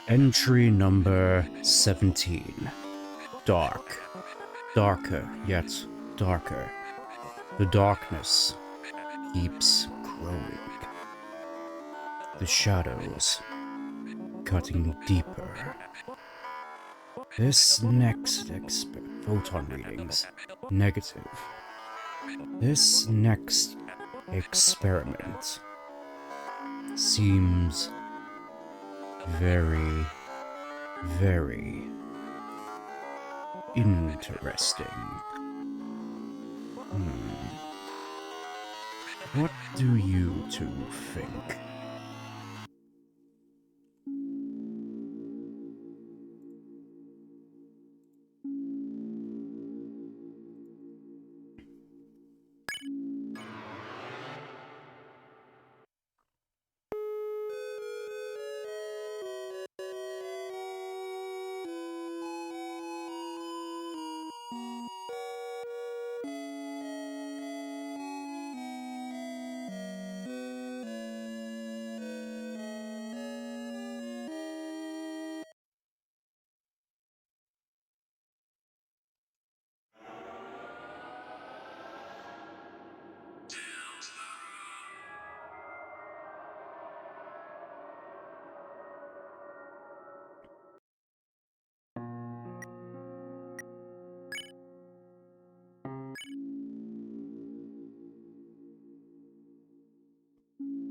Entry number 17. Dark. Darker, yet darker. The darkness keeps growing. The shadows cutting deeper. This next photon readings, negative. This next experiment seems very, very interesting. What do you two think?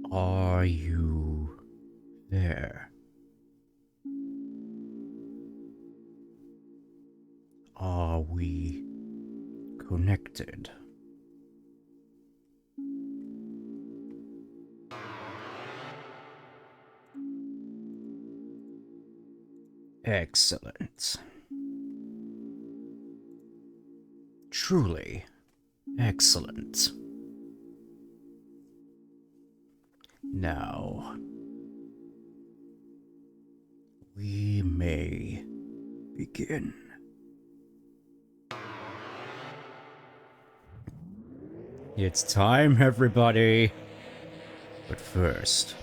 Are you there? Are we connected? Excellent. Truly excellent. Now, we may begin. It's time, everybody. But first,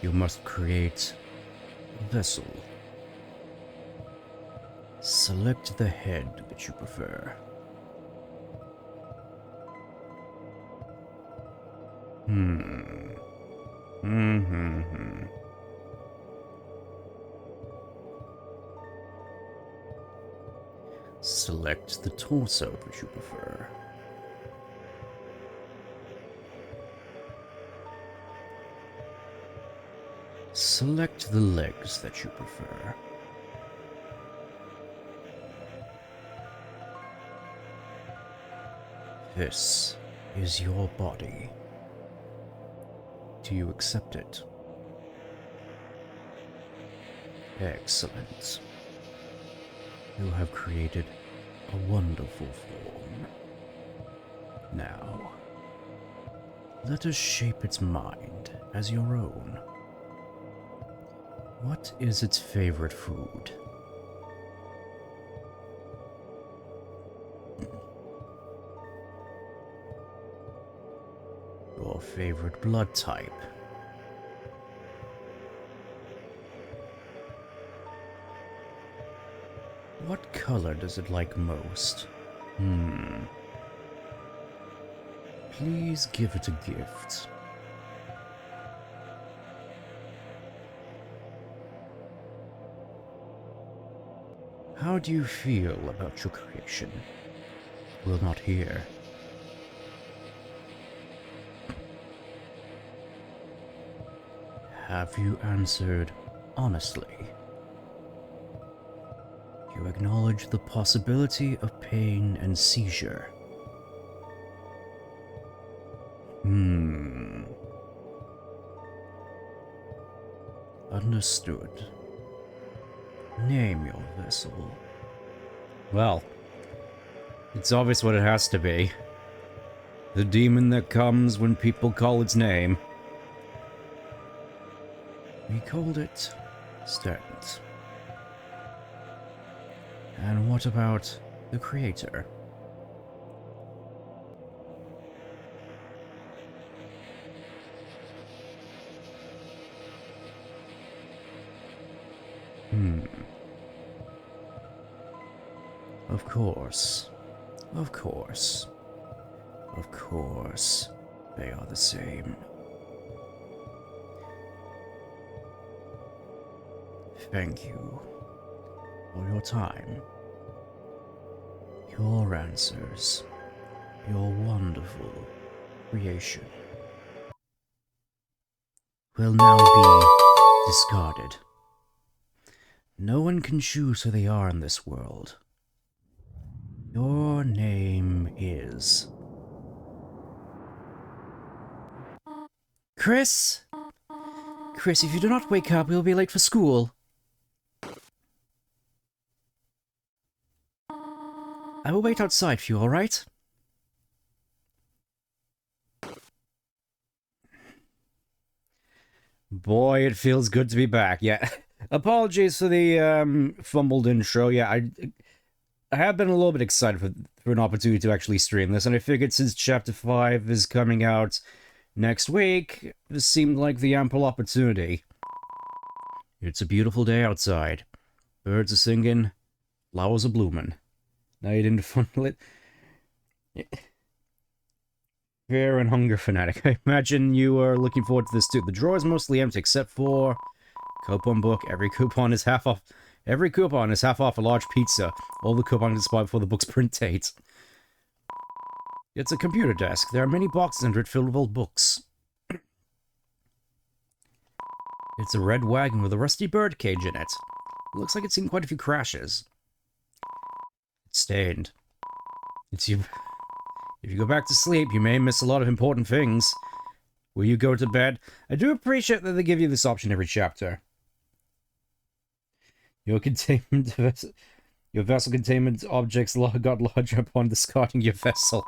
you must create a vessel. Select the head that you prefer. Select the torso that you prefer. Select the legs that you prefer. This is your body. Do you accept it? Excellent. You have created a wonderful form. Now, let us shape its mind as your own. What is its favorite food? Your favorite blood type? What color does it like most? Please give it a gift. How do you feel about your creation? Will not hear. Have you answered honestly? You acknowledge the possibility of pain and seizure. Understood. Name your vessel. Well, it's obvious what it has to be. The demon that comes when people call its name. We called it Stent. And what about the creator? Of course. Of course. Of course. They are the same. Thank you for your time, your answers, your wonderful creation will now be discarded. No one can choose who they are in this world. Your name is... Chris? Chris, if you do not wake up, we'll be late for school. I will wait outside for you, alright? Boy, it feels good to be back. Yeah. Apologies for the fumbled intro. Yeah, I have been a little bit excited for an opportunity to actually stream this, and I figured since Chapter 5 is coming out next week, this seemed like the ample opportunity. It's a beautiful day outside. Birds are singing, flowers are blooming. Now you didn't funnel it. Fear and hunger fanatic. I imagine you are looking forward to this too. The drawer is mostly empty except for coupon book. Every coupon is half off. Every coupon is half off a large pizza. All the coupons expire before the book's print date. It's a computer desk. There are many boxes under it filled with old books. It's a red wagon with a rusty bird cage in it. Looks like it's seen quite a few crashes. It's stained. It's you. If you go back to sleep, you may miss a lot of important things. Will you go to bed? I do appreciate that they give you this option every chapter. Your containment vessel... Your vessel containment objects got larger upon discarding your vessel.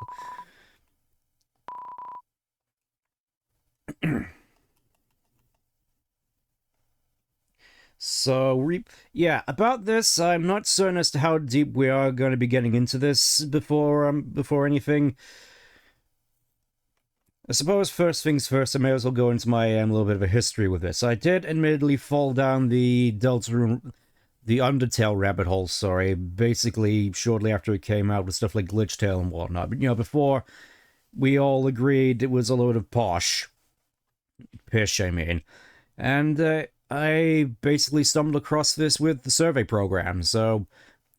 So, yeah, about this, I'm not certain as to how deep we are going to be getting into this before anything. I suppose first things first, I may as well go into my little bit of a history with this. I did admittedly fall down the Deltarune, the Undertale rabbit hole, sorry, basically shortly after it came out with stuff like Glitch Tale and whatnot. But, you know, before we all agreed it was a load of pish, I mean. And, I basically stumbled across this with the survey program, so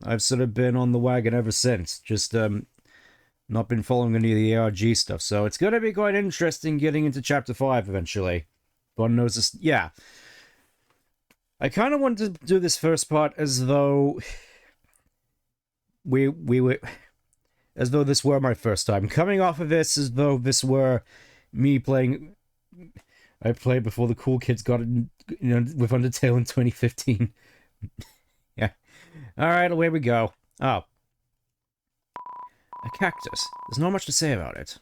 I've sort of been on the wagon ever since. Just, not been following any of the ARG stuff, so it's gonna be quite interesting getting into Chapter 5 eventually. God knows this... Yeah. I kind of wanted to do this first part as though... we were... As though this were my first time. Coming off of this as though this were me playing... I played before the cool kids got it, you know, with Undertale in 2015. Yeah. Alright, away we go. Oh. A cactus. There's not much to say about it.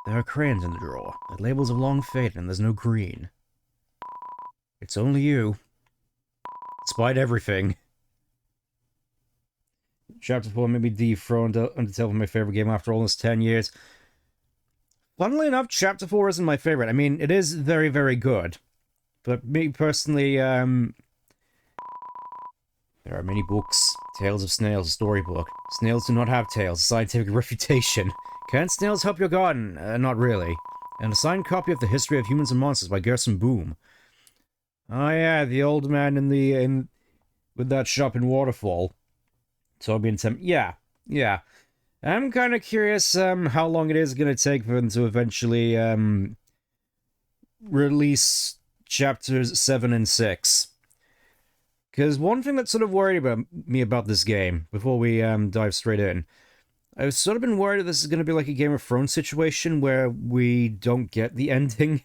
There are crayons in the drawer. The labels have long faded and there's no green. It's only you. Despite everything. Chapter 4 made me dethroned Undertale my favorite game after almost 10 years. Funnily enough, Chapter 4 isn't my favorite. I mean, it is very, very good. But me personally, there are many books. Tales of Snails, a storybook. Snails do not have tails, a scientific refutation. Can snails help your garden? Not really. And a signed copy of The History of Humans and Monsters by Gerson Boom. Oh yeah, the old man with that shop in Waterfall. Toby and Tim. Yeah. I'm kind of curious how long it is going to take for them to eventually release chapters 7 and 6. Because one thing that sort of worried me about this game, before we dive straight in, I've sort of been worried that this is going to be like a Game of Thrones situation where we don't get the ending.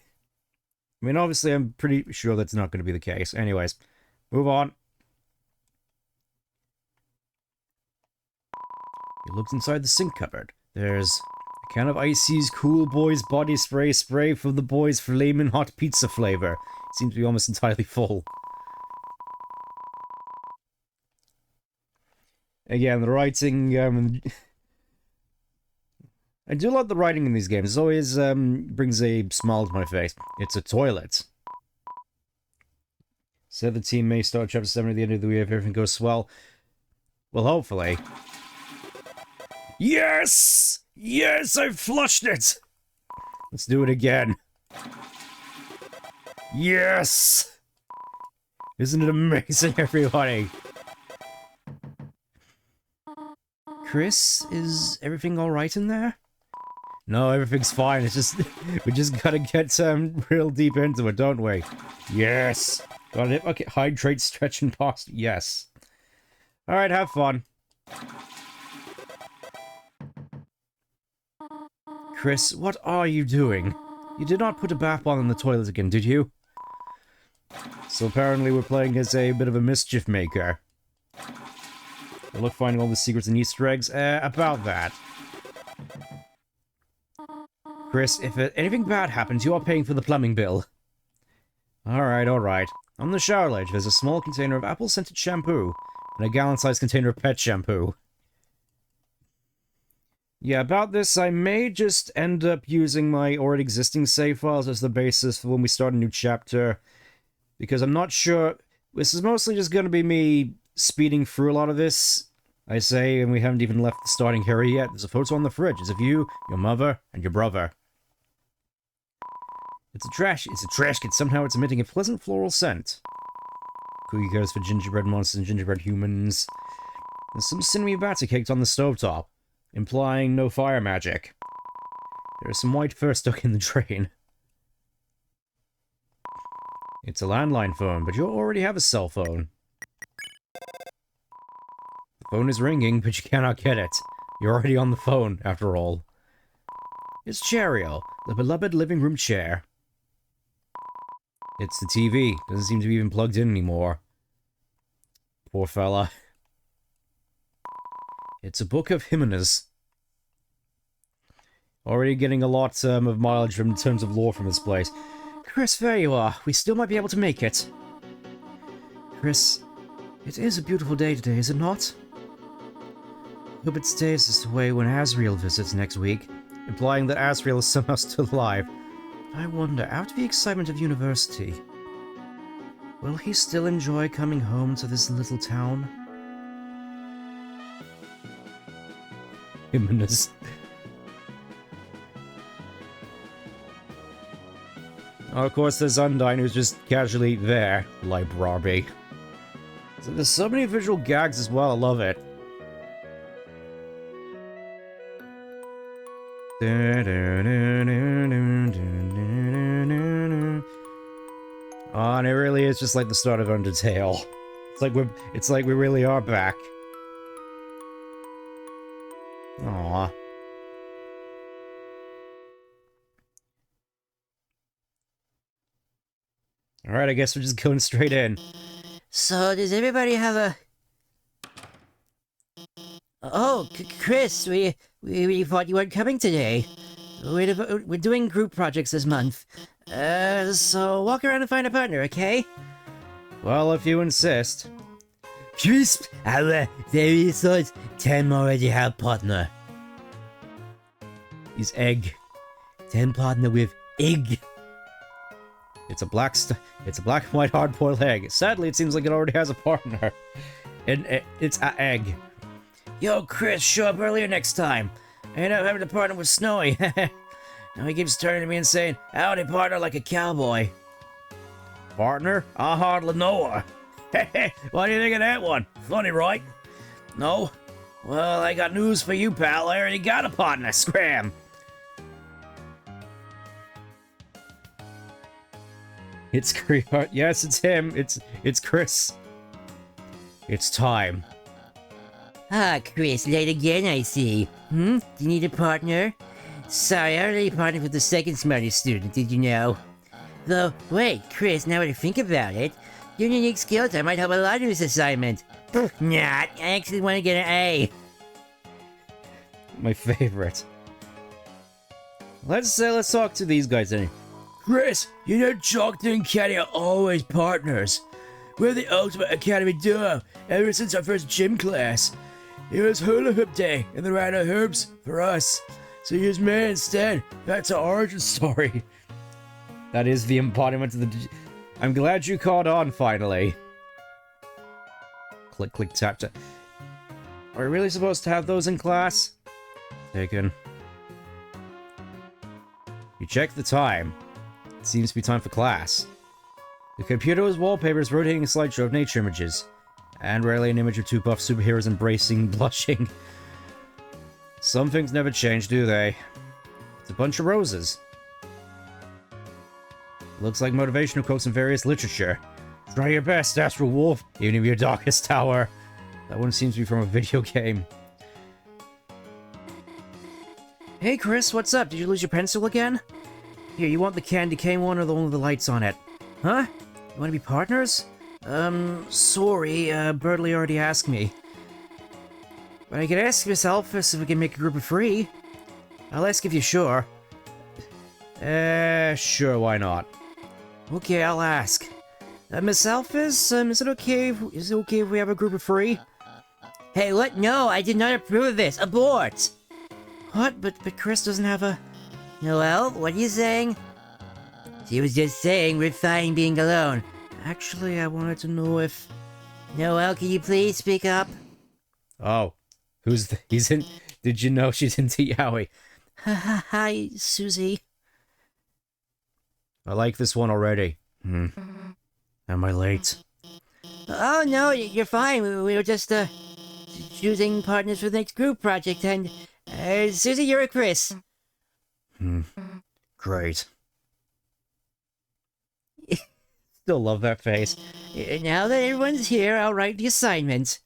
I mean, obviously, I'm pretty sure that's not going to be the case. Anyways, move on. He looks inside the sink cupboard. There's a can of Icy's Cool Boys body spray for the boys' flamin' hot pizza flavor. It seems to be almost entirely full. Again, the writing, I do love the writing in these games. It always brings a smile to my face. It's a toilet. So the team may start chapter 7 at the end of the week if everything goes well. Well, hopefully. Yes! Yes, I flushed it! Let's do it again. Yes! Isn't it amazing, everybody? Chris, is everything alright in there? No, everything's fine. It's just... we just gotta get real deep into it, don't we? Yes! Got it. Okay, hydrate, stretch, and pause. Yes. Alright, have fun. Chris, what are you doing? You did not put a bath bomb in the toilet again, did you? So apparently we're playing as a bit of a mischief maker. Good luck finding all the secrets and Easter eggs. About that. Chris, if anything bad happens, you are paying for the plumbing bill. Alright, alright. On the shower ledge, there's a small container of apple-scented shampoo, and a gallon-sized container of pet shampoo. Yeah, about this, I may just end up using my already existing save files as the basis for when we start a new chapter, because I'm not sure... This is mostly just going to be me speeding through a lot of this, I say, and we haven't even left the starting area yet. There's a photo on the fridge. It's of you, your mother, and your brother. It's a trash kit. Somehow it's emitting a pleasant floral scent. Cookie cutters for gingerbread monsters and gingerbread humans. There's some cinnamon batter caked on the stovetop, implying no fire magic. There's some white fur stuck in the drain. It's a landline phone, but you already have a cell phone. The phone is ringing, but you cannot get it. You're already on the phone, after all. It's Cheerio, the beloved living room chair. It's the TV. Doesn't seem to be even plugged in anymore. Poor fella. It's a book of hymnas. Already getting a lot of mileage in terms of lore from this place. Chris, there you are. We still might be able to make it. Chris, it is a beautiful day today, is it not? Hope it stays this way when Asriel visits next week, implying that Asriel is somehow still alive. I wonder, after the excitement of university, will he still enjoy coming home to this little town? Hymnas. Oh, of course, there's Undyne, who's just casually there, like Barbie. So there's so many visual gags as well, I love it. Oh, and it really is just like the start of Undertale. It's like we really are back. Aww. Alright, I guess we're just going straight in. So, does everybody have a... Oh, Chris, we thought you weren't coming today. We're doing group projects this month. So walk around and find a partner, okay? Well, if you insist. Crisp, our very thought, Tim already have partner. He's egg. Tim partner with egg. It's a black and white hard-boiled egg. Sadly, it seems like it already has a partner. And it's an egg. Yo, Chris, show up earlier next time. I end up having to partner with Snowy. Now he keeps turning to me and saying, howdy, partner, like a cowboy. Partner? I hardly know her. What do you think of that one? Funny, right? No? Well, I got news for you, pal. I already got a partner. Scram! It's Chris. Yes, it's him. It's Chris. It's time. Ah, Chris, late again, I see. Do you need a partner? Sorry, I already partnered with the second smartest student, did you know? Though, wait, Chris, now that I think about it, your unique skills might help a lot in this assignment. Nah, I actually want to get an A. My favorite. Let's talk to these guys then. Chris, you know Jockton and Kenny are always partners. We're the ultimate academy duo ever since our first gym class. It was hula hoop day, and there are no hoops for us. So here's me instead. That's our origin story. That is the embodiment of the... I'm glad you caught on, finally. Click, click, tap, tap. Are we really supposed to have those in class? Taken. You check the time. It seems to be time for class. The computer's wallpaper is rotating a slideshow of nature images. And rarely an image of two buff superheroes embracing, blushing. Some things never change, do they? It's a bunch of roses. Looks like motivational quotes in various literature. Try your best, Astral Wolf, even in your darkest tower. That one seems to be from a video game. Hey Chris, what's up? Did you lose your pencil again? Here, you want the candy cane one or the one with the lights on it? Huh? You want to be partners? Sorry, Birdley already asked me. But I could ask Miss Alphys if we can make a group of three. I'll ask if you're sure. Sure, why not? Okay, I'll ask. Miss Alphys, is it okay if we have a group of three? Hey, what? No, I did not approve of this. Abort! What? But Chris doesn't have a... Noelle, what are you saying? She was just saying we're fine being alone. Actually, I wanted to know if... Noelle, can you please speak up? Oh. He's in... Did you know she's into yaoi? Hi, Susie. I like this one already. Am I late? Oh, no, you're fine. We were just, choosing partners for the next group project, and... Susie, you're a Chris. Great. Still love that face. Now that everyone's here, I'll write the assignment.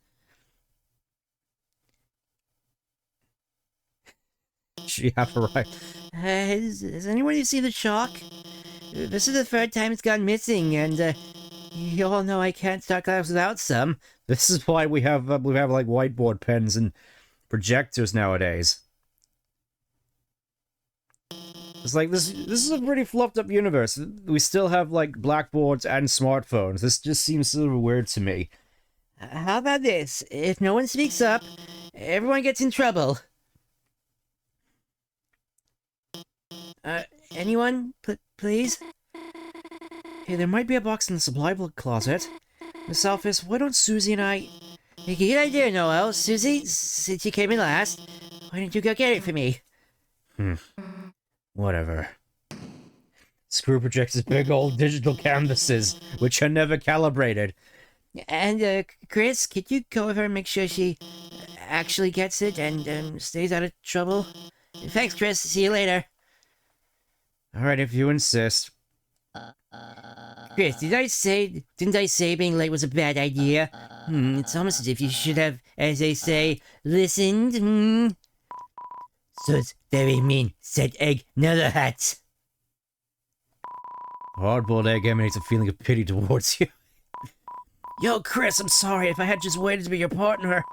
She have a right. Has anyone seen the chalk? This is the third time it's gone missing, and you all know I can't start class without some. This is why we have like whiteboard pens and projectors nowadays. It's like this is a pretty flopped up universe. We still have like blackboards and smartphones. This just seems sort of weird to me. How about this? If no one speaks up, everyone gets in trouble. Anyone? Please? Hey, there might be a box in the supply closet. Miss Alphys, why don't Susie and I... Hey, good idea, Noelle. Susie, since you came in last, why don't you go get it for me? Whatever. Screw projectors big old digital canvases, which are never calibrated. And, Chris, could you go with her and make sure she actually gets it and stays out of trouble? Thanks, Chris. See you later. Alright, if you insist. Chris, didn't I say being late was a bad idea? It's almost as if you should have, as they say, listened. So it's very mean. Said egg, another hat. Hardboiled egg emanates a feeling of pity towards you. Yo, Chris, I'm sorry. If I had just waited to be your partner,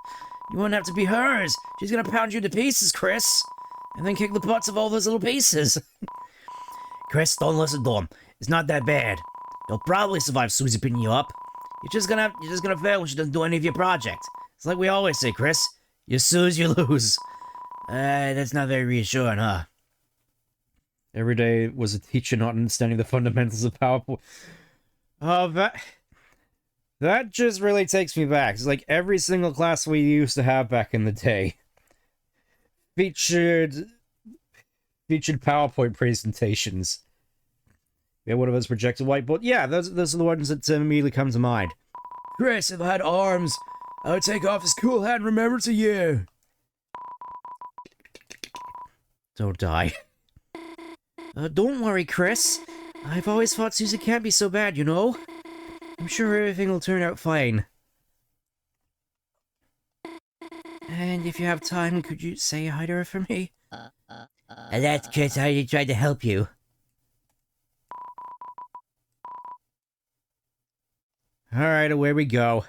you wouldn't have to be hers. She's gonna pound you to pieces, Chris. And then kick the butts of all those little pieces. Chris, don't listen to him. It's not that bad. You'll probably survive Susie picking you up. You're just gonna fail when she doesn't do any of your project. It's like we always say, Chris. You snooze, you lose. That's not very reassuring, huh? Every day was a teacher not understanding the fundamentals of PowerPoint. Oh, that just really takes me back. It's like every single class we used to have back in the day featured PowerPoint presentations. Yeah, one of us projected whiteboard. Yeah, those are the ones that immediately come to mind. Chris, if I had arms, I would take off his cool hat in remembrance of you. Don't die. Don't worry, Chris. I've always thought Susie can't be so bad, you know? I'm sure everything will turn out fine. And if you have time, could you say hi to her for me? That's Chris, I already tried to help you. Alright, away we go.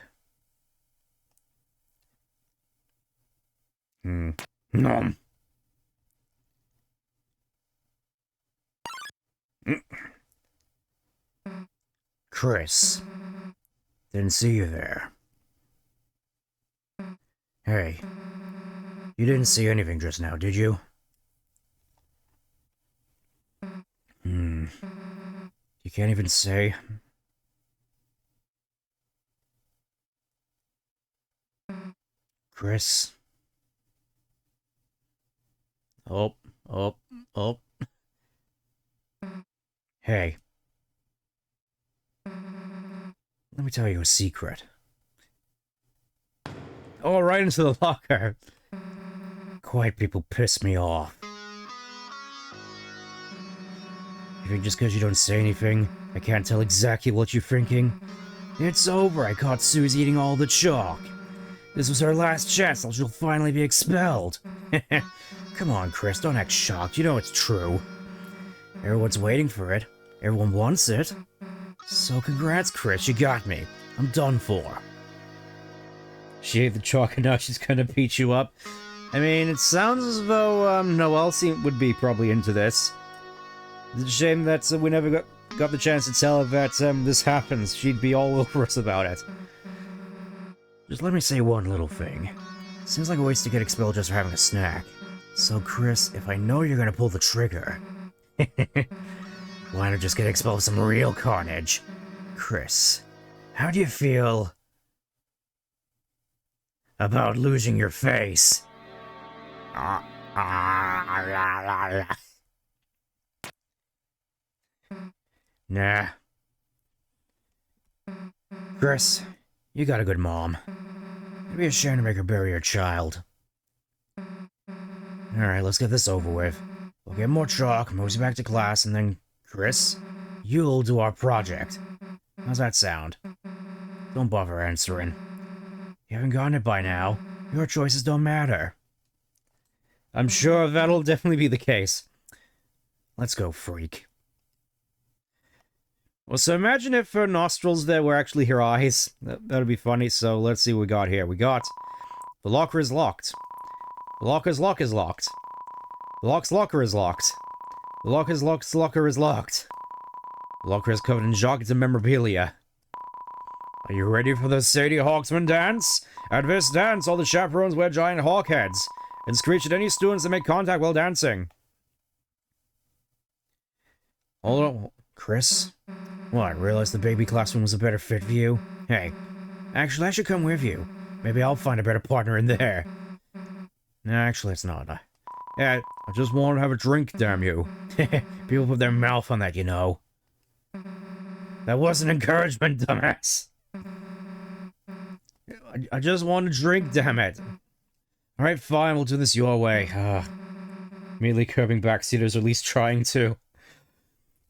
Nom. Chris. Didn't see you there. Hey. You didn't see anything just now, did you? You can't even say? Chris? Oh, oh, oh. Hey. Let me tell you a secret. Oh, right into the locker. Quiet people piss me off. You think just because you don't say anything, I can't tell exactly what you're thinking? It's over, I caught Susie eating all the chalk. This was her last chance, or she'll finally be expelled. Come on, Chris, don't act shocked, you know it's true. Everyone's waiting for it. Everyone wants it. So congrats, Chris, you got me. I'm done for. She ate the chalk and now she's gonna beat you up. I mean, it sounds as though, Noelle would be probably into this. It's a shame that we never got the chance to tell her that, this happens. She'd be all over us about it. Just let me say one little thing. Seems like a waste to get expelled just for having a snack. So, Chris, if I know you're gonna pull the trigger... why not just get expelled with some real carnage? Chris, how do you feel... about losing your face? Nah. Chris, you got a good mom. It'd be a shame to make her bury her child. Alright, let's get this over with. We'll get more chalk, move you back to class, and then, Chris, you'll do our project. How's that sound? Don't bother answering. You haven't gotten it by now. Your choices don't matter. I'm sure that'll definitely be the case. Let's go, freak. Well, so imagine if her nostrils there were actually her eyes. That'd be funny, so let's see what we got here. We got... the locker is locked. The locker's lock is locked. The lock's locker is locked. The locker's locker is locked. The locker is covered in jackets and memorabilia. Are you ready for the Sadie Hawksman dance? At this dance, all the chaperones wear giant hawk heads and screech at any students that make contact while dancing. Hold on, Chris? What, realized the baby classroom was a better fit for you? Hey, actually, I should come with you. Maybe I'll find a better partner in there. No, actually, it's not. I just want to have a drink, damn you. People put their mouth on that, you know. That wasn't encouragement, dumbass. I just want a drink, damn it. Alright, fine, we'll do this your way. Immediately curbing backseaters, or at least trying to.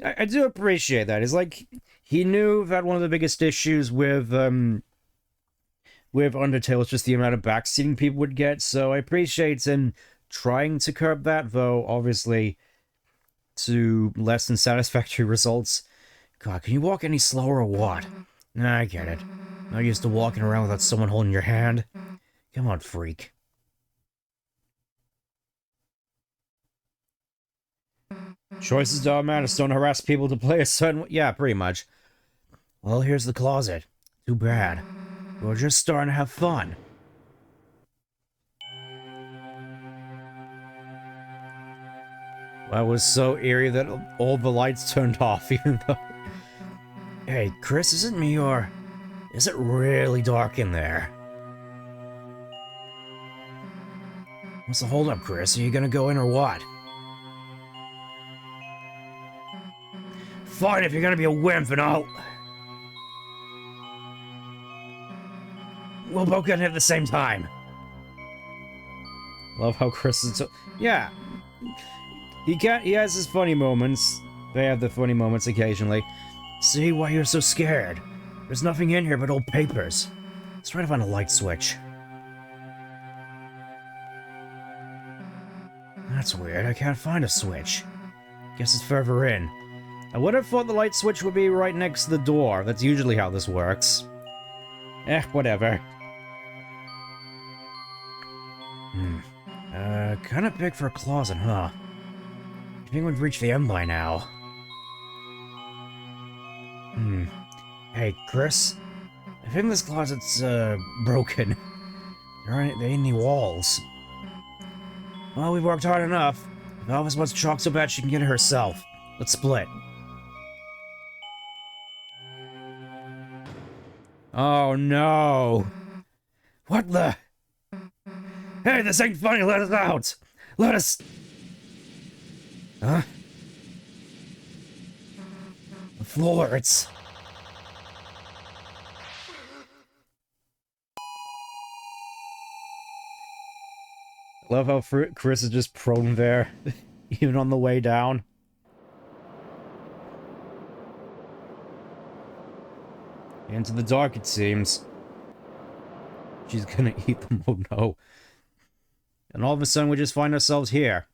I do appreciate that. It's like, he knew that one of the biggest issues with Undertale is just the amount of backseating people would get, so I appreciate him trying to curb that, though, obviously, to less than satisfactory results. God, can you walk any slower or what? Nah, I get it. Not used to walking around without someone holding your hand. Come on, freak. Choices don't matter, don't harass people to play a certain... yeah, pretty much. Well, here's the closet. Too bad. We're just starting to have fun. That was so eerie that all the lights turned off, even though... Hey, Chris, is it me, or... is it really dark in there? What's the holdup, Chris? Are you gonna go in or what? Fine, if you're gonna be a wimp, and I'll... we'll both get in at the same time. Love how Chris is so... yeah. He has his funny moments. They have the funny moments occasionally. See why you're so scared? There's nothing in here but old papers. Let's try to find a light switch. That's weird, I can't find a switch. Guess it's further in. I would have thought the light switch would be right next to the door. That's usually how this works. Whatever. Kinda big for a closet, huh? I think we've reached the end by now. Hey, Chris? I think this closet's, broken. There ain't any walls. Well, we've worked hard enough. If Elvis wants chalk so bad she can get it herself. Let's split. Oh no! What the? Hey, this ain't funny, let us out! Let us... Huh? The floor, it's... I love how Chris is just prone there, even on the way down. Into the dark, it seems. She's gonna eat them, oh no. And all of a sudden we just find ourselves here.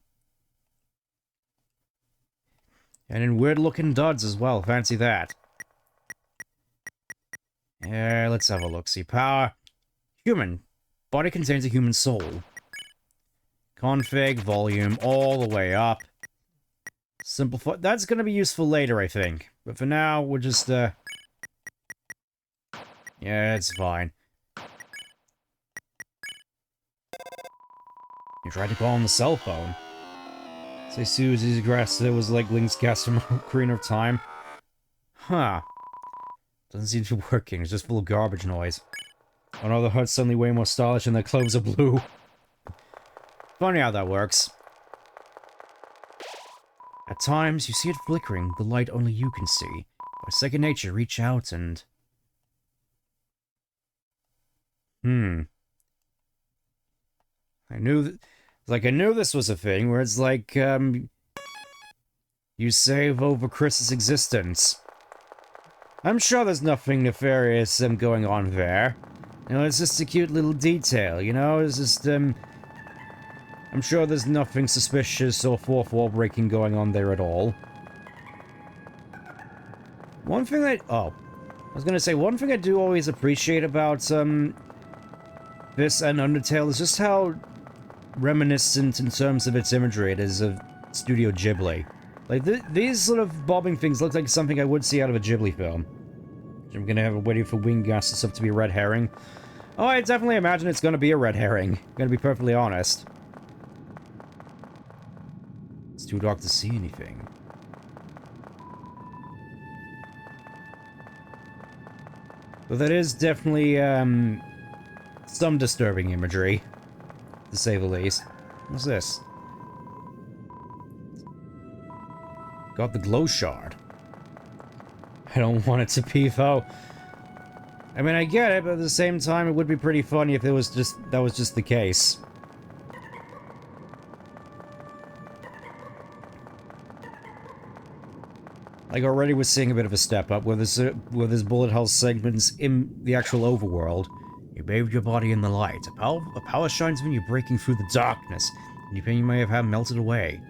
And in weird-looking duds as well, fancy that. Yeah, let's have a look-see. Power. Human. Body contains a human soul. Config, volume, all the way up. Simplify. That's gonna be useful later, I think. But for now, we're just, Yeah, it's fine. You tried to call on the cell phone. Say Susie's grass that was like Link's gas from Ocarina of Time. Huh. Doesn't seem to be working, it's just full of garbage noise. Oh no, the HUD's suddenly way more stylish and their clothes are blue. Funny how that works. At times, you see it flickering, the light only you can see. By second nature, reach out and... I knew this was a thing, where it's like, you save over Chris's existence. I'm sure there's nothing nefarious going on there. You know, it's just a cute little detail, you know? It's just, I'm sure there's nothing suspicious or fourth wall breaking going on there at all. One thing that... Oh. I was gonna say, one thing I do always appreciate about, this and Undertale is just how reminiscent in terms of its imagery it is of Studio Ghibli. Like, these sort of bobbing things look like something I would see out of a Ghibli film. I'm gonna have a waiting for wing gas and stuff to be a red herring. Oh, I definitely imagine it's gonna be a red herring. I'm gonna be perfectly honest. It's too dark to see anything. But that is definitely, some disturbing imagery, to say the least. What's this? Got the glow shard. I don't want it to be, though. I mean, I get it, but at the same time, it would be pretty funny if it was just, that was just the case. Like, already we're seeing a bit of a step up, with this bullet hell segments in the actual overworld. You bathed your body in the light. A power shines when you're breaking through the darkness, and your pain you may have had melted away.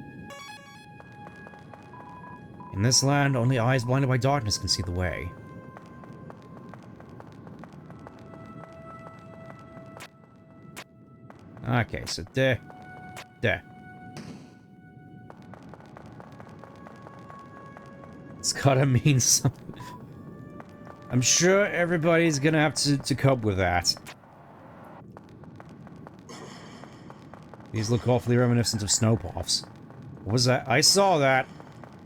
In this land, only eyes blinded by darkness can see the way. Okay, so there. It's gotta mean something. I'm sure everybody's gonna have to cope with that. These look awfully reminiscent of snowpoffs. What was that? I saw that!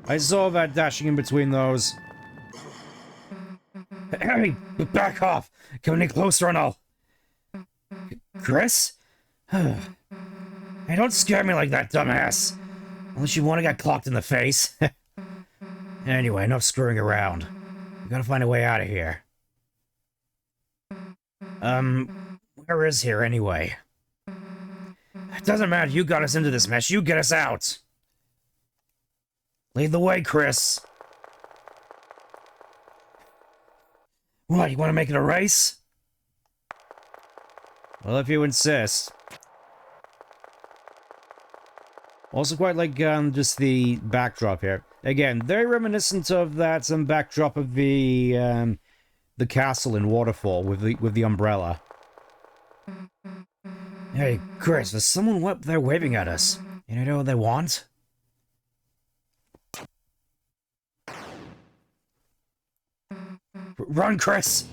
I saw that dashing in between those. Hey, back off! Come any closer and I'll... Chris? Hey, don't scare me like that, dumbass! Unless you want to get clocked in the face. Anyway, enough screwing around. We gotta find a way out of here. Where is here anyway? It doesn't matter, you got us into this mess, you get us out! Lead the way, Chris! What, you want to make it a race? Well, if you insist. Also quite like, just the backdrop here. Again, very reminiscent of that, backdrop of the castle in Waterfall with the umbrella. Hey, Chris, there's someone up there waving at us. You know what they want? Run, Chris!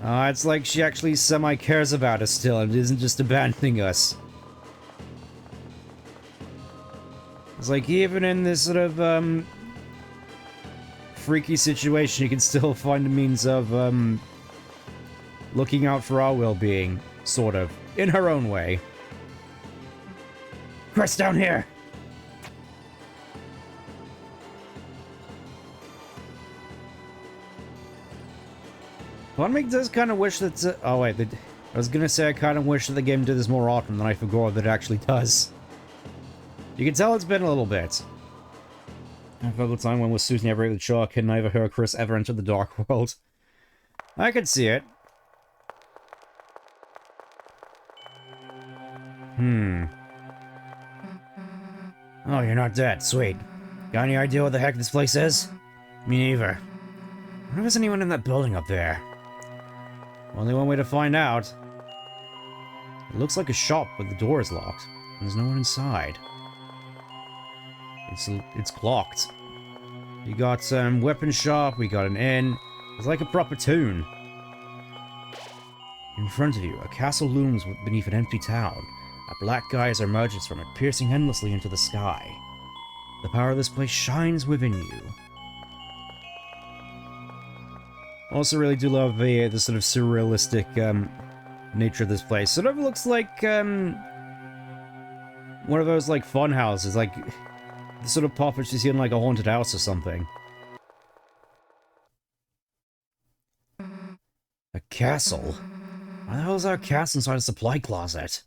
It's like she actually semi-cares about us still and isn't just abandoning us. It's like, even in this sort of, freaky situation, you can still find a means of, looking out for our well-being, sort of, in her own way. Chris, down here! Part of me does kind of wish that... oh wait, I was gonna say I kind of wish that the game did this more often than I forgot that it actually does. You can tell it's been a little bit. I felt the time when was Susan ever able to show can neither her or Chris ever entered the Dark World. I could see it. Oh, you're not dead. Sweet. Got any idea what the heck this place is? Me neither. I wonder if there's anyone in that building up there. Only one way to find out. It looks like a shop, but the door is locked. And there's no one inside. It's locked. You got some weapon shop, we got an inn. It's like a proper tune. In front of you, a castle looms beneath an empty town. A black geyser emerges from it, piercing endlessly into the sky. The power of this place shines within you. Also really do love the sort of surrealistic nature of this place. Sort of looks like one of those like fun houses, like the sort of puppets you see in like a haunted house or something. A castle? Why the hell is our castle inside a supply closet?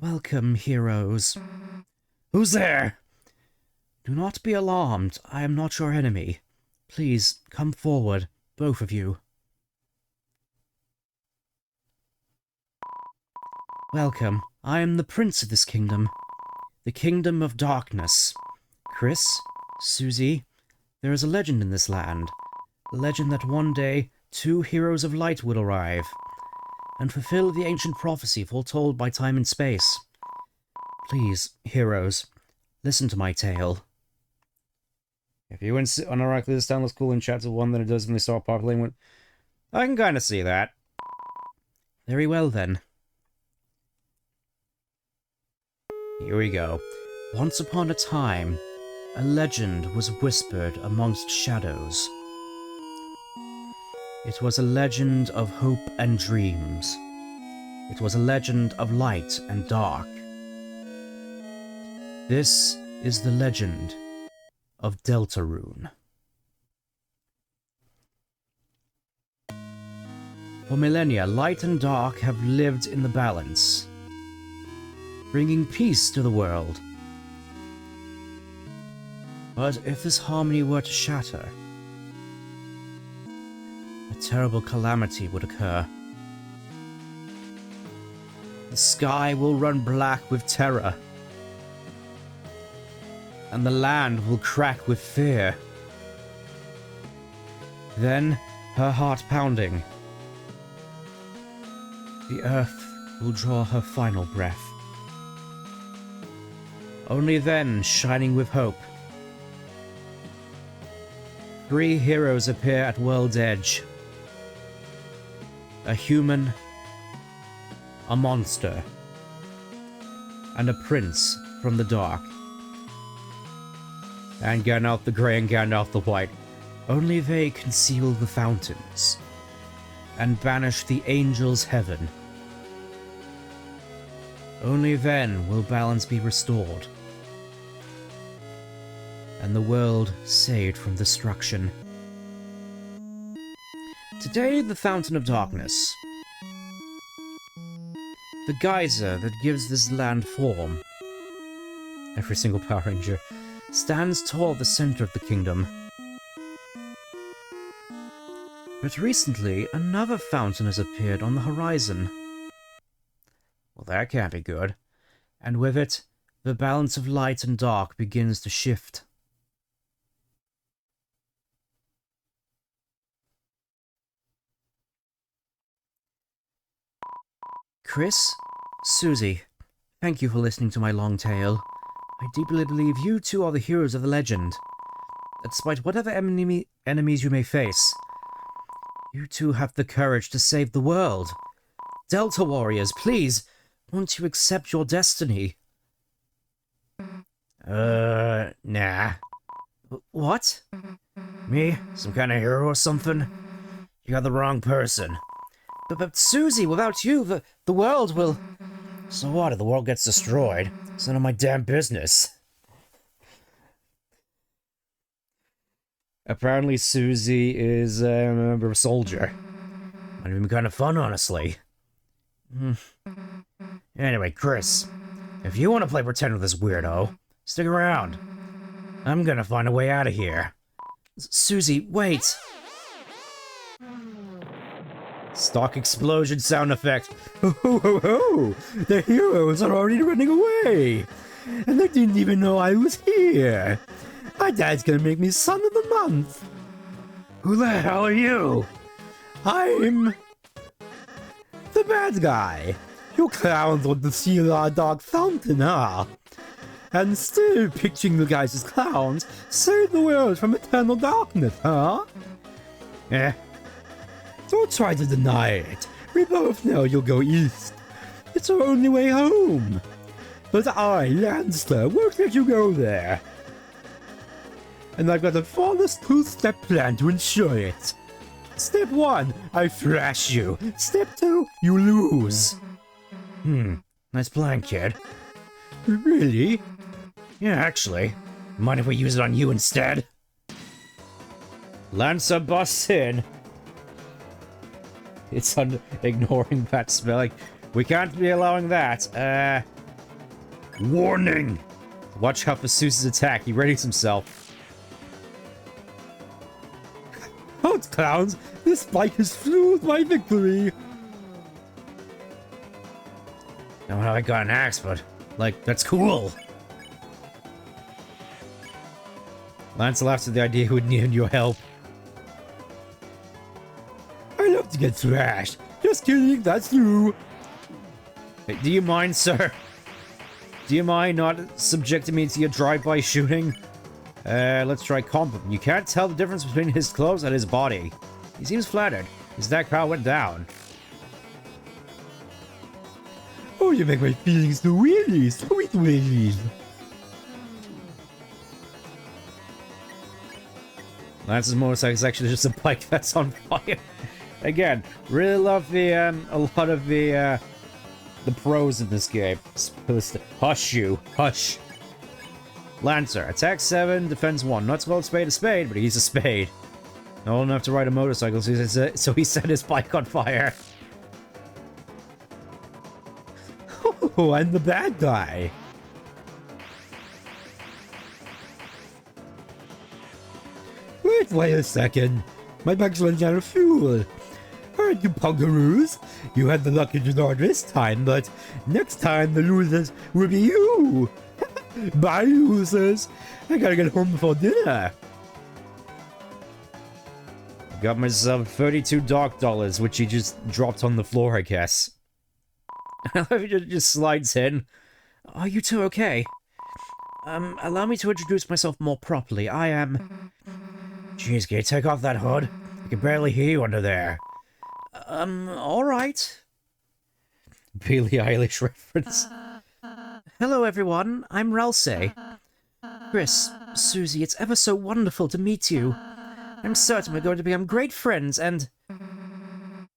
Welcome, heroes. Who's there? Do not be alarmed. I am not your enemy. Please, come forward, both of you. Welcome. I am the prince of this kingdom. The kingdom of darkness. Chris, Susie, there is a legend in this land. A legend that one day, 2 heroes of light will arrive and fulfill the ancient prophecy foretold by time and space. Please, heroes, listen to my tale. If you unironically this town looks cool in chapter 1 than it does when they start populating with... I can kind of see that. Very well, then. Here we go. Once upon a time, a legend was whispered amongst shadows. It was a legend of hope and dreams. It was a legend of light and dark. This is the legend of Deltarune. For millennia, light and dark have lived in the balance, bringing peace to the world. But if this harmony were to shatter, a terrible calamity would occur. The sky will run black with terror, and the land will crack with fear. Then, her heart pounding, the earth will draw her final breath. Only then, shining with hope, 3 heroes appear at world's edge. A human, a monster, and a prince from the dark. And Gandalf the Grey and Gandalf the White. Only they can seal the fountains and banish the angels' heaven. Only then will balance be restored and the world saved from destruction. Today, the Fountain of Darkness, the geyser that gives this land form, every single Power Ranger, stands tall at the center of the kingdom. But recently, another fountain has appeared on the horizon. Well, that can't be good. And with it, the balance of light and dark begins to shift. Chris, Susie, thank you for listening to my long tale. I deeply believe you two are the heroes of the legend. Despite whatever enemies you may face, you two have the courage to save the world. Delta Warriors, please, won't you accept your destiny? Nah. What? Me? Some kind of hero or something? You got the wrong person. But Susie, without you, the world will... So what if the world gets destroyed? It's none of my damn business. Apparently Susie is a soldier. Might have been kind of fun, honestly. Anyway, Chris, if you want to play pretend with this weirdo, stick around. I'm gonna find a way out of here. Susie, wait! Stock explosion sound effect. Ho ho ho ho! The heroes are already running away! And they didn't even know I was here! My dad's gonna make me son of the month! Who the hell are you? I'm... the bad guy! You clowns want to steal our dark fountain, huh? And instead of picturing the guys as clowns, save the world from eternal darkness, huh? Don't try to deny it. We both know you'll go east. It's our only way home. But I, Lanster, won't let you go there. And I've got a flawless two-step plan to ensure it. Step 1, I thrash you. Step 2, you lose. Nice plan, kid. Really? Yeah, actually. Mind if we use it on you instead? Lancer busts in. It's ignoring that spelling. We can't be allowing that. Warning! Watch out for Susie's attack. He readies himself. Don't clowns! This bike has fueled my victory! I don't know how I got an axe, but, like, that's cool! Lance laughs at the idea he would need your help. I love to get thrashed. Just kidding, that's you. Hey, do you mind, sir? Do you mind not subjecting me to your drive-by shooting? Let's try compliment. You can't tell the difference between his clothes and his body. He seems flattered. His neck crowd went down. Oh, you make my feelings so weirdy, sweet willies. Lance's motorcycle is actually just a bike that's on fire. Again, really love the a lot of the pros in this game. Hush you, hush. Lancer, attack 7, defense 1. Not to call a spade, but he's a spade. Not old enough to ride a motorcycle, so he set his bike on fire. Oh, I'm the bad guy. Wait a second. My bike's running out of fuel. Alright, you punkaroos. You had the luck in your door this time, but next time the losers will be you. Bye, losers. I gotta get home before dinner. Got myself 32 dark dollars, which he just dropped on the floor, I guess. I love it just slides in. Are you two okay? Allow me to introduce myself more properly. I am... Jeez, can you take off that hood? I can barely hear you under there. Alright. Billie Eilish reference. Hello, everyone. I'm Ralsei. Chris, Susie, it's ever so wonderful to meet you. I'm certain we're going to become great friends, and...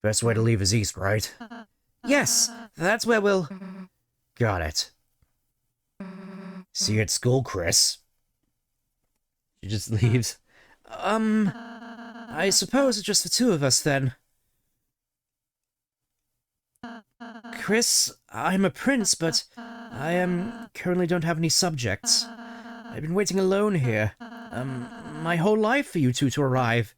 Best way to leave is east, right? Yes, that's where we'll... Got it. See you at school, Chris. She just leaves. I suppose it's just the two of us, then. Chris, I'm a prince, but I currently don't have any subjects. I've been waiting alone here, my whole life for you two to arrive.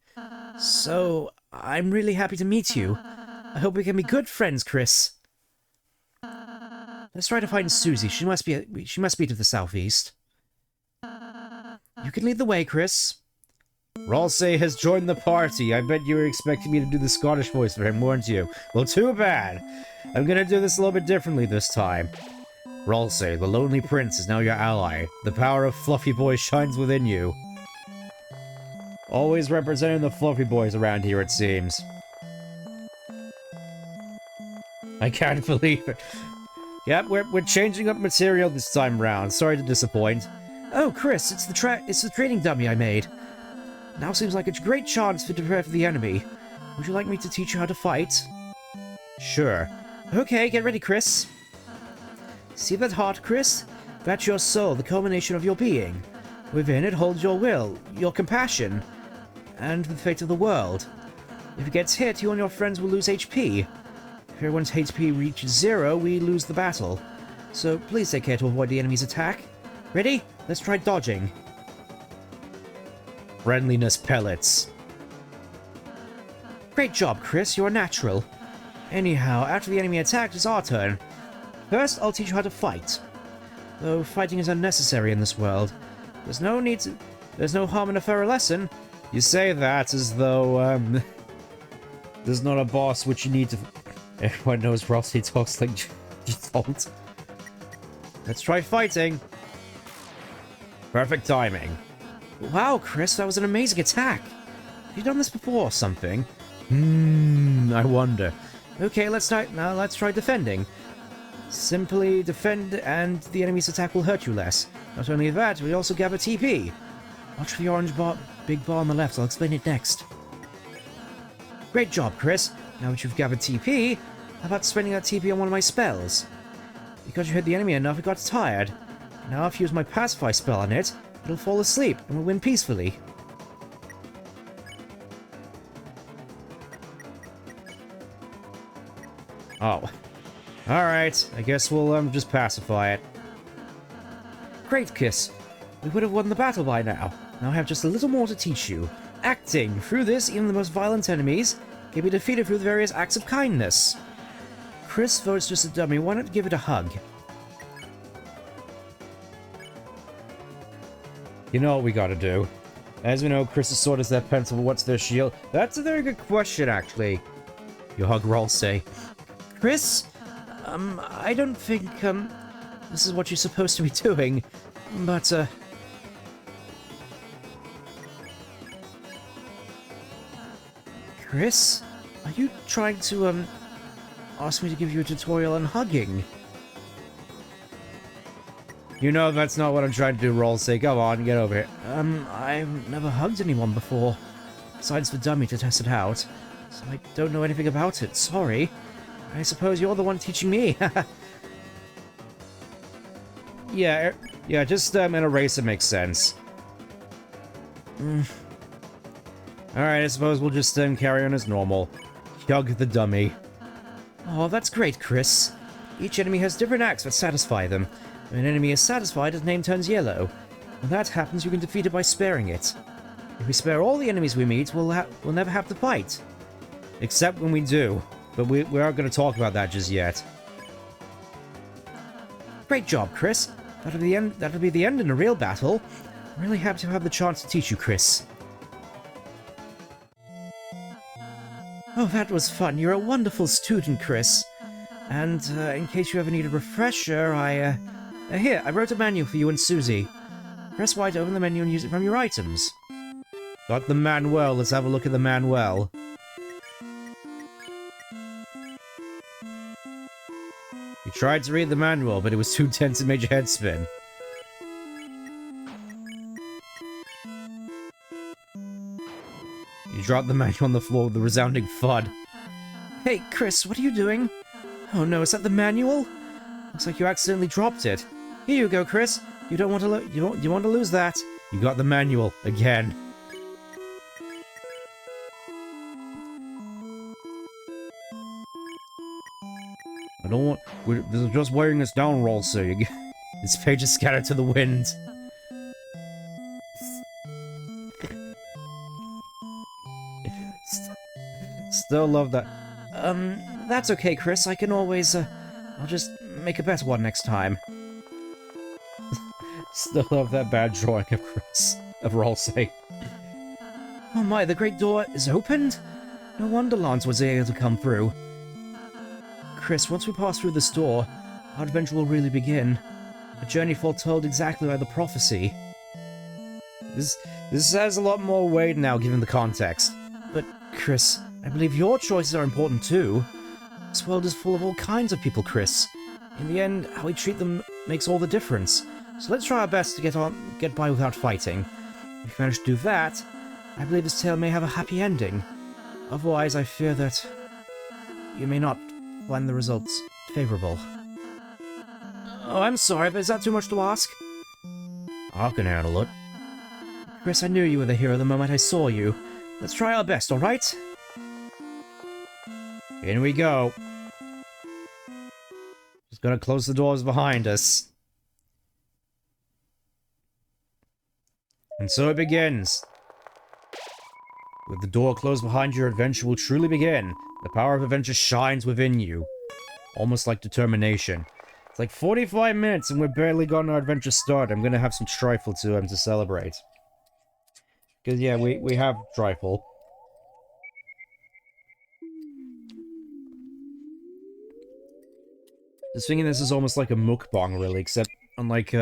So, I'm really happy to meet you. I hope we can be good friends, Chris. Let's try to find Susie. She must be to the southeast. You can lead the way, Chris. Ralsei has joined the party. I bet you were expecting me to do the Scottish voice for him, weren't you? Well, too bad. I'm gonna do this a little bit differently this time. Ralsei, the Lonely Prince, is now your ally. The power of Fluffy Boy shines within you. Always representing the Fluffy Boys around here, it seems. I can't believe it. Yep, we're changing up material this time round. Sorry to disappoint. Oh, Chris, it's the trading dummy I made. Now seems like a great chance to prepare for the enemy. Would you like me to teach you how to fight? Sure. Okay, get ready, Chris. See that heart, Chris? That's your soul, the culmination of your being. Within it holds your will, your compassion, and the fate of the world. If it gets hit, you and your friends will lose HP. If everyone's HP reaches 0, we lose the battle. So please take care to avoid the enemy's attack. Ready? Let's try dodging. Friendliness pellets. Great job, Chris. You're a natural. Anyhow, after the enemy attack, it's our turn. First, I'll teach you how to fight. Though fighting is unnecessary in this world. There's no harm in a thorough lesson. You say that as though, there's not a boss which you need to... Everyone knows Rossi talks like default. Let's try fighting. Perfect timing. Wow, Chris, that was an amazing attack. Have you done this before or something? I wonder. Okay, let's try defending. Simply defend and the enemy's attack will hurt you less. Not only that, we also gather TP. Watch for the orange big bar on the left, I'll explain it next. Great job, Chris. Now that you've gathered TP, how about spending that TP on one of my spells? Because you hit the enemy enough, it got tired. Now if you use my Pacify spell on it, it'll fall asleep and we'll win peacefully. Oh. Alright, I guess we'll just pacify it. Great, Kiss. We would have won the battle by now. Now I have just a little more to teach you. Acting. Through this, even the most violent enemies can be defeated through the various acts of kindness. Chris votes just a dummy. Why not give it a hug? You know what we gotta do. As we know, Chris's sword is their pencil, but what's their shield? That's a very good question, actually. You hug Rolsey. Chris? I don't think, this is what you're supposed to be doing, but, Chris? Are you trying to, ask me to give you a tutorial on hugging? You know that's not what I'm trying to do, Rolsey. Go on, get over it. I've never hugged anyone before. Besides the dummy to test it out. So I don't know anything about it, sorry. I suppose you're the one teaching me. Yeah, just an eraser makes sense. Alright, I suppose we'll just carry on as normal. Hug the dummy. Oh, that's great, Chris. Each enemy has different acts that satisfy them. When an enemy is satisfied, its name turns yellow. When that happens, you can defeat it by sparing it. If we spare all the enemies we meet, we'll never have to fight. Except when we do. But we aren't going to talk about that just yet. Great job, Chris. That'll be the end in a real battle. I'm really happy to have the chance to teach you, Chris. Oh, that was fun. You're a wonderful student, Chris. And, in case you ever need a refresher, here, I wrote a manual for you and Susie. Press Y to open the menu and use it from your items. Got the manual. Let's have a look at the manual. You tried to read the manual, but it was too tense and made your head spin. You dropped the manual on the floor with a resounding thud. Hey, Chris, what are you doing? Oh no, is that the manual? Looks like you accidentally dropped it. Here you go, Chris. You don't want to you want to lose that. You got the manual again. I don't want. We're just wearing this down, Rolsey. This page is scattered to the wind. Still love that. That's okay, Chris. I can always, I'll just make a better one next time. Still love that bad drawing of Chris. Of Rolsey. Oh my, the great door is opened? No wonder Lance was able to come through. Chris, once we pass through this door, our adventure will really begin. A journey foretold exactly by the prophecy. This has a lot more weight now, given the context. But, Chris, I believe your choices are important too. This world is full of all kinds of people, Chris. In the end, how we treat them makes all the difference. So let's try our best to get by without fighting. If we manage to do that, I believe this tale may have a happy ending. Otherwise, I fear that you may not find the results favorable. Oh, I'm sorry, but is that too much to ask? I can handle it. Chris, I knew you were the hero the moment I saw you. Let's try our best, alright? In we go. Just gotta close the doors behind us. And so it begins. With the door closed behind you, your adventure will truly begin. The power of adventure shines within you. Almost like determination. It's like 45 minutes and we've barely gotten our adventure started. I'm gonna have some trifle to celebrate. Because, yeah, we have trifle. Just thinking this is almost like a mukbang, really, except unlike,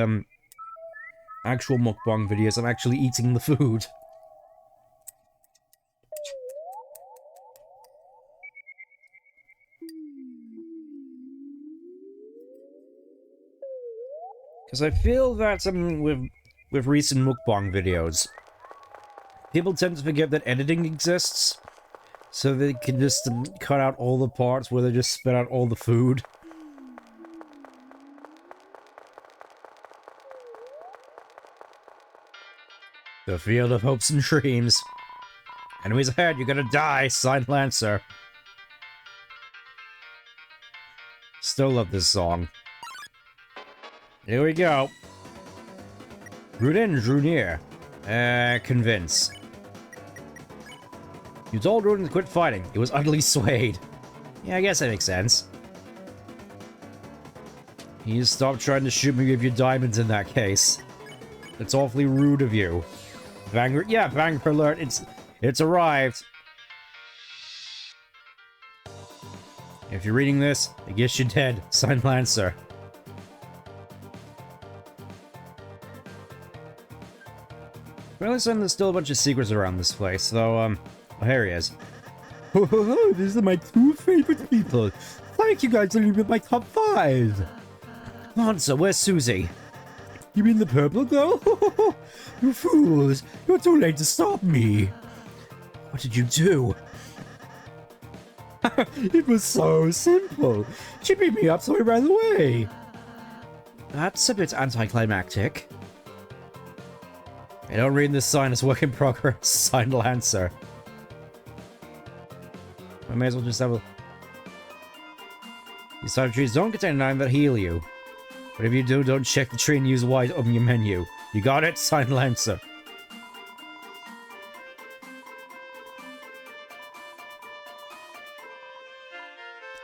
actual mukbang videos, I'm actually eating the food. Because I feel that, with recent mukbang videos, people tend to forget that editing exists, so they can just cut out all the parts where they just spit out all the food. The field of hopes and dreams. Enemies ahead, you're gonna die, signed Lancer. Still love this song. Here we go. Rudin drew near. Convince. You told Rudin to quit fighting. He was utterly swayed. Yeah, I guess that makes sense. You stop trying to shoot me with your diamonds in that case. It's awfully rude of you. Banger, yeah, banger alert. It's arrived. If you're reading this, I guess you're dead. Signed Lancer. Apparently, there's still a bunch of secrets around this place, though, oh, here he is. Ho ho ho, these are my two favorite people. Thank you guys for leaving my top 5. Lancer, where's Susie? You mean the purple girl? You fools! You're too late to stop me! What did you do? It was so simple. She beat me up, so I ran away. That's a bit anticlimactic. I don't read this sign as work in progress. Signed Lancer. I may as well just have a... These type of trees don't contain an item that heal you. But if you do, don't check the tree and use Y to open your menu. You got it? Signed Lancer.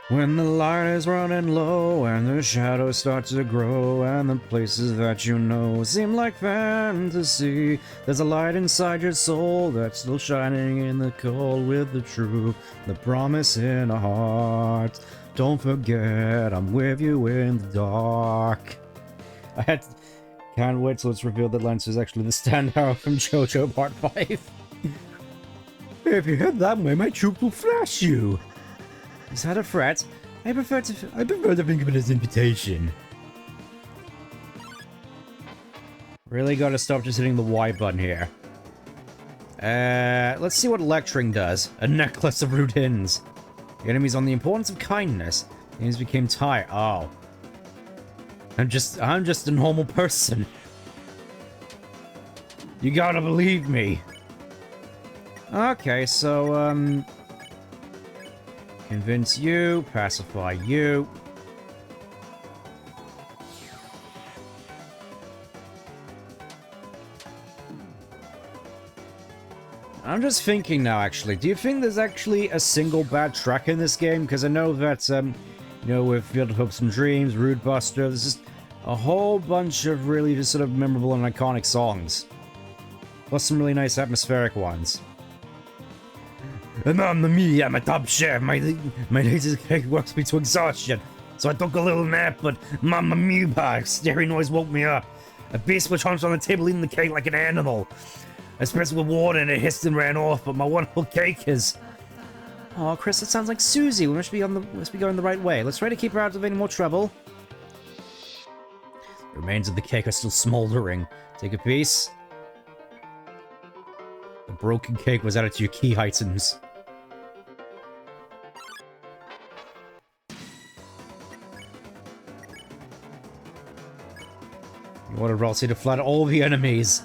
When the light is running low and the shadows start to grow and the places that you know seem like fantasy, there's a light inside your soul that's still shining in the cold with the truth, the promise in a heart. Don't forget, I'm with you in the dark. Can't wait till it's revealed that Lancer is actually the standout from JoJo Part 5. If you head that way, my troop will flash you. Is that a threat? I prefer to think of it as an invitation. Really gotta stop just hitting the Y button here. Let's see what lecturing does. A necklace of Rudins. The enemy's on the importance of kindness. The enemies became tired. Oh. I'm just a normal person. You gotta believe me. Okay, so, convince you, pacify you. I'm just thinking now, actually. Do you think there's actually a single bad track in this game? Because I know that, you know, with Field of Hopes and Dreams, Rude Buster, there's just a whole bunch of really just sort of memorable and iconic songs. Plus some really nice atmospheric ones. Mamma mia, I'm a top chef. My laser cake works me to exhaustion. So I took a little nap, but Mamma mia, a scary noise woke me up. A beast was hunched on the table eating the cake like an animal. I spread it with water and it hissed and ran off, but my wonderful cake is... Oh, Chris, that sounds like Susie. We must be going the right way. Let's try to keep her out of any more trouble. The remains of the cake are still smoldering. Take a piece. The broken cake was added to your key items. You wanted Rossi to flood all the enemies.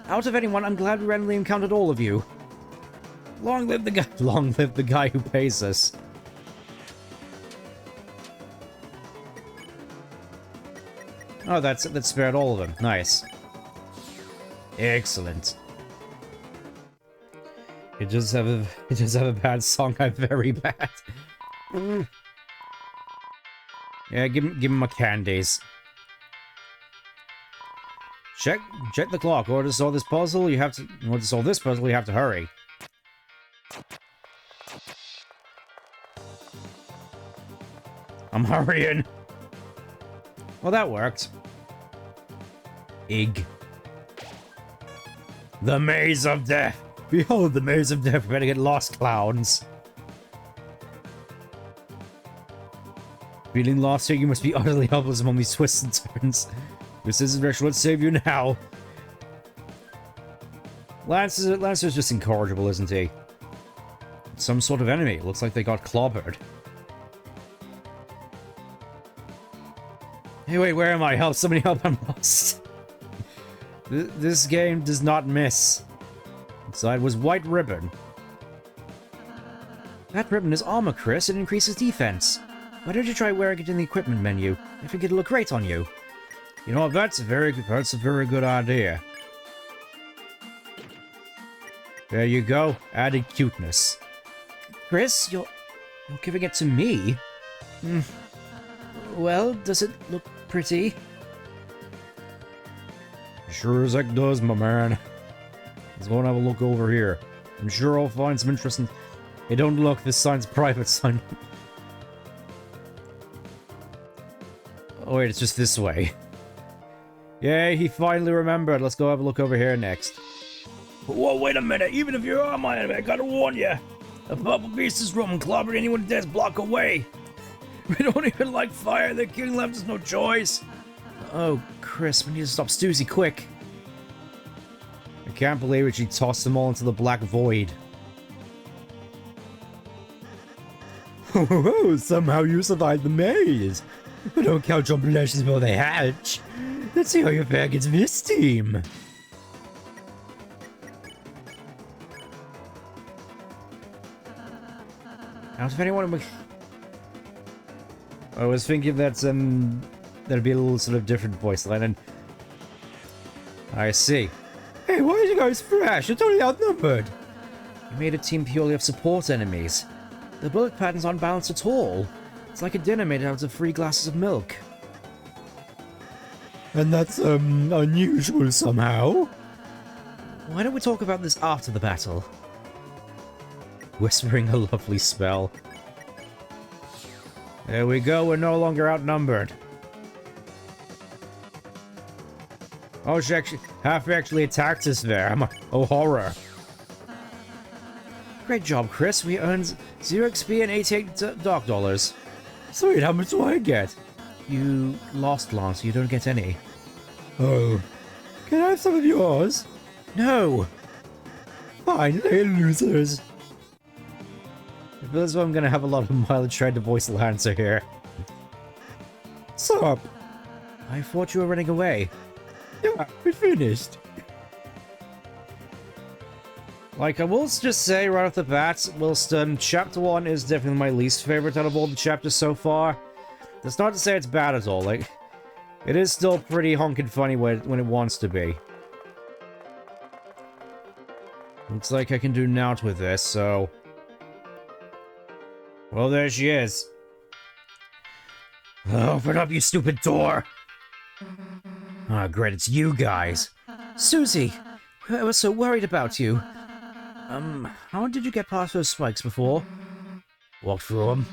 Out of anyone, I'm glad we randomly encountered all of you. Long live the guy. Long live the guy who pays us. Oh, that spared all of them. Nice. Excellent. It does have a bad song. I'm very bad. Yeah, give him my candies. Check the clock. In order to solve this puzzle, you have to hurry. I'm hurrying. Well, that worked. Ig. The Maze of Death. Behold the Maze of Death. We better get lost, clowns. Feeling lost here, you must be utterly helpless among these twists and turns. This isn't direction. Let's save you now. Lancer's just incorrigible, isn't he? Some sort of enemy. Looks like they got clobbered. Hey, wait, where am I? Help, somebody help, I'm lost. This game does not miss. Inside was white ribbon. That ribbon is armor, Chris. It increases defense. Why don't you try wearing it in the equipment menu? I think it'll look great on you. You know what, that's a very good idea. There you go. Added cuteness. Chris, you're giving it to me? Well, does it look pretty? Sure as heck does, my man. Let's go and have a look over here. I'm sure I'll find some interesting... Hey, don't look, this sign's private sign. Oh wait, it's just this way. Yay, he finally remembered. Let's go have a look over here next. Whoa, wait a minute. Even if you are my enemy, I gotta warn you. A purple beast is roaming, clobbering anyone who dares block away. We don't even like fire. The king left us no choice. Oh, Chris, we need to stop Stussy quick. I can't believe it. She tossed them all into the black void. Oh, somehow you survived the maze. But don't count your blessings while they hatch. Let's see how your fare gets this team. Out of anyone... I was thinking that, there'd be a little sort of different voice line, and... I see. Hey, why are you guys fresh? You're totally outnumbered. You made a team purely of support enemies. The bullet patterns aren't balanced at all. It's like a dinner made out of 3 glasses of milk. And that's, unusual somehow. Why don't we talk about this after the battle? Whispering a lovely spell. There we go, we're no longer outnumbered. Oh, she actually attacked us there. Oh, horror. Great job, Chris. We earned 0 XP and 88 dark dollars. Sweet, how much do I get? You lost, Lance. You don't get any. Oh. Can I have some of yours? No. Fine, little losers. I feel as though I'm gonna have a lot of mileage trying to voice Lancer here. Sup? I thought you were running away. Yeah, we finished. Like, I will just say right off the bat, whilst Chapter 1 is definitely my least favorite out of all the chapters so far, that's not to say it's bad at all. Like, it is still pretty honkin' funny when it wants to be. Looks like I can do nought with this, so... Well, there she is. Open up, you stupid door! Ah, great, it's you guys. Susie! I was so worried about you. How did you get past those spikes before? Walked through them.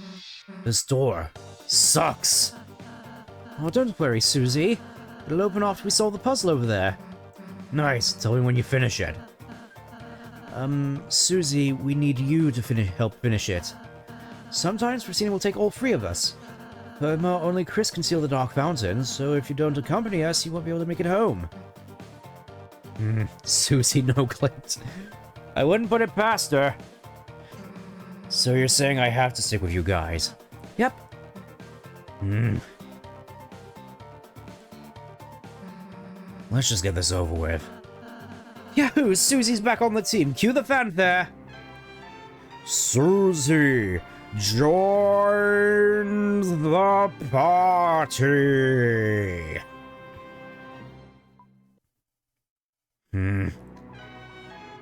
This door sucks. Oh, don't worry, Susie. It'll open after we solve the puzzle over there. Nice, tell me when you finish it. Susie, we need you to help finish it. Sometimes Christina will take all 3 of us. Furthermore, only Chris can seal the Dark Fountain, so if you don't accompany us, you won't be able to make it home. Susie, no claims. I wouldn't put it past her. So you're saying I have to stick with you guys? Yep. Let's just get this over with. Yahoo! Susie's back on the team. Cue the fanfare. Susie joins the party.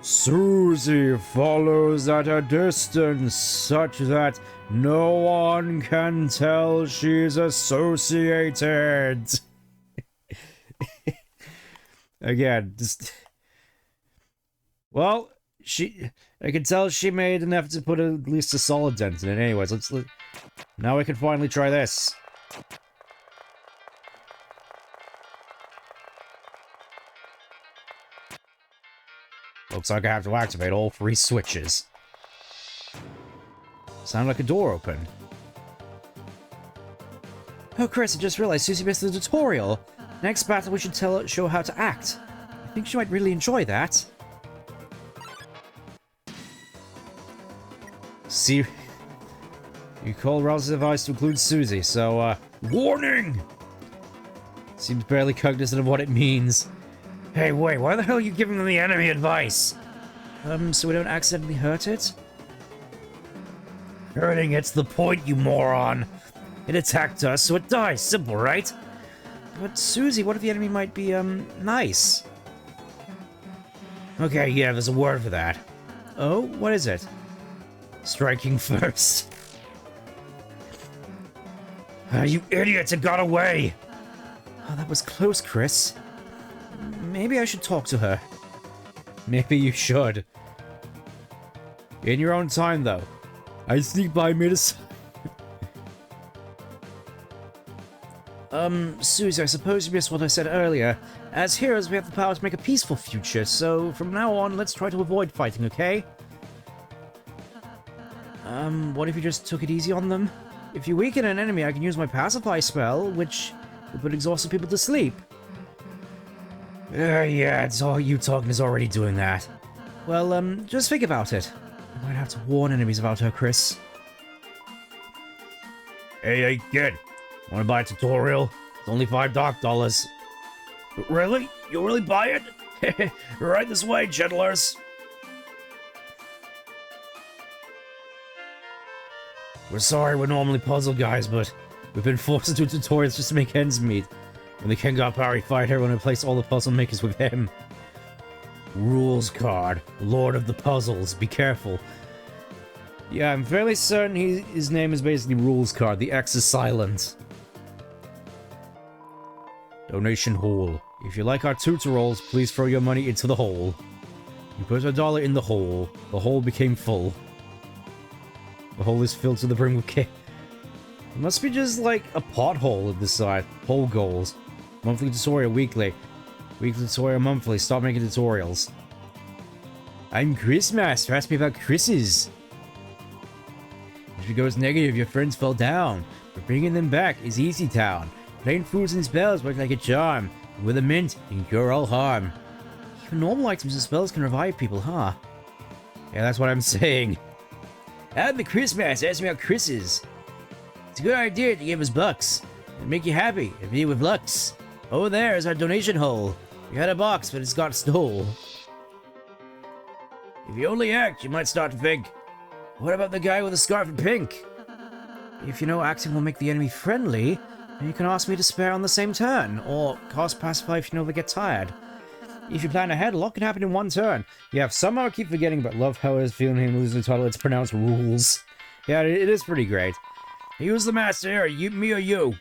Susie follows at a distance such that no one can tell she's associated. Again, just... Well, I can tell she made an effort to put at least a solid dent in it. Anyways, now we can finally try this. Looks like I have to activate all 3 switches. Sound like a door opened. Oh, Chris, I just realized Susie missed the tutorial. Next battle, we should show her how to act. I think she might really enjoy that. See, you call Rouse's advice to include Susie, so, warning! Seems barely cognizant of what it means. Hey, wait, why the hell are you giving them the enemy advice? So we don't accidentally hurt it? Hurting it's the point, you moron! It attacked us, so it dies. Simple, right? But Susie, what if the enemy might be, nice? Okay, yeah, there's a word for that. Oh, what is it? Striking first. You idiots, it got away! Oh, that was close, Chris. Maybe I should talk to her. Maybe you should. In your own time, though. I sneak by made a... Susie, I suppose you missed what I said earlier. As heroes, we have the power to make a peaceful future, so from now on, let's try to avoid fighting, okay? What if you just took it easy on them? If you weaken an enemy, I can use my pacify spell, which will put exhausted people to sleep. Yeah, it's all you talking is already doing that. Well, just think about it. I might have to warn enemies about her, Chris. Hey, kid. Wanna buy a tutorial? It's only $5 Really? You'll really buy it? Right this way, gentlers. We're sorry we're normally puzzle guys, but we've been forced into tutorials just to make ends meet. When the king got power, he fired everyone and replaced all the puzzle makers with him. Rules card. Lord of the Puzzles. Be careful. Yeah, I'm fairly certain his name is basically Rules card. The X is silent. Donation hole. If you like our tutorials, please throw your money into the hole. You put $1 in the hole. The hole became full. The hole is filled to the brim with cake. It must be just like a pothole at this side. Hole goals. Monthly tutorial weekly. Weekly tutorial monthly. Stop making tutorials. I'm Chris Master. Ask me about Chris's. If it goes negative, your friends fell down. But bringing them back is easy town. Plain foods and spells work like a charm. And with a mint, you can cure all harm. Even normal items and spells can revive people, huh? Yeah, that's what I'm saying. I'm the Chris Master. Ask me about Chris's. It's a good idea to give us bucks. It'll make you happy and me with lux. Oh, there is our donation hole. You had a box, but it's got stole. If you only act, you might start to think, what about the guy with the scarf in pink? If you know acting will make the enemy friendly, then you can ask me to spare on the same turn, or cast Pacify if you know they get tired. If you plan ahead, a lot can happen in one turn. Yeah, somehow I keep forgetting, but love how I was feeling him losing the title. It's pronounced rules. Yeah, it is pretty great. Who's the master here? You, me, or you?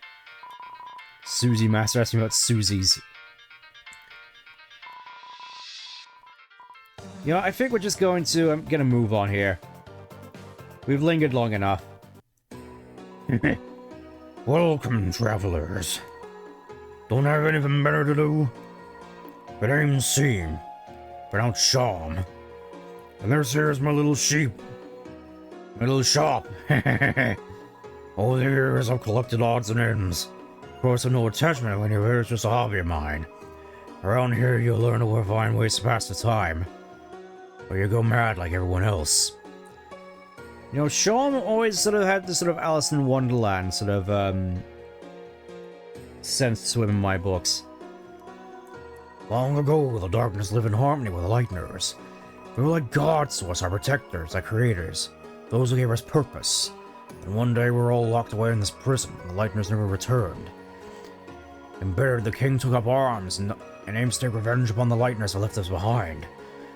Susie Master asking about Susie's. You know, I think we're just going to get a move on here. We've lingered long enough. Welcome, travelers. Don't have anything better to do? But aim seam, pronounced sham. And here's my little sheep. My little shop. Over the years I've collected odds and ends. Of course, I've no attachment when you're here, it's just a hobby of mine. Around here you'll learn to find ways to pass the time. or you go mad like everyone else. You know, Sean always sort of had this sort of Alice in Wonderland sort of, sense to him in my books. Long ago, the darkness lived in harmony with the Lightners. They were like gods to us, our protectors, our creators, those who gave us purpose. And one day we were all locked away in this prison, and the Lightners never returned. Embittered, the king took up arms and aimed to take revenge upon the Lightners that left us behind.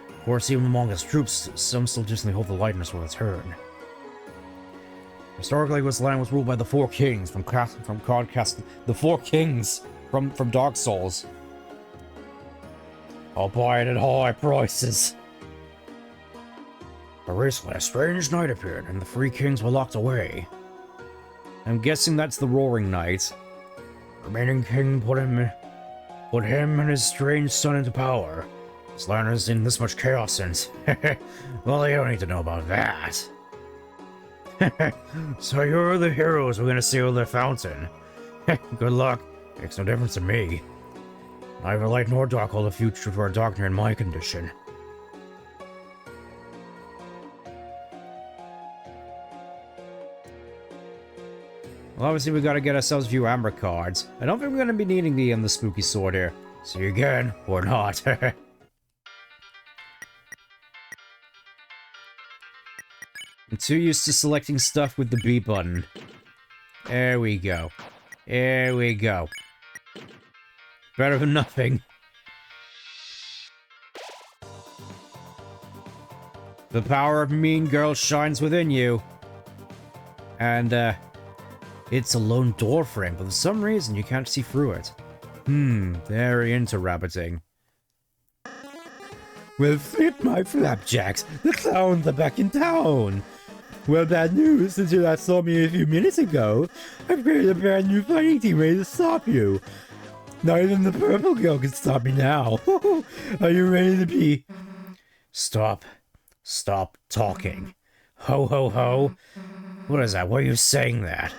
Of course, even among his troops, some still distantly hope the Lightners will return. Historically, this land was ruled by the Four Kings from the Four Kings from Dark Souls. I'll buy it at high prices. But recently, a strange knight appeared, and the three kings were locked away. I'm guessing that's the Roaring Knight. The remaining king put him and his strange son into power. This land has seen this much chaos since. Well, you don't need to know about that. So you're the heroes we're gonna seal the fountain. Good luck. Makes no difference to me. Neither light nor dark hold a future for a Darkner in my condition. Well, obviously we gotta get ourselves a few amber cards. I don't think we're gonna be needing the spooky sword here. See you again, or not. I'm too used to selecting stuff with the B button. There we go. There we go. Better than nothing. The power of Mean Girl shines within you. And, it's a lone door frame, but for some reason you can't see through it. Very into rabbiting. Well, flip my flapjacks! The clowns are back in town! Well, bad news, since you last saw me a few minutes ago. I've created a brand new fighting team ready to stop you. Not even the purple girl can stop me now. Are you ready to be... Stop. Stop talking. Ho ho ho. What is that? Why are you saying that?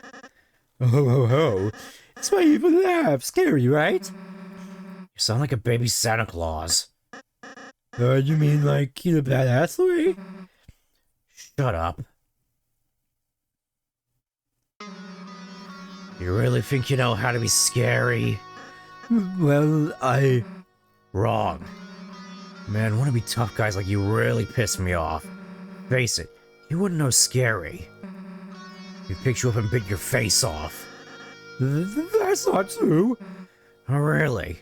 Ho ho ho. It's my evil laugh. Scary, right? You sound like a baby Santa Claus. You mean like in a badass way? Shut up. You really think you know how to be scary? Well, Wrong. Man, wanna be tough guys like you really piss me off. Face it, you wouldn't know scary. You'd pick you up and bit your face off. That's not true. Oh, really?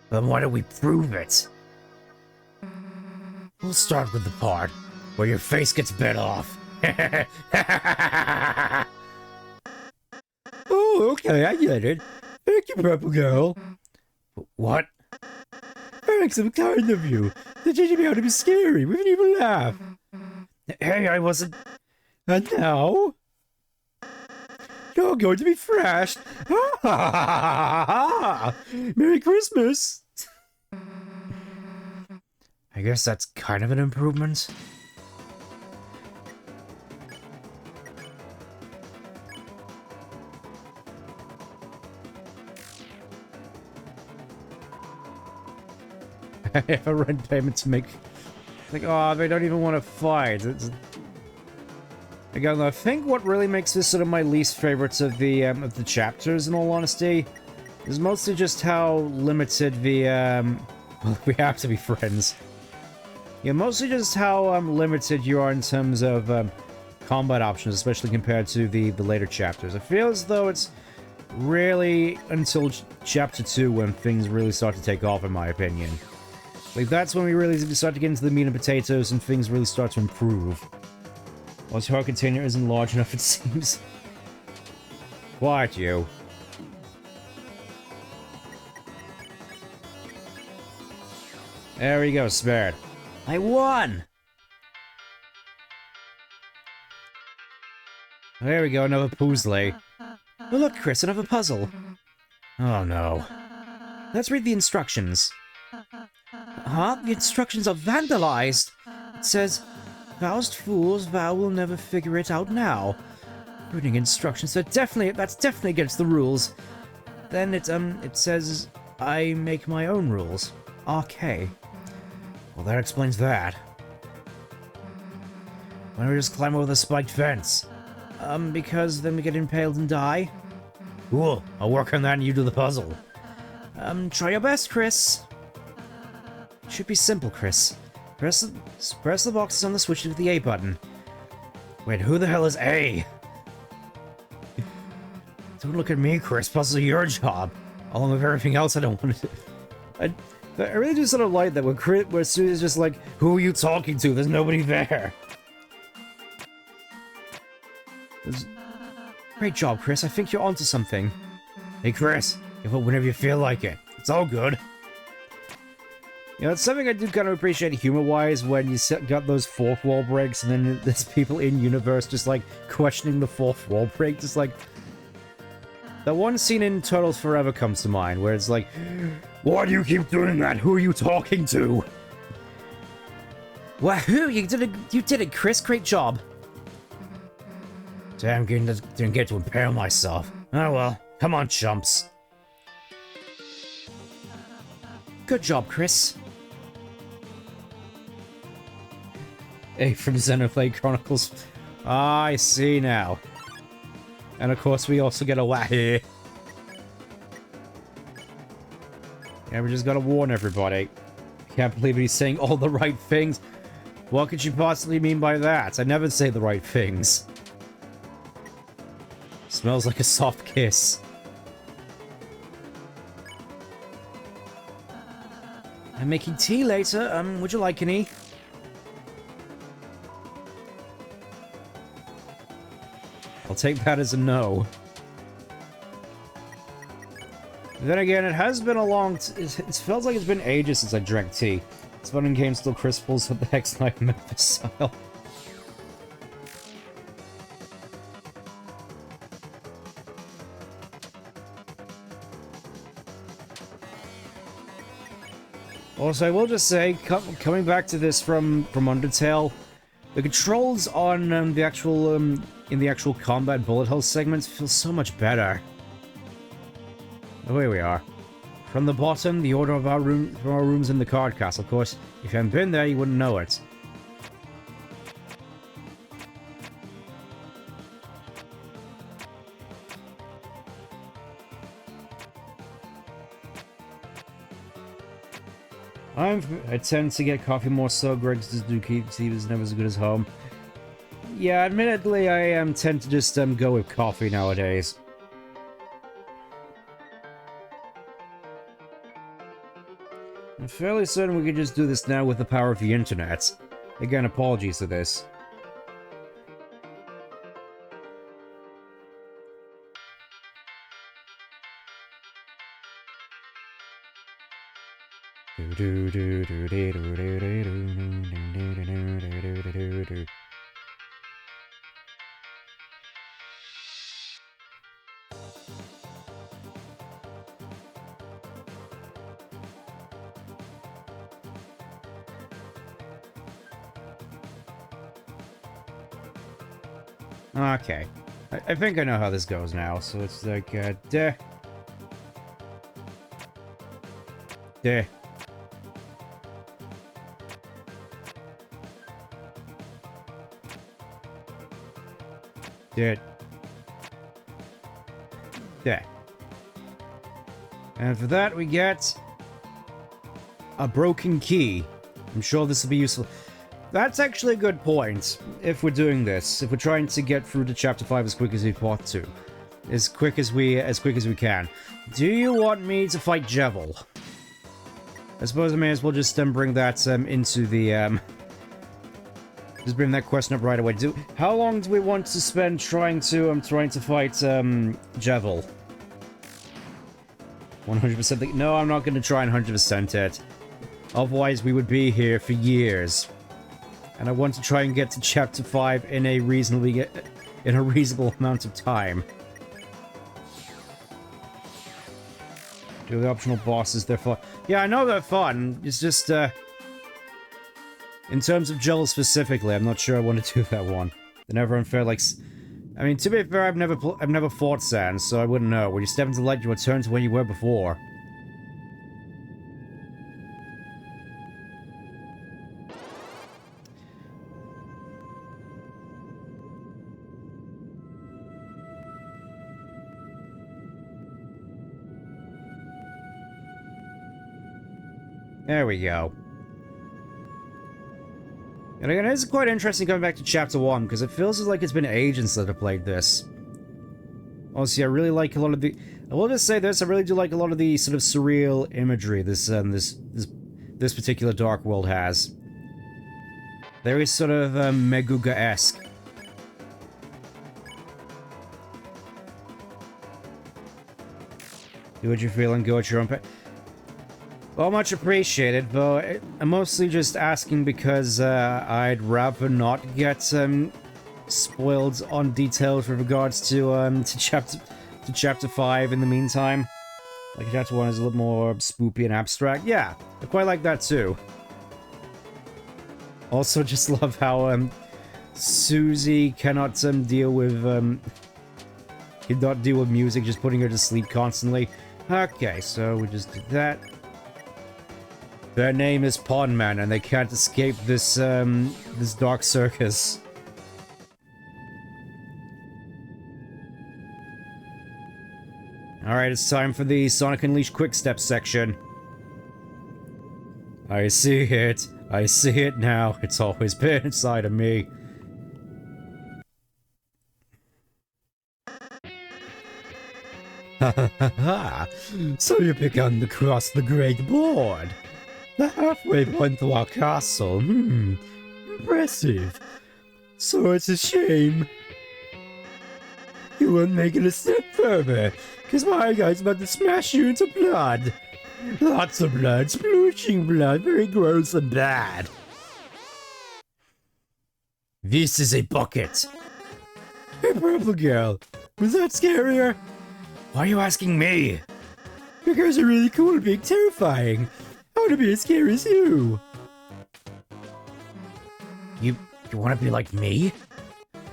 Then why don't we prove it? We'll start with the part where your face gets bit off. Oh, okay, I get it. Thank you, Purple Girl. What? Thanks, I'm kind of you. They're teaching me how to be scary with an evil laugh. Hey, I wasn't... And now? You're going to be thrashed. Merry Christmas. I guess that's kind of an improvement. I have a rent payment to make. Like, oh, they don't even want to fight. Again, I think what really makes this sort of my least favorites of the chapters, in all honesty, is mostly just how limited the well, we have to be friends. Yeah, mostly just how limited you are in terms of combat options, especially compared to the later chapters. I feel as though it's really until chapter 2 when things really start to take off, in my opinion. Like, that's when we really start to get into the meat and potatoes and things really start to improve. Also, our container isn't large enough, it seems. Quiet, you. There we go, spared. I won! There we go, another puzzle. Oh, look, Chris, another puzzle. Oh, no. Let's read the instructions. Huh? The instructions are vandalized! It says, "Roused fools, thou will never figure it out now." Reading instructions, that's definitely against the rules. Then it says, I make my own rules. Okay. Well, that explains that. Why don't we just climb over the spiked fence? Because then we get impaled and die? Cool. I'll work on that and you do the puzzle. Try your best, Chris. Should be simple, Chris. Press the boxes on the switch with the A button. Wait, who the hell is A? Don't look at me, Chris. Puzzles are your job. Along with everything else I don't want to do. I really do sort of like that where Sue is just like, who are you talking to? There's nobody there. Great job, Chris. I think you're onto something. Hey, Chris. Give up whenever you feel like it. It's all good. You know, it's something I do kind of appreciate humor-wise when you got those fourth wall breaks and then there's people in-universe just, like, questioning the fourth wall break. Just, like... That one scene in Turtles Forever comes to mind, where it's like, why do you keep doing that? Who are you talking to? Wahoo! You did it, Chris. Great job. Damn, didn't get to impale myself. Oh well. Come on, chumps. Good job, Chris. Hey, from Xenoblade Chronicles. Ah, I see now. And of course, we also get a wahoo. Yeah, we just gotta warn everybody. Can't believe he's saying all the right things. What could you possibly mean by that? I never say the right things. Smells like a soft kiss. I'm making tea later. Would you like any? I'll take that as a no. Then again, it has been a long... It feels like it's been ages since I drank tea. It's fun in game still crisples with the Hex Knife Memphis style. Also, I will just say, coming back to this from Undertale, the controls on the actual in the actual combat bullet hell segments feel so much better. Oh, here we are. From the bottom, the order of our rooms in the card castle. Of course, if you hadn't been there, you wouldn't know it. I tend to get coffee more so. Greg's just do keep Steve's never as good as home. Yeah, admittedly, I tend to just go with coffee nowadays. I'm fairly certain we can just do this now with the power of the internet. Again, apologies for this. Okay. I think I know how this goes now, so it's like, Deh. Deh. Deh. Deh. And for that, we get a broken key. I'm sure this will be useful. That's actually a good point, if we're doing this. If we're trying to get through to Chapter 5 as quick as we want to. As quick as we can. Do you want me to fight Jevil? I suppose I may as well just bring that into the just bring that question up right away. How long do we want to spend trying to fight Jevil? 100%. No, I'm not going to try and 100% it. Otherwise, we would be here for years. And I want to try and get to Chapter 5 in a reasonable amount of time. Do the optional bosses, they're fun. Yeah, I know they're fun. It's just, in terms of Jevil specifically, I'm not sure I want to do that one. They're never unfair, like... I mean, to be fair, I've never fought Sans, so I wouldn't know. When you step into light, you return to where you were before. There we go. And again, it's quite interesting coming back to Chapter 1, because it feels like it's been ages since I've played this. Honestly, I really like a lot of the... I will just say this, I really do like a lot of the sort of surreal imagery this particular Dark World has. Very sort of Meguga-esque. Do what you feel and go at your own pace. Well, much appreciated, but I'm mostly just asking because I'd rather not get spoiled on details with regards to chapter 5 in the meantime. Like chapter 1 is a little more spoopy and abstract. Yeah, I quite like that too. Also, just love how Susie cannot deal with music, just putting her to sleep constantly. Okay, so we just did that. Their name is Pawn Man, and they can't escape this this dark circus. Alright, it's time for the Sonic Unleashed Quick Step section. I see it. I see it now. It's always been inside of me. Ha ha ha ha! So you begun to cross the Great Board. The halfway point to our castle. Impressive. So it's a shame you won't make it a step further, because my guy's about to smash you into blood. Lots of blood, splooshing blood, very gross and bad. This is a bucket. Hey, Purple Girl, was that scarier? Why are you asking me? Because you're really cool, big, terrifying. I want to be as scary as you. You want to be like me?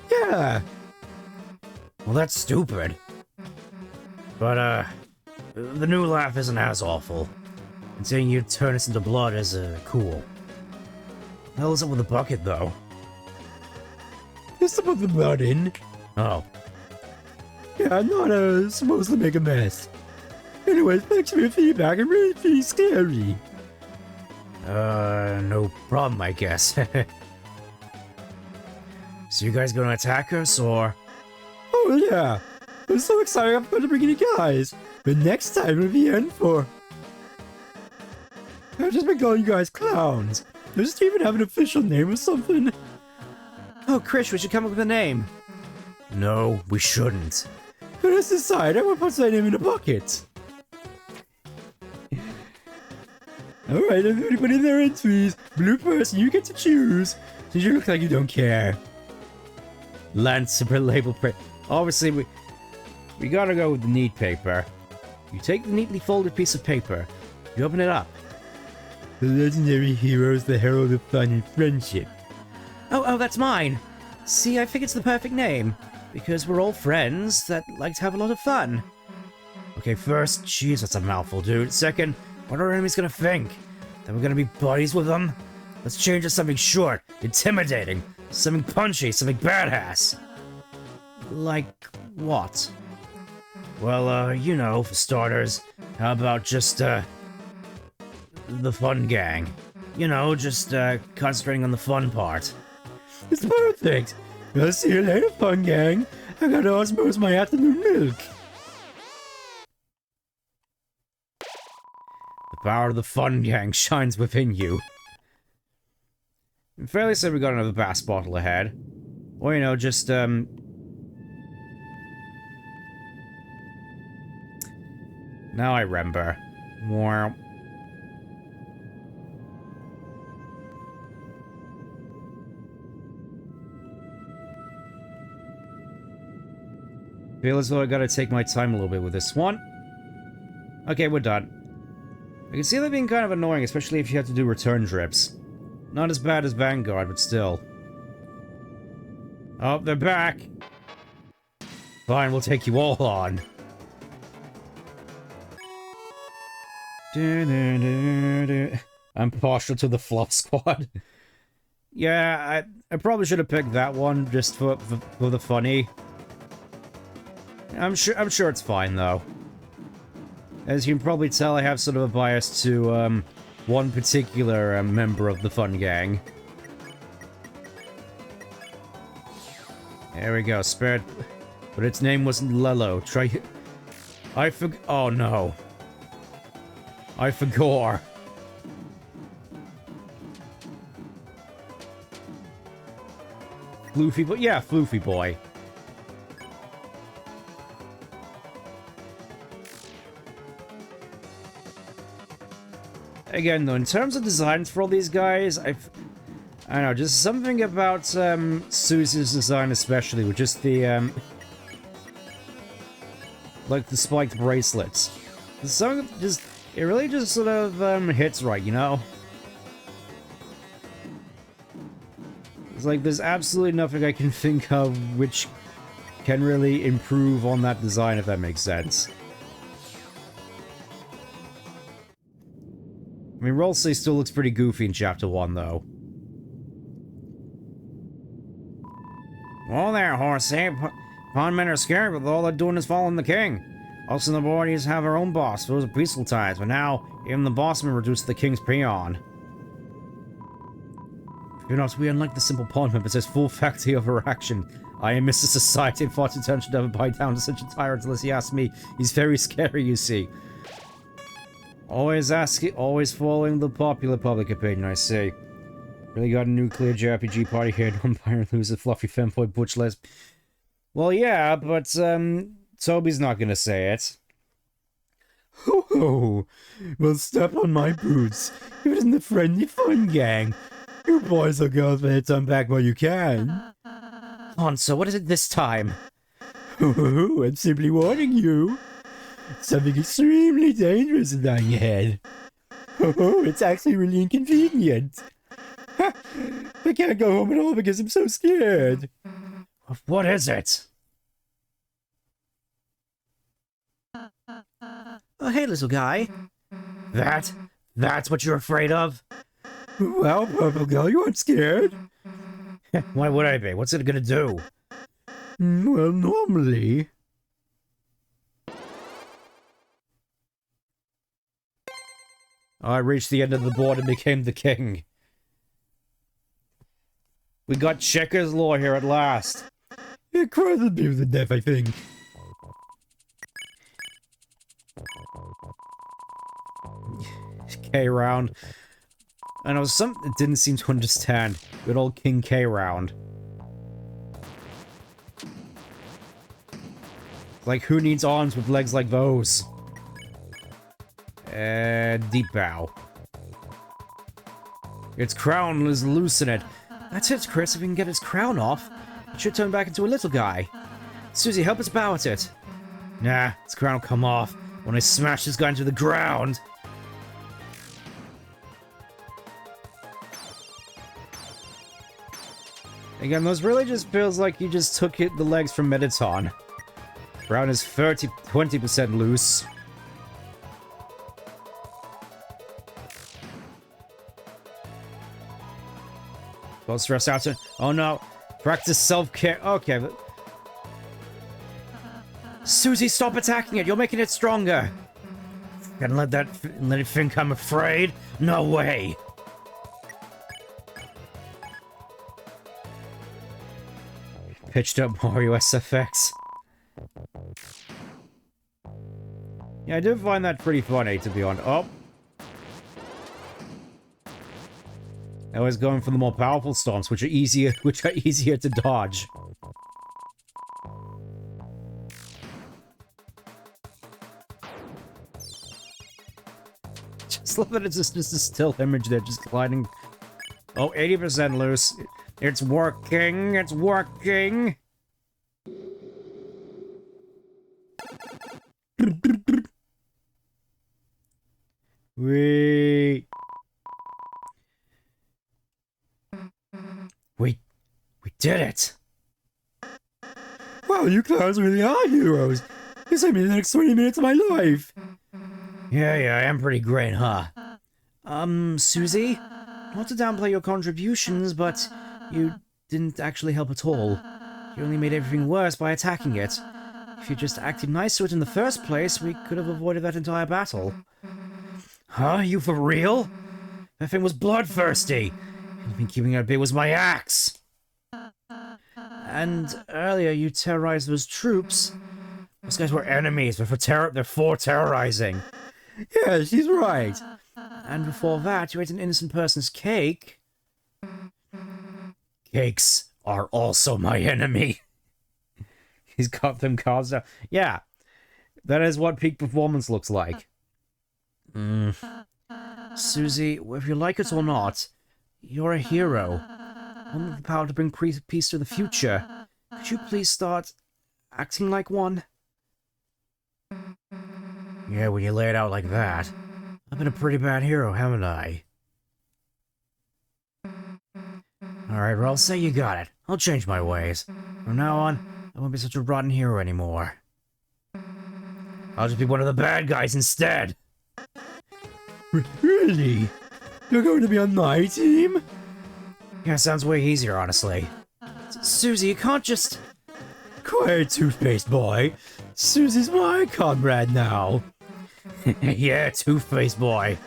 Yeah. Well, that's stupid. But, the new laugh isn't as awful. And saying you'd turn us into blood is, cool. The hell is up with the bucket, though? Just to put the blood in. Oh. Yeah, I'm not, supposed to make a mess. Anyways, thanks for your feedback, it really feels scary. No problem, I guess. So you guys gonna attack us, or...? Oh, yeah. I'm so excited I'm going to bring you guys. But next time it'll be in for... I've just been calling you guys clowns. Does it even have an official name or something? Oh, Krish, we should come up with a name. No, we shouldn't. But let's decide. Everyone puts their name in a bucket. Alright, everybody in their entries. Blue person, you get to choose. Since you look like you don't care. Land super label print. Obviously, we gotta go with the neat paper. You take the neatly folded piece of paper. You open it up. The legendary heroes, the herald of fun and friendship. Oh, that's mine. See, I think it's the perfect name. Because we're all friends that like to have a lot of fun. Okay, first, jeez, that's a mouthful, dude. Second, what are our enemies gonna think? That we're gonna be buddies with them? Let's change it to something short, intimidating, something punchy, something badass. Like what? Well, you know, for starters, how about just, the fun gang? You know, just, concentrating on the fun part. It's perfect! I'll see you later, fun gang. I gotta osmose my afternoon milk. The power of the fun gang shines within you. I'm fairly certain we got another bass bottle ahead. Or, you know, just, Now I remember. More. Feel as though I gotta take my time a little bit with this one. Okay, we're done. I can see that being kind of annoying, especially if you have to do return trips. Not as bad as Vanguard, but still. Oh, they're back! Fine, we'll take you all on. I'm partial to the Fluff Squad. Yeah, I probably should have picked that one just for the funny. I'm sure it's fine though. As you can probably tell, I have sort of a bias to one particular member of the fun gang. There we go, spared. But its name wasn't Lello. Try. Oh no. I forgot. Floofy boy? Yeah, Floofy boy. Again, though, in terms of designs for all these guys, I don't know, just something about Susie's design especially, with just the, like the spiked bracelets. Some just, it really just sort of hits right, you know? It's like, there's absolutely nothing I can think of which can really improve on that design, if that makes sense. I mean, Rolsey still looks pretty goofy in Chapter 1, though. Well there, Horsey. Pondmen are scared, but all they're doing is following the king. Us and the boys have our own boss. Those are peaceful times, but now, even the bossman reduced the king's peon. You know, we unlike the simple pondman possess full faculty over action. I am Mr. Society and far too tempted to ever bite down to such a tyrant unless he asks me. He's very scary, you see. Always asking, always following the popular public opinion, I see. Really got a nuclear JRPG party here, non-binary loser, fluffy femboy, butch lesb. Well, yeah, but, Toby's not gonna say it. Ho ho! Well, step on my boots. You're in the friendly fun gang. You boys or girls better turn back while you can. So what is it this time? Oh, I'm simply warning you. Something extremely dangerous is lying ahead. Oh, it's actually really inconvenient. I can't go home at all because I'm so scared. What is it? Oh, hey, little guy. That's what you're afraid of? Well, purple girl, you aren't scared. Why would I be? What's it gonna do? Well, normally... I reached the end of the board and became the king. We got Checker's Law here at last. It crosses me with the death, I think. K round. I know something that didn't seem to understand. Good old King K round. Like, who needs arms with legs like those? Deep bow. Its crown is loose in it. That's it, Chris. If we can get its crown off, it should turn back into a little guy. Susie, help us bow at it. Nah, its crown will come off when I smash this guy into the ground. Again, those really just feels like you just took the legs from Mediton. Brown is 20% loose. Well, stress out. Oh no. Practice self-care. Okay, but... Susie, stop attacking it. You're making it stronger. Gonna let it think I'm afraid? No way. Pitched up Mario SFX. Yeah, I do find that pretty funny, to be honest. Oh. I was going for the more powerful storms, which are easier to dodge. Just love that it's just a still image there, just gliding. Oh, 80% loose. It's working, it's working! We did it! Wow, you clowns really are heroes! You saved me the next 20 minutes of my life! Yeah, I am pretty great, huh? Susie? Not to downplay your contributions, but you didn't actually help at all. You only made everything worse by attacking it. If you just acted nice to it in the first place, we could have avoided that entire battle. Huh? You for real? That thing was bloodthirsty. The only thing keeping it at bay was my axe. And earlier you terrorized those troops. Those guys were enemies, but they're for terrorizing. Yeah, she's right. And before that, you ate an innocent person's cake. Cakes are also my enemy. He's got them cards down. Yeah, that is what peak performance looks like. Susie, whether you like it or not, you're a hero. One with the power to bring peace to the future. Could you please start acting like one? Yeah, when you lay it out like that. I've been a pretty bad hero, haven't I? Alright, well, say you got it. I'll change my ways. From now on, I won't be such a rotten hero anymore. I'll just be one of the bad guys instead. Really? You're going to be on my team? Yeah, sounds way easier, honestly. Susie, you can't just... Quiet, toothpaste boy. Susie's my comrade now. Yeah, toothpaste boy.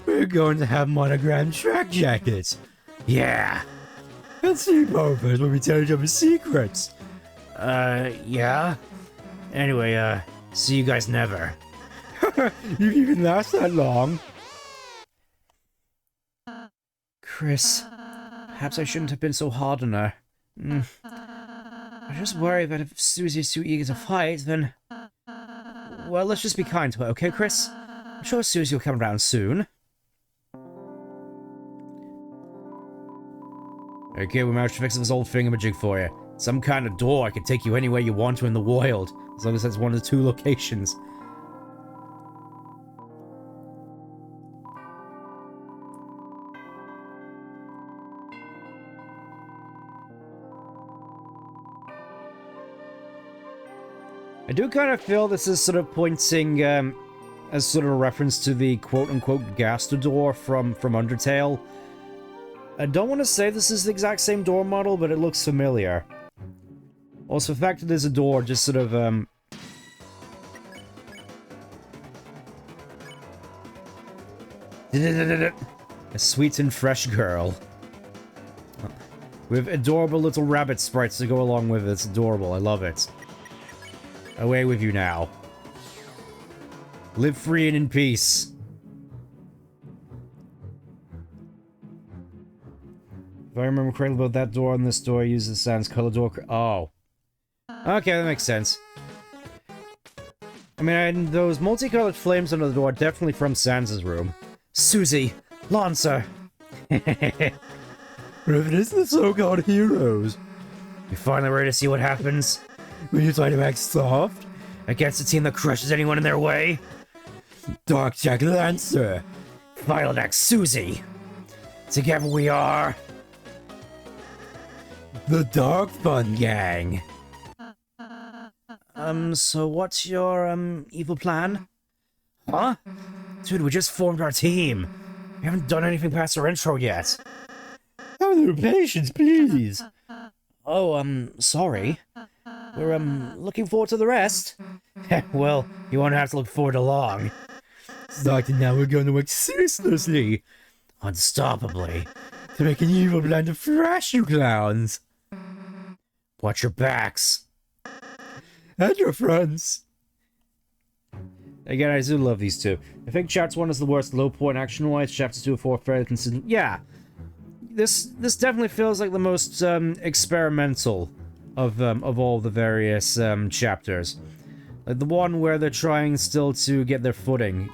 We're going to have monogram track jackets. Yeah. And sleepovers when we tell each other secrets. Yeah? Anyway, see you guys never. You even last that long. Chris, perhaps I shouldn't have been so hard on her. I just worry that if Susie's too eager to fight, then... Well, let's just be kind to her, okay, Chris? I'm sure Susie will come around soon. Okay, we managed to fix this old thingamajig for you. Some kind of door I can take you anywhere you want to in the world, as long as that's one of the 2 locations. I do kind of feel this is sort of pointing as sort of a reference to the quote-unquote Gaster door from Undertale. I don't want to say this is the exact same door model, but it looks familiar. Also, the fact that there's a door just sort of, a sweet and fresh girl. With adorable little rabbit sprites to go along with it. It's adorable. I love it. Away with you now. Live free and in peace. If I remember correctly about that door and this door, uses the sans color door. Oh. Okay, that makes sense. I mean, those multicolored flames under the door are definitely from Sans's room. Susie! Lancer! It is the so-called heroes. You finally ready to see what happens? Will you try to act soft? Against a team that crushes anyone in their way? Dark Jack Lancer! Violet Axe Susie! Together we are... the Dark Fun Gang! So what's your, evil plan? Huh? Dude, we just formed our team. We haven't done anything past our intro yet. Have a little patience, please. Oh, sorry. We're, looking forward to the rest. Well, you won't have to look forward to long. Starting now, we're going to work ceaselessly, unstoppably, to make an evil plan to thrash you clowns. Watch your backs. And your fronts. Again, I do love these two. I think Chapter 1 is the worst low point action-wise. Chapter 2 and 4 are fairly consistent. Yeah. This definitely feels like the most, experimental of all the various, chapters. Like the one where they're trying still to get their footing.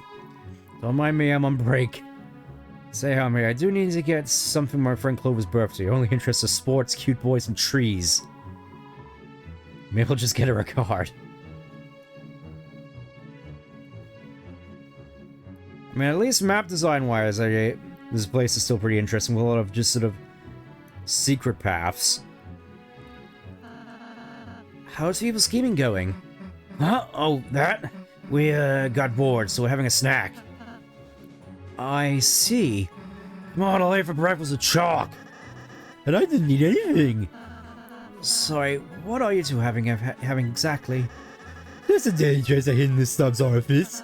Don't mind me, I'm on break. Say, Hammy, I do need to get something for my friend Clover's birthday. Only interests of sports, cute boys, and trees. Maybe I'll just get her a card. I mean, at least map design-wise, this place is still pretty interesting with a lot of just sort of secret paths. How's people's scheming going? Huh? Oh, that? We, got bored, so we're having a snack. I see. Come on, I'll eat for breakfast with chalk. And I didn't eat anything. Sorry, what are you two having exactly? There's a daily tracer hidden in the stub's orifice.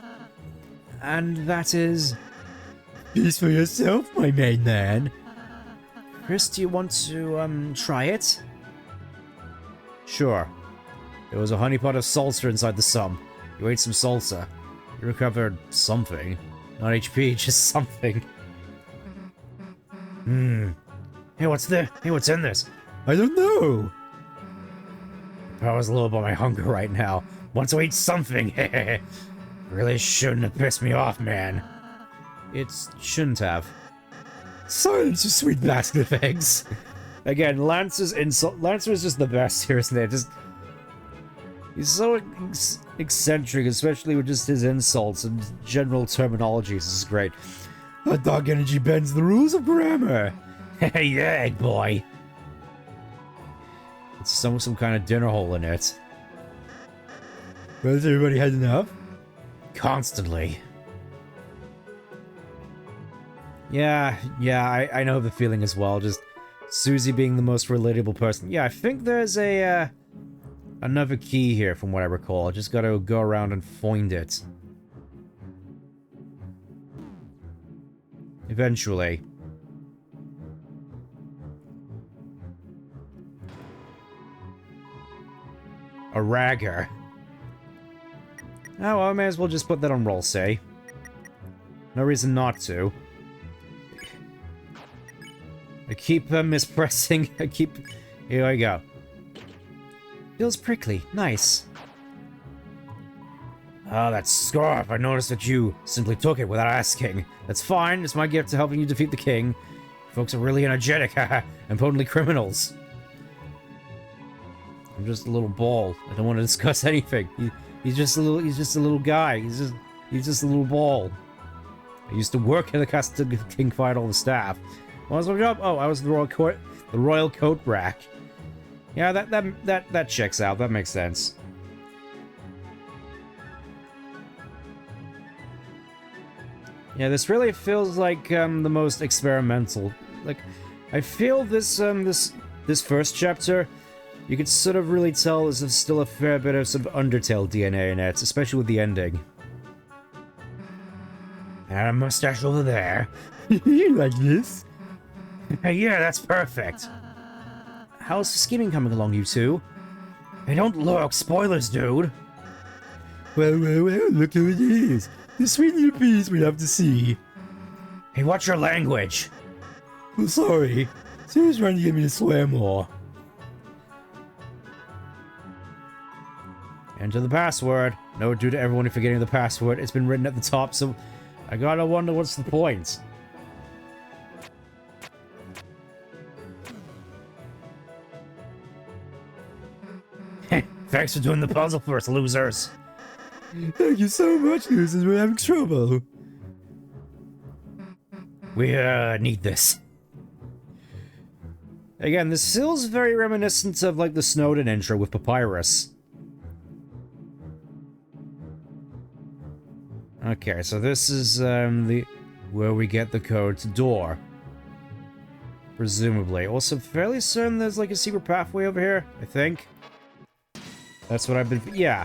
And that is... Piece for yourself, my main man. Chris, do you want to, try it? Sure. There was a honeypot of salsa inside the sum. You ate some salsa. You recovered something. Not HP, just something. Hey, what's there? Hey, what's in this? I don't know. I was a little by my hunger right now. Want to eat something? Really shouldn't have pissed me off, man. It shouldn't have. Silence, you sweet basket of eggs. Again, Lancer's insult. Lancer is just the best here, isn't it? Just he's so eccentric, especially with just his insults and general terminologies. This is great. Hot dog energy bends the rules of grammar. Hey, yeah, egg boy. It's some kind of dinner hole in it. Well, has everybody had enough? Constantly. Yeah, I know the feeling as well. Just Susie being the most relatable person. Yeah, I think there's a another key here from what I recall. I just gotta go around and find it. Eventually. A ragger. Oh, well, I may as well just put that on roll, say. No reason not to. I keep mispressing. Here I go. Feels prickly. Nice. Oh, that scarf. I noticed that you simply took it without asking. That's fine. It's my gift to helping you defeat the king. Folks are really energetic, haha, and potently criminals. I'm just a little ball. I don't want to discuss anything. He's just a little guy. He's just a little ball. I used to work at the castle to king fight all the staff. What was my job? Oh, I was the royal coat rack. Yeah, that checks out. That makes sense. Yeah, this really feels like the most experimental. Like, I feel this this first chapter, you could sort of really tell there's still a fair bit of sort of Undertale DNA in it, especially with the ending. And a mustache over there. You like this? Yeah, that's perfect. How's the scheming coming along, you two? Hey, don't look. Spoilers, dude. Well, look who it is. The sweet little piece we have to see. Hey, watch your language. Oh, sorry. She was trying to get me to swear more. Enter the password. No, due to everyone forgetting the password, it's been written at the top, so I gotta wonder what's the point. Thanks for doing the puzzle for us, losers. Thank you so much, losers. We're having trouble. We, need this. Again, this feels very reminiscent of, like, the Snowden intro with Papyrus. Okay, so this is, where we get the code to door. Presumably. Also, fairly certain there's, like, a secret pathway over here, I think. That's what I've been... yeah.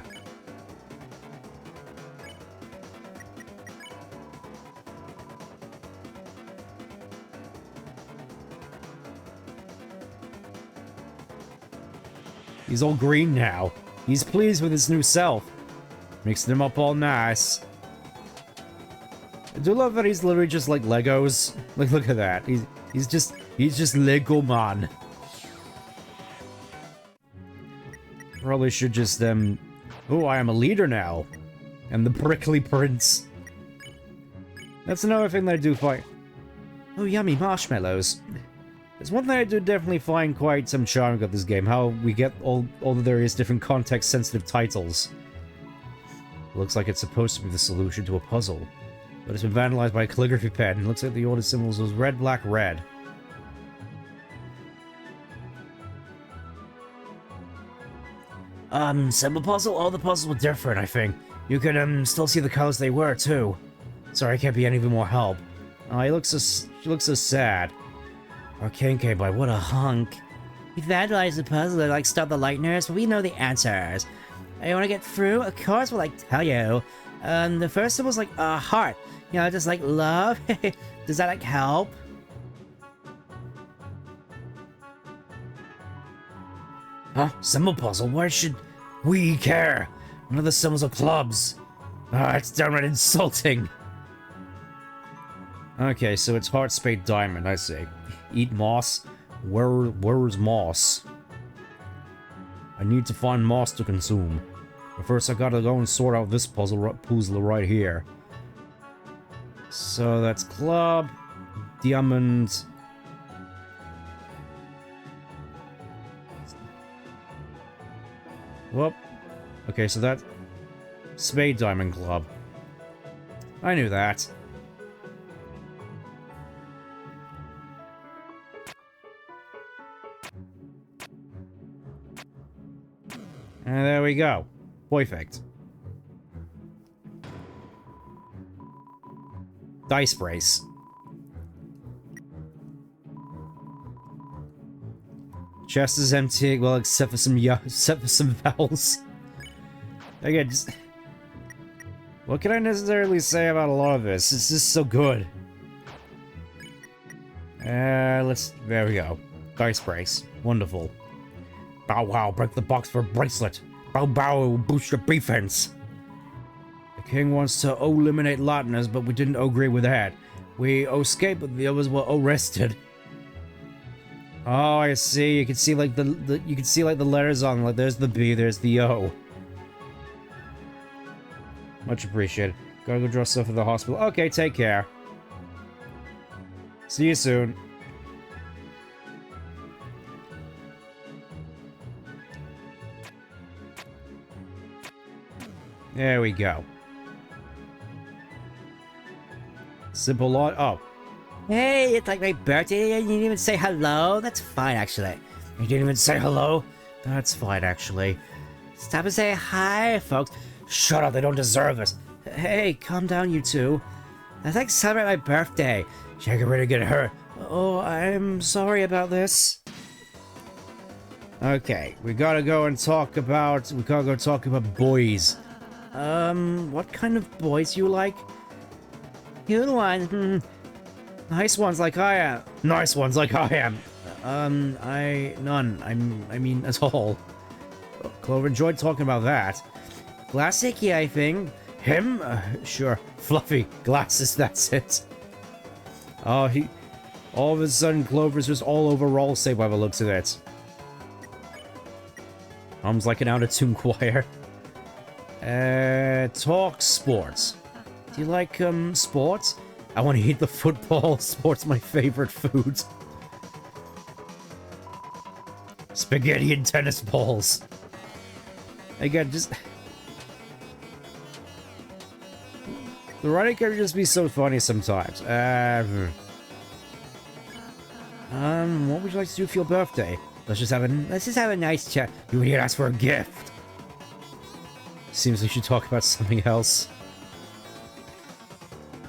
He's all green now. He's pleased with his new self. Mixing him up all nice. I do love that he's literally just like Legos. Like, look at that. He's just Lego man. Probably should just, oh, I am a leader now. And the prickly prince. That's another thing that I do find. Oh, yummy marshmallows. There's one thing I do definitely find quite some charming about this game. How we get all the various different context-sensitive titles. Looks like it's supposed to be the solution to a puzzle. But it's been vandalized by a calligraphy pen. It looks like the order symbols was red, black, red. Symbol puzzle? All the puzzles were different, I think. You can, still see the colors they were, too. Sorry, I can't be any more help. Oh, she looks so sad. Arcane came by, what a hunk. We vandalized the puzzle to, like, stop the lighteners, but we know the answers. You wanna get through? Of course, we'll, like, tell you. The first one was, like, a heart. You know, just, like, love. Does that, like, help? Huh? Symbol puzzle? Why should we care? None of the symbols are clubs. Ah, it's downright insulting. Okay, so it's heart, spade, diamond, I see. Eat moss? Where's moss? I need to find moss to consume. But first I gotta go and sort out this puzzle right here. So that's club, diamond... Whoop. Okay, so that... Spade diamond club. I knew that. And there we go. Perfect. Dice brace. Chest is empty, well, except for some vowels. Again, just... What can I necessarily say about a lot of this? It's just so good. There we go. Dice brace. Wonderful. Bow wow, break the box for a bracelet. Bow bow, boost your defense. The king wants to eliminate Latiners, but we didn't agree with that. We escaped, but the others were arrested. Oh, I see. You can see like the letters on, like there's the B, there's the O. Much appreciated. Gotta go draw stuff at the hospital. Okay, take care. See you soon. There we go. Simple lot. Oh. Hey, it's like my birthday and you didn't even say hello? That's fine, actually. You didn't even say hello? That's fine, actually. Stop and say hi, folks. Shut up, they don't deserve this. Hey, calm down, you two. Let's, like, celebrate my birthday. Can't get ready to get hurt. Oh, I'm sorry about this. Okay, we gotta go talk about boys. What kind of boys you like? Cute ones. Nice ones like I am. Nice ones like I am. None. I mean, at all. Clover enjoyed talking about that. Classic-y, I think. Him? Sure. Fluffy. Glasses, that's it. Oh, all of a sudden, Clover's just all over roll say by the looks of it. Arms like an out-of-tune choir. Talk sports. Do you like, sports? I want to eat the football. Sports my favorite food. Spaghetti and tennis balls. Again, just... The writing can just be so funny sometimes. What would you like to do for your birthday? Let's just have a nice chat. You would ask for a gift. Seems we should talk about something else.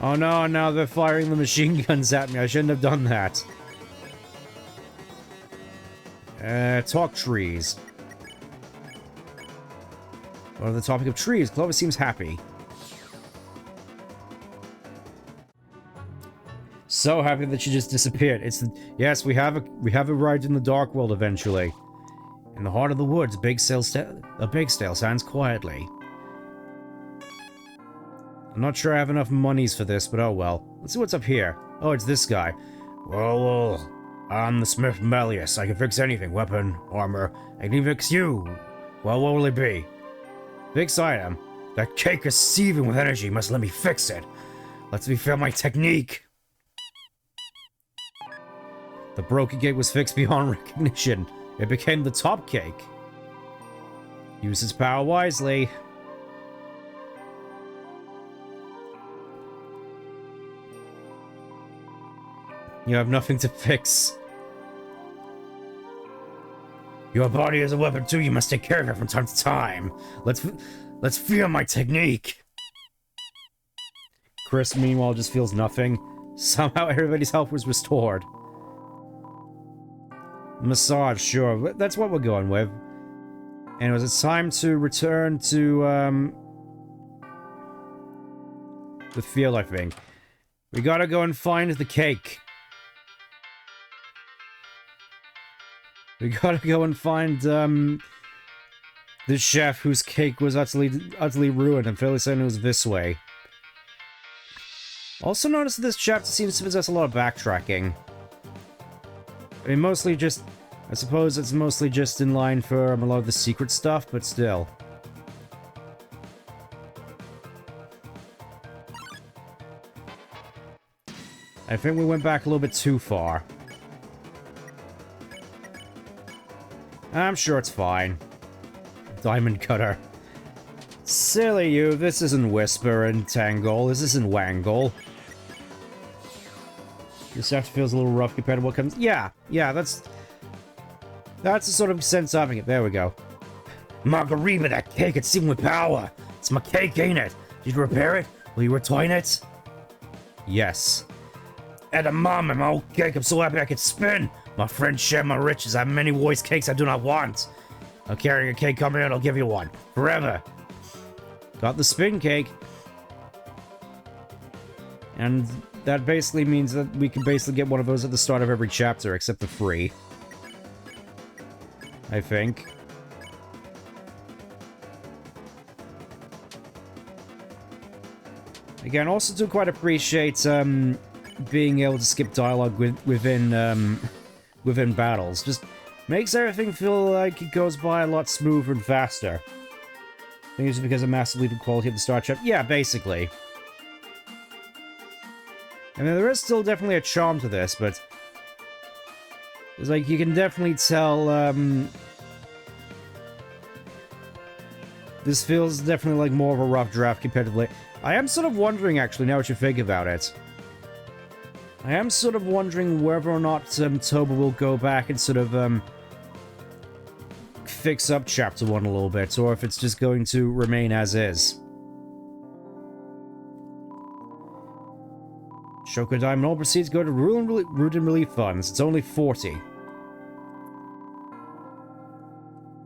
Oh no, now they're firing the machine guns at me. I shouldn't have done that. Talk trees. On the topic of trees, Clover seems happy. So happy that she just disappeared. Yes, we have arrived in the dark world eventually. In the heart of the woods, a big sail stands quietly. I'm not sure I have enough monies for this, but oh well. Let's see what's up here. Oh, it's this guy. Well, I'm the Smith Malleus. I can fix anything. Weapon, armor. I can even fix you. Well, what will it be? Fix item. That cake is seething with energy. You must let me fix it. Let me feel my technique. The broken cake was fixed beyond recognition. It became the top cake. Use its power wisely. You have nothing to fix. Your body is a weapon too. You must take care of it from time to time. Let's feel my technique. Chris, meanwhile, just feels nothing. Somehow everybody's health was restored. Massage, sure. That's what we're going with. Anyways, it's time to return to, the field, I think. We gotta go and find the cake. We gotta go and find, the chef whose cake was utterly ruined. I'm fairly certain it was this way. Also noticed that this chapter seems to possess a lot of backtracking. I mean, mostly just... I suppose it's mostly just in line for a lot of the secret stuff, but still. I think we went back a little bit too far. I'm sure it's fine. Diamond cutter. Silly you, this isn't Whisper and Tangle, this isn't Wangle. This chapter feels a little rough compared to what comes... Yeah, that's the sort of sense of it. There we go. Margarita, that cake, it's sealed with power. It's my cake, ain't it? Did you repair it? Will you return it? Yes. And a mom and my old cake, I'm so happy I could spin. My friends share my riches. I have many voice cakes I do not want. I'm carrying a cake coming in, I'll give you one. Forever. Got the spin cake. And that basically means that we can basically get one of those at the start of every chapter, except the free. I think. Again, also do quite appreciate, being able to skip dialogue within battles. Just makes everything feel like it goes by a lot smoother and faster. I think it's because of massive leap in quality of the start chapter. Yeah, basically. I mean, there is still definitely a charm to this, but... It's like, you can definitely tell, this feels definitely like more of a rough draft compared to... I am sort of wondering, actually, now that you think about it. I am sort of wondering whether or not, Toba will go back and sort of, fix up Chapter 1 a little bit, or if it's just going to remain as is. Shoko Diamond all proceeds to go to Root and Relief Funds. It's only 40.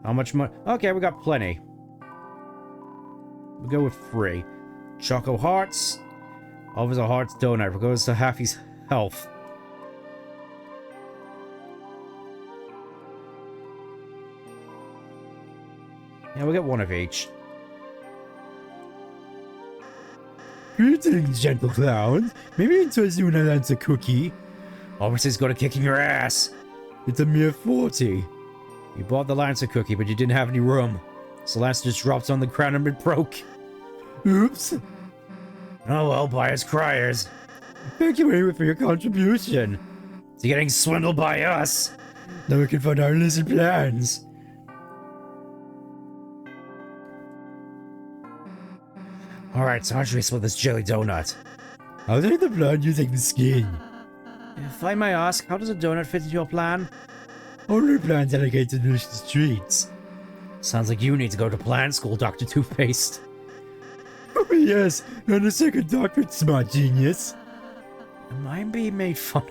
How much money? Okay, we got plenty. We'll go with 3. Choco Hearts. Offers a Hearts donut. It goes to half his health. Yeah, we'll get one of each. Greetings, gentle clown. Maybe it was you and a cookie. Officer's got a kick in your ass. It's a mere 40. You bought the Lancer cookie, but you didn't have any room. So Lancer just dropped on the ground and it broke. Oops. Oh well, buyers criers. Thank you anyway for your contribution. To getting swindled by us. Now we can fund our illicit plans. Alright, so how should we split this jelly donut? I'll take the plan, you take the skin. If I may ask, how does a donut fit into your plan? Only plans allocate to delicious treats. Sounds like you need to go to plant school, Dr. Toothpaste. Oh yes, and a second doctorate, smart genius. Am I being made fun of?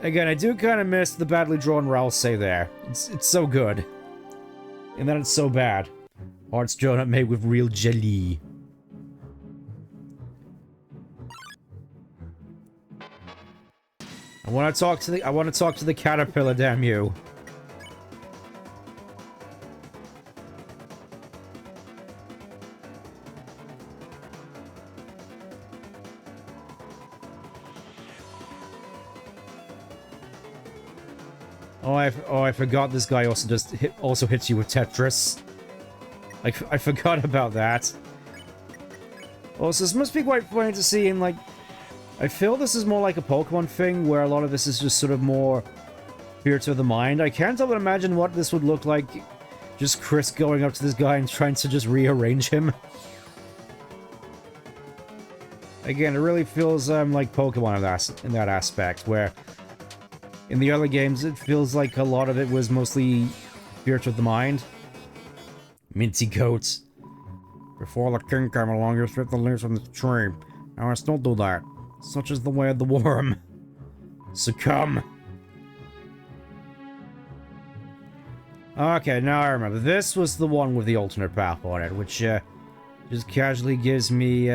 Again, I do kind of miss the badly drawn Raoul say there. It's so good. And then it's so bad. Hearts donut made with real jelly. I want to talk to the caterpillar, damn you. Oh, I forgot this guy also hits you with Tetris. I forgot about that. Also, this must be quite funny to see in, like... I feel this is more like a Pokemon thing, where a lot of this is just sort of more spirits of the mind. I can't help but imagine what this would look like, just Chris going up to this guy and trying to just rearrange him. Again, it really feels like Pokemon in that aspect, where in the other games it feels like a lot of it was mostly spirits of the mind. Minty goats. Before the king came along, you stripped the leaves from the tree. Now I still do that. Such is the way of the worm. Succumb. Okay, now I remember. This was the one with the alternate path on it, which just casually gives me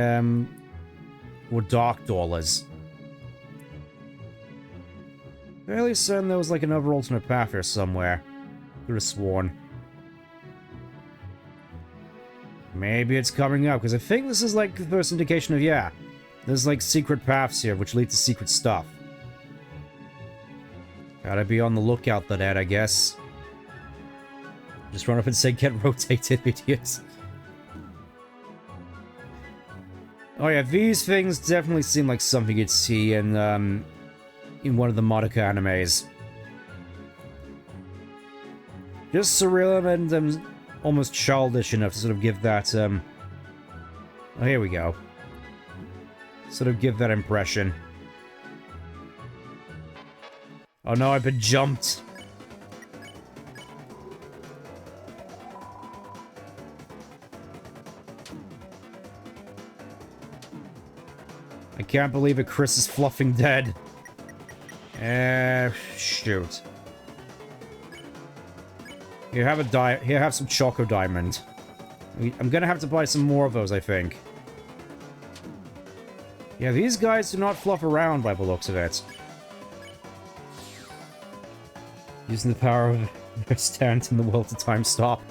Or dark dollars. Fairly certain there was like another alternate path here somewhere. Could have sworn. Maybe it's coming up, because I think this is like the first indication of, yeah, there's like secret paths here which lead to secret stuff. Gotta be on the lookout for that, I guess. Just run up and say, get rotated, idiots. Oh yeah, these things definitely seem like something you'd see in one of the Madoka animes. Just surreal and almost childish enough to sort of give that, oh, here we go. Sort of give that impression. Oh no, I've been jumped. I can't believe it, Chris is fluffing dead. Shoot. Here, have some Choco Diamond. I'm gonna have to buy some more of those, I think. Yeah, these guys do not fluff around by the looks of it. Using the power of their stance in the will to time stop.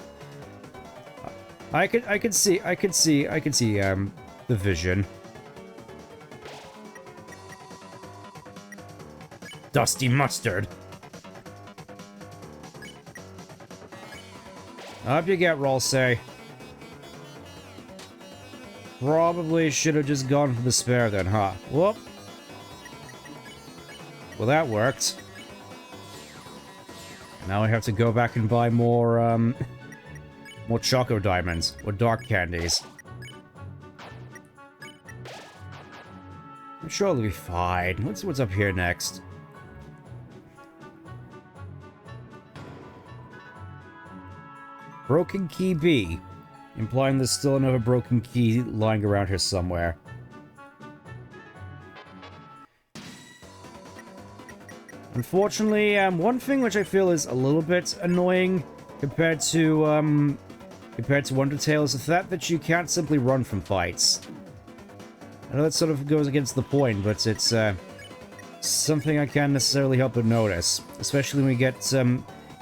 I could see the vision. Dusty mustard. Up you get, Rolsei. Probably should have just gone for the spare then, huh? Whoop. Well, that worked. Now I have to go back and buy more, more Choco Diamonds, or Dark Candies. I'm sure it'll be fine. What's up here next? Broken Key B, implying there's still another broken key lying around here somewhere. Unfortunately, one thing which I feel is a little bit annoying compared to Undertale is the fact that you can't simply run from fights. I know that sort of goes against the point, but it's something I can't necessarily help but notice, especially when we get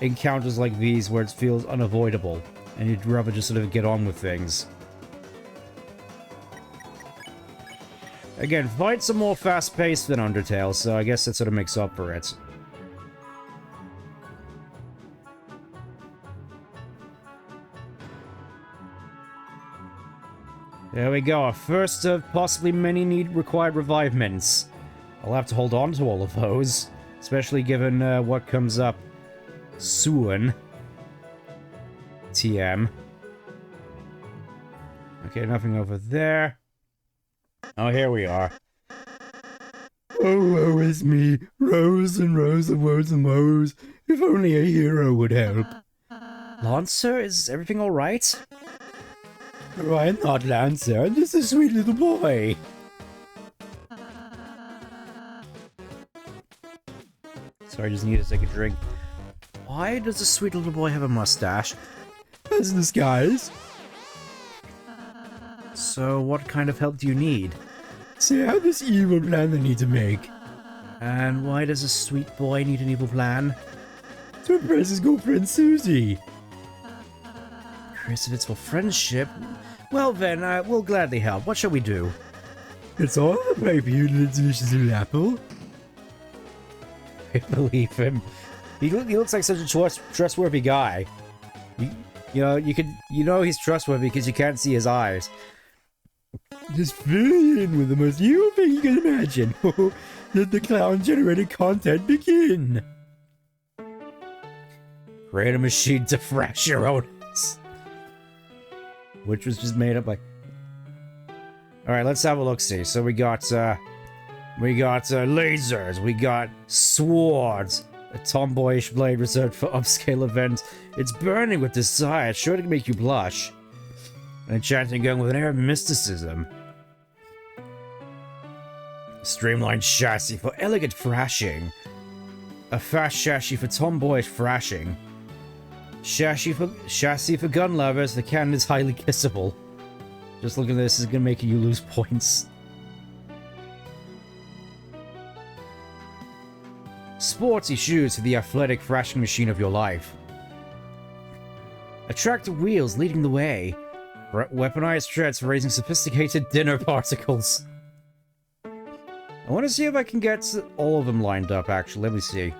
encounters like these where it feels unavoidable, and you'd rather just sort of get on with things. Again, fights are more fast-paced than Undertale, so I guess that sort of makes up for it. There we go, our first of possibly many required revivements. I'll have to hold on to all of those, especially given what comes up soon. TM. Okay, nothing over there. Oh, here we are. Oh, woe is me. Rows and rows of woes and woes. If only a hero would help. Lancer, is everything alright? Oh, I'm not Lancer. I'm just a sweet little boy. Sorry, I just need to take a drink. Why does a sweet little boy have a mustache? As a disguise. So, what kind of help do you need? So I have this evil plan I need to make. And why does a sweet boy need an evil plan? To impress his girlfriend Susie. Chris, if it's for friendship, well then, we'll gladly help. What shall we do? It's all the way for you, little delicious little apple. I believe him. He looks like such a trustworthy guy. You know he's trustworthy because you can't see his eyes. Just fill in with the most evil thing you can imagine. Let the clown-generated content begin. Create a machine to thrash your owners. Which was just made up like... Alright, let's have a look-see. So we got lasers, we got swords, a tomboyish blade reserved for upscale events. It's burning with desire, it's sure to make you blush. An enchanting gun with an air of mysticism. Streamlined chassis for elegant thrashing. A fast chassis for tomboyish thrashing. Chassis for gun lovers, the cannon is highly kissable. Just looking at this is gonna make you lose points. Sporty shoes for the athletic thrashing machine of your life. Attractive wheels leading the way. Weaponized treads for raising sophisticated dinner particles. I want to see if I can get all of them lined up, actually. Let me see.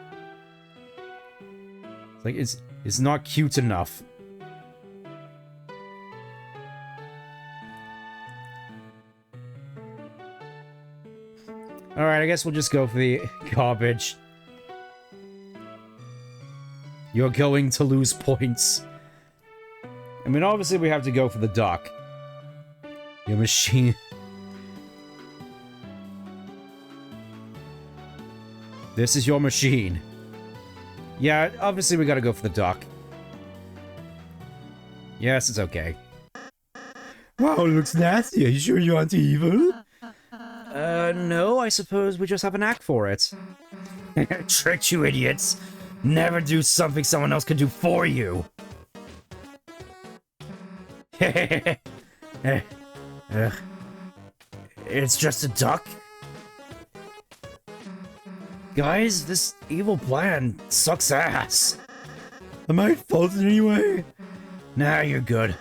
Like, it's not cute enough. Alright, I guess we'll just go for the garbage. You're going to lose points. I mean, obviously we have to go for the duck. Your machine... This is your machine. Yeah, obviously we gotta go for the duck. Yes, it's okay. Wow, it looks nasty. Are you sure you aren't evil? No, I suppose we just have a knack for it. Tricked you idiots. Never do something someone else can do for you. It's just a duck? Guys, this evil plan sucks ass. Am I at fault in any way? Nah, you're good.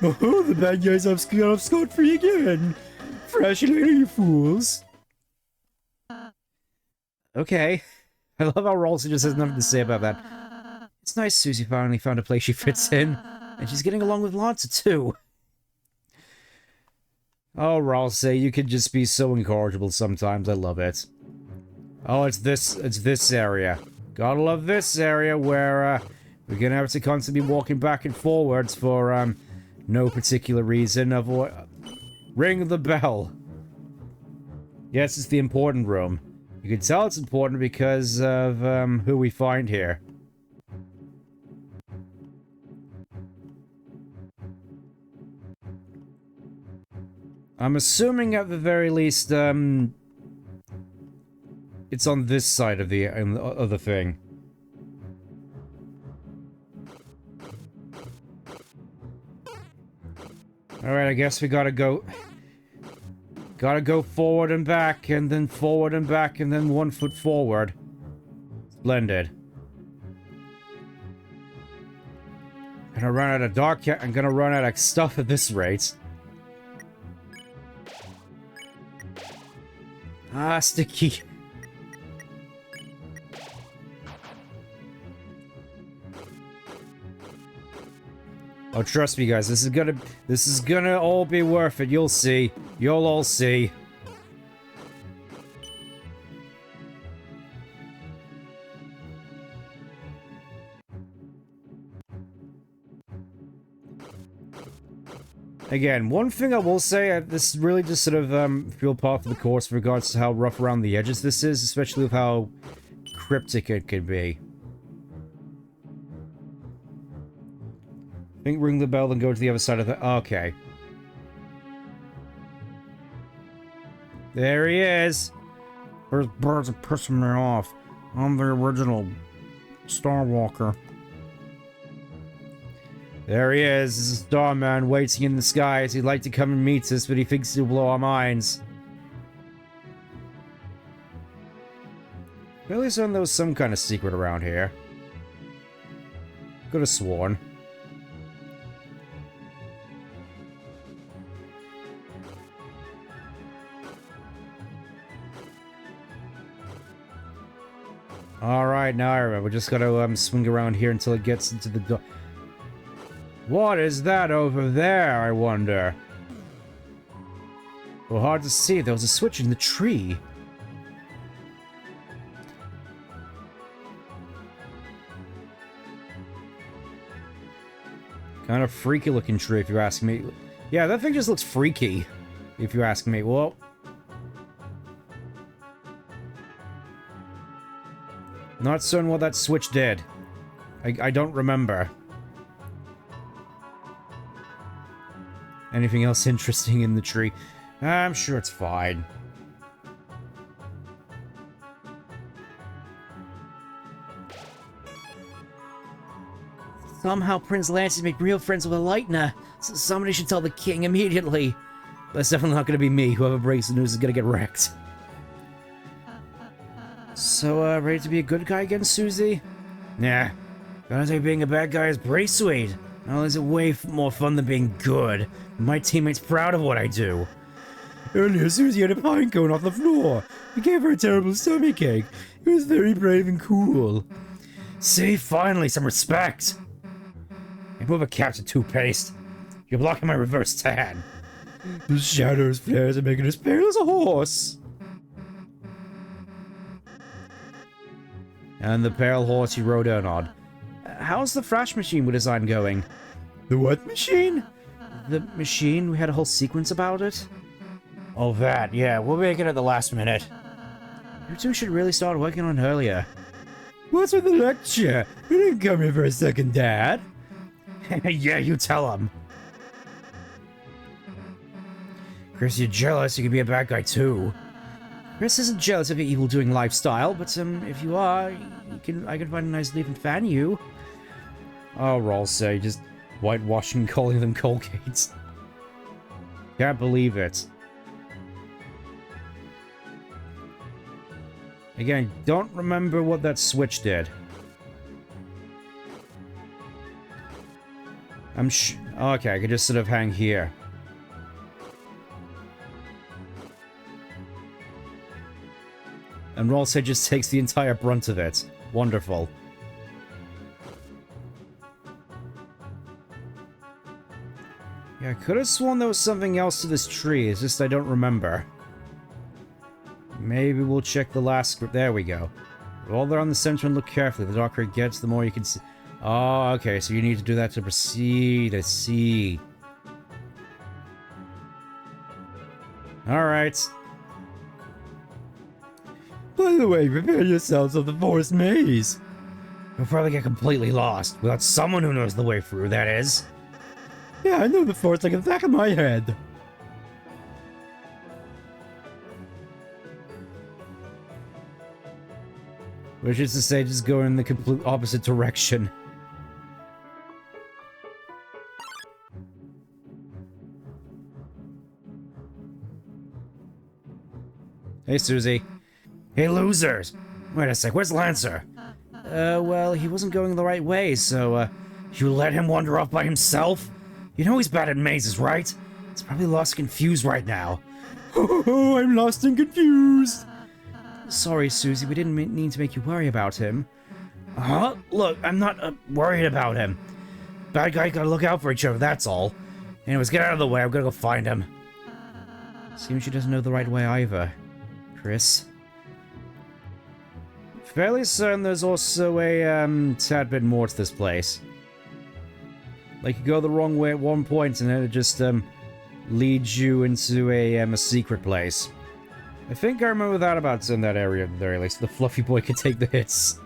Oh, the bad guys have got off scot-free again. Fresh later, you fools. Okay. I love how Ralston just has nothing to say about that. It's nice Susie finally found a place she fits in. And she's getting along with Lanza, too. Oh, Ralston, you can just be so incorrigible sometimes. I love it. Oh, it's this area. Gotta love this area where, we're gonna have to constantly be walking back and forwards for, no particular reason. Ring the bell. Yes, it's the important room. You can tell it's important because of, who we find here. I'm assuming at the very least, it's on this side of the thing. Alright, I guess we gotta go... Gotta go forward and back, and then forward and back, and then 1 foot forward. Splendid. Gonna run out of dark yet. I'm gonna run out of stuff at this rate. Ah, sticky. Oh, trust me, guys. This is gonna all be worth it. You'll see. You'll all see. Again, one thing I will say, this really just sort of feel part of the course in regards to how rough around the edges this is, especially with how cryptic it can be. I think ring the bell, then go to the other side of the... Okay. There he is! Those birds are pissing me off. I'm the original Starwalker. There he is. This is Starman waiting in the skies. He'd like to come and meet us, but he thinks he'll blow our minds. At least there was some kind of secret around here. Could have sworn. Alright, now I remember. We just gotta swing around here until it gets into the door. What is that over there, I wonder? Well, hard to see. There was a switch in the tree. Kind of freaky looking tree, if you ask me. Yeah, that thing just looks freaky, if you ask me. Well... Not certain what that switch did. I don't remember. Anything else interesting in the tree? I'm sure it's fine. Somehow Prince Lance's made real friends with a Lightner. So somebody should tell the king immediately. But it's definitely not going to be me. Whoever breaks the news is going to get wrecked. So, ready to be a good guy again, Susie? Nah. Gotta say being a bad guy is pretty sweet. Not only is it way more fun than being good, my teammates proud of what I do. Earlier, Susie had a pine cone off the floor. I gave her a terrible stomachache. It was very brave and cool. See, finally, some respect. I move a cap to toothpaste. You're blocking my reverse tan. The shadows, flares, are making us pale as a horse. And the pale horse you rode in on. How's the flash machine design going? The what machine? The machine? We had a whole sequence about it? Oh, that, yeah, we'll make it at the last minute. You two should really start working on it earlier. What's with the lecture? You didn't come here for a second, Dad. Yeah, you tell him. Chris, you're jealous. You can be a bad guy, too. Chris isn't jealous of your evil-doing lifestyle, but, if you are, I can find a nice leaf and fan you. Oh, Roll say, just whitewashing, calling them Colgates. Can't believe it. Again, don't remember what that switch did. Okay, I could just sort of hang here. And Rolshead just takes the entire brunt of it. Wonderful. Yeah, I could have sworn there was something else to this tree. It's just I don't remember. Maybe we'll check the last script. There we go. Roll there on the center and look carefully. The darker it gets, the more you can see. Oh, okay, so you need to do that to proceed. I see. Alright. By the way, prepare yourselves of the forest maze. You'll probably get completely lost, without someone who knows the way through, that is. Yeah, I know the forest like the back of my head. Which is to say, just go in the complete opposite direction. Hey, Susie. Hey, losers! Wait a sec, where's Lancer? Well, he wasn't going the right way, so, you let him wander off by himself? You know he's bad at mazes, right? He's probably lost and confused right now. Oh, I'm lost and confused! Sorry, Susie, we didn't mean to make you worry about him. Huh? Look, I'm not worried about him. Bad guy gotta look out for each other, that's all. Anyways, get out of the way, I'm gonna go find him. Seems she doesn't know the right way either. Chris? Fairly certain there's also a, tad bit more to this place. Like, you go the wrong way at one point, and then it just, leads you into a secret place. I think I remember that about in that area at the very least. The fluffy boy could take the hits.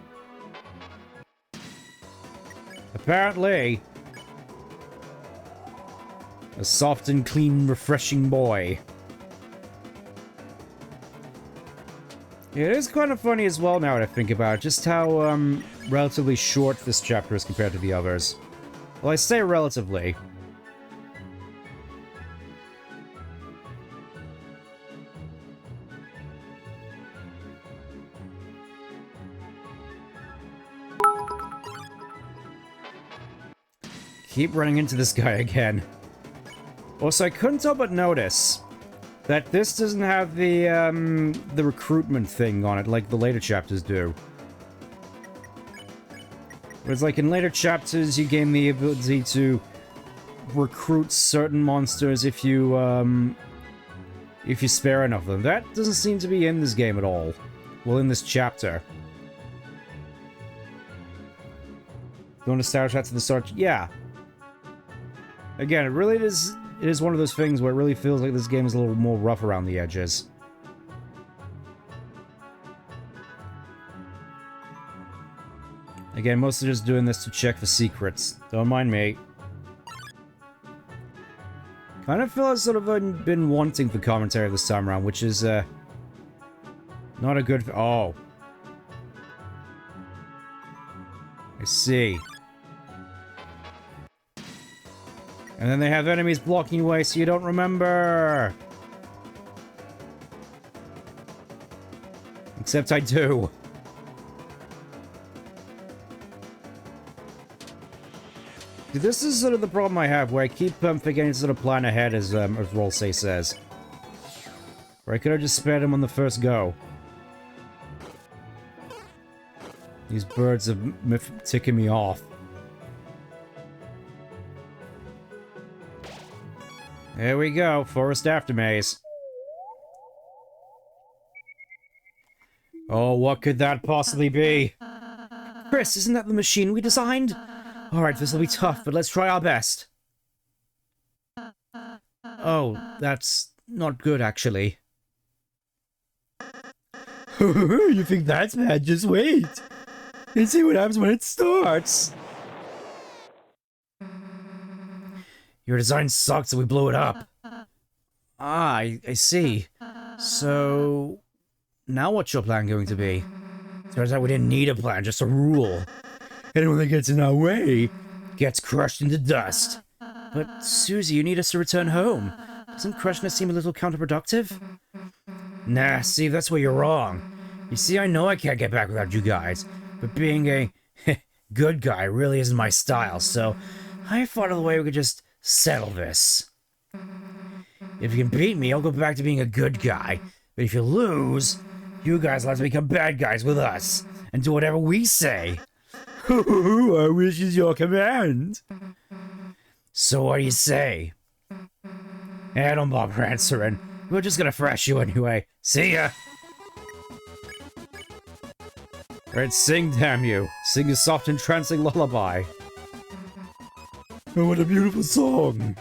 Apparently. A soft and clean, refreshing boy. It is kind of funny as well now that I think about it, just how, relatively short this chapter is compared to the others. Well, I say relatively. Keep running into this guy again. Also, I couldn't help but notice that this doesn't have the recruitment thing on it like the later chapters do. Whereas, like, in later chapters, you gain the ability to recruit certain monsters if you spare enough of them. That doesn't seem to be in this game at all. Well, in this chapter. Don't establish that to the start? Yeah. Again, it really is... It is one of those things where it really feels like this game is a little more rough around the edges. Again, mostly just doing this to check for secrets. Don't mind me. Kind of feel I've sort of been wanting for commentary this time around, which is, not a good... Oh. I see. And then they have enemies blocking your way so you don't remember! Except I do. This is sort of the problem I have, where I keep forgetting to sort of plan ahead, as Rolsay says. Or I could have just spared him on the first go. These birds are ticking me off. There we go, Forest Aftermaze. Oh, what could that possibly be? Chris, isn't that the machine we designed? Alright, this'll be tough, but let's try our best. Oh, that's not good, actually. You think that's bad? Just wait. And see what happens when it starts. Your design sucks and we blew it up. Ah, I see. So... now what's your plan going to be? Turns out we didn't need a plan, just a rule. Anyone that gets in our way gets crushed into dust. But, Susie, you need us to return home. Doesn't crushing us seem a little counterproductive? Nah, see, that's where you're wrong. You see, I know I can't get back without you guys, but being a good guy really isn't my style, so I thought of the way we could just settle this. If you can beat me, I'll go back to being a good guy, but if you lose, you guys will have to become bad guys with us, and do whatever we say. Our wish is your command. So what do you say? I don't bother answering. We're just gonna thrash you anyway. See ya! Alright, sing, damn you. Sing a soft entrancing lullaby. Oh, what a beautiful song!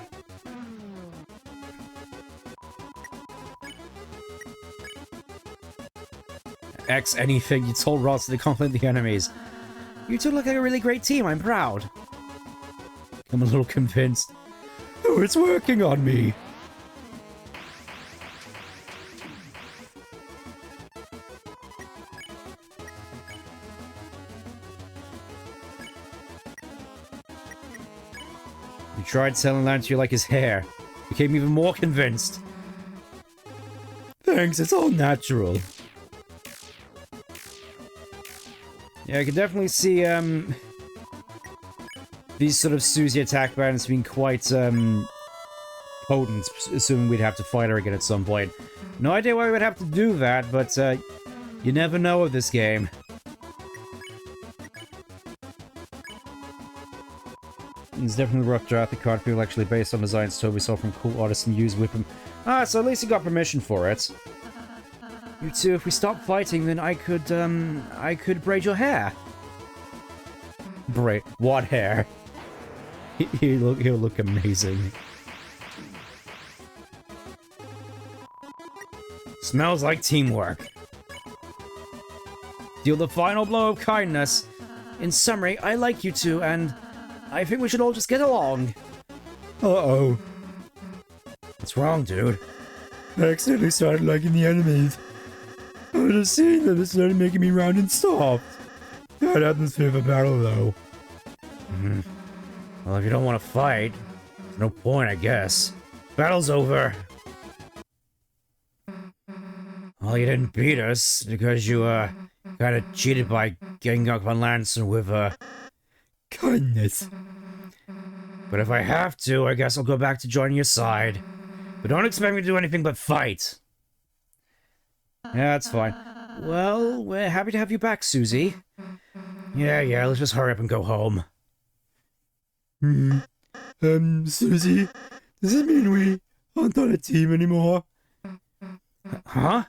X anything, you told Ross to compliment the enemies. You two look like a really great team, I'm proud. I'm a little convinced. Oh, it's working on me! You tried telling Lance you like his hair. Became even more convinced. Thanks, it's all natural. Yeah, I can definitely see, these sort of Susie attack patterns being quite, potent, assuming we'd have to fight her again at some point. No idea why we would have to do that, but, you never know with this game. It's definitely rough draft. The card feel actually based on designs Toby saw from cool artists and used with him. Ah, so at least he got permission for it. You two, if we stop fighting, then I could braid your hair. Braid? What hair? He'll look amazing. Smells like teamwork. Deal the final blow of kindness. In summary, I like you two, and I think we should all just get along. Uh-oh. What's wrong, dude? I accidentally started liking the enemies. I was just seeing that it started making me round and soft. That atmosphere of a battle, though. Well, if you don't want to fight, there's no point, I guess. Battle's over. Well, you didn't beat us because you, kind of cheated by getting up on Lanson with, kindness. But if I have to, I guess I'll go back to joining your side. But don't expect me to do anything but fight. Yeah, that's fine. Well, we're happy to have you back, Susie. Yeah, let's just hurry up and go home. Susie, does it mean we aren't on a team anymore? Huh?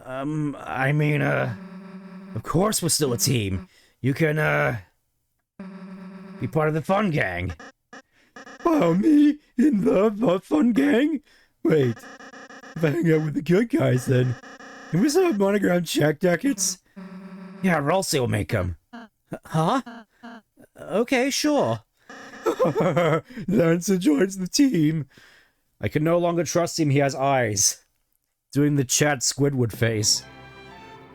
I mean, of course we're still a team. You can, be part of the fun gang. Oh, me? In the fun gang? Wait, if I hang out with the good guys, then can we still have monogrammed check jackets? Yeah, Rolsey will make them. Huh? Okay, sure. Lancer joins the team. I can no longer trust him, he has eyes. Doing the Chad Squidward face.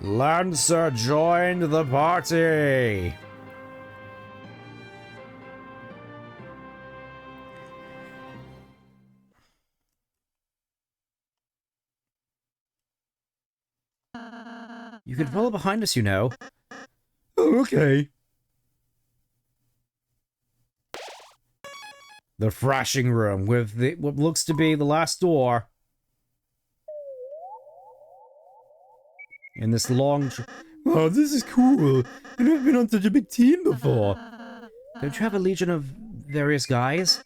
Lancer joined the party! You can follow behind us, you know. Oh, okay. The thrashing room with what looks to be the last door. In this long... Wow, this is cool. I've never been on such a big team before. Don't you have a legion of various guys?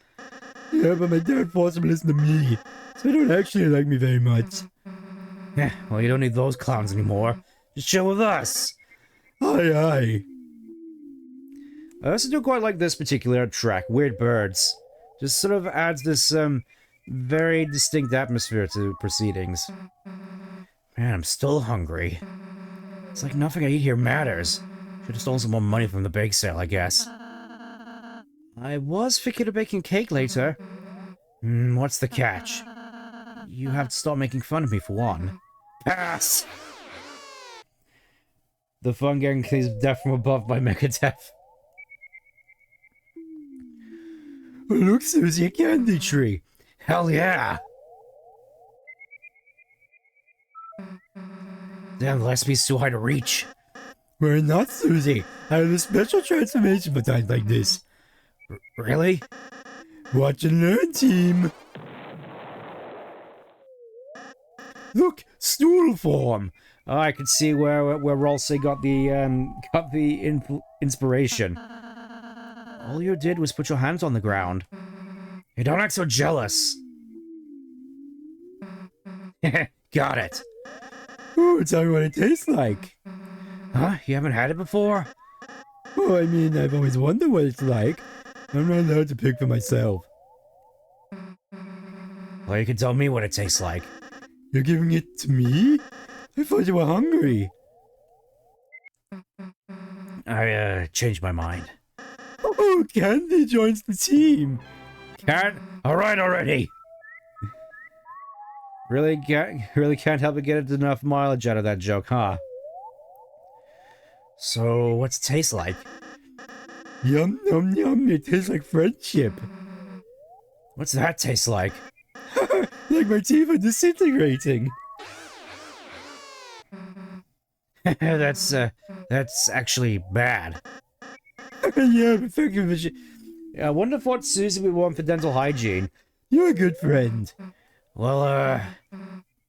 Yeah, but my dad forced him to listen to me, so they don't actually like me very much. Yeah, well, you don't need those clowns anymore. Just chill with us. Aye, aye. I also do quite like this particular track, Weird Birds. Just sort of adds this, very distinct atmosphere to proceedings. Man, I'm still hungry. It's like nothing I eat here matters. Should've stolen some more money from the bake sale, I guess. I was thinking of baking cake later. What's the catch? You have to stop making fun of me, for one. Pass! The fun getting is death from above by Megadeth. Oh, look, Susie, a candy tree. Hell yeah! Damn, the recipe's too hard to reach. We're not, Susie. I have a special transformation for times like this. Really? Watch and learn, team. Look, stool form. Oh, I can see where Rolsey got the inspiration. All you did was put your hands on the ground. You don't act so jealous. Got it. Oh, tell me what it tastes like. Huh? You haven't had it before? Oh, I mean, I've always wondered what it's like. I'm not allowed to pick for myself. Well, you can tell me what it tastes like. You're giving it to me? I thought you were hungry. I, changed my mind. Oh, Candy joins the team. Can't? Alright already! Really can't help but get enough mileage out of that joke, huh? So, what's it taste like? Yum, yum, yum. It tastes like friendship. What's that taste like? Like my teeth are disintegrating. That's actually bad. Yeah, but thank you for I wonder what Susie would want for dental hygiene. You're a good friend. Well,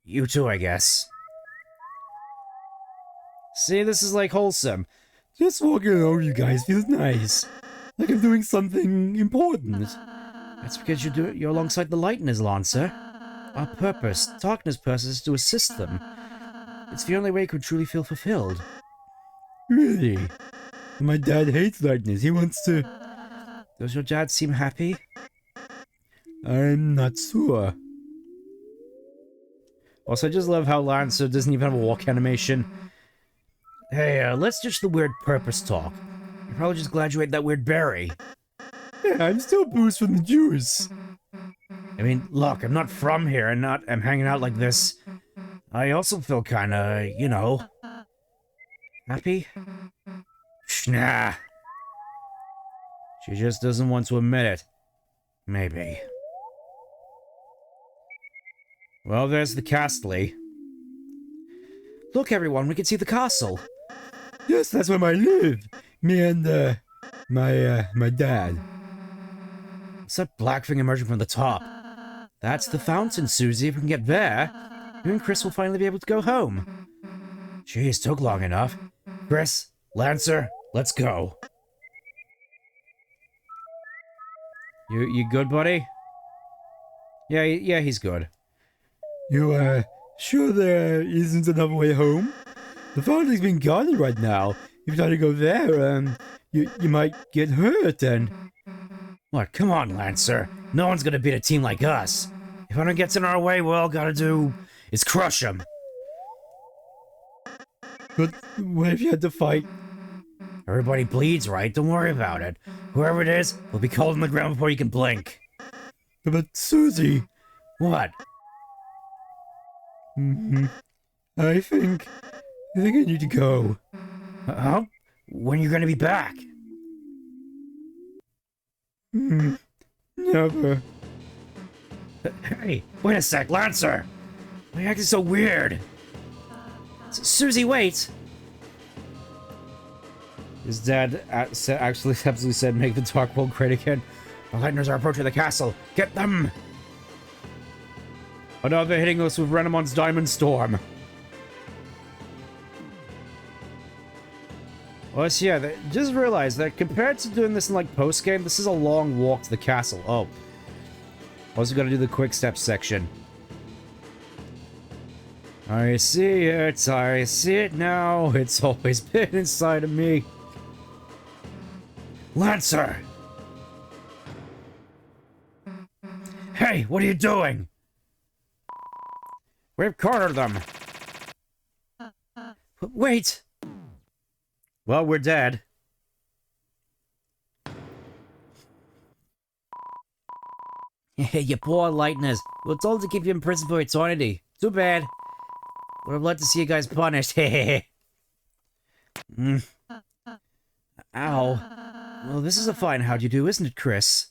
you too, I guess. See, this is like wholesome. Just walking along you guys feels nice. Like I'm doing something important. That's because you're alongside the Lightners, Lancer. Our purpose, Darkness' purpose, is to assist them. It's the only way you could truly feel fulfilled. Really? My dad hates lightness. He wants to... Does your dad seem happy? I'm not sure. Also, I just love how Lancer doesn't even have a walk animation. Hey, let's ditch the weird purpose talk. You're probably just glad you ate that weird berry. Yeah, I'm still booze from the juice. I mean, look, I'm not from here and I'm hanging out like this. I also feel kinda, you know... happy? Nah. She just doesn't want to admit it. Maybe. Well, there's the castle. Look, everyone, we can see the castle. Yes, that's where I live. Me and, my dad. What's that black thing emerging from the top? That's the fountain, Susie. If we can get there, you and Chris will finally be able to go home. Jeez, took long enough. Chris, Lancer, let's go. You good, buddy? Yeah, he's good. You, sure there isn't another way home? The fountain's being guarded right now. If you try to go there, you might get hurt and... What? Come on, Lancer. No one's gonna beat a team like us. If anyone gets in our way, what all gotta do is crush them. But what if you had to fight? Everybody bleeds, right? Don't worry about it. Whoever it is, will be cold on the ground before you can blink. But Susie... What? I think I need to go. Huh? When are you gonna be back? Never. Hey, wait a sec, Lancer! Why are you acting so weird? Susie, wait! His dad actually absolutely said, make the Dark World great again. The Lightners are approaching the castle. Get them! Oh no, they're hitting us with Renamon's Diamond Storm. Well, so yeah, just realize that compared to doing this in, like, post-game, this is a long walk to the castle. Oh. Also gotta do the quick step section. I see it now. It's always been inside of me. Lancer! Hey, what are you doing? We've cornered them. Wait! Well, we're dead. You poor Lightners. We're told to keep you in prison for eternity. Too bad. Would have loved to see you guys punished. Ow. Well, this is a fine how'd you do, isn't it, Chris?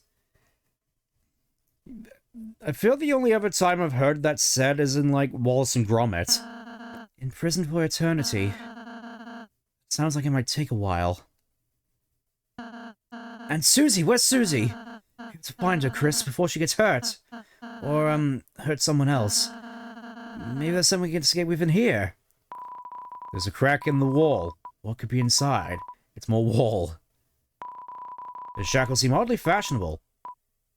I feel the only other time I've heard that said is in, like, Wallace and Gromit. In prison for eternity. Sounds like it might take a while. And Susie, where's Susie? Have to find her, Chris, before she gets hurt. Or, hurt someone else. Maybe there's something we can escape with in here. There's a crack in the wall. What could be inside? It's more wall. The shackles seem oddly fashionable.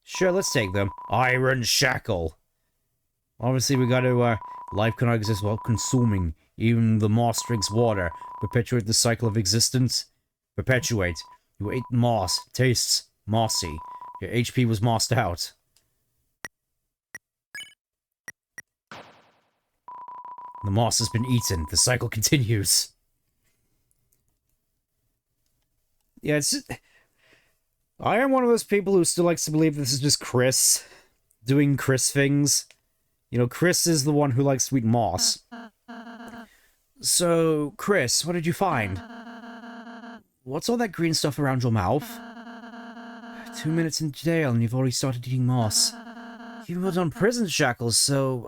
Sure, let's take them. Iron shackle. Obviously, we gotta, life cannot exist while consuming. Even the moss drinks water. Perpetuate the cycle of existence. Perpetuate. You ate moss. Tastes mossy. Your HP was mossed out. The moss has been eaten. The cycle continues. Yeah, it's... I am one of those people who still likes to believe this is just Chris doing Chris things. You know, Chris is the one who likes to eat moss. So, Chris, what did you find? What's all that green stuff around your mouth? 2 minutes into jail and you've already started eating moss. You were on prison shackles, so,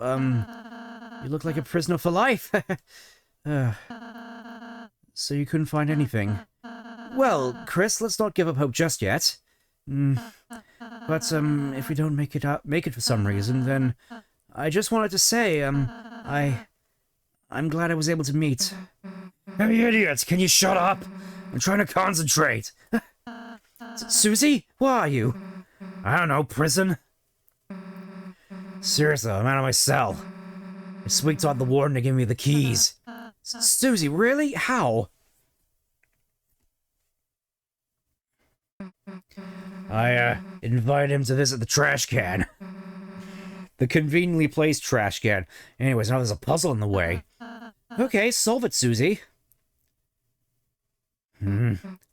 you look like a prisoner for life. So you couldn't find anything. Well, Chris, let's not give up hope just yet. But, if we don't make it for some reason, then I just wanted to say, I'm glad I was able to meet. Hey, idiots, can you shut up? I'm trying to concentrate. Susie, where are you? I don't know, prison? Seriously, I'm out of my cell. I squeaked-talked the warden to give me the keys. Susie, really? How? I, invited him to visit the trash can. The conveniently placed trash can. Anyways, now there's a puzzle in the way. Okay, solve it, Susie.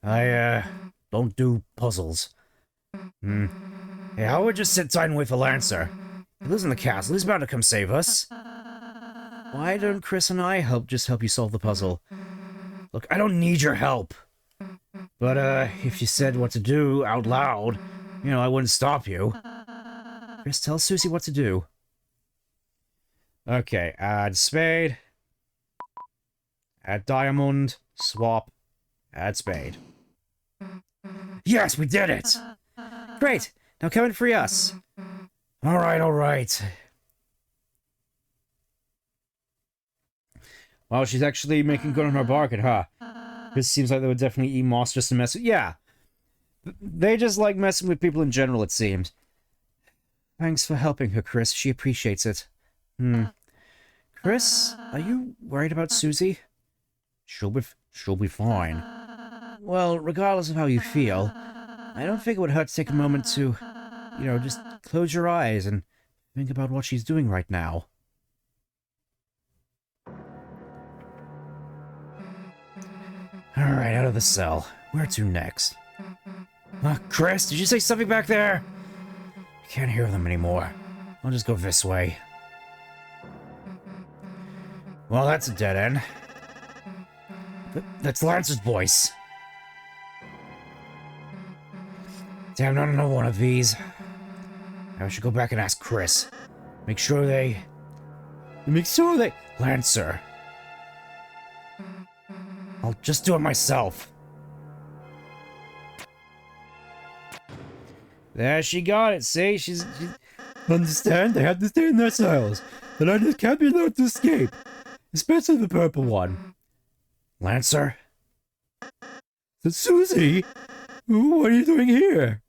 I, don't do puzzles. Hey, how would you sit tight and wait for Lancer? He lives in the castle. He's about to come save us. Why don't Chris and I help you solve the puzzle? Look, I don't need your help. But, if you said what to do out loud, you know, I wouldn't stop you. Chris, tell Susie what to do. Okay, add spade. Add diamond. Swap. Add spade. Yes, we did it! Great! Now come and free us. Alright, alright. Well, she's actually making good on her bargain, huh? This seems like they would definitely eat moss just to mess with... Yeah. They just like messing with people in general, it seems. Thanks for helping her, Chris. She appreciates it. Chris, are you worried about Susie? She'll be fine. Well, regardless of how you feel, I don't think it would hurt to take a moment to, you know, just close your eyes and think about what she's doing right now. Alright, out of the cell. Where to next? Chris, did you say something back there? I can't hear them anymore. I'll just go this way. Well, that's a dead end. That's Lancer's voice. Damn, not another one of these. I should go back and ask Chris. Make sure they... Lancer. I'll just do it myself. There, she got it. See, she's Understand? They have to stay in their cells. The letters can't be allowed to escape. Especially the purple one. Lancer. So, Susie? What are you doing here?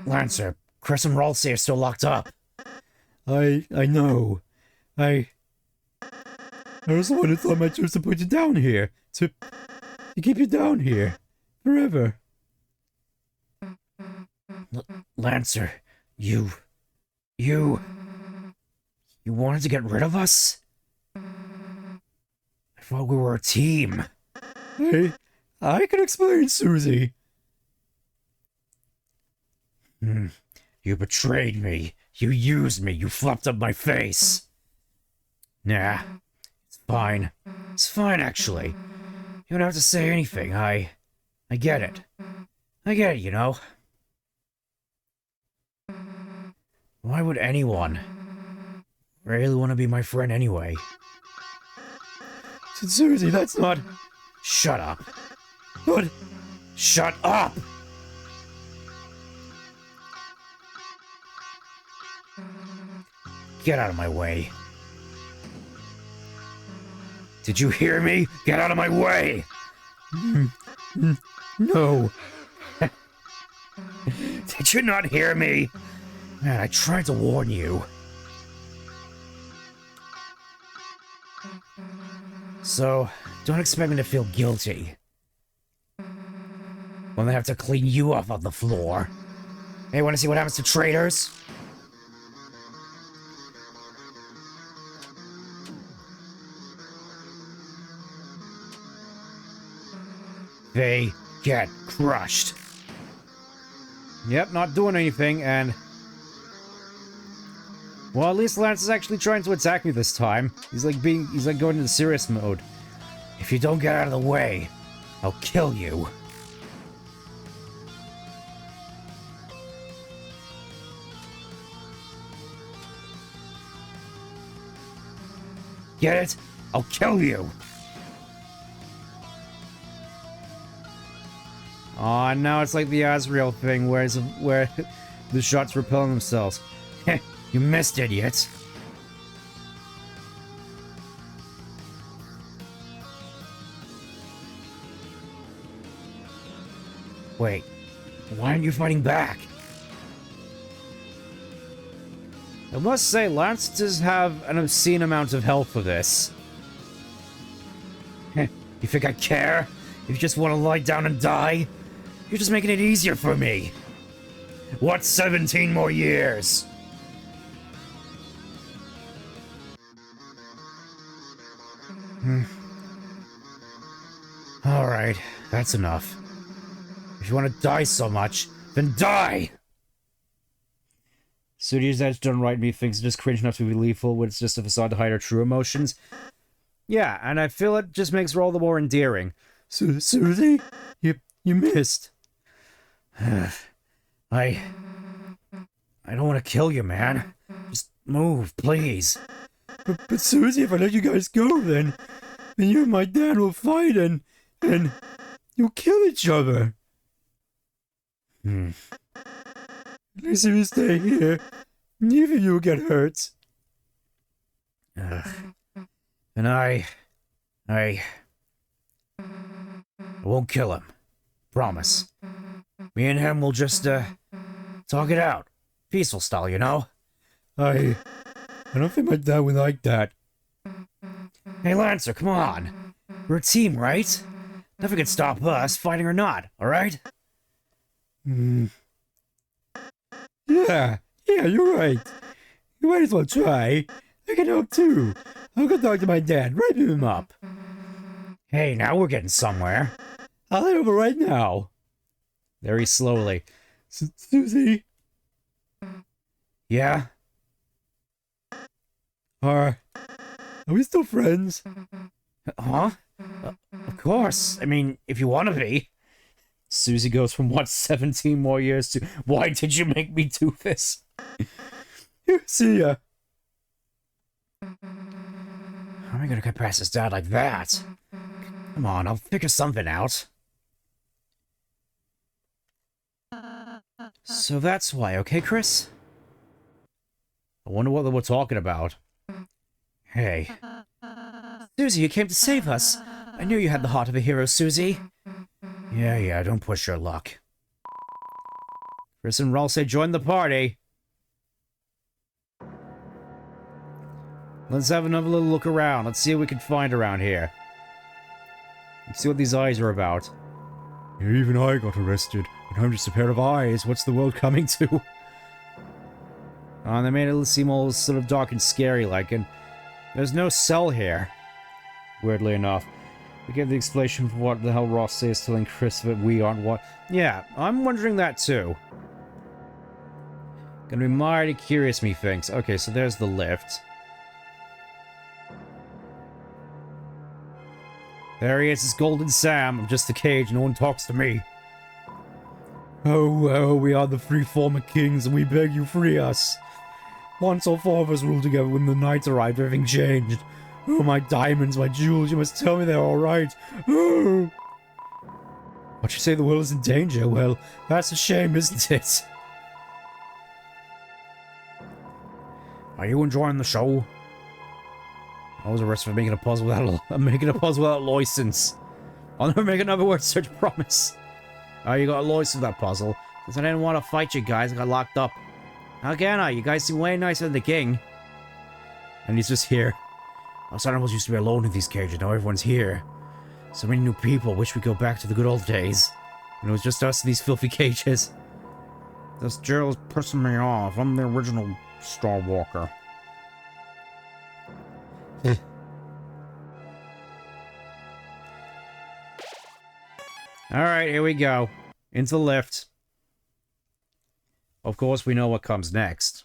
Lancer, Chris and Ralsei are still locked up. I know. I was the one who thought my choice to put you down here. To keep you down here. Forever. Lancer, you wanted to get rid of us? I thought we were a team. I can explain, Susie. You betrayed me. You used me. You flopped up my face. Nah, it's fine. It's fine, actually. You don't have to say anything. I get it. I get it, you know. Why would anyone really want to be my friend anyway? Susie, that's not... Shut up. What? Shut up! Get out of my way. Did you hear me? Get out of my way! No. Did you not hear me? Man, I tried to warn you. So, don't expect me to feel guilty when I have to clean you up off the floor. Hey, want to see what happens to traitors? They get crushed. Yep, not doing anything, and... Well, at least Lance is actually trying to attack me this time. He's like going into serious mode. If you don't get out of the way, I'll kill you. Get it? I'll kill you. Aw, now it's like the Asriel thing, where the shots repel themselves. You missed, idiot. Wait, why aren't you fighting back? I must say, Lance does have an obscene amount of health for this. You think I care? If you just want to lie down and die? You're just making it easier for me. What 17 more years? Alright, that's enough. If you want to die so much, then die! Sudi's edge done right me thinks it's just cringe enough to be lethal when it's just a facade to hide her true emotions. Yeah, and I feel it just makes her all the more endearing. Susie? You missed. I don't want to kill you, man. Just move, please. But Susie, if I let you guys go, then you and my dad will fight and you'll kill each other. At least if you stay here, neither of you will get hurt. And I won't kill him. Promise. Me and him will just, talk it out. Peaceful style, you know? I don't think my dad would like that. Hey, Lancer, come on. We're a team, right? Nothing can stop us, fighting or not, alright? Yeah, you're right. You might as well try. I can help too. I'll go talk to my dad, right him up. Hey, now we're getting somewhere. I'll head over right now. Very slowly. Susie? Yeah? Are we still friends? Huh? Of course. I mean, if you want to be. Susie goes from, what, 17 more years to, why did you make me do this? See ya. How am I gonna get past his dad like that? Come on, I'll figure something out. So that's why, okay, Chris? I wonder what they were talking about. Hey. Susie, you came to save us. I knew you had the heart of a hero, Susie. Yeah, don't push your luck. Chris and Ralsei joined the party. Let's have another little look around. Let's see what we can find around here. Let's see what these eyes are about. Yeah, even I got arrested, and I'm just a pair of eyes. What's the world coming to? Oh, they made it seem all sort of dark and scary like, and there's no cell here. Weirdly enough. We get the explanation for what the hell Ross is telling Chris that we aren't what. Yeah, I'm wondering that too. Gonna be mighty curious, methinks. Okay, so there's the lift. There he is, it's Golden Sam. I'm just a cage, no one talks to me. Oh, we are the three former kings, and we beg you free us. Once all four of us ruled together. When the night arrived, everything changed. Oh, my diamonds, my jewels, you must tell me they're alright. Oh! What, you say the world is in danger? Well, that's a shame, isn't it? Are you enjoying the show? I was arrested for making a puzzle without license. I'll never make another word search, promise. Oh, you got a license for that puzzle. Since I didn't want to fight you guys, I got locked up. How can I? You guys seem way nicer than the king. And he's just here. Us animals used to be alone in these cages, now everyone's here. So many new people, wish we go back to the good old days. And it was just us in these filthy cages. This jail is pissing me off. I'm the original Star Walker. Alright, here we go. Into the lift. Of course, we know what comes next.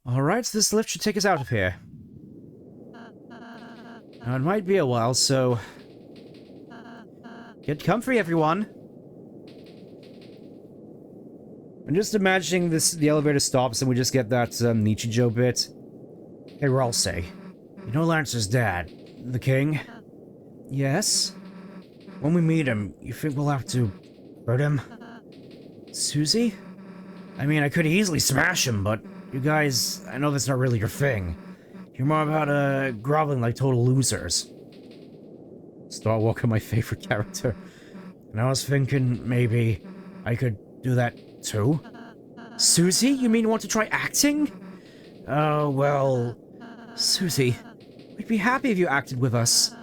Alright, so this lift should take us out of here. Now, it might be a while, so... get comfy, everyone! I'm just imagining the elevator stops and we just get that Nichijou bit. Hey, Ralsei. You know Lancer's dad, the king? Yes? When we meet him, you think we'll have to hurt him? Susie? I mean, I could easily smash him, but you guys, I know that's not really your thing. You're more about, groveling like total losers. Star Walker, my favorite character. And I was thinking maybe I could do that too? Susie? You mean you want to try acting? Oh, well... Susie, we'd be happy if you acted with us.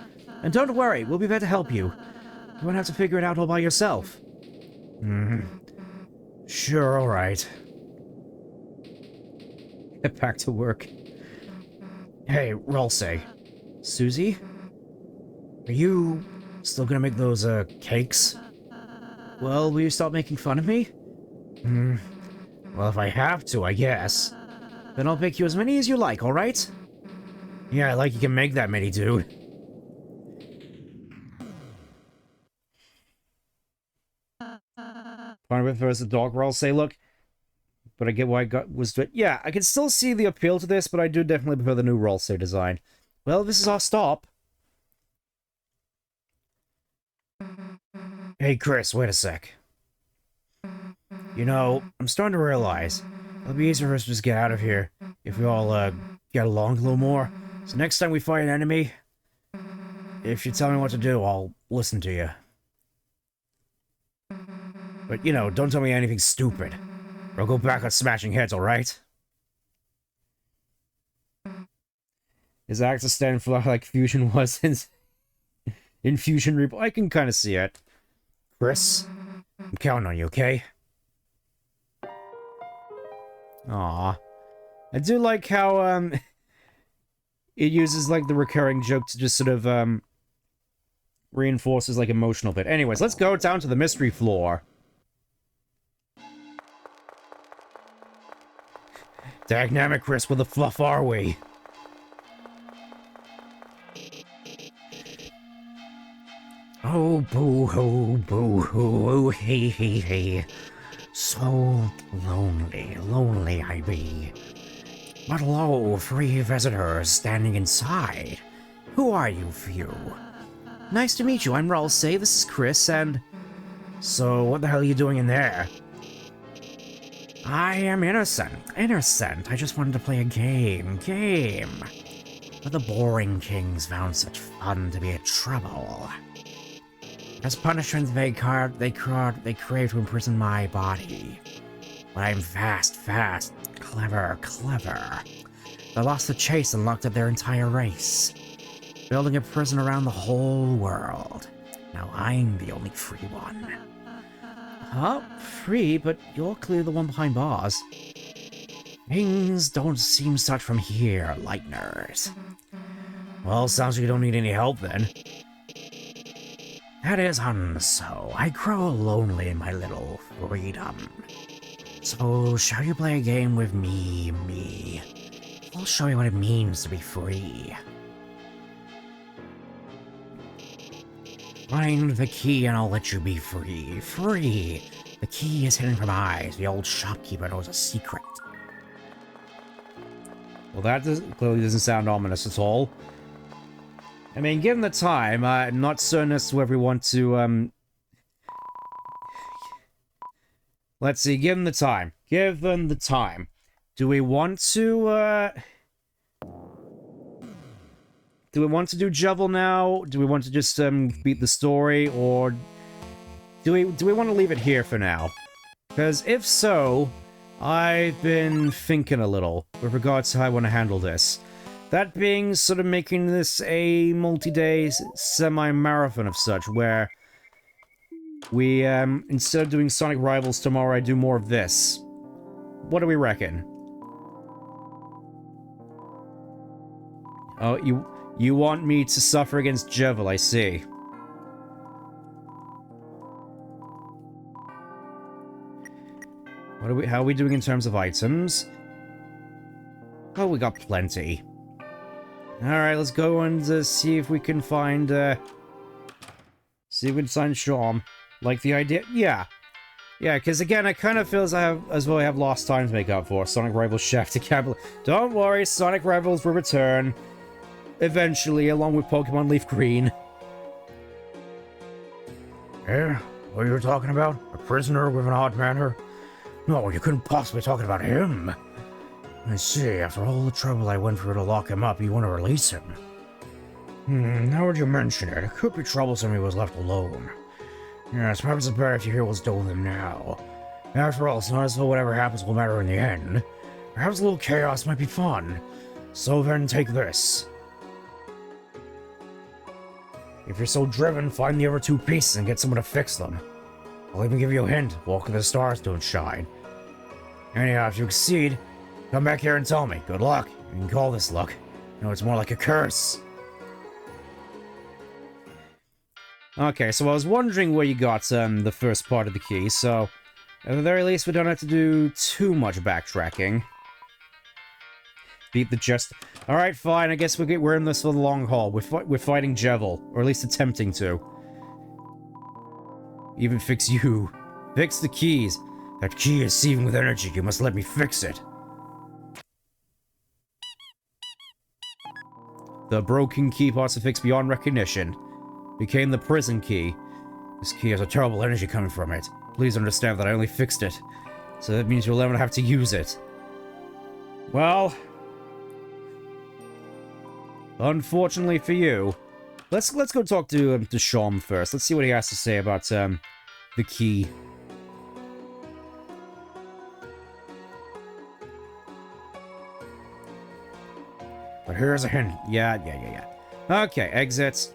And don't worry, we'll be there to help you. You won't have to figure it out all by yourself. Sure, alright. Get back to work. Hey, Ralsei. Susie? Are you still gonna make those, cakes? Well, will you stop making fun of me? Well, if I have to, I guess. Then I'll bake you as many as you like, alright? Yeah, like you can make that many, dude. Fine with versus the dog, Ralsei, look. But I get why I was... Yeah, I can still see the appeal to this, but I do definitely prefer the new Ralsei design. Well, this is our stop. Hey, Chris, wait a sec. You know, I'm starting to realize it'll be easier for us to just get out of here if we all, get along a little more. So next time we fight an enemy, if you tell me what to do, I'll listen to you. But, you know, don't tell me anything stupid. Or I'll go back on smashing heads, alright? His actor stand for like Fusion was in Fusion Repo. I can kind of see it. Chris, I'm counting on you, okay? Aw. I do like how, it uses, like, the recurring joke to just sort of, reinforces, like, emotional bit. Anyways, let's go down to the mystery floor. Dynamic, Chris, where the fluff are we? Oh, boo-hoo, boo-hoo, hee-hee-hee. So lonely, lonely I be. But lo, 3 visitors standing inside. Who are you few? Nice to meet you, I'm Ralsei, this is Chris, and... So, what the hell are you doing in there? I am innocent. Innocent. I just wanted to play a game. But the boring kings found such fun to be in trouble. As punishment, they crave to imprison my body. But I'm fast, clever. They lost the chase and locked up their entire race, building a prison around the whole world. Now I'm the only free one. Huh? Free? But you're clearly the one behind bars. Things don't seem such from here, Lightners. Well, sounds like you don't need any help then. That is so. I grow lonely in my little freedom. So, shall you play a game with me? I'll show you what it means to be free. Find the key and I'll let you be free. Free! The key is hidden from eyes. The old shopkeeper knows a secret. Well, that clearly doesn't sound ominous at all. I mean, given the time, I'm not certain as to whether we want to, Let's see, given the time. Do we want to, do we want to do Jevil now? Do we want to just, beat the story? Or do we want to leave it here for now? Because if so, I've been thinking a little with regards to how I want to handle this. That being sort of making this a multi-day semi-marathon of such, where we, instead of doing Sonic Rivals tomorrow, I do more of this. What do we reckon? Oh, you want me to suffer against Jevil, I see. How are we doing in terms of items? Oh, we got plenty. Alright, let's go and see if we can find, see if we can find Shawn. Like the idea? Yeah. Yeah, because again, I kind of feel as though I have lost time to make up for. Sonic Rivals Chef to Capital. Don't worry, Sonic Rivals will return. Eventually, along with Pokemon Leaf Green. Eh? What you were talking about? A prisoner with an odd manner? No, you couldn't possibly be talking about him. I see, after all the trouble I went through to lock him up, you want to release him. Now would you mention it? It could be troublesome if he was left alone. Yes, perhaps it's better if you hear what's doing them now. After all, it's not as though whatever happens will matter in the end. Perhaps a little chaos might be fun. So then, take this. If you're so driven, find the other two pieces and get someone to fix them. I'll even give you a hint. Walk in the stars don't shine. Anyhow, if you succeed, come back here and tell me. Good luck. You can call this luck. No, it's more like a curse. Okay, so I was wondering where you got the first part of the key, so at the very least we don't have to do too much backtracking. Beat the just... Alright, fine, I guess we're in this for the long haul. We're fighting Jevil, or at least attempting to. Even fix you. Fix the keys. That key is seething with energy, you must let me fix it. The broken key parts are fixed beyond recognition. Became the prison key. This key has a terrible energy coming from it. Please understand that I only fixed it. So that means you'll never have to use it. Well... unfortunately for you... Let's go talk to Shawn first. Let's see what he has to say about, the key. But here's a hint. Yeah. Okay, exits.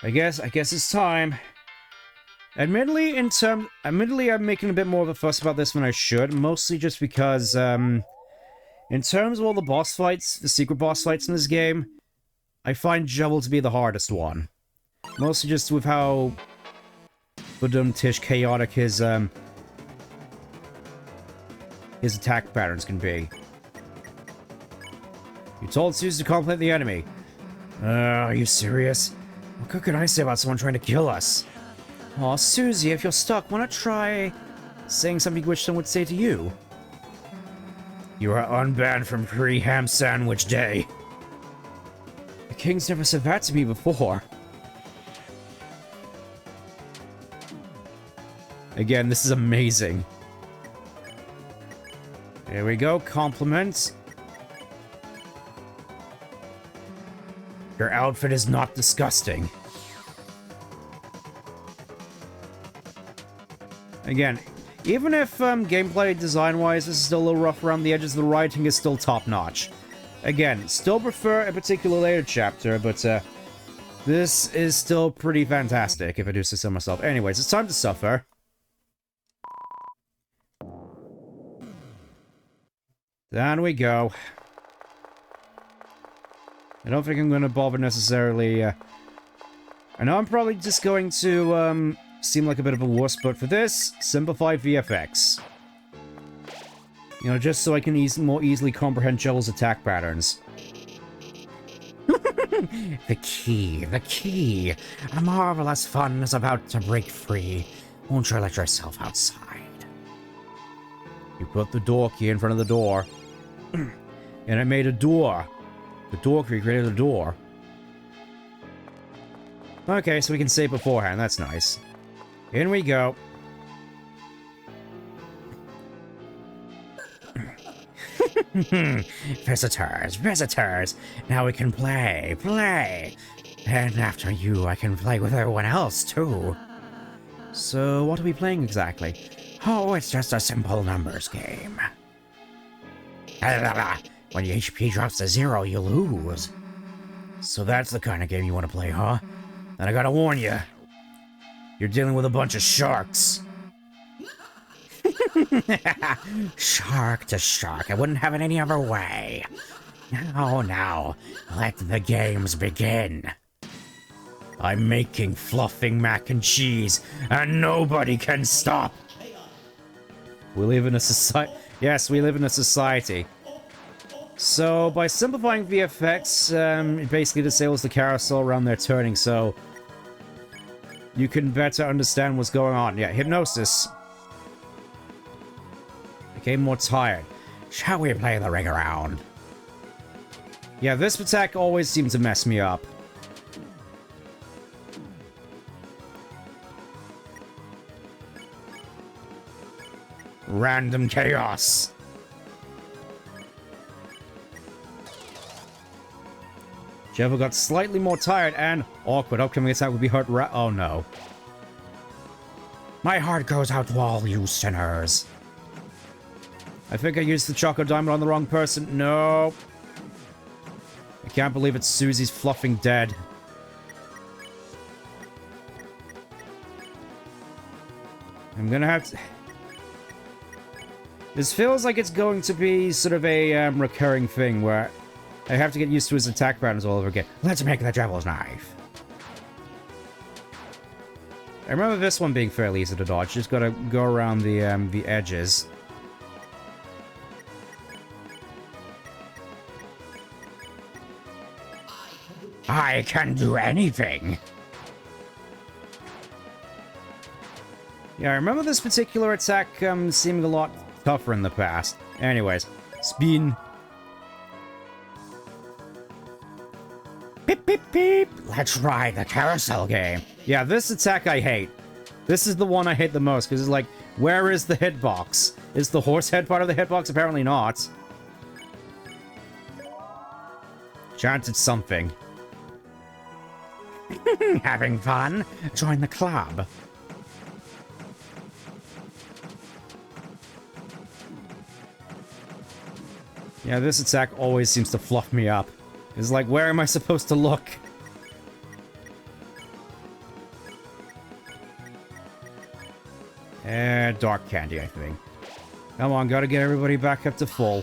I guess it's time. Admittedly, I'm making a bit more of a fuss about this than I should, mostly just because, in terms of all the boss fights, the secret boss fights in this game, I find Jevil to be the hardest one. Mostly just with how badum-tish chaotic his attack patterns can be. You told Susie to compliment the enemy. Are you serious? What good could I say about someone trying to kill us? Aw, Susie, if you're stuck, why not try saying something which someone would say to you? You are unbanned from Free Ham Sandwich Day. The King's never said that to me before. Again, this is amazing. There we go, compliments. Your outfit is not disgusting. Again, even if gameplay design-wise this is still a little rough around the edges, the writing is still top-notch. Again, still prefer a particular later chapter, but this is still pretty fantastic, if I do say so myself. Anyways, it's time to suffer. Down we go. I don't think I'm going to bother necessarily... I know I'm probably just going to seem like a bit of a wuss, but for this, simplify VFX. You know, just so I can more easily comprehend Joel's attack patterns. The key. A marvelous fun is about to break free. Won't you let yourself outside? You put the door key in front of the door. And it made a door. The door key created a door. Okay, so we can save beforehand. That's nice. In we go. Visitors. Now we can play. And after you, I can play with everyone else, too. So, what are we playing exactly? Oh, it's just a simple numbers game. When your HP drops to 0, you lose. So that's the kind of game you want to play, huh? Then I gotta warn you. You're dealing with a bunch of sharks. Shark to shark. I wouldn't have it any other way. Now, let the games begin. I'm making fluffing mac and cheese, and nobody can stop. We live in a society. Yes, we live in a society. So, by simplifying VFX, it basically disables the carousel around their turning, so you can better understand what's going on. Yeah, hypnosis. Became more tired. Shall we play the ring around? Yeah, this attack always seems to mess me up. Random chaos. Jeva got slightly more tired and awkward. Upcoming attack would be hurt oh no. My heart goes out to all you sinners. I think I used the Choco Diamond on the wrong person. No. I can't believe it's Susie's fluffing dead. I'm gonna have to... This feels like it's going to be sort of a recurring thing where I have to get used to his attack patterns all over again. Let's make the devil's knife. I remember this one being fairly easy to dodge. Just gotta go around the edges. I can do anything. Yeah, I remember this particular attack seeming a lot tougher in the past. Anyways, spin. Beep, beep, beep. Let's ride the carousel game. Yeah, this attack I hate. This is the one I hate the most, because it's like, where is the hitbox? Is the horse head part of the hitbox? Apparently not. Chance it's something. Having fun? Join the club. Yeah, this attack always seems to fluff me up. It's like, where am I supposed to look? Dark candy, I think. Come on, gotta get everybody back up to full.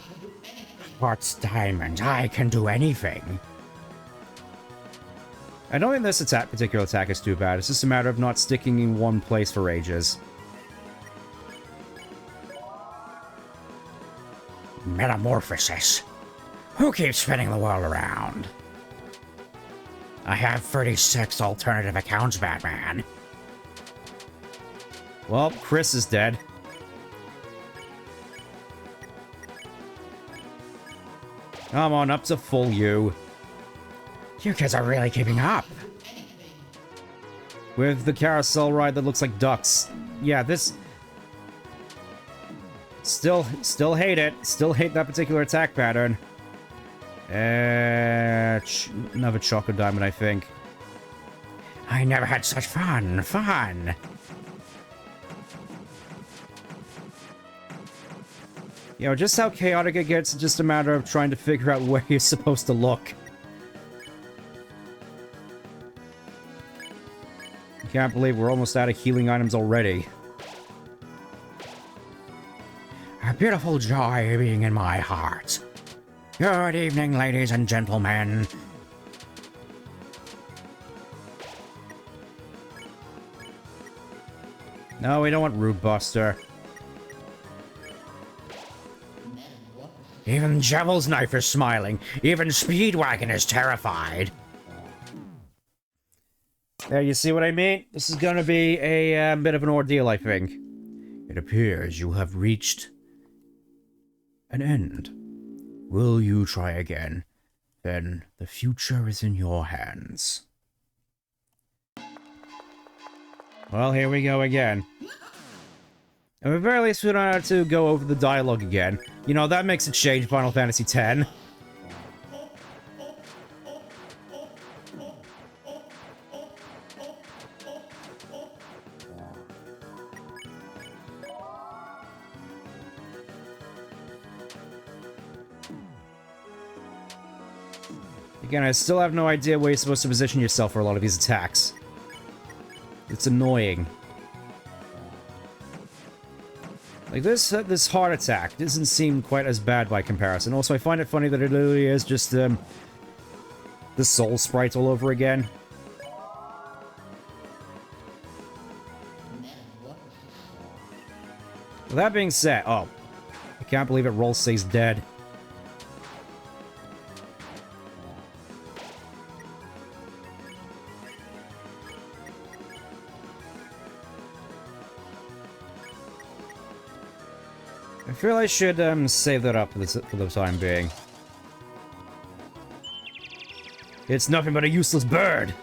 What's diamond? I can do anything. I don't think this particular attack is too bad. It's just a matter of not sticking in one place for ages. Metamorphosis. Who keeps spinning the world around? I have 36 alternative accounts, Batman. Well, Chris is dead. Come on, up to full, you. You kids are really keeping up. With the carousel ride that looks like ducks. Yeah, this... still hate it. Still hate that particular attack pattern. Another chocolate diamond, I think. I never had such fun. You know, just how chaotic it gets, it's just a matter of trying to figure out where you're supposed to look. Can't believe we're almost out of healing items already. A beautiful joy being in my heart. Good evening, ladies and gentlemen. No, we don't want Root Buster. Even Javel's knife is smiling. Even Speedwagon is terrified. There, you see what I mean? This is gonna be a bit of an ordeal, I think. It appears you have reached an end. Will you try again? Then the future is in your hands. Well, here we go again. At the very least, we don't have to go over the dialogue again. You know, that makes it change Final Fantasy X. Again, I still have no idea where you're supposed to position yourself for a lot of these attacks. It's annoying. Like, this heart attack doesn't seem quite as bad by comparison. Also, I find it funny that it literally is just, the soul sprite all over again. With that being said... Oh. I can't believe it Roll stays dead. I feel I should save that up for the time being. It's nothing but a useless bird!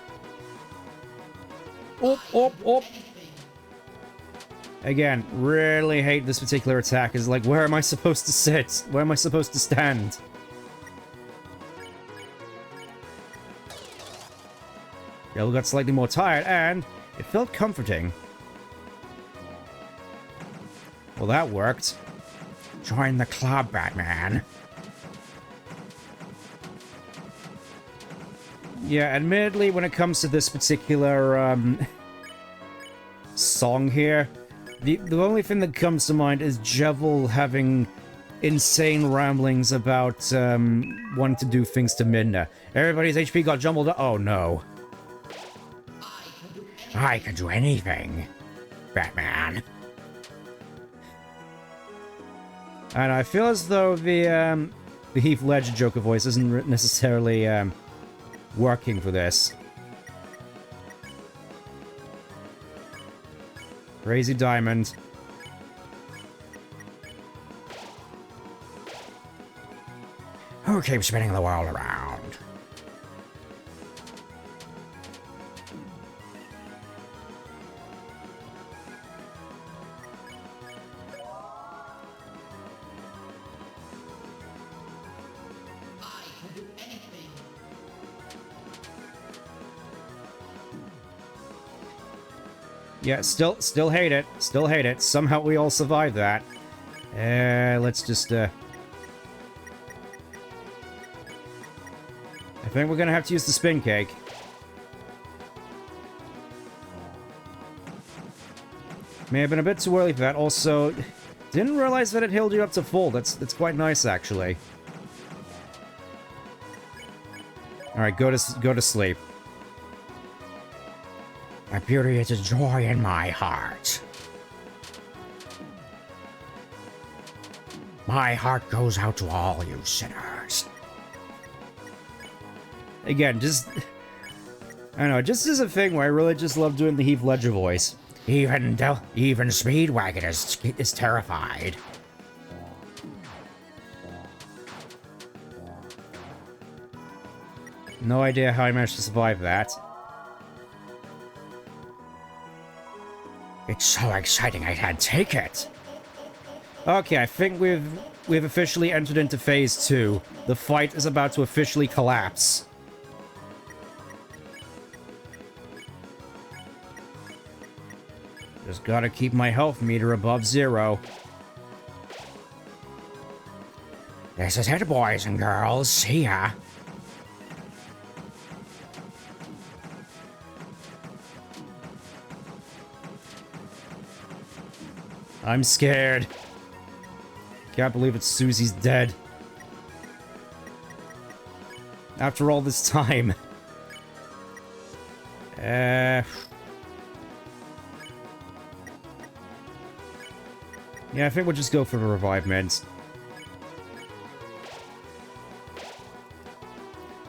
Op. Again, really hate this particular attack. Is like, where am I supposed to sit? Where am I supposed to stand? Yellow got slightly more tired, and it felt comforting. Well, that worked. Join the club, Batman. Yeah, admittedly, when it comes to this particular, song here, the only thing that comes to mind is Jevil having insane ramblings about, wanting to do things to Midna. Everybody's HP got jumbled up. Oh, no. I can do anything, Batman. And I feel as though the Heath Ledger Joker voice isn't necessarily, working for this. Crazy Diamond. Who keeps spinning the world around? Yeah, still hate it. Still hate it. Somehow we all survived that. Let's just, I think we're gonna have to use the spin cake. May have been a bit too early for that. Also, didn't realize that it healed you up to full. That's quite nice, actually. Alright, go to sleep. My beauty is a joy in my heart. My heart goes out to all you sinners. Again, just... I don't know, just as a thing where I really just love doing the Heath Ledger voice. Even Speedwagon is terrified. No idea how I managed to survive that. It's so exciting I can't take it. Okay, I think we've officially entered into phase 2. The fight is about to officially collapse. Just gotta keep my health meter above 0. This is it, boys and girls. See ya. I'm scared. Can't believe it's Susie's dead. After all this time. Yeah, I think we'll just go for the revive meds.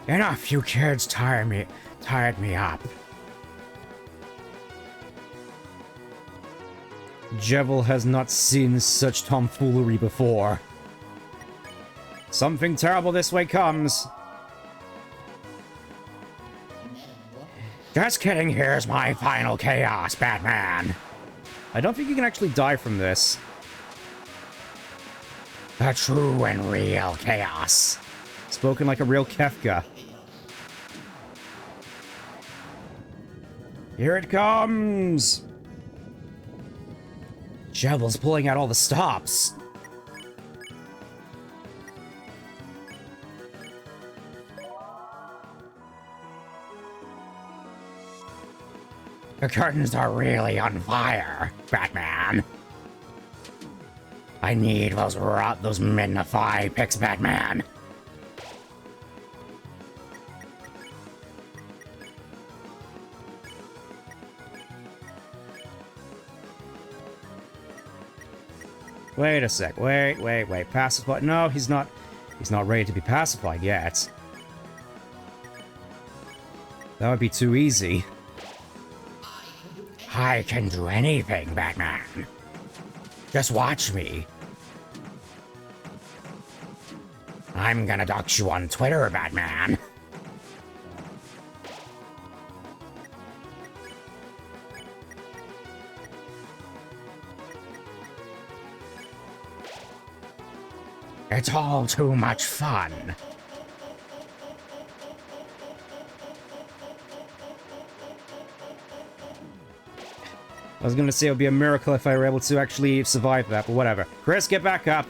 Enough, you kids tired me up. Jevil has not seen such tomfoolery before. Something terrible this way comes. Just kidding, here's my final chaos, Batman. I don't think you can actually die from this. The true and real chaos. Spoken like a real Kefka. Here it comes! Jevil's pulling out all the stops. The curtains are really on fire, Batman. I need those magnify pics, Batman. Wait a sec. Wait. Pacify. No, he's not ready to be pacified yet. That would be too easy. I can do anything, Batman. Just watch me. I'm gonna dox you on Twitter, Batman. It's all too much fun. I was gonna say it would be a miracle if I were able to actually survive that, but whatever. Chris, get back up!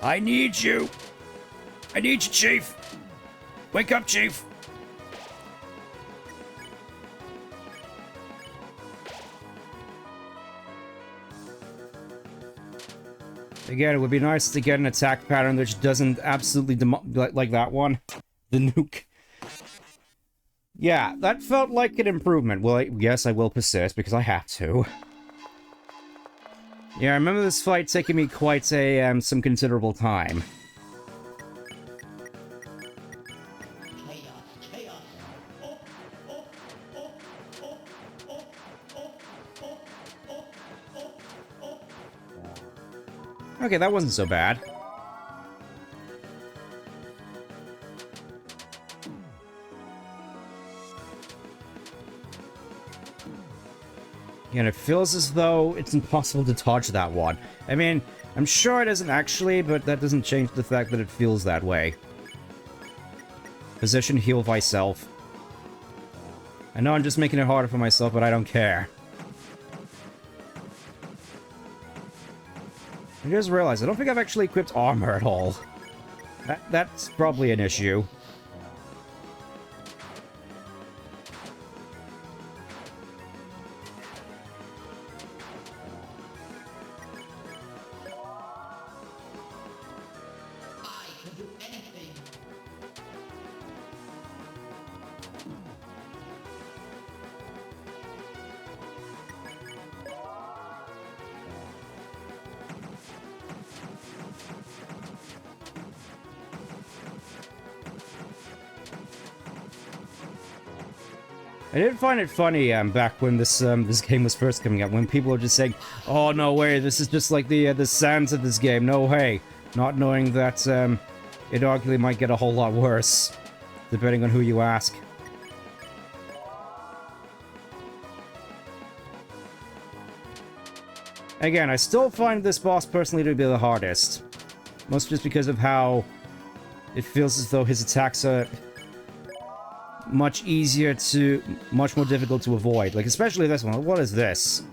I need you! I need you, Chief! Wake up, Chief! Again, it would be nice to get an attack pattern which doesn't absolutely like that one. The nuke. Yeah, that felt like an improvement. Well, yes, I will persist, because I have to. Yeah, I remember this fight taking me quite a, some considerable time. Okay, that wasn't so bad. And it feels as though it's impossible to dodge that one. I mean, I'm sure it isn't actually, but that doesn't change the fact that it feels that way. Position, heal thyself. I know I'm just making it harder for myself, but I don't care. I just realized, I don't think I've actually equipped armor at all. That's probably an issue. I did find it funny back when this game was first coming out, when people were just saying, "Oh no way, this is just like the Sans of this game." No way, not knowing that it arguably might get a whole lot worse, depending on who you ask. Again, I still find this boss personally to be the hardest. Mostly just because of how it feels as though his attacks are much more difficult to avoid. Like, especially this one. What is this?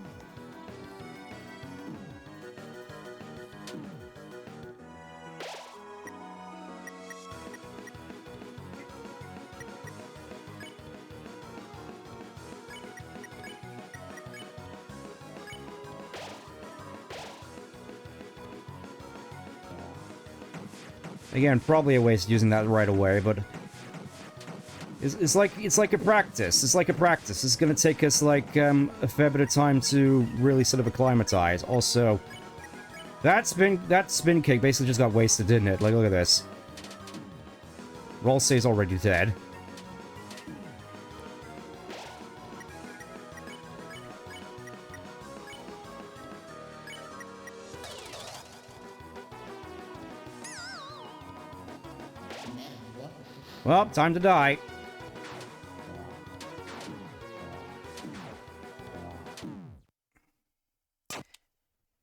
Again, probably a waste using that right away, but it's like a practice. It's like a practice. It's gonna take us like a fair bit of time to really sort of acclimatize. Also, that spin kick basically just got wasted, didn't it? Like, look at this. Rolsei's already dead. Well, time to die.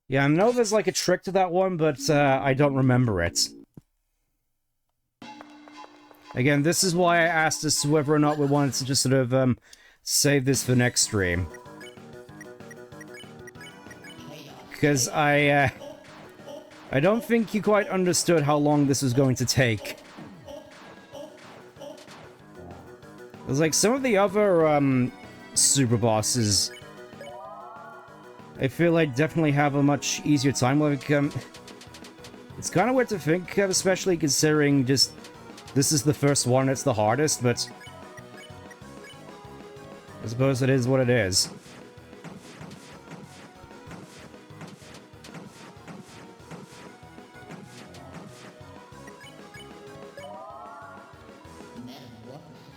Yeah, I know there's like a trick to that one, but I don't remember it. Again, this is why I asked as to whether or not we wanted to just sort of save this for next stream. Because I don't think you quite understood how long this was going to take. There's like some of the other super bosses, I feel like definitely have a much easier time. Like, it's kind of weird to think of, especially considering just this is the first one, it's the hardest, but I suppose it is what it is.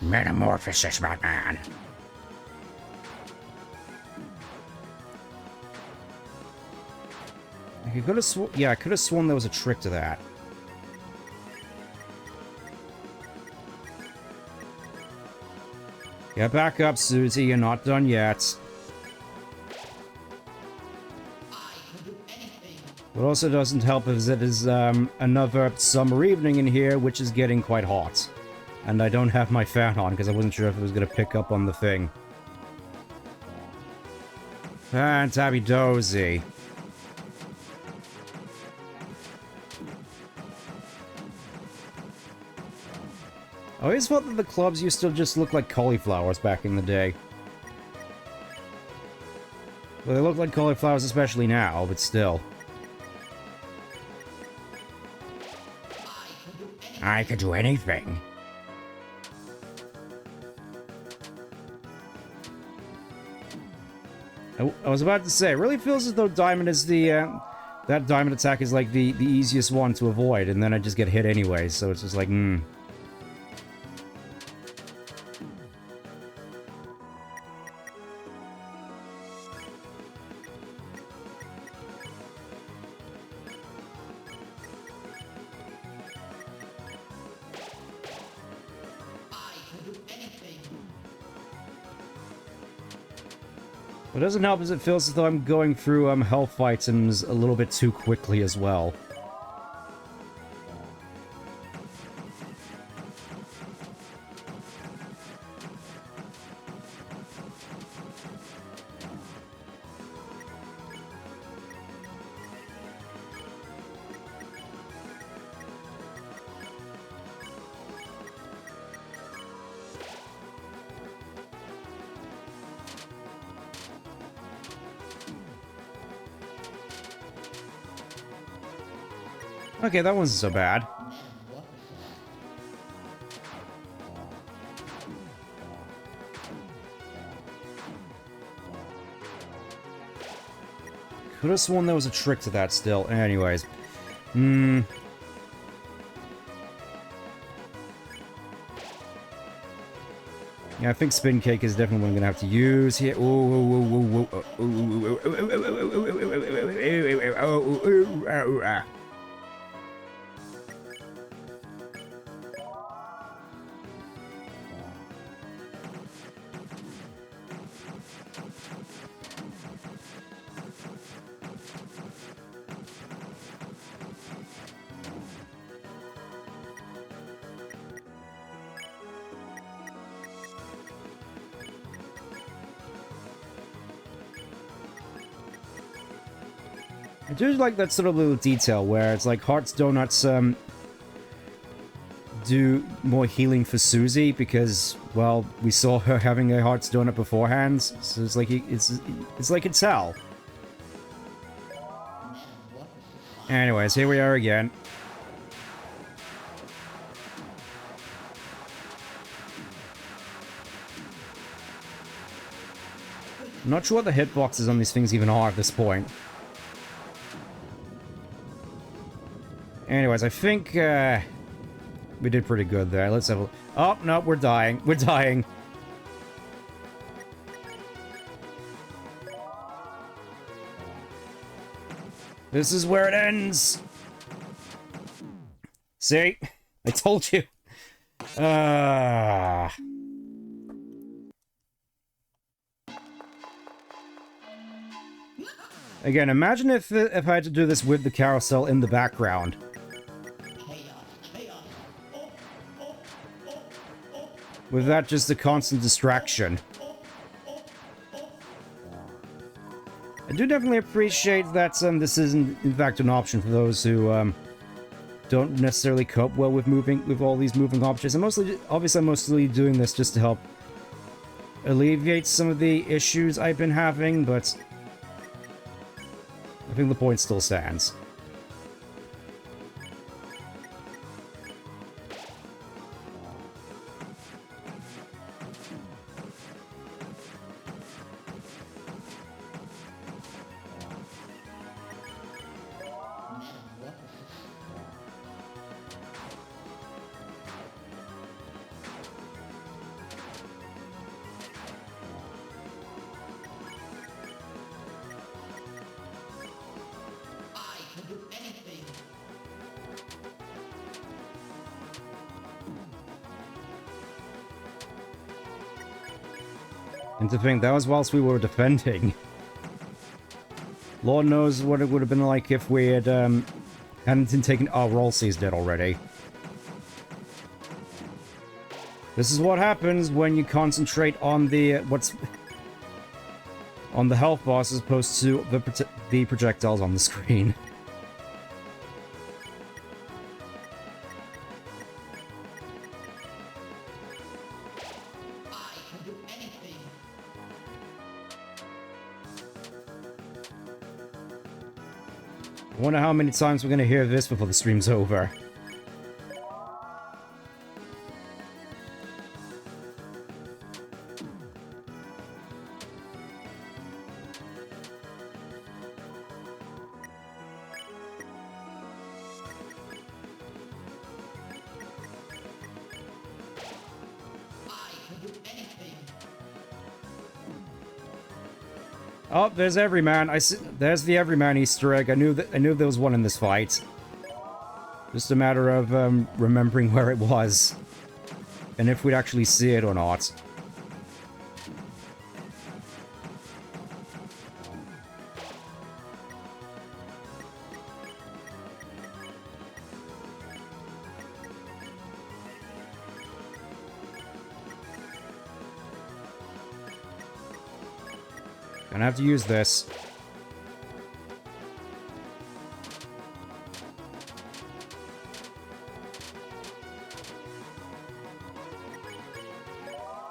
Metamorphosis, Batman. I could have yeah, I could have sworn there was a trick to that. Get back up, Susie, you're not done yet. What also doesn't help is it is another summer evening in here, which is getting quite hot. And I don't have my fan on because I wasn't sure if it was going to pick up on the thing. Fantabby-dozy. I always thought that the clubs used to just look like cauliflowers back in the day. Well, they look like cauliflowers especially now, but still. I could do anything. I was about to say, it really feels as though Diamond is the, that Diamond attack is like the easiest one to avoid, and then I just get hit anyway, so it's just like, What doesn't help is it feels as though I'm going through health items a little bit too quickly as well. Okay, that wasn't so bad. Could have sworn there was a trick to that still. Anyways. Yeah, I think Spin Cake is definitely what I'm gonna have to use here. I do like that sort of little detail where it's like Heart's Donuts, do more healing for Susie because, well, we saw her having a Heart's Donut beforehand, so it's like it's like a tell. Anyways, here we are again. I'm not sure what the hitboxes on these things even are at this point. Anyways, I think, we did pretty good there. Let's have a... Oh, no, we're dying. We're dying. This is where it ends. See? I told you. Again, imagine if I had to do this with the carousel in the background. With that just a constant distraction. I do definitely appreciate that this isn't, in fact, an option for those who don't necessarily cope well with all these moving objects. I'm mostly doing this just to help alleviate some of the issues I've been having, but I think the point still stands. And to think, that was whilst we were defending. Lord knows what it would have been like if we had, hadn't taken... Oh, Rolsey's dead already. This is what happens when you concentrate on the, on the health boss as opposed to the projectiles on the screen. I wonder how many times we're gonna hear this before the stream's over. Oh, there's Everyman. There's the Everyman Easter egg. I knew there was one in this fight. Just a matter of remembering where it was, and if we'd actually see it or not. Gonna have to use this.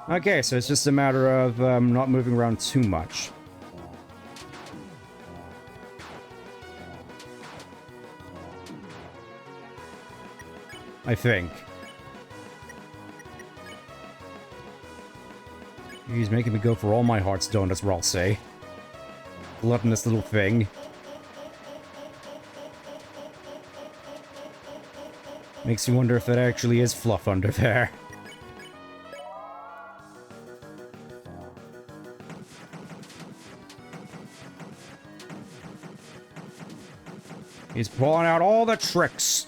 Okay, so it's just a matter of not moving around too much. I think. He's making me go for all my Heart's Donuts, Rolsey. Gluttonous little thing. Makes you wonder if that actually is fluff under there. He's pulling out all the tricks.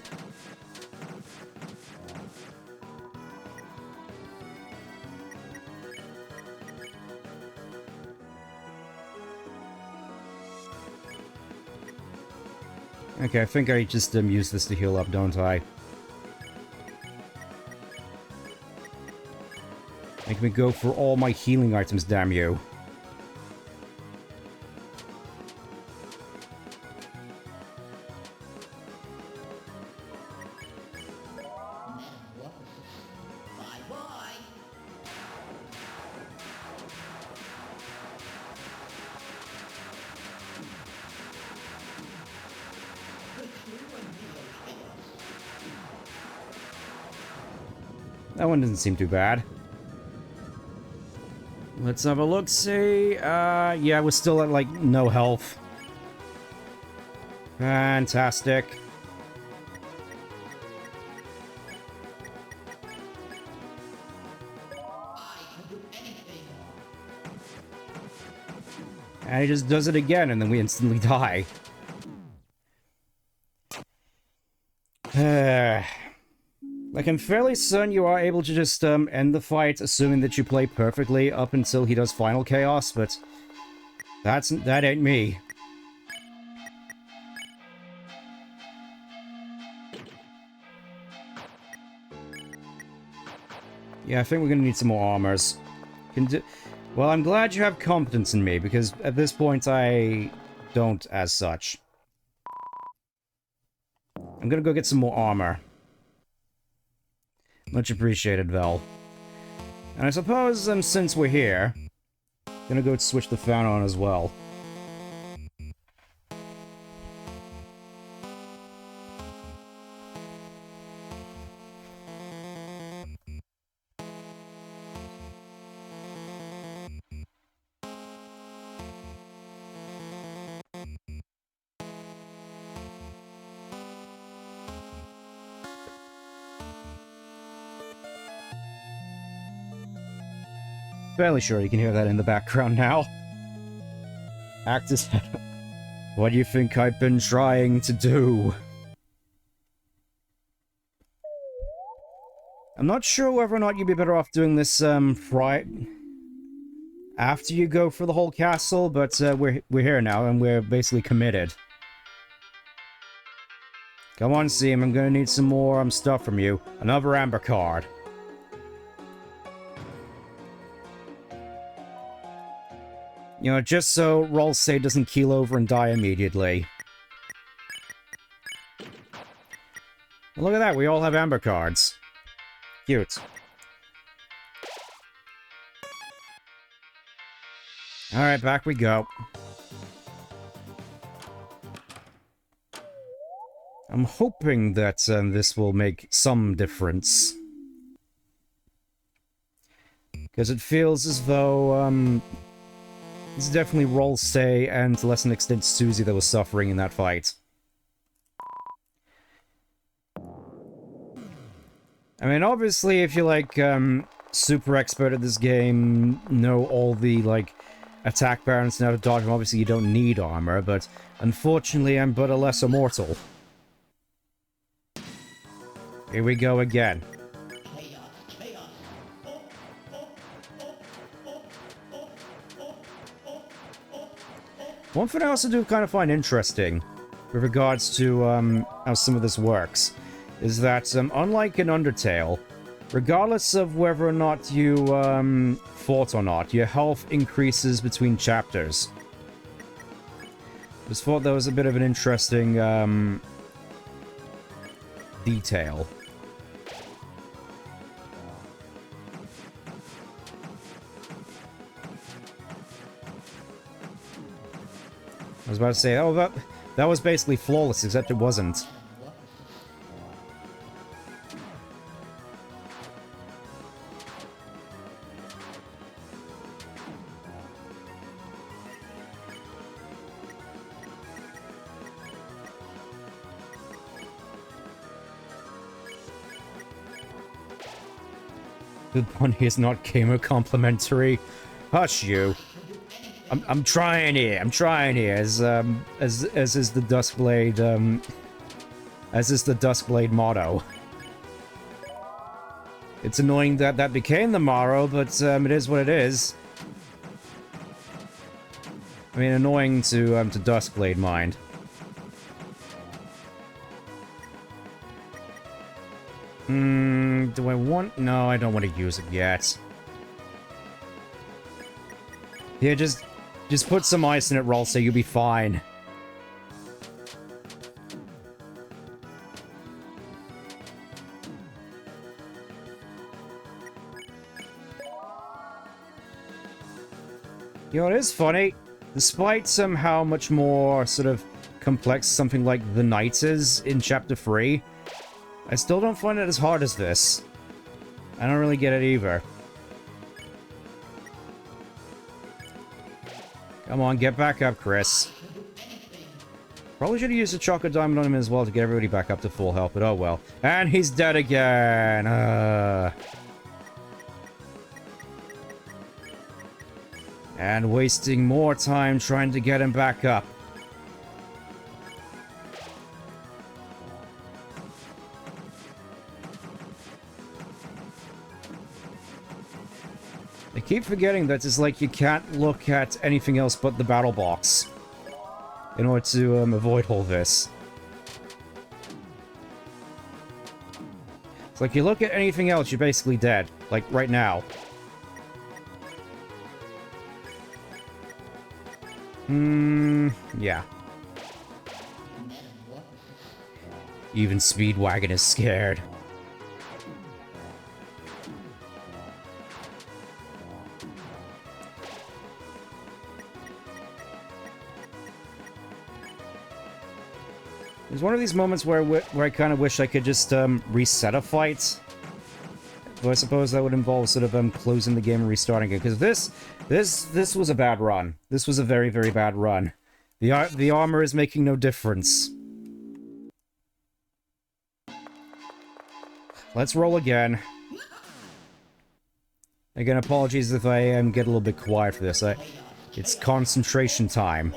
Okay, I think I just use this to heal up, don't I? Make me go for all my healing items, damn you. That one doesn't seem too bad. Let's have a look-see. Yeah, we're still at, like, no health. Fantastic. And he just does it again, and then we instantly die. Like, I'm fairly certain you are able to just, end the fight, assuming that you play perfectly up until he does Final Chaos, but that ain't me. Yeah, I think we're gonna need some more armors. Well, I'm glad you have confidence in me, because at this point I don't as such. I'm gonna go get some more armor. Much appreciated, Vel. And I suppose, since we're here, I'm gonna go switch the fan on as well. Fairly sure you can hear that in the background now. Act as head. What do you think I've been trying to do? I'm not sure whether or not you'd be better off doing this, after you go for the whole castle, but, we're here now, and we're basically committed. Come on, Seam, I'm gonna need some more, stuff from you. Another amber card. You know, just so Rolsei doesn't keel over and die immediately. Well, look at that, we all have amber cards. Cute. Alright, back we go. I'm hoping that this will make some difference. Because it feels as though, it's definitely Rolsei and, to less an extent, Susie that was suffering in that fight. I mean, obviously, if you're, like, super expert at this game, know all the, like, attack patterns and how to dodge them, obviously you don't need armor, but unfortunately I'm but a lesser mortal. Here we go again. One thing I also do kind of find interesting with regards to how some of this works is that unlike in Undertale, regardless of whether or not you fought or not, your health increases between chapters. Just thought that was a bit of an interesting detail. I was about to say, oh, that was basically flawless, except it wasn't. The bunny is not gamer complimentary. Hush you. I'm trying here. I'm trying here. As is the Duskblade. As is the Duskblade motto. It's annoying that that became the motto, but it is what it is. I mean, annoying to Duskblade mind. Do I want? No, I don't want to use it yet. Yeah, just put some ice in it, Rolsei, you'll be fine. You know, it is funny. Despite somehow much more sort of complex something like the Knights is in Chapter 3, I still don't find it as hard as this. I don't really get it either. Come on, get back up, Chris. Probably should have used a chocolate diamond on him as well to get everybody back up to full health, but oh well. And he's dead again! And wasting more time trying to get him back up. I keep forgetting that it's like you can't look at anything else but the battle box in order to avoid all this. It's like you look at anything else, you're basically dead. Like right now. Yeah. Even Speedwagon is scared. There's one of these moments where I kind of wish I could just reset a fight. Though I suppose that would involve sort of closing the game and restarting it. Because this was a bad run. This was a very, very bad run. The armor is making no difference. Let's roll again. Again, apologies if I get a little bit quiet for this. It's concentration time.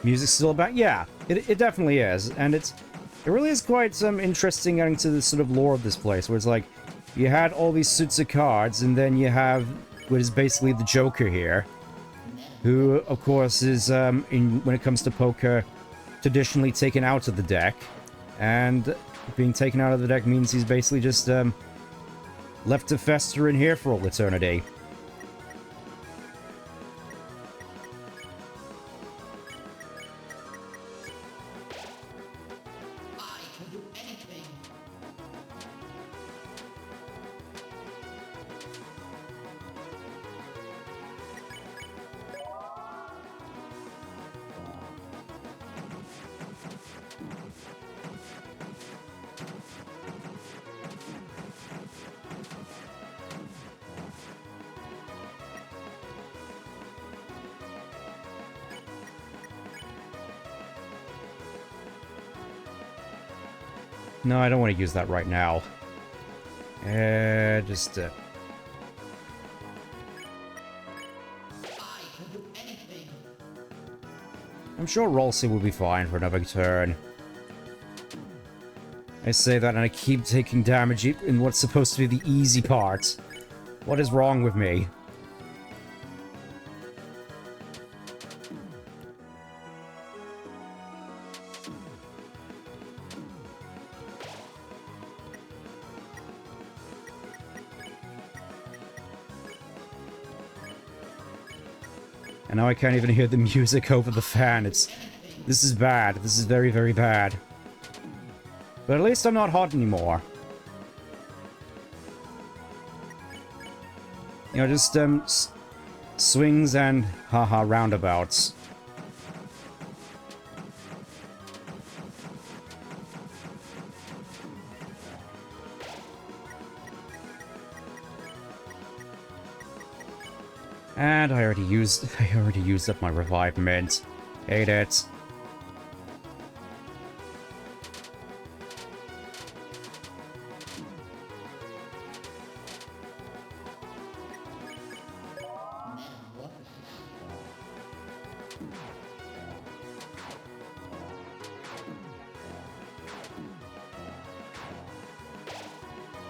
Music's still about? Yeah, it definitely is, and it really is quite interesting getting to the sort of lore of this place, where it's like, you had all these suits of cards, and then you have what is basically the Joker here, who, of course, is, when it comes to poker, traditionally taken out of the deck, and being taken out of the deck means he's basically just, left to fester in here for all eternity. No, I don't want to use that right now. Just, I'm sure Rolsey will be fine for another turn. I say that and I keep taking damage in what's supposed to be the easy part. What is wrong with me? And now I can't even hear the music over the fan. This is bad. This is very, very bad. But at least I'm not hot anymore. You know, just, swings and, haha, roundabouts. And I already used up my revive mint. Hate it.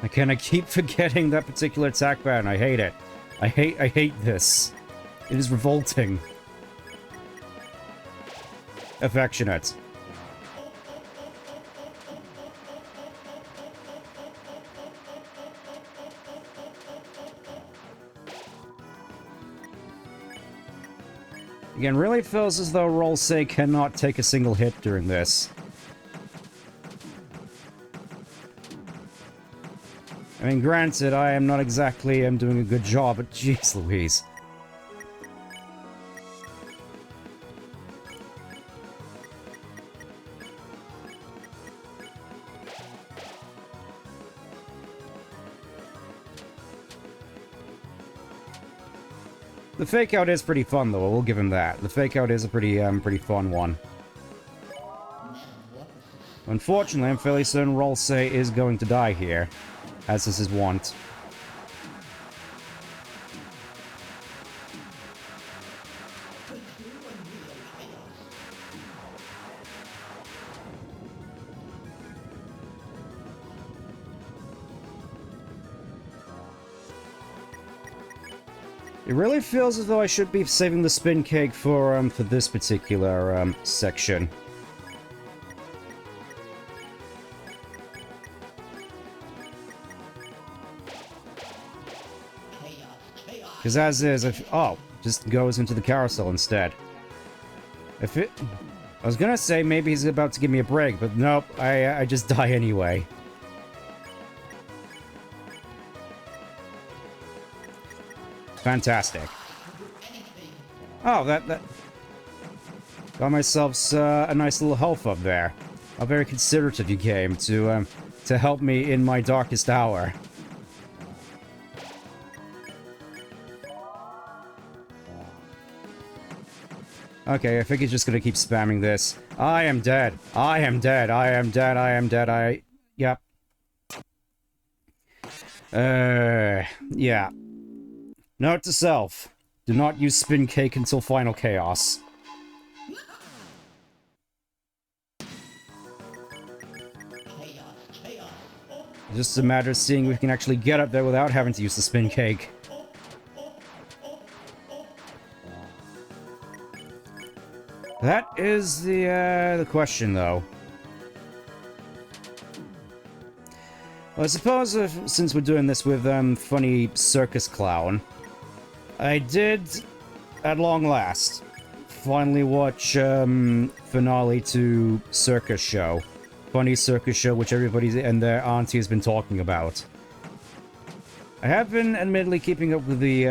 Again, I keep forgetting that particular attack pattern. I hate it. I hate this. It is revolting. Affectionate. Again, really feels as though Roll-Say cannot take a single hit during this. I mean, granted, I am not exactly doing a good job, but jeez Louise. The fake out is pretty fun, though. We'll give him that. The fake out is a pretty fun one. Unfortunately, I'm fairly certain Roll-Say is going to die here, as is his wont. It really feels as though I should be saving the spin cake for this particular section. Because as is, just goes into the carousel instead. I was gonna say maybe he's about to give me a break, but nope, I just die anyway. Fantastic. Oh, that got myself a nice little health up there. How very considerate of you, game, to help me in my darkest hour. Okay, I think he's just gonna keep spamming this. I am dead. I am dead. I am dead. I am dead. Yep. Yeah. Note to self. Do not use spin cake until final chaos. Just a matter of seeing if we can actually get up there without having to use the spin cake. That is the question, though. Well, I suppose since we're doing this with funny circus clown, I did, at long last, finally watch finale to Circus Show. Funny Circus Show, which everybody and their auntie has been talking about. I have been admittedly keeping up with the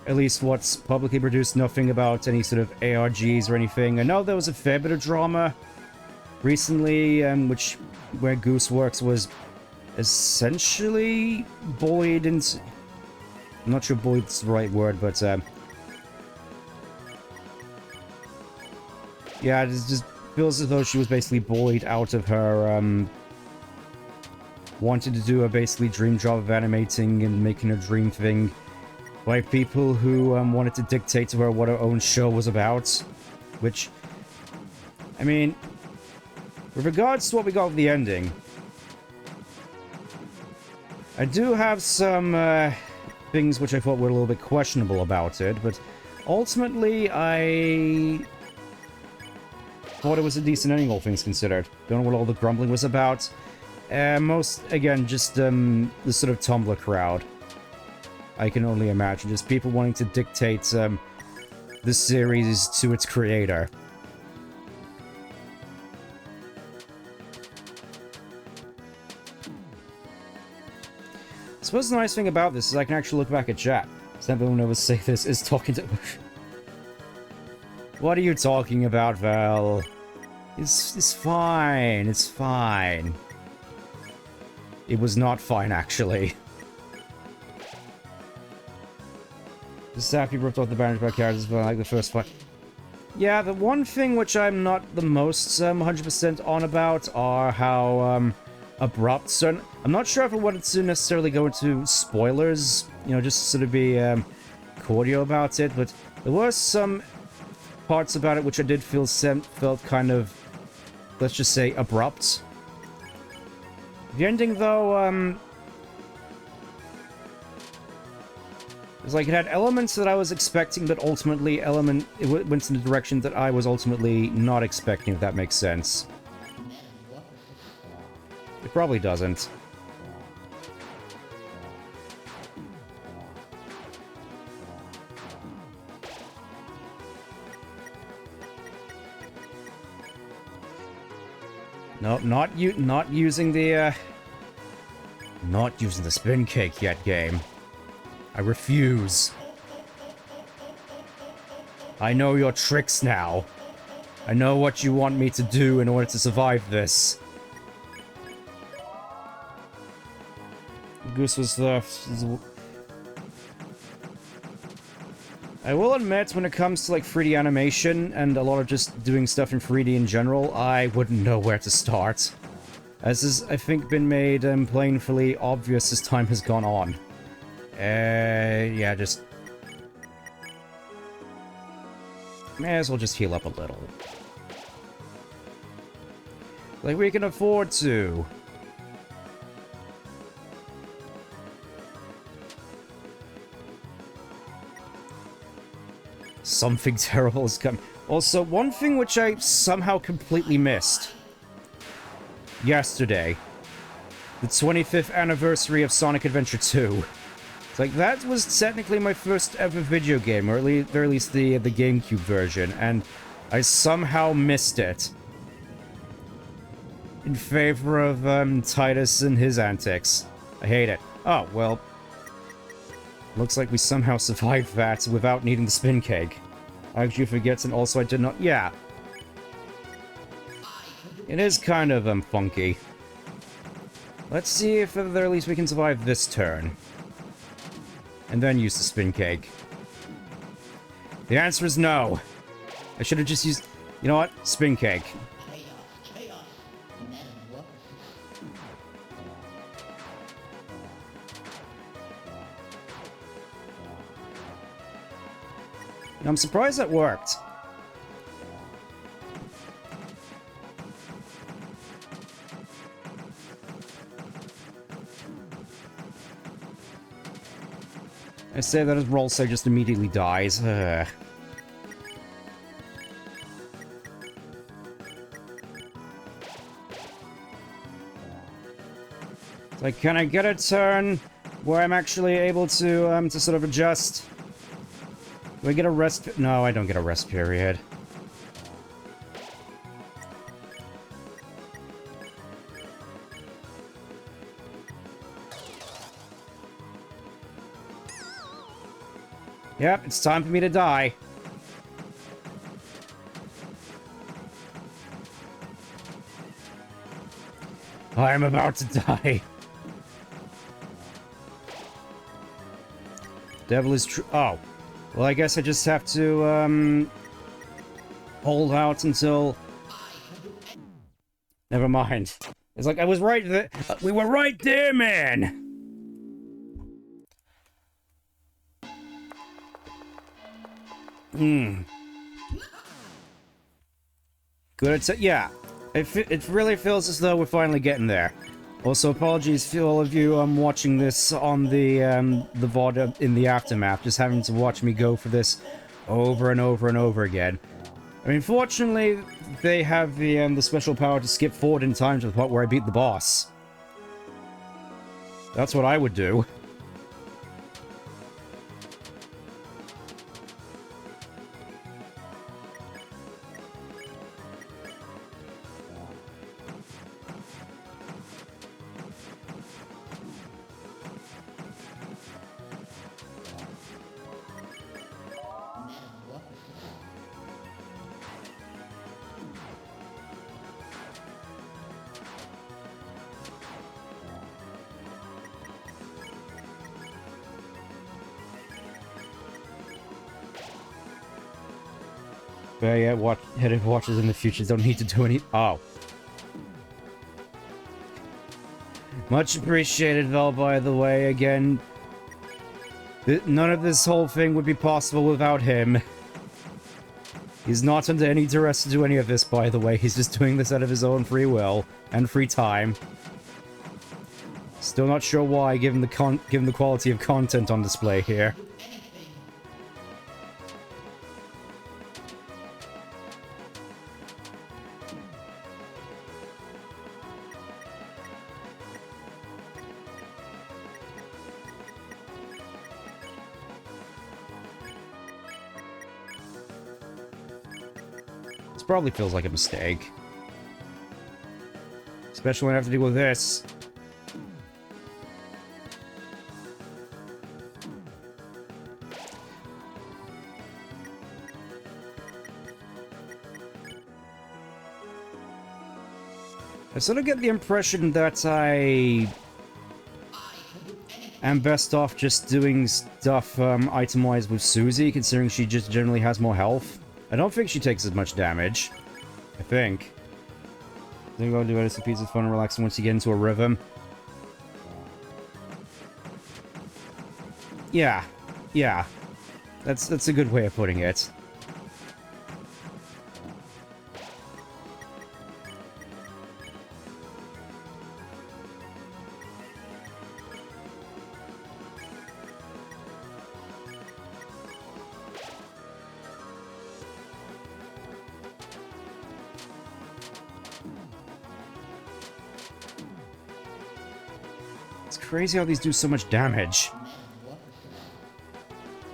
at least what's publicly produced, nothing about any sort of ARGs or anything. I know there was a fair bit of drama recently, where Gooseworks was essentially bullied into... I'm not sure bullied's the right word, but yeah, it just feels as though she was basically bullied out of her wanted to do a basically dream job of animating and making a dream thing by people who wanted to dictate to her what her own show was about. Which, I mean, with regards to what we got with the ending, I do have some things which I thought were a little bit questionable about it, but ultimately I thought it was a decent ending, all things considered. Don't know what all the grumbling was about. Most, again, just the sort of Tumblr crowd. I can only imagine. Just people wanting to dictate the series to its creator. I suppose the nice thing about this is I can actually look back at chat. Something will never say this is talking to... What are you talking about, Val? It's fine. It's fine. It was not fine, actually. Just happy ripped off the bandage by characters, but I like the first fight. Yeah, the one thing which I'm not the most 100% on about are how abrupt certain... I'm not sure if I wanted to necessarily go into spoilers, you know, just to sort of be cordial about it, but there were some parts about it which I did feel felt kind of, let's just say, abrupt. The ending, though, it's like it had elements that I was expecting, but ultimately it went in the direction that I was ultimately not expecting, if that makes sense. It probably doesn't. Nope, not using the, not using the spin cake yet, game. I refuse. I know your tricks now. I know what you want me to do in order to survive this. Goose was the... I will admit, when it comes to, like, 3D animation and a lot of just doing stuff in 3D in general, I wouldn't know where to start. As has, I think, been made plainly obvious as time has gone on. Yeah, just... May as well just heal up a little. Like, we can afford to. Something terrible has come. Also, one thing which I somehow completely missed. Yesterday. The 25th anniversary of Sonic Adventure 2. It's like, that was technically my first ever video game, or at least the GameCube version, and I somehow missed it. In favor of, Titus and his antics. I hate it. Oh, well... Looks like we somehow survived that without needing the spin cake. I actually forget, and also I did not... Yeah. It is kind of, funky. Let's see if at the very least we can survive this turn. And then use the spin cake. The answer is no. I should have just used... You know what? Spin cake. I'm surprised that worked. I say that as Rolso just immediately dies. Ugh. It's like, can I get a turn where I'm actually able to sort of adjust? Do I get a rest? No, I don't get a rest period. Yep, it's time for me to die. I am about to die. Devil is true. Oh. Well, I guess I just have to, hold out until... Never mind. It's like, I was right there. We were right there, man! Good at yeah. It really feels as though we're finally getting there. Also, apologies for all of you watching this on the VoD in the aftermath, just having to watch me go for this over and over and over again. I mean, fortunately, they have the special power to skip forward in time to the part where I beat the boss. That's what I would do. But yeah, headed watchers in the future don't need to do any... Oh. Much appreciated, Val, by the way, again. None of this whole thing would be possible without him. He's not under any duress to do any of this, by the way. He's just doing this out of his own free will and free time. Still not sure why, given the quality of content on display here. Probably feels like a mistake. Especially when I have to deal with this. I sort of get the impression that I am best off just doing stuff item-wise with Susie, considering she just generally has more health. I don't think she takes as much damage. I think. Then go do it. Pieces of fun and relaxing once you get into a rhythm. Yeah. Yeah. That's a good way of putting it. It's crazy how these do so much damage.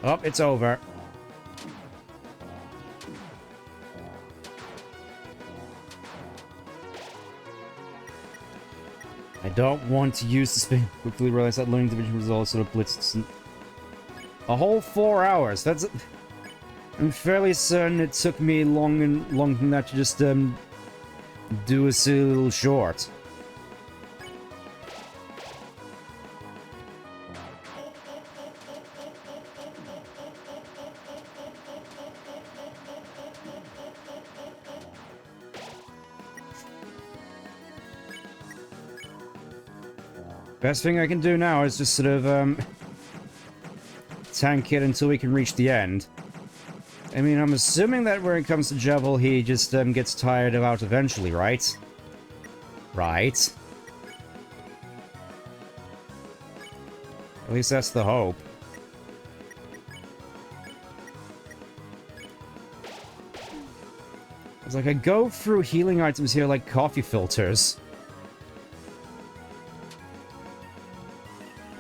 Oh, it's over. I don't want to use the spin. Quickly realize that learning division results sort of blitzed a whole 4 hours. That's. I'm fairly certain it took me longer than that to just do a silly little short. Best thing I can do now is just sort of, tank it until we can reach the end. I mean, I'm assuming that when it comes to Jevil, he just, gets tired out eventually, right? Right. At least that's the hope. It's like I go through healing items here like coffee filters.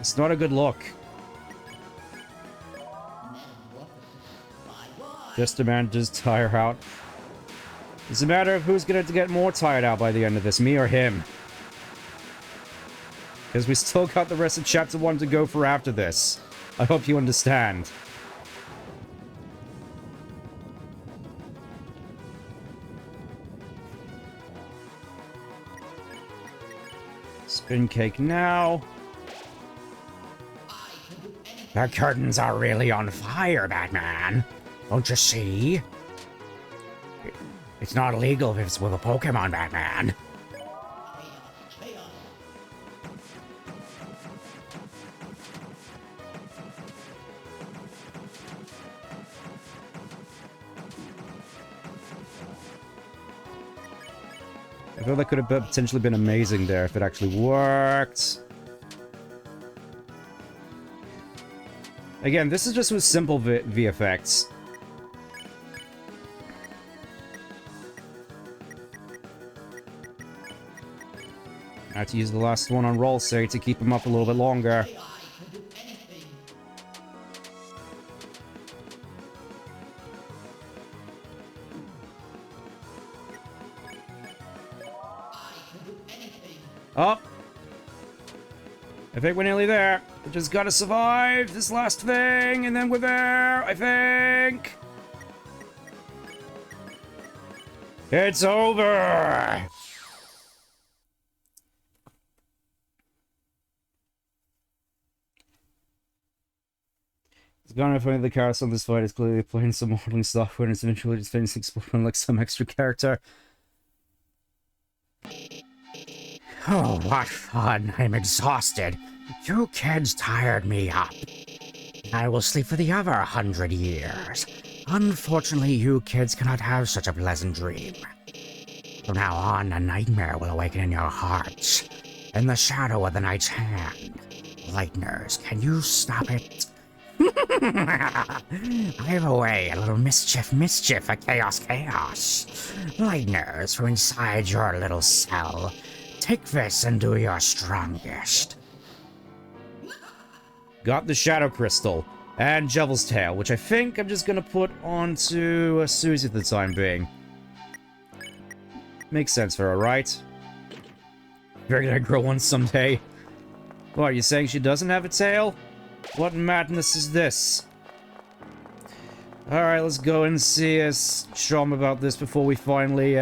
It's not a good look. Just a man just tire out. It's a matter of who's going to get more tired out by the end of this, me or him. Because we still got the rest of Chapter 1 to go for after this. I hope you understand. Spin cake now. The curtains are really on fire, Batman. Don't you see? It's not illegal if it's with a Pokemon, Batman. I feel that could have potentially been amazing there if it actually worked. Again, this is just with simple VFX. I have to use the last one on roll say to keep him up a little bit longer. Oh! I think we're nearly there. We just gotta survive this last thing, and then we're there, I think! It's over! It's gonna find the cast on this fight is clearly playing some modeling software and it's eventually just finishing exploring like some extra character. Oh, what fun. I'm exhausted. You kids tired me up. I will sleep for the other 100 years. Unfortunately, you kids cannot have such a pleasant dream. From now on, a nightmare will awaken in your hearts. In the shadow of the night's hand. Lightners, can you stop it? I have a way, a little mischief, a chaos. Lightners from inside your little cell. Take this and do your strongest. Got the Shadow Crystal. And Jevil's Tail, which I think I'm just gonna put onto Susie for the time being. Makes sense for her, right? Figured I'd grow one someday. What, you saying she doesn't have a tail? What madness is this? Alright, let's go and see show him about this before we finally,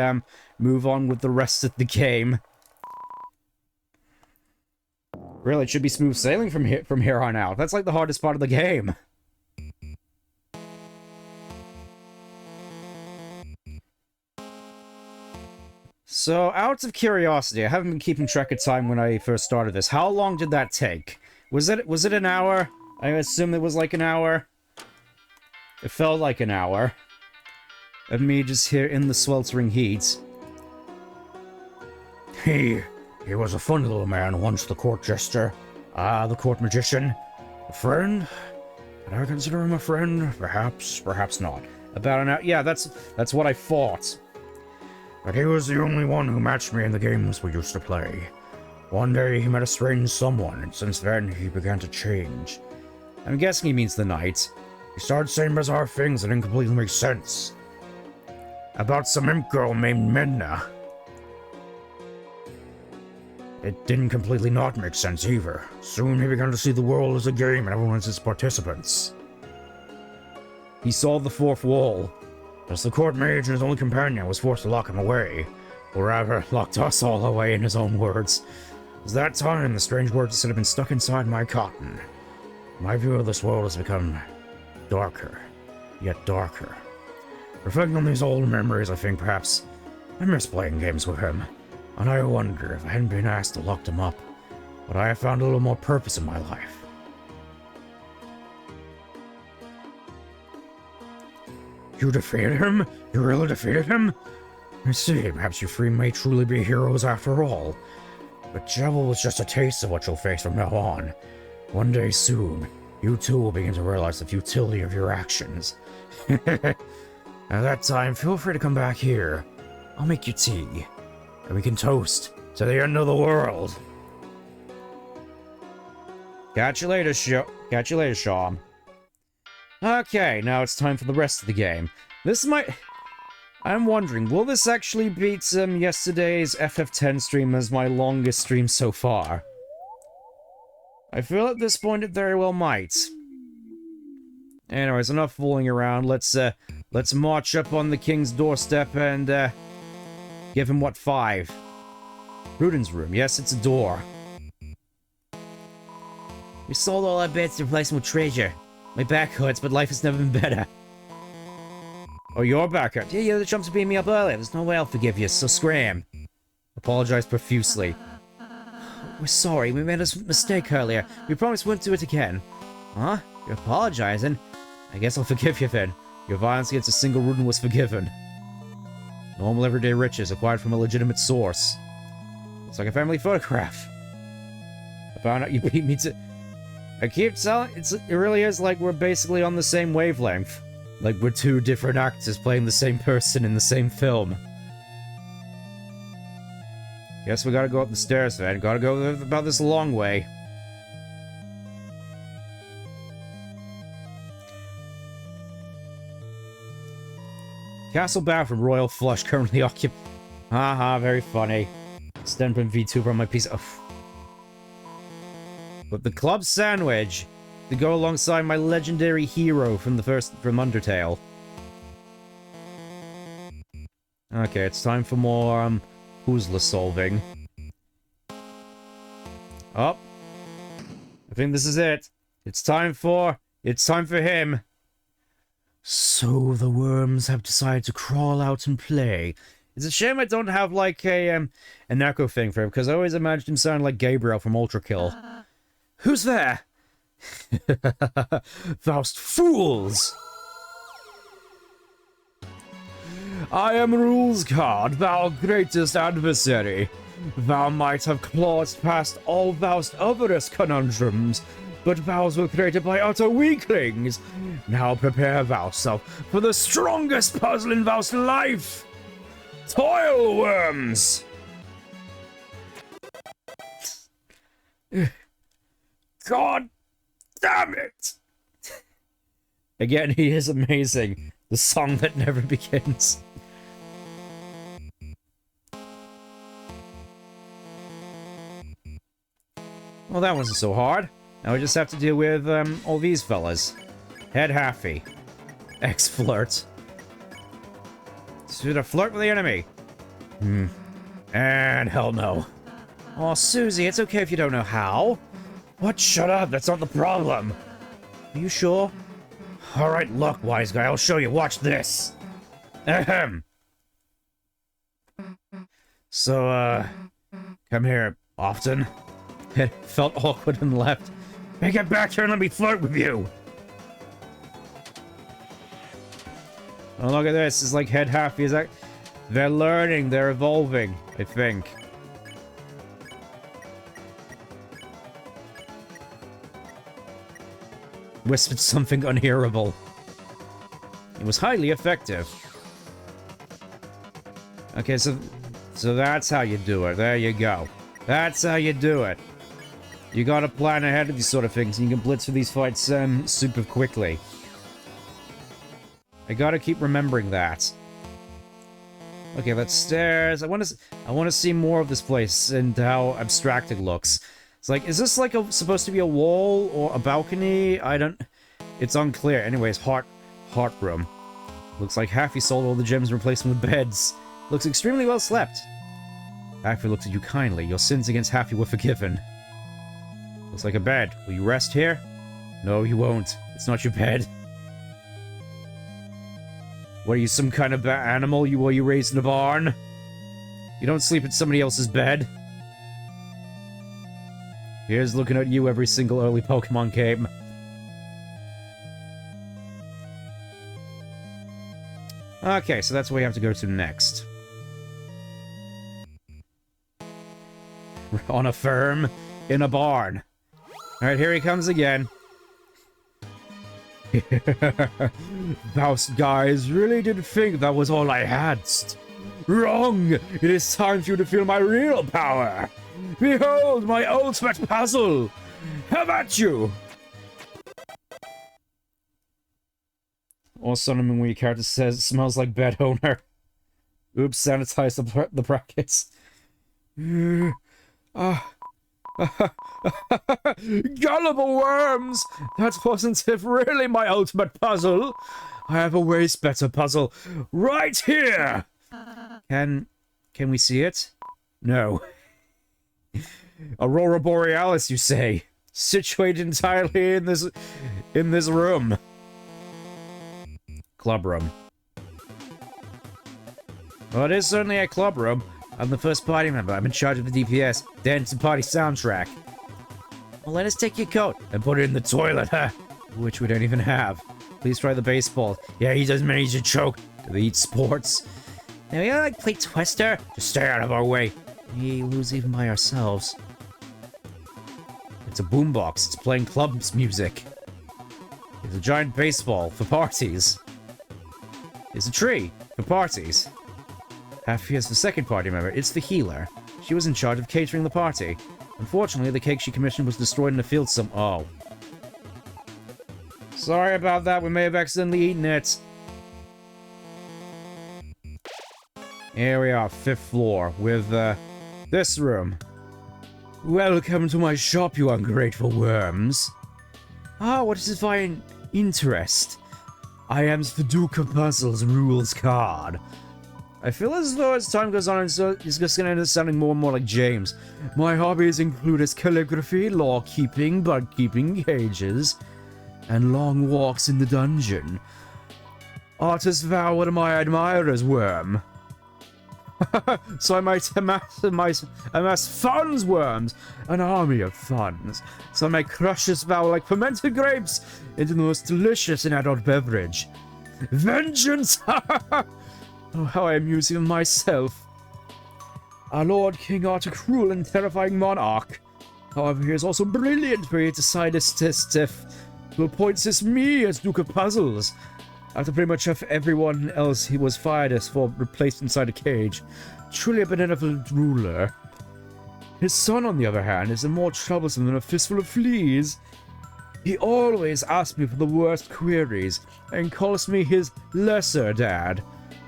move on with the rest of the game. Really, it should be smooth sailing from here on out. That's like the hardest part of the game. So, out of curiosity, I haven't been keeping track of time when I first started this. How long did that take? Was it an hour? I assume it was like an hour. It felt like an hour. Of me just here in the sweltering heat. He was a fun little man once, the court jester. The court magician. A friend? Can I consider him a friend? Perhaps, perhaps not. About an hour? Yeah, that's what I thought. But he was the only one who matched me in the games we used to play. One day he met a strange someone, and since then he began to change. I'm guessing he means the knight. He started saying bizarre things that didn't completely make sense. About some imp girl named Midna. It didn't completely not make sense either. Soon he began to see the world as a game and everyone as its participants. He saw the fourth wall. As the court mage and his only companion was forced to lock him away. Or rather, locked us all away in his own words. It was that time the strange words that had been stuck inside my cotton. My view of this world has become darker, yet darker. Reflecting on these old memories, I think perhaps I miss playing games with him. And I wonder if I hadn't been asked to lock him up, would I have found a little more purpose in my life? You defeated him? You really defeated him? I see, perhaps you three may truly be heroes after all. But Jewel was just a taste of what you'll face from now on. One day soon, you too will begin to realize the futility of your actions. At that time, feel free to come back here. I'll make you tea. And we can toast to the end of the world. Catch you later, Sean. Okay, now it's time for the rest of the game. This might... I'm wondering, will this actually beat yesterday's FF10 stream as my longest stream so far? I feel at this point it very well might. Anyways, enough fooling around. Let's march up on the king's doorstep and give him what, 5? Ruden's room. Yes, it's a door. We sold all our beds to replace them with treasure. My back hurts, but life has never been better. Oh, your back hurts? Yeah, you're the chumps who beat me up earlier. There's no way I'll forgive you, so scram. Apologize profusely. We're sorry, we made a mistake earlier. We promised we wouldn't do it again. Huh? You're apologizing? I guess I'll forgive you then. Your violence against a single Ruden was forgiven. Normal everyday riches acquired from a legitimate source. It's like a family photograph. I found out you beat me to... I keep telling... It really is like we're basically on the same wavelength. Like we're two different actors playing the same person in the same film. Guess we gotta go up the stairs then. Gotta go about this long way. Castle bathroom, Royal Flush, currently occupied. Haha, very funny. Stand from VTuber on my piece of... But the club sandwich to go alongside my legendary hero from Undertale. Okay, it's time for more, puzzle solving. Oh. I think this is it. It's time for him. So the worms have decided to crawl out and play. It's a shame I don't have, like, an echo thing for him, because I always imagined him sounding like Gabriel from Ultra Kill. Who's there? Thou'st fools! I am Rules God, thou greatest adversary. Thou might have clawed past all thou'st otherest conundrums, but vows were created by utter weaklings. Now prepare thyself for the strongest puzzle in thou'st life! Toil worms! God damn it! Again, he is amazing. The song that never begins. Well, that wasn't so hard. Now we just have to deal with, all these fellas. Head Happy. Ex-flirt. Should I flirt with the enemy? And hell no. Oh, Susie, it's okay if you don't know how. What? Shut up, that's not the problem. Are you sure? Alright, look, wise guy, I'll show you. Watch this. Ahem. So, come here often. It felt awkward and left. Hey, get back here and let me flirt with you! Oh, look at this. It's like Head Happy. Is that... They're learning. They're evolving, I think. Whispered something unhearable. It was highly effective. Okay, so that's how you do it. There you go. That's how you do it. You gotta plan ahead of these sort of things, and you can blitz for these fights super quickly. I gotta keep remembering that. Okay, that's stairs. I want to see more of this place and how abstract it looks. It's like, is this like supposed to be a wall or a balcony? It's unclear. Anyways, heart room. Looks like Happy sold all the gems and replaced them with beds. Looks extremely well slept. Happy looked at you kindly. Your sins against Happy were forgiven. Looks like a bed. Will you rest here? No, you won't. It's not your bed. What are you, some kind of animal? Were you raised in a barn? You don't sleep in somebody else's bed. Here's looking at you every single early Pokemon game. Okay, so that's where we have to go to next. On a farm, in a barn. Alright, here he comes again. Those guys really did think that was all I had. Wrong! It is time for you to feel my real power! Behold my ultimate puzzle! Have at you! Or something where your character says it smells like bed owner. Oops, sanitize the brackets. Gullible worms! That wasn't really my ultimate puzzle. I have a way better puzzle right here. Can we see it? No. Aurora Borealis, you say? Situated entirely in this room. Club room. Well, it is certainly a club room. I'm the first party member. I'm in charge of the DPS, dance and party soundtrack. Well, let us take your coat and put it in the toilet, huh? Which we don't even have. Please try the baseball. Yeah, he doesn't manage to choke. Do they eat sports? Now, we like play Twister? Just stay out of our way. We lose even by ourselves. It's a boombox. It's playing clubs music. It's a giant baseball for parties. It's a tree for parties. Happy as the second party member, it's the healer. She was in charge of catering the party. Unfortunately, the cake she commissioned was destroyed in a field Oh. Sorry about that, we may have accidentally eaten it. Here we are, 5th floor, with, this room. Welcome to my shop, you ungrateful worms. Ah, what is this fine interest? I am the Duke of Puzzles rules card. I feel as though as time goes on, it's just gonna end up sounding more and more like James. My hobbies include as calligraphy, law keeping, bug keeping, cages, and long walks in the dungeon. Artists vow one of my admirers, worm. So I might amass funds, worms, an army of funds. So I may crush this vow like fermented grapes into the most delicious and adult beverage. Vengeance! Oh, how I amuse even myself. Our Lord King art a cruel and terrifying monarch. However, he is also brilliant for he decided to appoint me as Duke of Puzzles. After pretty much everyone else he was fired as for replaced inside a cage. Truly a benevolent ruler. His son, on the other hand, is more troublesome than a fistful of fleas. He always asks me for the worst queries, and calls me his lesser dad.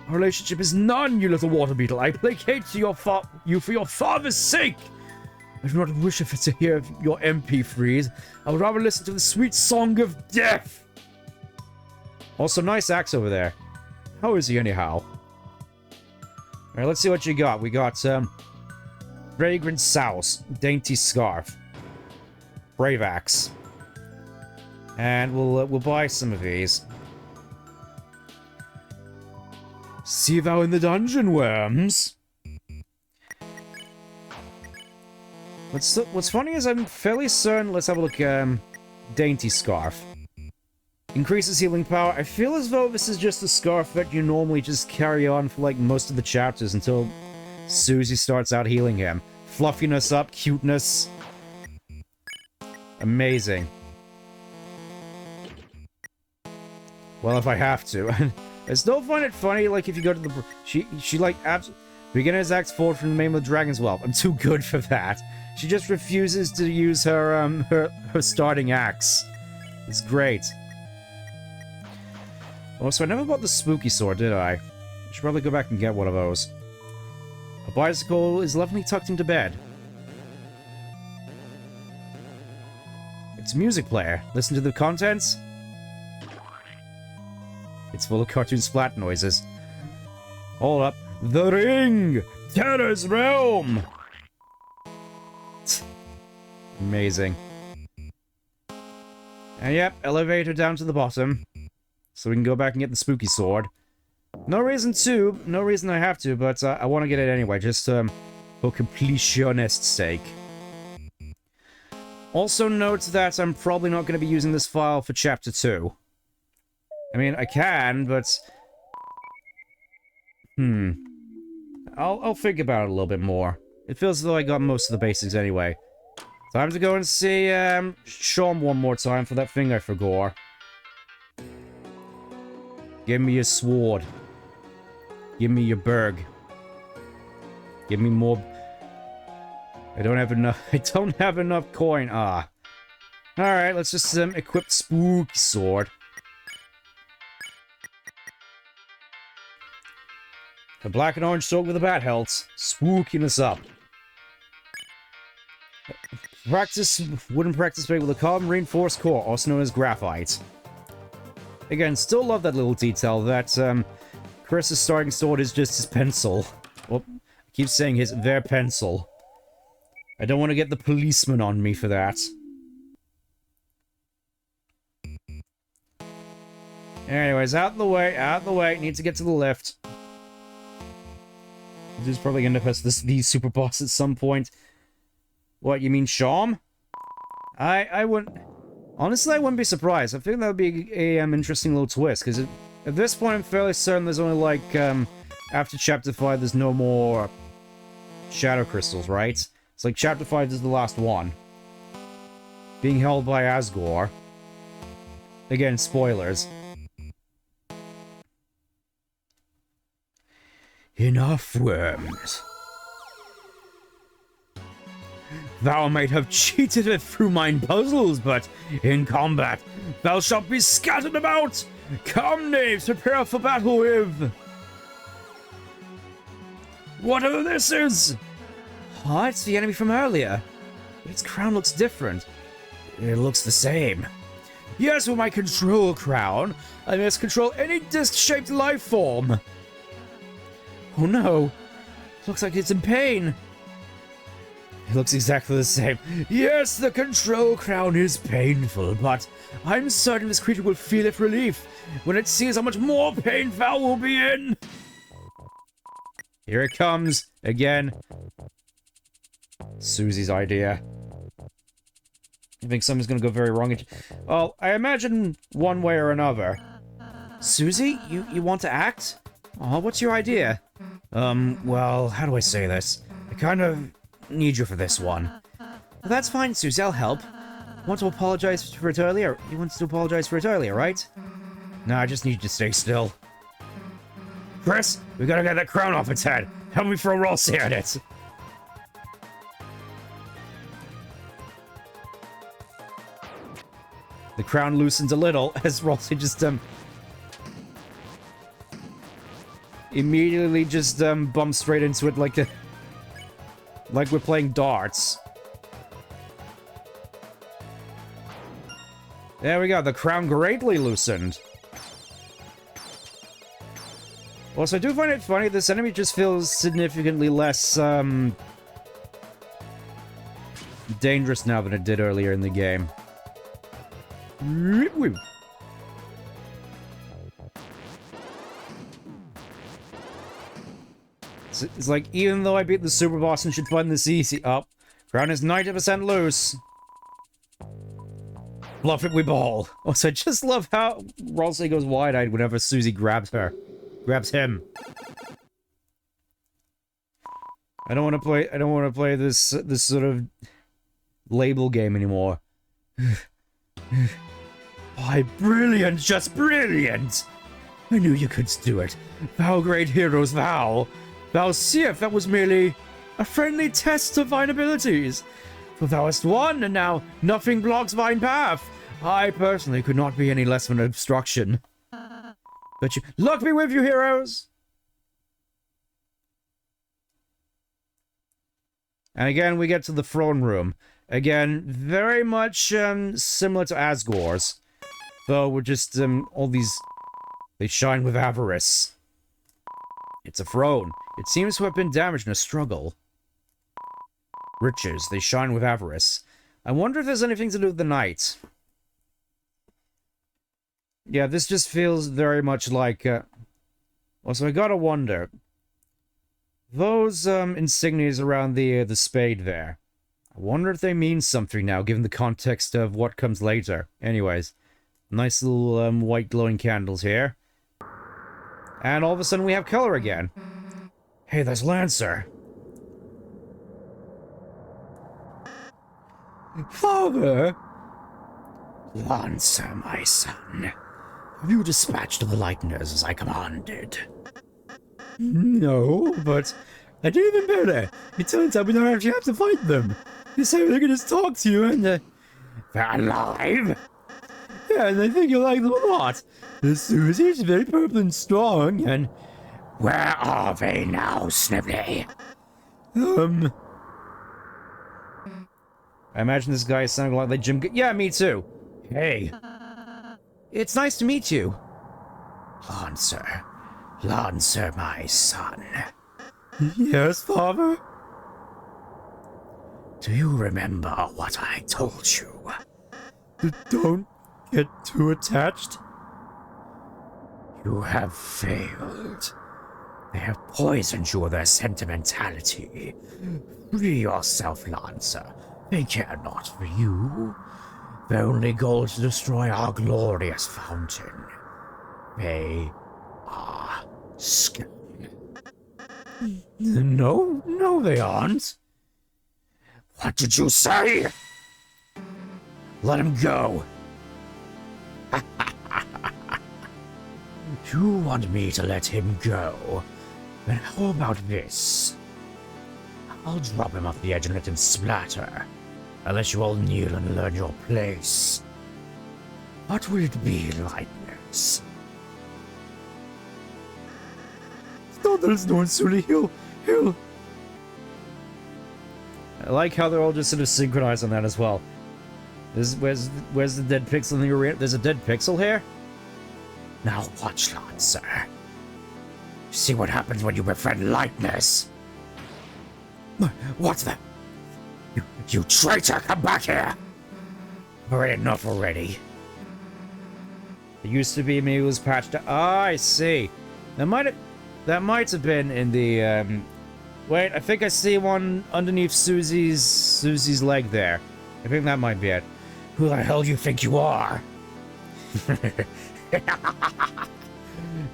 Our relationship is none, you little water beetle. I placate to you for your father's sake. I do not wish if to hear your MP3s. I would rather listen to the sweet song of death. Also, nice axe over there. How is he anyhow? Alright, let's see what you got. We got, Fragrant Souse, Dainty Scarf, Brave Axe. And we'll buy some of these. See thou in the dungeon, worms. What's funny is I'm fairly certain... Let's have a look, Dainty Scarf. Increases healing power. I feel as though this is just a scarf that you normally just carry on for, like, most of the chapters until Susie starts out healing him. Fluffiness up, cuteness. Amazing. Well, if I have to. I still find it funny, like, if you go to the... She like, beginner's axe forward from the Main of the Dragon's Whelp. I'm too good for that. She just refuses to use her, her starting axe. It's great. Oh, so I never bought the spooky sword, did I? I should probably go back and get one of those. A bicycle is lovingly tucked into bed. It's a music player. Listen to the contents. It's full of cartoon splat noises. Hold up. The Ring! Terror's Realm! Amazing. And yep, elevator down to the bottom. So we can go back and get the spooky sword. No reason I have to, but I want to get it anyway, just for completionist's sake. Also note that I'm probably not going to be using this file for Chapter 2. I mean, I can, but... I'll think about it a little bit more. It feels as though I got most of the basics anyway. Time to go and see, Sean one more time for that thing I forgot. Give me your sword. Give me your berg. Give me more... I don't have enough coin. Ah. Alright, let's just, equip spooky sword. A black and orange sword with a bat hilt. Spookiness up. Wooden practice plate with a carbon reinforced core, also known as graphite. Again, still love that little detail that, Chris's starting sword is just his pencil. Well, I keep saying their pencil. I don't want to get the policeman on me for that. Anyways, out the way, need to get to the lift. This is probably gonna pass these super boss at some point. What, you mean Sham? I wouldn't... Honestly, I wouldn't be surprised. I think that would be a interesting little twist, because at this point I'm fairly certain there's only, like, after Chapter 5 there's no more Shadow Crystals, right? It's like Chapter 5 is the last one. Being held by Asgore. Again, spoilers. Enough, worms. Thou might have cheated it through mine puzzles, but in combat thou shalt be scattered about! Come, knaves, prepare for battle with... Whatever this is! Oh, it's the enemy from earlier. But its crown looks different. It looks the same. Yes, with my control crown, I must control any disc-shaped life form. Oh no! Looks like it's in pain. It looks exactly the same. Yes, the control crown is painful, but I'm certain this creature will feel its relief when it sees how much more pain thou will be in. Here it comes, again. Susie's idea. I think something's gonna go very wrong. Well, I imagine one way or another. Susie, you want to act? Oh, what's your idea? Well, how do I say this? I kind of need you for this one. Well, that's fine, Susie, I'll help. Want to apologize for it earlier? You wanted to apologize for it earlier, right? No, I just need you to stay still. Chris, we gotta get that crown off its head. Help me throw Rossi at it. The crown loosens a little as Rossi just, immediately just, bumps straight into it like we're playing darts. There we go, the crown greatly loosened. Also, I do find it funny, this enemy just feels significantly less, dangerous now than it did earlier in the game. It's like, even though I beat the super boss and should find this easy. Up. Crown is 90% loose. Bluff it, we ball. Also, I just love how Rossi goes wide-eyed whenever Susie grabs her. Grabs him. I don't want to play this sort of label game anymore. Why, brilliant, just brilliant! I knew you could do it. Thou great heroes, thou. Thou seest that was merely a friendly test of thine abilities. For thou hast won, and now nothing blocks thine path. I personally could not be any less of an obstruction. But you, luck be with you, heroes! And again, we get to the throne room. Again, very much similar to Asgore's. Though we're just, all these... They shine with avarice. It's a throne. It seems to have been damaged in a struggle. Riches. They shine with avarice. I wonder if there's anything to do with the knight. Yeah, this just feels very much like, Also, I gotta wonder. Those, insignias around the spade there. I wonder if they mean something now, given the context of what comes later. Anyways. Nice little, white glowing candles here. And all of a sudden we have color again. Hey, there's Lancer. Father! Lancer, my son. Have you dispatched the Lightners as I commanded? No, but I do even better. It turns out we don't actually have to fight them. You say they can just talk to you and, They're alive? yeah, and I think you'll like them a lot. The Susie's very purple and strong, and... Where are they now, Snivelly? I imagine this guy is sounding like Jim... Yeah, me too. Hey. It's nice to meet you. Lancer. Lancer, my son. Yes, Father? Do you remember what I told you? Don't get too attached. You have failed. They have poisoned you with their sentimentality. Free yourself, Lancer. They care not for you. Their only goal is to destroy our glorious fountain. They are scum. No, they aren't. What did you say? Let him go. You want me to let him go? Then how about this? I'll drop him off the edge and let him splatter. Unless you all kneel and learn your place. What will it be, Lightners? No, there's no one Sully. He'll... I like how they're all just sort of synchronized on that as well. Where's the dead pixel in the arena? There's a dead pixel here? Now watch, Lancer. See what happens when you befriend Lightners. What's that? You traitor, come back here! Alright, enough already. It used to be me who was patched up. Ah, I see. That might have been in the, Wait, I think I see one underneath Susie's leg there. I think that might be it. Who the hell do you think you are?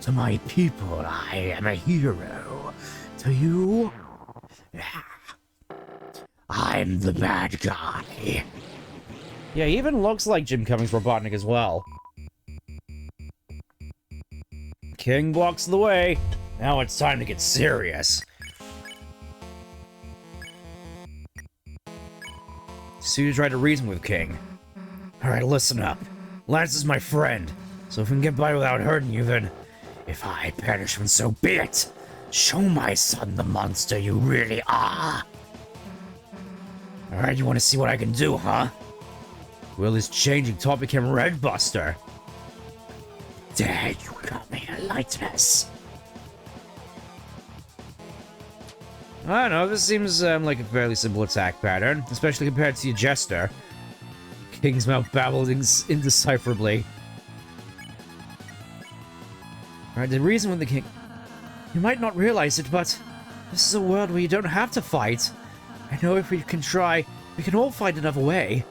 To my people, I am a hero. To you, I'm the bad guy. Yeah, he even looks like Jim Cummings Robotnik as well. King blocks the way. Now it's time to get serious. Sue tried to reason with King. Alright, listen up. Lance is my friend, so if we can get by without hurting you, then if I perish, then so be it. Show my son the monster you really are. Alright, you want to see what I can do, huh? Will his changing top became Red Buster? Dare you call me a lightness? I don't know, this seems like a fairly simple attack pattern, especially compared to your Jester. King's mouth babbled indecipherably. Alright, the reason with the king... You might not realize it, but this is a world where you don't have to fight. I know if we can try, we can all find another way.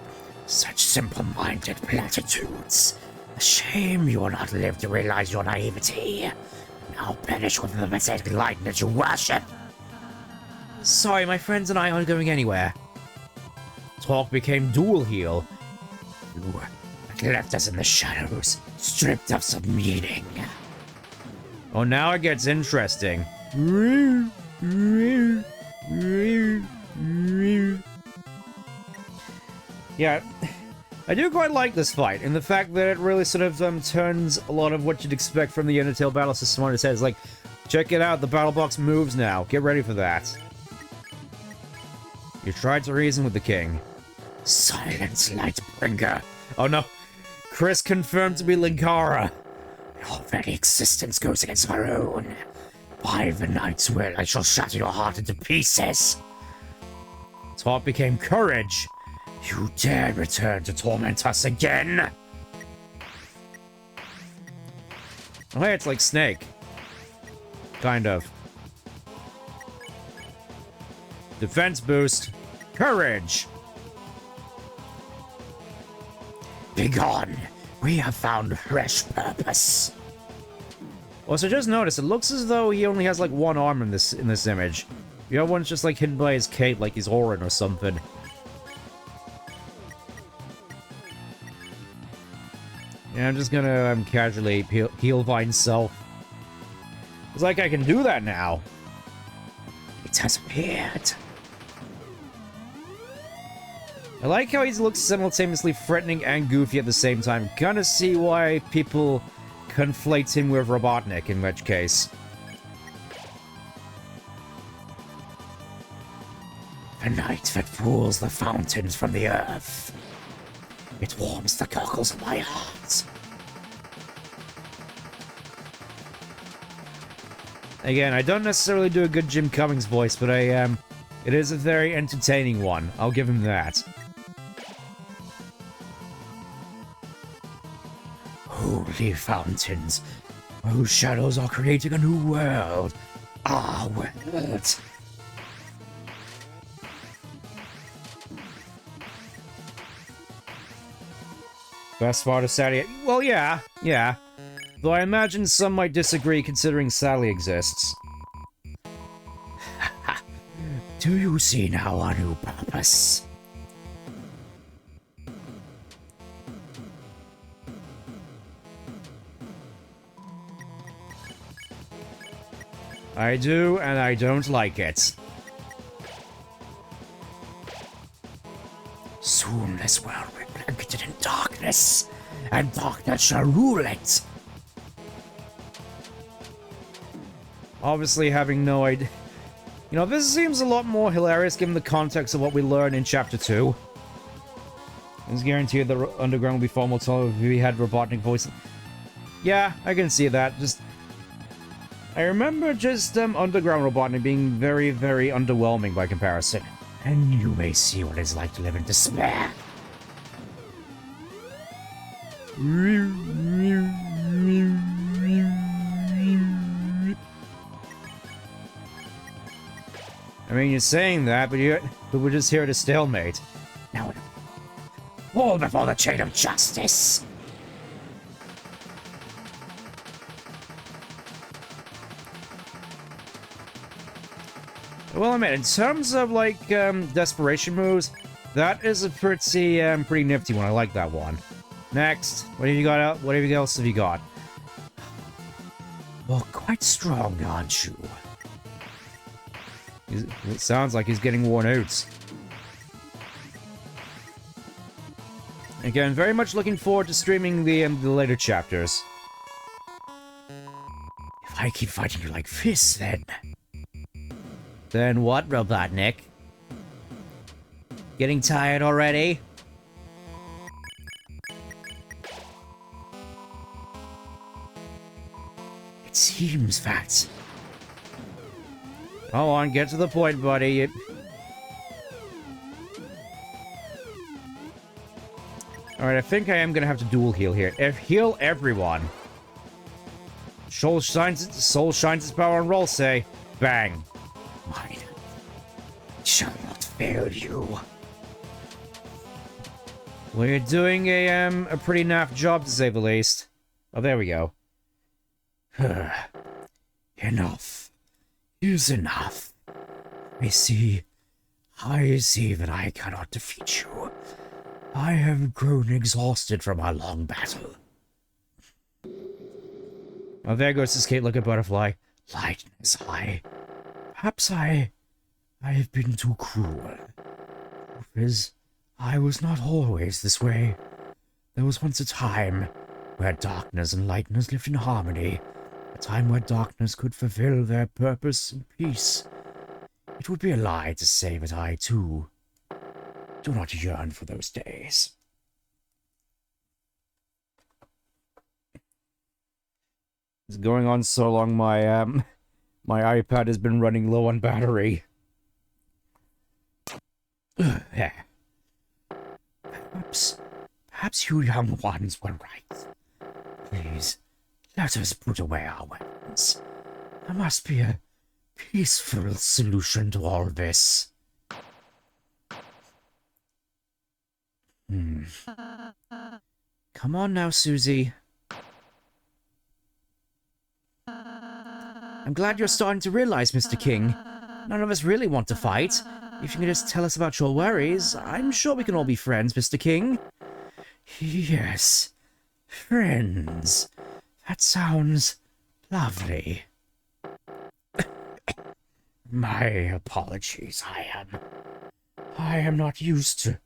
Such simple-minded platitudes. A shame you will not live to realize your naivety. Now perish with the pathetic lightness you worship. Sorry, my friends and I aren't going anywhere. Talk became dual heal. You left us in the shadows, stripped of some meaning. Oh, now it gets interesting. Yeah, I do quite like this fight, and the fact that it really sort of turns a lot of what you'd expect from the Undertale battle system on its head. It's like, check it out, the battle box moves now. Get ready for that. You tried to reason with the king. Silence, Lightbringer. Oh no, Chris confirmed to be Linkara. Your very existence goes against my own. By the night's will, I shall shatter your heart into pieces. Talk became courage. You dare return to torment us again? Oh, hey, it's like Snake. Kind of. Defense boost. Courage. Begone. We have found fresh purpose. Also, just notice, it looks as though he only has like one arm in this image. The other one's just like hidden by his cape, like he's Orin or something. Yeah, I'm just gonna casually heal Vine self. It's like I can do that now. It has appeared. I like how he looks simultaneously threatening and goofy at the same time. Kinda see why people conflate him with Robotnik, in which case. The night that pulls the fountains from the earth. It warms the cockles of my heart. Again, I don't necessarily do a good Jim Cummings voice, but it is a very entertaining one. I'll give him that. Holy fountains, whose shadows are creating a new world. Our world. Best part of Sally... Well, yeah. Though I imagine some might disagree considering Sally exists. Do you see now our new purpose? I do, and I don't like it. Soon this world will be blanketed in darkness, and darkness shall rule it. Obviously having no idea... You know, this seems a lot more hilarious given the context of what we learned in Chapter 2. It's guaranteed the Underground will be far more tolerable if we had Robotnik voice. Yeah, I can see that. Just... I remember just Underground Robotnik being very, very underwhelming by comparison. And you may see what it's like to live in despair. I mean, you're saying that, but we're just here at a stalemate. Now, fall before the chain of justice. Well, I mean, in terms of, like, desperation moves, that is a pretty nifty one. I like that one. Next. What have you got out? What else have you got? Well, quite strong, aren't you? It sounds like he's getting worn out. Again, very much looking forward to streaming the later chapters. If I keep fighting you like this, then... Then what, Robotnik? Getting tired already? seems that... Go on, get to the point, buddy. Alright, I think I am gonna have to dual heal here. Heal everyone. Soul shines its power on roll, say. Bang. Mine shall not fail you. Well, you're doing a pretty naff job, to say the least. Oh, there we go. Enough is enough. I see that I cannot defeat you. I have grown exhausted from our long battle. Oh, there goes this Kate like a butterfly. Lightness, perhaps I have been too cruel. Because I was not always this way. There was once a time where darkness and lightness lived in harmony. A time where darkness could fulfill their purpose in peace. It would be a lie to say that I, too, do not yearn for those days. It's going on so long, my iPad has been running low on battery. Perhaps you young ones were right. Please, let us put away our weapons. There must be a peaceful solution to all this. Come on now, Susie. I'm glad you're starting to realize, Mr. King. None of us really want to fight. If you can just tell us about your worries, I'm sure we can all be friends, Mr. King. Yes, friends. That sounds lovely. My apologies, I am not used to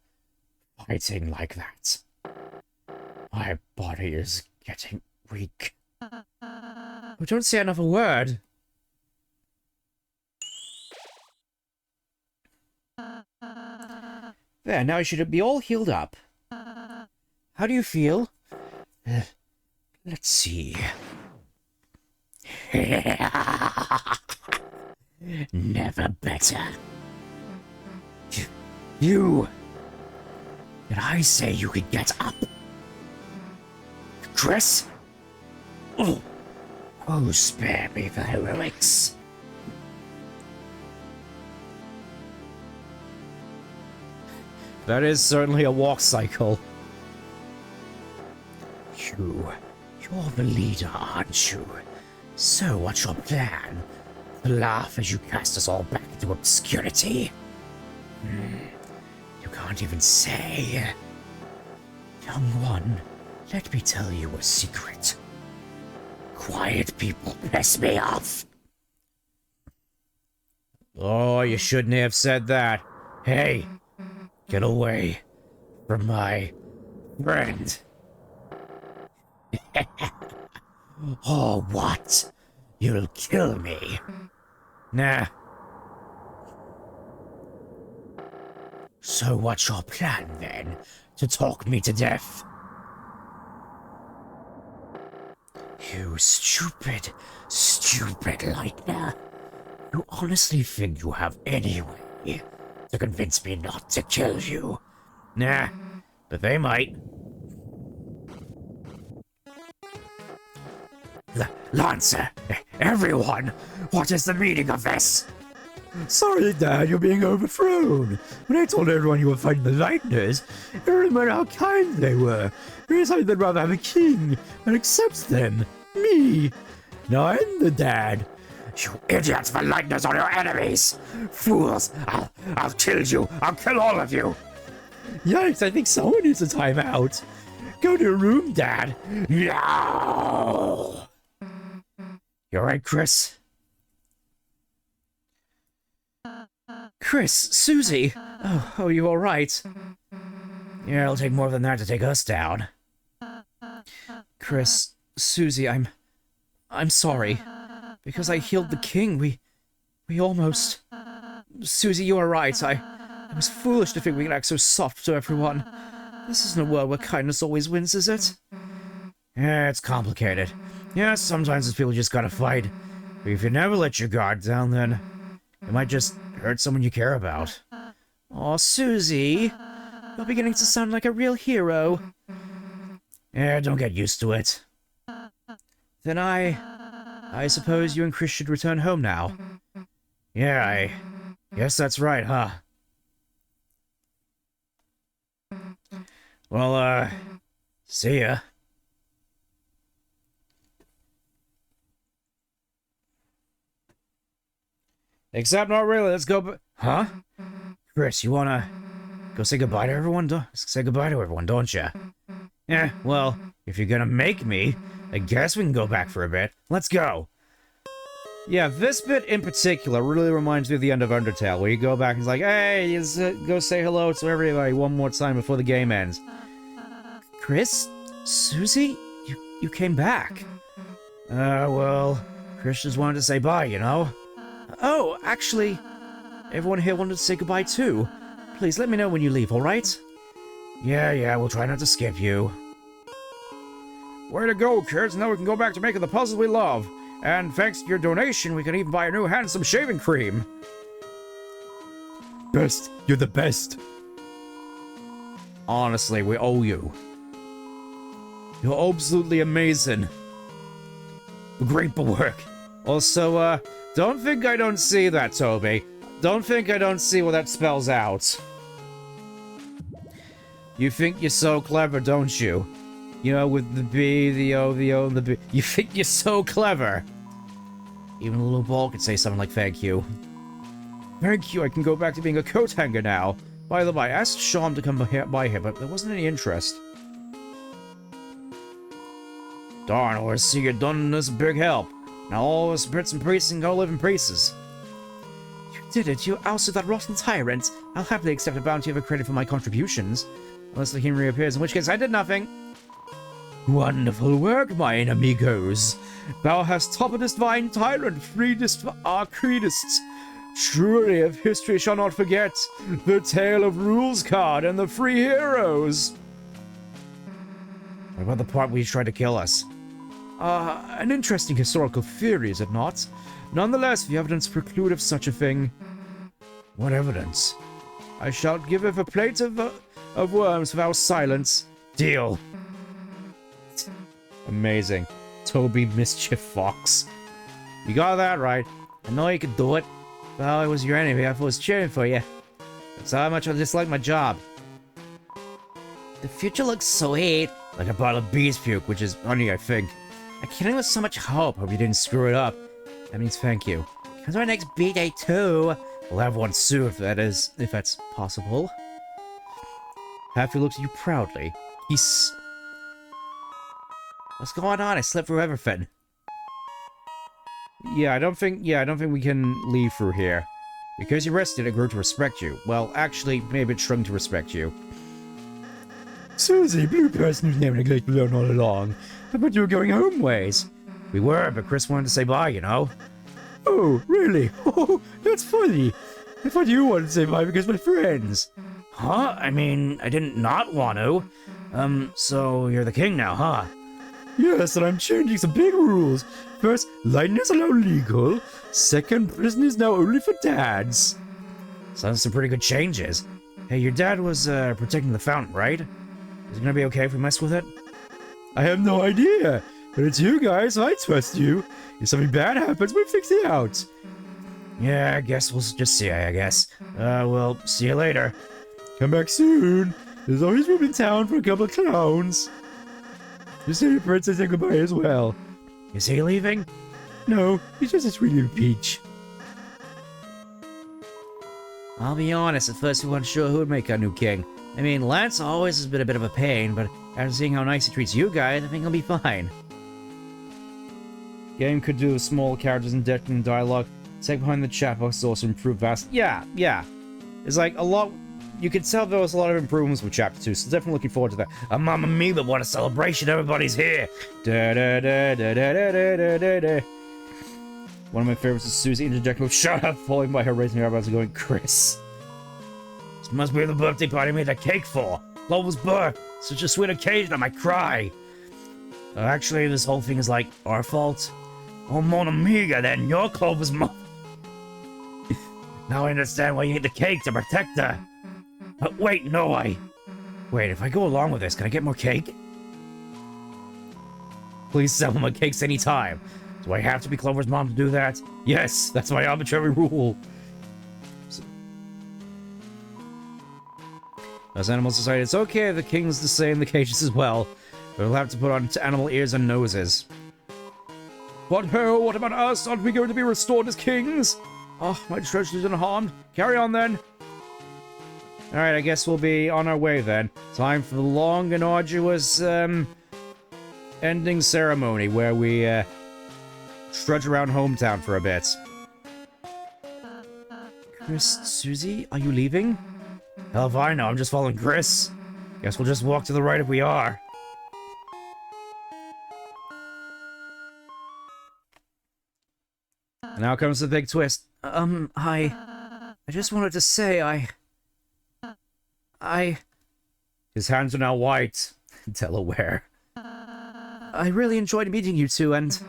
fighting like that. My body is getting weak. Oh, don't say another word. There, now you should be all healed up. How do you feel? Let's see. Never better. You! Did I say you could get up? Chris? Oh, spare me the heroics. That is certainly a walk cycle. You're the leader, aren't you? So what's your plan? Laugh as you cast us all back into obscurity? You can't even say. Young one, let me tell you a secret. Quiet people piss me off. Oh, you shouldn't have said that. Hey, get away from my friend. Oh, what? You'll kill me. Nah. So what's your plan, then? To talk me to death? You stupid Lightner. You honestly think you have any way to convince me not to kill you? Nah, but they might. Lancer, everyone, what is the meaning of this? Sorry, Dad, you're being overthrown. When I told everyone you were fighting the Lightners, everyone remembered how kind they were. They decided they'd rather have a king that accepts them. Me. Now I'm the dad. You idiots, the Lightners are your enemies! Fools! I'll kill you! I'll kill all of you! Yikes, I think someone needs a timeout. Go to your room, Dad. No! You alright, Chris? Chris, Susie! Oh, you alright? Yeah, it'll take more than that to take us down. Chris, Susie, I'm sorry. Because I healed the king, we almost... Susie, you are right. I was foolish to think we could act so soft to everyone. This isn't a world where kindness always wins, is it? Yeah, it's complicated. Yeah, sometimes those people just gotta fight. But if you never let your guard down, then it might just hurt someone you care about. Aw, Susie. You're beginning to sound like a real hero. Yeah, don't get used to it. Then I suppose you and Chris should return home now. Yeah, I guess that's right, huh? Well, see ya. Except not really, let's go huh? Chris, you wanna go say goodbye to everyone? Say goodbye to everyone, don't ya? Yeah, well, if you're gonna make me, I guess we can go back for a bit. Let's go! Yeah, this bit in particular really reminds me of the end of Undertale, where you go back and it's like, hey, go say hello to everybody one more time before the game ends. Chris? Susie? You came back? Well, Chris just wanted to say bye, you know? Oh, actually, everyone here wanted to say goodbye too. Please let me know when you leave, alright? Yeah, we'll try not to skip you. Way to go, kids. Now we can go back to making the puzzles we love. And thanks to your donation, we can even buy a new handsome shaving cream. Best. You're the best. Honestly, we owe you. You're absolutely amazing. Great work. Also, don't think I don't see that, Toby. Don't think I don't see what that spells out. You think you're so clever, don't you? You know, with the B, the O, and the B. You think you're so clever. Even a little ball could say something like, thank you. Thank you, I can go back to being a coat hanger now. By the way, I asked Sean to come by here, but there wasn't any interest. Darn, I see you're done this big help. Now all us Brits and priests can go live in priests. You did it, you ousted that rotten tyrant. I'll happily accept a bounty of a credit for my contributions. Unless the king reappears, in which case I did nothing. Wonderful work, mine amigos. Thou hast toppled this divine tyrant, freedest our creedists. Truly, if history shall not forget, the tale of Rules Card and the free heroes. What about the part where you tried to kill us? An interesting historical theory, is it not? Nonetheless, the evidence preclude of such a thing. What evidence? I shall give it a plate of worms for our silence. Deal. Amazing. Toby Mischief Fox. You got that right. I know you could do it. Well, I was your enemy. I was cheering for you. That's how much I dislike my job. The future looks sweet. Like a bottle of bees puke, which is honey, I think. I came in with so much hope. Hope you didn't screw it up. That means thank you. Comes our next B-Day too. We'll have one soon if that's possible. Happy looks at you proudly. He's... What's going on? I slept through everything. Yeah, I don't think we can leave through here. Because you rested, it grew to respect you. Well, actually, maybe it shrunk to respect you. Susie, blue person who's never neglected alone all along. I thought you were going home ways. We were, but Chris wanted to say bye, you know? Oh, really? Oh, that's funny. I thought you wanted to say bye because we're friends. Huh? I mean, I didn't not want to. So you're the king now, huh? Yes, and I'm changing some big rules. First, lightness are now legal. Second, prison is now only for dads. Sounds some pretty good changes. Hey, your dad was, protecting the fountain, right? Is it gonna be okay if we mess with it? I have no idea, but it's you guys, so I trust you. If something bad happens, we'll fix it out. Yeah, I guess we'll just see, I guess. We'll see you later. Come back soon. There's always room in town for a couple of clowns. Just say the princess say goodbye as well. Is he leaving? No, he's just a sweet little peach. I'll be honest, at first we weren't sure who would make our new king. I mean, Lance always has been a bit of a pain, but after seeing how nice he treats you guys, I think he'll be fine. Game could do with small characters and depth in dialogue. Take behind the chat box is also improved vast. Yeah. It's like a lot. You could tell there was a lot of improvements with Chapter 2, so definitely looking forward to that. Mamma mia, but what a celebration! Everybody's here! Da da da da da da da da da. One of my favorites is Susie interjecting with "Shut up!" followed by her raising her eyebrows and going, "Chris, this must be the birthday party I made that cake for. Lovel's birth, such a sweet occasion, I might cry." Actually, this whole thing is like our fault. Oh, mon amiga, then your Clover's mom. Now I understand why you ate the cake to protect her. Wait, no, Wait, if I go along with this, can I get more cake? Please sell more cakes anytime. Do I have to be Clover's mom to do that? Yes, that's my arbitrary rule. As Animal Society, it's okay if the kings to stay in the cages as well, but we'll have to put on animal ears and noses. But ho, what about us? Aren't we going to be restored as kings? Oh, my treasure's unharmed. Carry on then. Alright, I guess we'll be on our way then. Time for the long and arduous, ending ceremony where we, trudge around hometown for a bit. Chris, Susie, are you leaving? Hell if I know, I'm just following Chris. Guess we'll just walk to the right if we are. Now comes the big twist. I just wanted to say His hands are now white. Delaware. I really enjoyed meeting you two, and...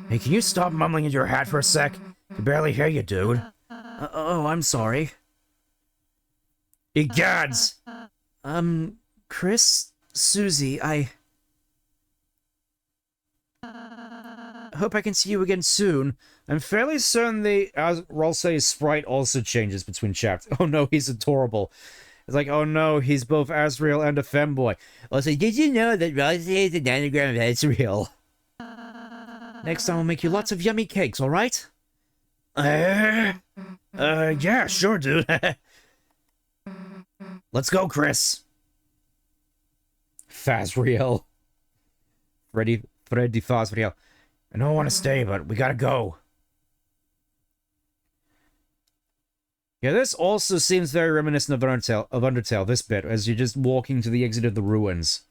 Hey, can you stop mumbling into your hat for a sec? I can barely hear you, dude. Oh, I'm sorry. Egads! Chris? Susie, I hope I can see you again soon. I'm fairly certain the Ralsei's sprite also changes between chapters. Oh no, he's adorable. It's like, oh no, he's both Asriel and a femboy. Also, did you know that Ralsei is an anagram of Asriel? Next time I'll make you lots of yummy cakes, alright? Yeah, sure, dude. Let's go, Chris. Fazriel. Freddy Fazriel. I don't want to stay, but we gotta go. Yeah, this also seems very reminiscent of Undertale, this bit, as you're just walking to the exit of the ruins.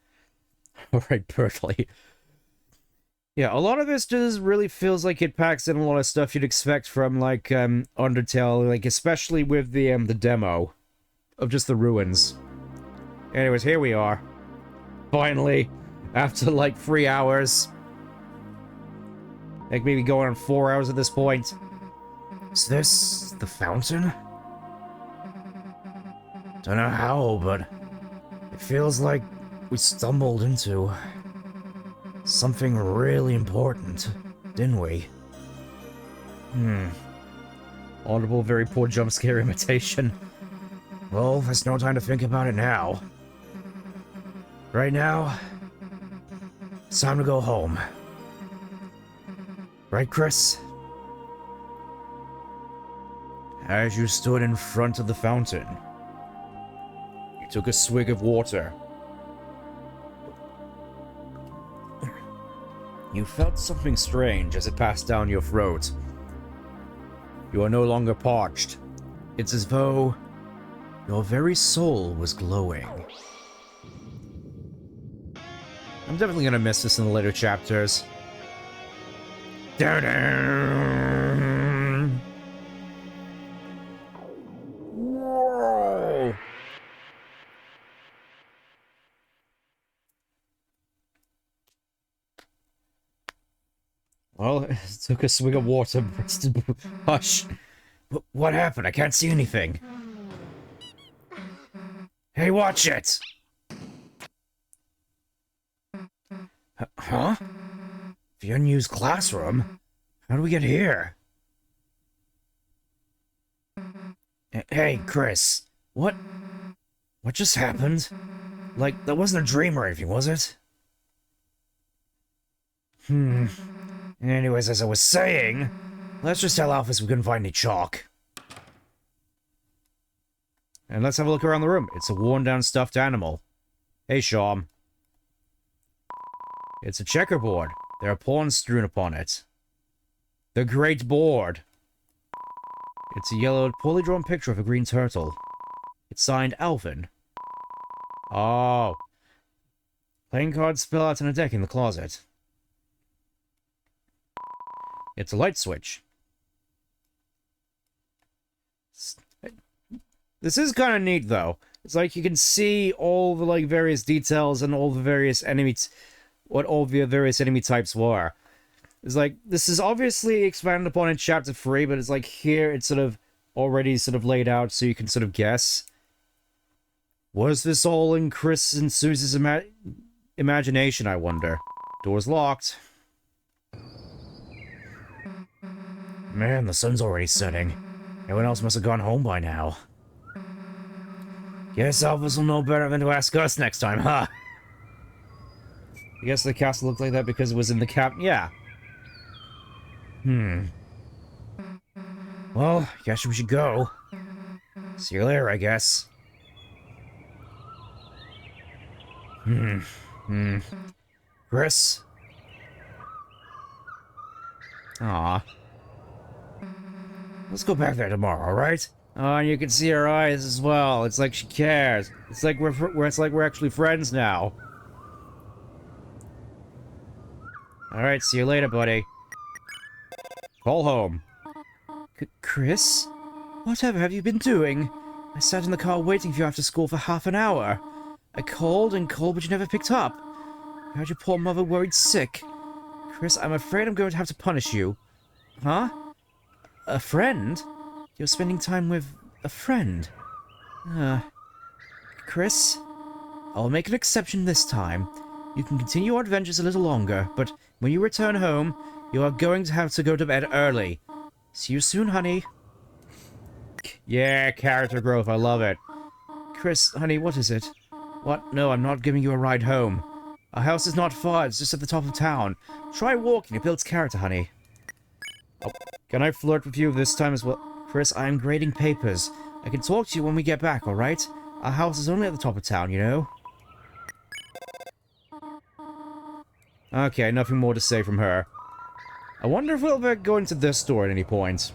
Alright, Berkeley. Yeah, a lot of this just really feels like it packs in a lot of stuff you'd expect from, like, Undertale, like, especially with the demo of just the ruins. Anyways, here we are. Finally, after, like, 3 hours. Like, maybe going on 4 hours at this point. Is this the fountain? Don't know how, but it feels like we stumbled into something really important, didn't we? Audible, very poor jump scare imitation. Well, there's no time to think about it now. Right now, it's time to go home. Right, Chris? As you stood in front of the fountain, you took a swig of water. You felt something strange as it passed down your throat. You are no longer parched. It's as though your very soul was glowing. I'm definitely gonna miss this in the later chapters. Whoa! Well, it took a swig of water. Hush. What happened? I can't see anything. Hey, watch it! Huh? The unused classroom? How do we get here? Hey, Chris. What just happened? Like, that wasn't a dream or anything, was it? Anyways, as I was saying, let's just tell Alphys we couldn't find any chalk. And let's have a look around the room. It's a worn-down stuffed animal. Hey, Sham. It's a checkerboard. There are pawns strewn upon it. The Great Board. It's a yellowed, poorly drawn picture of a green turtle. It's signed Alvin. Oh. Playing cards spill out on a deck in the closet. It's a light switch. This is kind of neat, though. It's like you can see all the, like, various details and all the various enemies. what all the various enemy types were. It's like, this is obviously expanded upon in Chapter 3, but it's like here it's sort of already sort of laid out so you can sort of guess. Was this all in Chris and Susie's imagination, I wonder? Door's locked. Man, the sun's already setting. Everyone else must have gone home by now. Guess Alphys will know better than to ask us next time, huh? I guess the castle looked like that because it was in the cap. Yeah. Well, guess we should go. See you later, I guess. Chris? Aw. Let's go back there tomorrow, alright? Oh, and you can see her eyes as well. It's like she cares. It's like we're actually friends now. Alright, see you later, buddy. Call home. Chris? Whatever have you been doing? I sat in the car waiting for you after school for half an hour. I called and called, but you never picked up. I had your poor mother worried sick. Chris, I'm afraid I'm going to have to punish you. Huh? A friend? You're spending time with a friend. Chris? I'll make an exception this time. You can continue your adventures a little longer, but when you return home, you are going to have to go to bed early. See you soon, honey. Yeah, character growth, I love it. Chris, honey, what is it? What? No, I'm not giving you a ride home. Our house is not far, it's just at the top of town. Try walking, it builds character, honey. Oh, can I flirt with you this time as well? Chris, I am grading papers. I can talk to you when we get back, alright? Our house is only at the top of town, you know? Okay, nothing more to say from her. I wonder if we'll ever go into this door at any point.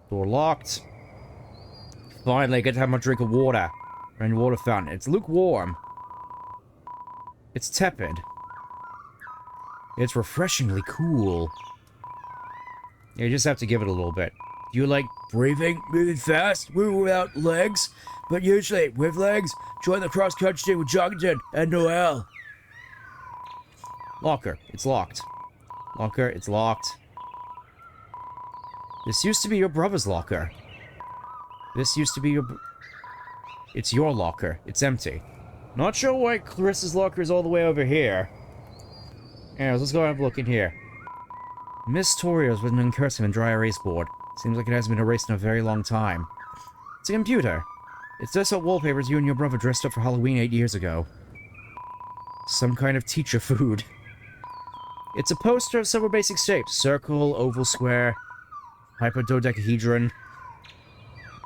Door locked. Finally, I get to have my drink of water. And water fountain. It's lukewarm. It's tepid. It's refreshingly cool. You just have to give it a little bit. You like breathing really fast, moving without legs, but usually with legs. Join the cross-country team with Joggington and Noel. Locker. It's locked. Locker. It's locked. This used to be your brother's locker. This used to be your... It's your locker. It's empty. Not sure why Chris's locker is all the way over here. Anyways, let's go have a look in here. Miss Torio's written in cursive and dry erase board. Seems like it hasn't been erased in a very long time. It's a computer. It's desktop wallpapers you and your brother dressed up for Halloween 8 years ago. Some kind of teacher food. It's a poster of several basic shapes. Circle, oval, square, hyperdodecahedron.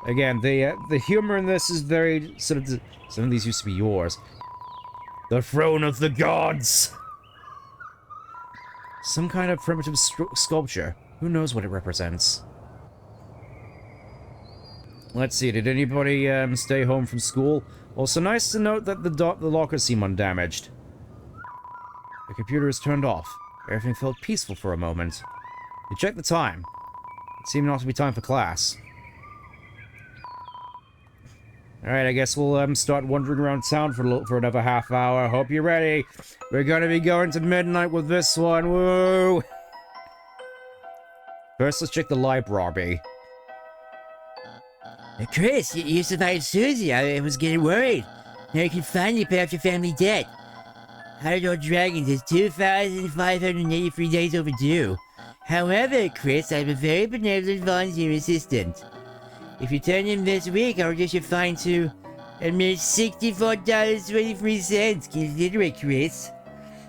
Again, the humor in this is very sort of... Some of these used to be yours. The throne of the gods! Some kind of primitive sculpture. Who knows what it represents? Let's see, did anybody stay home from school? Also nice to note that the lockers seem undamaged. The computer is turned off. Everything felt peaceful for a moment. You checked the time. It seemed not to be time for class. Alright, I guess we'll start wandering around town for another half hour. Hope you're ready. We're gonna be going to midnight with this one. Woo! First, let's check the library. Chris, you survived Susie. I was getting worried. Now you can finally pay off your family debt. Hundred Old Dragons is 2,583 days overdue. However, Chris, I have a very benevolent volunteer assistant. If you turn in this week, I'll reduce your fine to a mere $64.23. Consider it, Chris.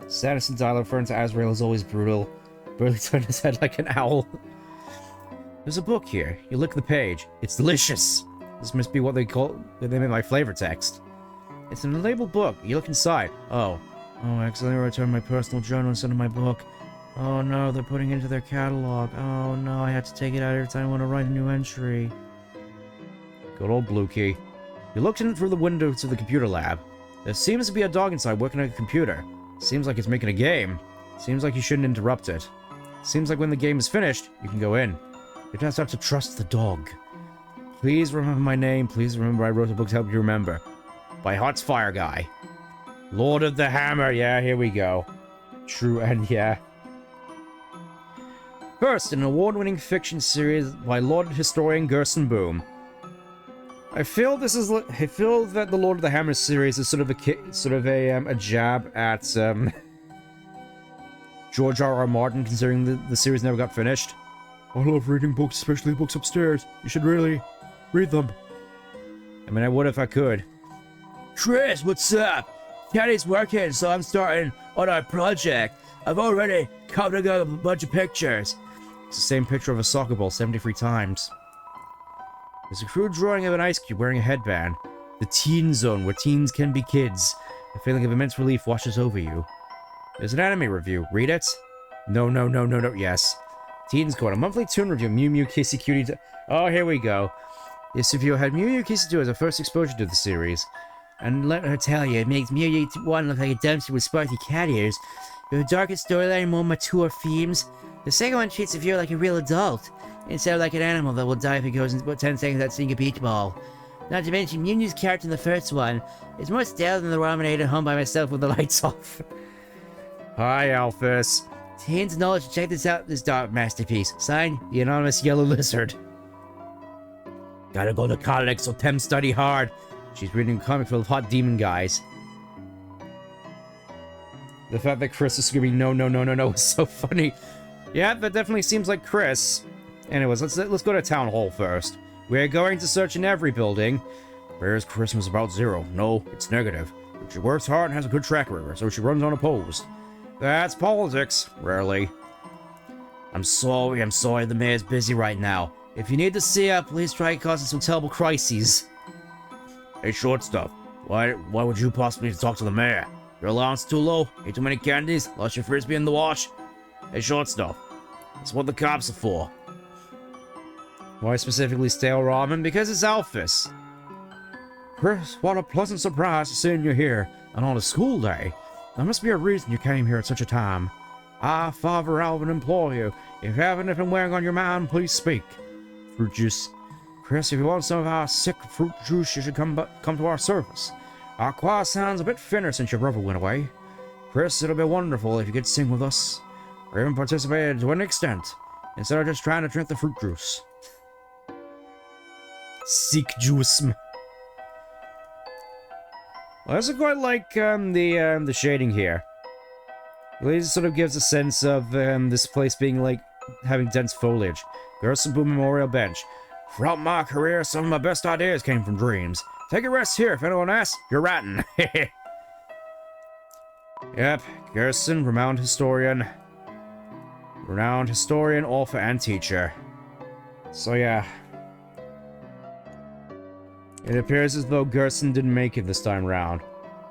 Sanderson dial referring to Azrael is always brutal. Burley turned his head like an owl. There's a book here. You look at the page. It's delicious. This must be what they made my flavor text. It's an unlabeled book. You look inside. Oh, I accidentally returned my personal journal instead of my book. Oh no, they're putting it into their catalog. Oh no, I have to take it out every time I want to write a new entry. Good old Blue Key. You looked in through the window to the computer lab. There seems to be a dog inside working on a computer. Seems like it's making a game. Seems like you shouldn't interrupt it. Seems like when the game is finished, you can go in. You just have to trust the dog. Please remember my name. Please remember I wrote a book to help you remember. By Hot's Fire Guy. Lord of the Hammer, yeah, here we go. True end, yeah. First, an award-winning fiction series by Lord historian Gerson Boom. I feel that the Lord of the Hammer series is sort of a jab at George R.R. Martin, considering the series never got finished. I love reading books, especially books upstairs. You should really read them. I mean, I would if I could. Chris, what's up? Kenny's working, so I'm starting on our project. I've already copied up a bunch of pictures. It's the same picture of a soccer ball 73 times. There's a crude drawing of an ice cube wearing a headband. The teen zone, where teens can be kids. A feeling of immense relief washes over you. There's an anime review. Read it? No, yes. Teens Corner, a monthly toon review. Mew Mew Kissy Cutie. Oh, here we go. This review had Mew Mew Kissy 2 as a first exposure to the series. And let her tell you, it makes Mew Mew 1 look like a dumpster with sparkly cat ears. With a darker storyline and more mature themes. The second one treats the viewer like a real adult, instead of like an animal that will die if it goes in about 10 seconds without seeing a beach ball. Not to mention, Mew Mew's character in the first one is more stale than the ramen I ate at home by myself with the lights off. Hi, Alphys. Teens knowledge, check this out, this dark masterpiece. Signed, the anonymous yellow lizard. Gotta go to college, so Tem study hard. She's reading a comic full of hot demon guys. The fact that Chris is screaming no is so funny. Yeah, that definitely seems like Chris. Anyways, let's go to Town Hall first. We're going to search in every building. Where's Christmas about zero? No, it's negative. But she works hard and has a good track record, so she runs unopposed. That's politics. Rarely. I'm sorry the mayor's busy right now. If you need to see her, please try causing some terrible crises. Hey, short stuff. Why would you possibly talk to the mayor? Your allowance too low? Ate too many candies? Lost your frisbee in the wash? Hey, short stuff. That's what the cops are for. Why specifically stale ramen? Because it's Alphys. Chris, what a pleasant surprise to seeing you here, and on a school day. There must be a reason you came here at such a time. I, Father Alvin, implore you, if you have anything weighing on your mind, please speak. Fruit juice. Chris, if you want some of our sick fruit juice, you should come to our service. Our choir sounds a bit thinner since your brother went away. Chris, it'll be wonderful if you could sing with us, or even participate to an extent, instead of just trying to drink the fruit juice. Sick juice. I also quite like the shading here. It sort of gives a sense of this place being like having dense foliage. Gerson Boom Memorial Bench. Throughout my career, some of my best ideas came from dreams. Take a rest here. If anyone asks, you're ratting. Yep, Gerson, renowned historian, author, and teacher. So yeah. It appears as though Gerson didn't make it this time round.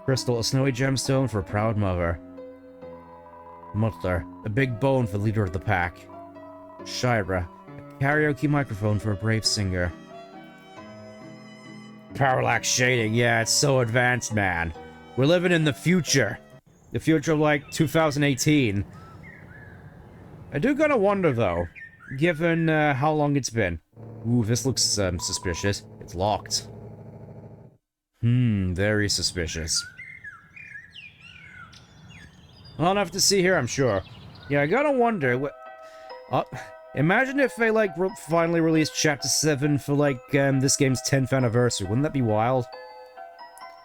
Crystal, a snowy gemstone for a proud mother. Mutler, a big bone for the leader of the pack. Shira, a karaoke microphone for a brave singer. Parallax shading, yeah, it's so advanced, man. We're living in the future. The future of, like, 2018. I do gotta wonder, though, given how long it's been. Ooh, this looks suspicious. It's locked. Very suspicious. Well, enough to see here, I'm sure. Yeah, I gotta wonder what... imagine if they, like, finally released Chapter 7 for, like, this game's 10th anniversary. Wouldn't that be wild?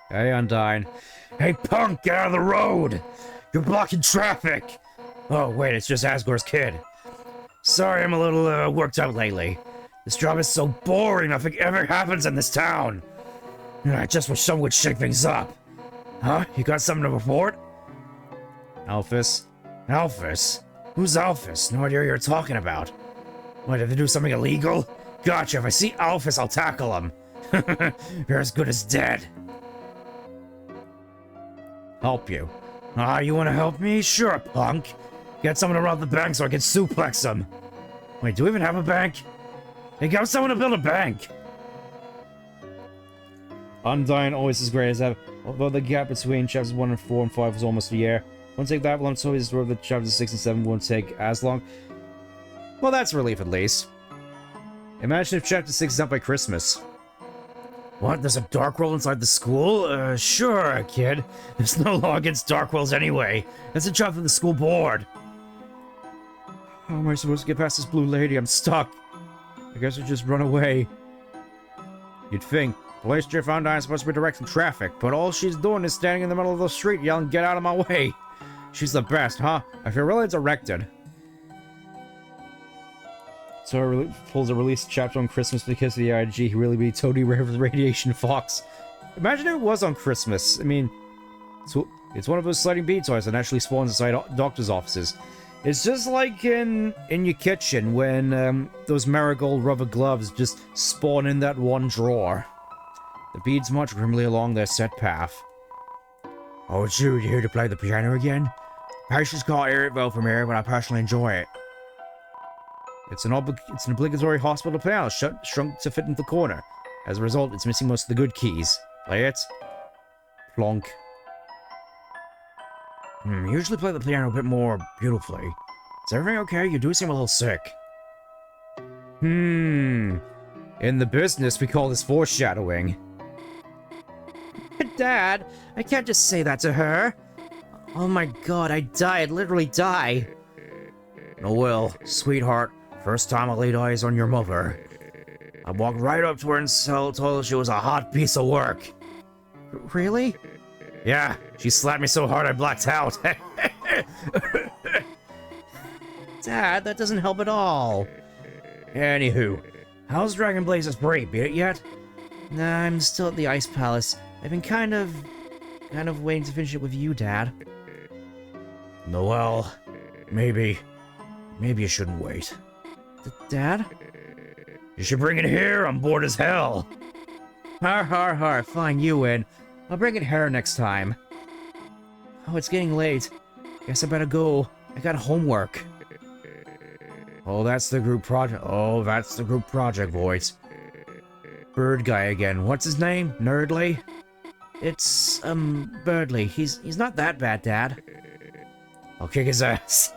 Hey, Undyne. Hey, punk, get out of the road! You're blocking traffic! Oh, wait, it's just Asgore's kid. Sorry, I'm a little, worked up lately. This job is so boring, nothing ever happens in this town. I just wish someone would shake things up. Huh? You got something to report? Alphys? Alphys? Who's Alphys? No idea what you're talking about. What, did they do something illegal? Gotcha, if I see Alphys, I'll tackle him. You're as good as dead. Help you? You wanna help me? Sure, punk. Get someone to rob the bank so I can suplex them. Wait, do we even have a bank? Hey, got someone to build a bank! Undyne always as great as ever, although the gap between chapters 1 and 4 and 5 was almost a year. Won't take that long, so it's the chapters 6 and 7 won't take as long. Well, that's a relief at least. Imagine if chapter 6 is out by Christmas. What, there's a dark world inside the school? Sure, kid. There's no law against dark worlds anyway. That's a job for the school board. How am I supposed to get past this blue lady? I'm stuck. I guess I'll just run away. You'd think. Police Chief Foundine is supposed to be directing traffic, but all she's doing is standing in the middle of the street yelling, "Get out of my way!" She's the best, huh? I feel really directed. So pulls a release chapter on Christmas because of the IG. He really be Toady Radiation Fox. Imagine if it was on Christmas. I mean, it's one of those sliding bee toys that actually spawns inside doctor's offices. It's just like in your kitchen when those marigold rubber gloves just spawn in that one drawer. The beads march grimly along their set path. Oh, it's you here to play the piano again? Patients can't hear it well from here, but I personally enjoy it. It's an obligatory hospital piano, shrunk to fit in the corner. As a result, it's missing most of the good keys. Play it. Plonk. Usually play the piano a bit more beautifully. Is everything okay? You do seem a little sick. In the business, we call this foreshadowing. Dad, I can't just say that to her. Oh my god, I'd literally die. Noelle, sweetheart, first time I laid eyes on your mother. I walked right up to her and told her she was a hot piece of work. Really? Yeah, she slapped me so hard I blacked out. Dad, that doesn't help at all. Anywho, how's Dragon Blaze's break? Beat it yet? Nah, I'm still at the Ice Palace. I've been kind of waiting to finish it with you, Dad. Noelle, maybe you shouldn't wait. Dad? You should bring it here, I'm bored as hell. Har har har, fine, you win. I'll bring it here next time. Oh, it's getting late. Guess I better go. I got homework. Oh, that's the group project. Oh, that's the group project voice. Bird guy again. What's his name? Nerdly? It's, Birdly. He's not that bad, Dad. I'll kick his ass.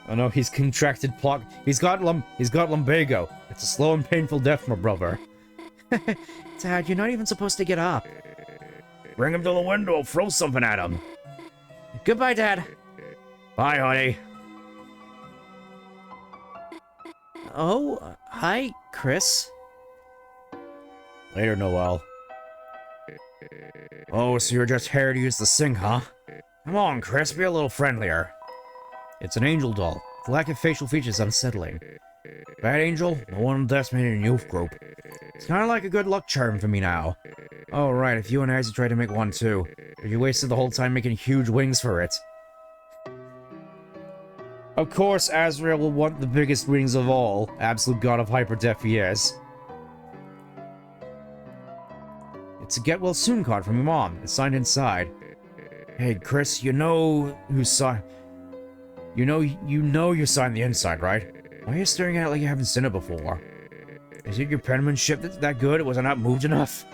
Oh no, he's contracted plot. He's got lumbago. It's a slow and painful death, my brother. Dad, you're not even supposed to get up. Bring him to the window, throw something at him. Goodbye, Dad. Bye, honey. Oh, hi, Chris. Later, Noelle. Oh, so you're just here to use the sink, huh? Come on, Chris, be a little friendlier. It's an angel doll. The lack of facial features is unsettling. Bad angel? The one decimated in youth group. It's kind of like a good luck charm for me now. Oh, right, if you and Izzy tried to make one too. But you wasted the whole time making huge wings for it. Of course, Azrael will want the biggest wings of all. Absolute god of hyper-def he is. It's a get well soon card from your mom. It's signed inside. Hey, Chris, you know who signed... You know you signed the inside, right? Why are you staring at it like you haven't seen it before? Is it your penmanship that's that good? Was I not moved enough?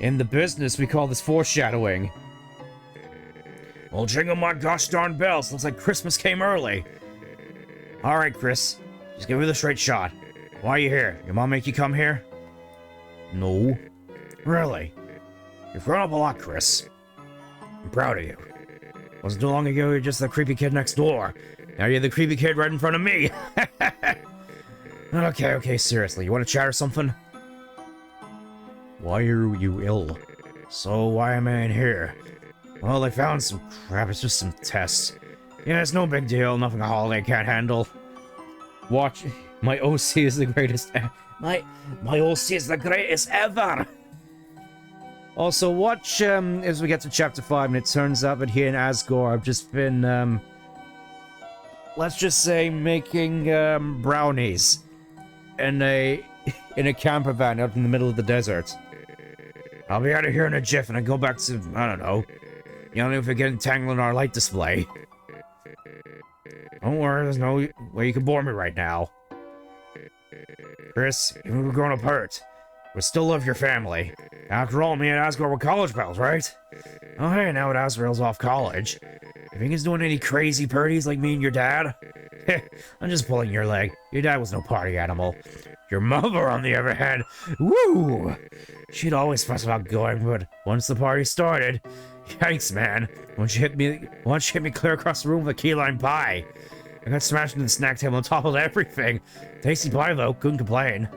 In the business, we call this foreshadowing. Well, jingle my gosh darn bells. Looks like Christmas came early. Alright, Chris. Just give me the straight shot. Why are you here? Your mom make you come here? No. Really? You've grown up a lot, Chris. I'm proud of you. Wasn't too long ago you were just the creepy kid next door. Now you're the creepy kid right in front of me. Okay, seriously. You want to chat or something? Why are you ill? So why am I in here? Well, they found some crap. It's just some tests. Yeah, it's no big deal. Nothing a holiday can't handle. Watch. My OC is the greatest. My OC is the greatest ever. Also, watch as we get to chapter 5, and it turns out that here in Asgore, I've just been, let's just say, making brownies in a camper van out in the middle of the desert. I'll be out of here in a jiff, and I go back to, I don't know, yelling if we get entangled in our light display. Don't worry, there's no way you can bore me right now. Chris, we're grown up hurt. We still love your family. After all, me and Asgore were college pals, right? Oh hey, now that Asriel's off college. You think he's doing any crazy parties like me and your dad? I'm just pulling your leg. Your dad was no party animal. Your mother, on the other hand, woo! She'd always fuss about going, but once the party started, yikes, man. Once she hit me clear across the room with a key lime pie. I got smashed into the snack table and toppled everything. Tasty pie though, couldn't complain.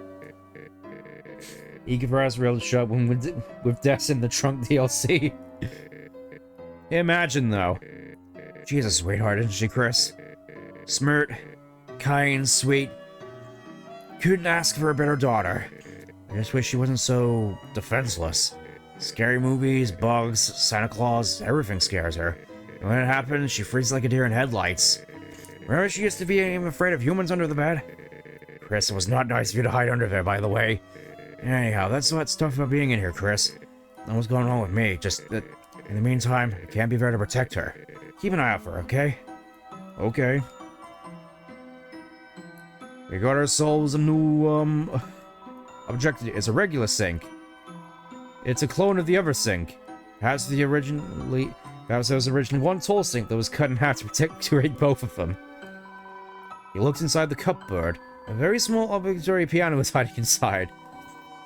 Eager for Asriel to show up with Deaths in the Trunk DLC. Imagine though. She's a sweetheart, isn't she, Chris? Smirt, kind, sweet. Couldn't ask for a better daughter. I just wish she wasn't so defenseless. Scary movies, bugs, Santa Claus, everything scares her. And when it happens, she freezes like a deer in headlights. Remember she used to be even afraid of humans under the bed? Chris, it was not nice of you to hide under there, by the way. Anyhow, that's what's tough about being in here, Chris. Not what's going on with me, just that in the meantime, I can't be there to protect her. Keep an eye out for her, okay? Okay. We got ourselves a new, objective. It's a regular sink. It's a clone of the other sink. There was originally one tall sink that was cut in half to create both of them. He looked inside the cupboard. A very small obligatory piano was hiding inside.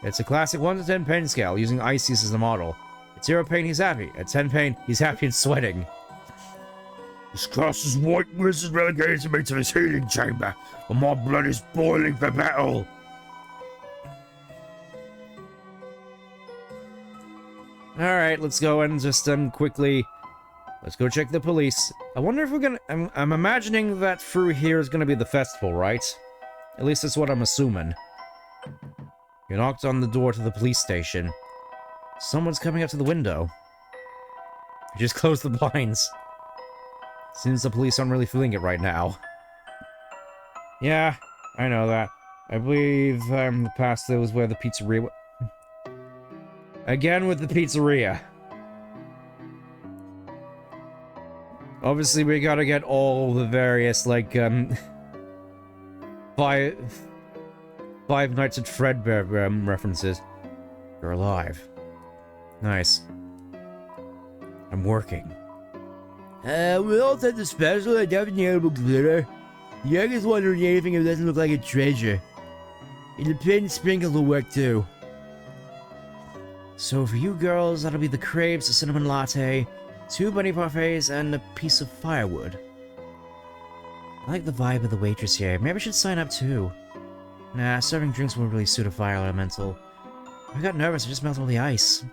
It's a classic 1 to 10 pain scale, using Ices as a model. At 0 pain, he's happy. At 10 pain, he's happy and sweating. This class's white wizard relegated me to this healing chamber, and my blood is boiling for battle. Alright, let's go and just, quickly... Let's go check the police. I wonder if we're gonna... I'm imagining that through here is gonna be the festival, right? At least that's what I'm assuming. You knocked on the door to the police station. Someone's coming up to the window. You just closed the blinds. Seems the police aren't really feeling it right now. Yeah, I know that. I believe the past there was where the pizzeria... Again with the pizzeria. Obviously, we gotta get all the various, like, Five Nights at Fredbear references. You're alive. Nice. I'm working. We all said the special and definitely glitter. Youngest wondering anything if it doesn't look like a treasure. And the pin sprinkles will work too. So for you girls, that'll be the crepes, a cinnamon latte, 2 bunny parfaits, and a piece of firewood. I like the vibe of the waitress here. Maybe I should sign up too. Nah, serving drinks won't really suit a fire elemental. I got nervous, I just melted all the ice.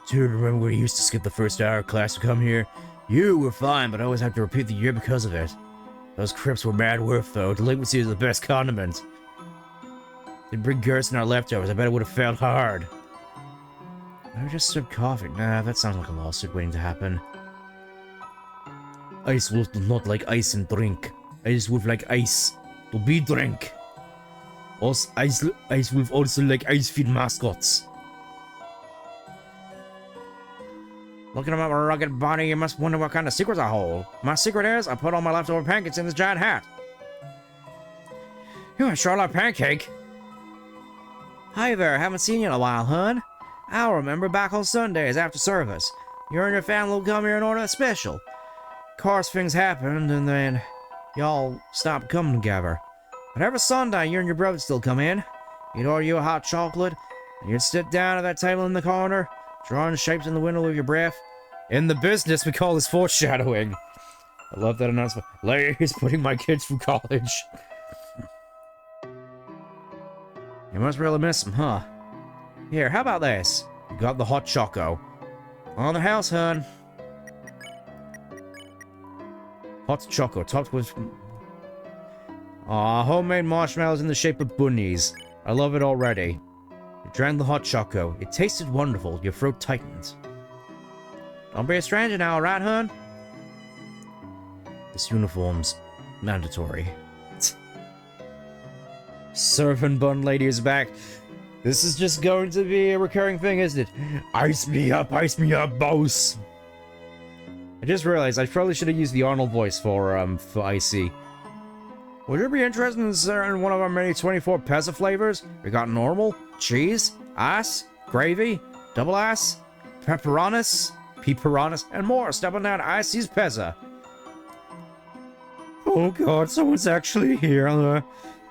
Dude, remember when you used to skip the first hour of class to come here? You were fine, but I always had to repeat the year because of it. Those crips were mad worth, though. Delinquency is the best condiment. They'd bring Gerson our leftovers. I bet it would have failed hard. I just served coffee. Nah, that sounds like a lawsuit waiting to happen. Ice Wolf does not like ice and drink. Ice Wolf like ice to be drink. Also, Ice Wolf also like ice feed mascots. Looking at my rugged body, you must wonder what kind of secrets I hold. My secret is, I put all my leftover pancakes in this giant hat. You're a Charlotte pancake. Hi there, haven't seen you in a while, hun. I'll remember back on Sundays after service. You and your family will come here and order a special. Of course, things happened, and then y'all stopped coming together. But every Sunday, you and your brother still come in. You'd order you a hot chocolate, and you'd sit down at that table in the corner, drawing shapes in the window with your breath. In the business, we call this foreshadowing. I love that announcement. Larry's putting my kids through college. You must really miss him, huh? Here, how about this? You got the hot choco. On the house, hun. Hot choco, topped with... Aw, homemade marshmallows in the shape of bunnies. I love it already. You drank the hot choco. It tasted wonderful. Your throat tightened. Don't be a stranger now, alright, hun? This uniform's mandatory. Servant bun lady is back. This is just going to be a recurring thing, isn't it? Ice me up, boss. I just realized I probably should have used the Arnold voice for Icy. Would you be interested in one of our many 24 pezza flavors? We got normal, cheese, ass, gravy, double ass, pepperonis, and more. Step on down Icy's Pezza. Oh god, someone's actually here.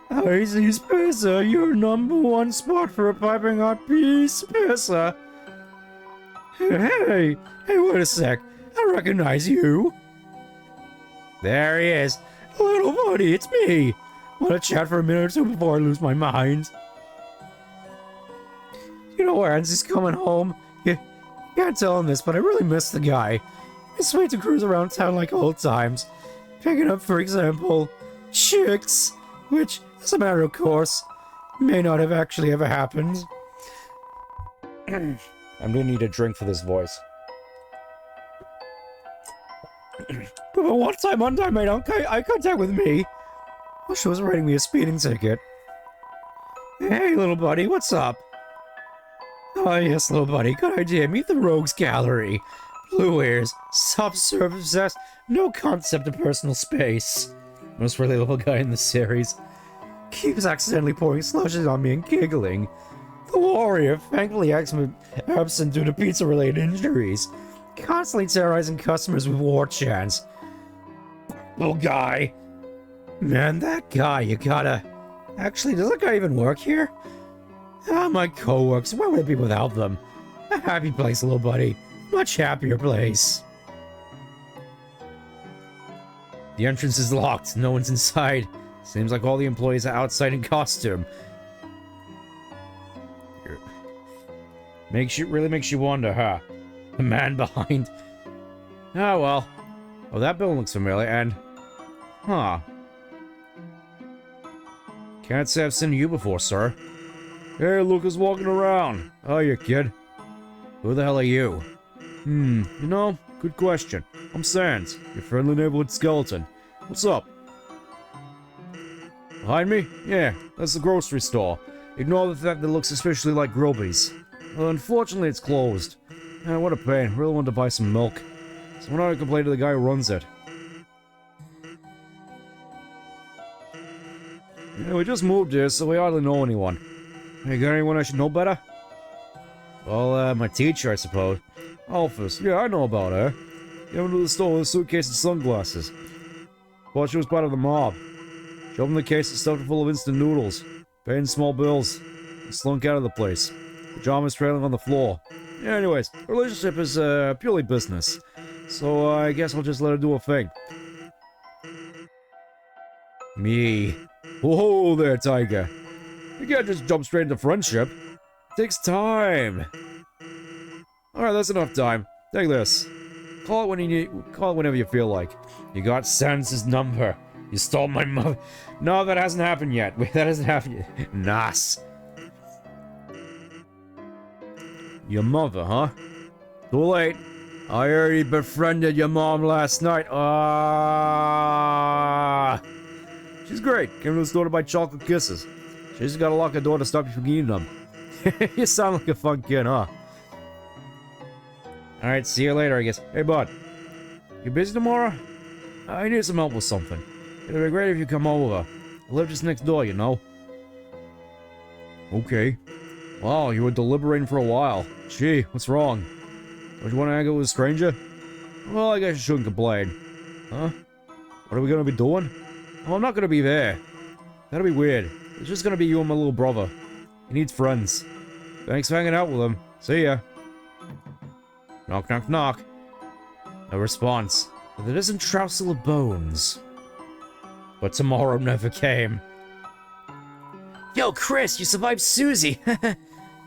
Icy's Pizza, your #1 spot for a piping hot piece pizza. Hey, wait a sec. I recognize you. There he is. Little buddy, it's me. Want to chat for a minute or two before I lose my mind? You know, Aaron's coming home. You can't tell him this, but I really miss the guy. It's sweet to cruise around town like old times. Picking up, for example, chicks, which, as a matter of course, may not have actually ever happened. I'm gonna need a drink for this voice. But one time made eye contact with me. Well, she was writing me a speeding ticket. Hey, little buddy, what's up? Oh, yes, little buddy, good idea. Meet the Rogues Gallery. Blue ears, soft-serve obsessed, no concept of personal space. Most relatable guy in the series. Keeps accidentally pouring slushes on me and giggling. The warrior, thankfully absent due to pizza-related injuries. Constantly terrorizing customers with war chants. Little guy. Man, that guy, you gotta... Actually, does that guy even work here? Ah, my co-workers, where would it be without them? A happy place, little buddy. Much happier place. The entrance is locked. No one's inside. Seems like all the employees are outside in costume. Really makes you wonder, huh? The man behind... Oh, well. Oh, that building looks familiar, and... Huh. Can't say I've seen you before, sir. Hey, Lucas walking around. Oh, you kid. Who the hell are you? You know, good question. I'm Sans, your friendly neighborhood skeleton. What's up? Behind me? Yeah, that's the grocery store. Ignore the fact that it looks suspiciously like Grubby's. Unfortunately, it's closed. What a pain. Really wanted to buy some milk. So why not complain to the guy who runs it? Yeah, we just moved here, so we hardly know anyone. Hey, got anyone I should know better? Well, my teacher, I suppose. Alphys. Yeah, I know about her. Came into the store with a suitcase and sunglasses. Thought she was part of the mob. She opened the case and stuffed it full of instant noodles. Paying small bills. And slunk out of the place. Pajamas trailing on the floor. Yeah, anyways, her relationship is purely business. So I guess I'll just let her do her thing. Me. Whoa there, Tiger. You can't just jump straight into friendship. It takes time. Alright, that's enough time. Take this. Call it when you need. Call it whenever you feel like. You got Sans's number. You stole my mother. No, that hasn't happened yet. Wait, that hasn't happened yet. Nice. Your mother, huh? Too late. I already befriended your mom last night. She's great. Came to the store to buy chocolate kisses. She just gotta lock the door to stop you from eating them. You sound like a fun kid, huh? Alright, see you later, I guess. Hey, bud. You busy tomorrow? I need some help with something. It'd be great if you come over. I live just next door, you know. Okay. Wow, you were deliberating for a while. Gee, what's wrong? Don't you want to hang out with a stranger? Well, I guess you shouldn't complain. Huh? What are we gonna be doing? Oh, I'm not gonna be there. That'll be weird. It's just gonna be you and my little brother. He needs friends. Thanks for hanging out with him. See ya. Knock, knock, knock. No response. But the distant trousel of bones. But tomorrow never came. Yo, Chris, you survived Susie.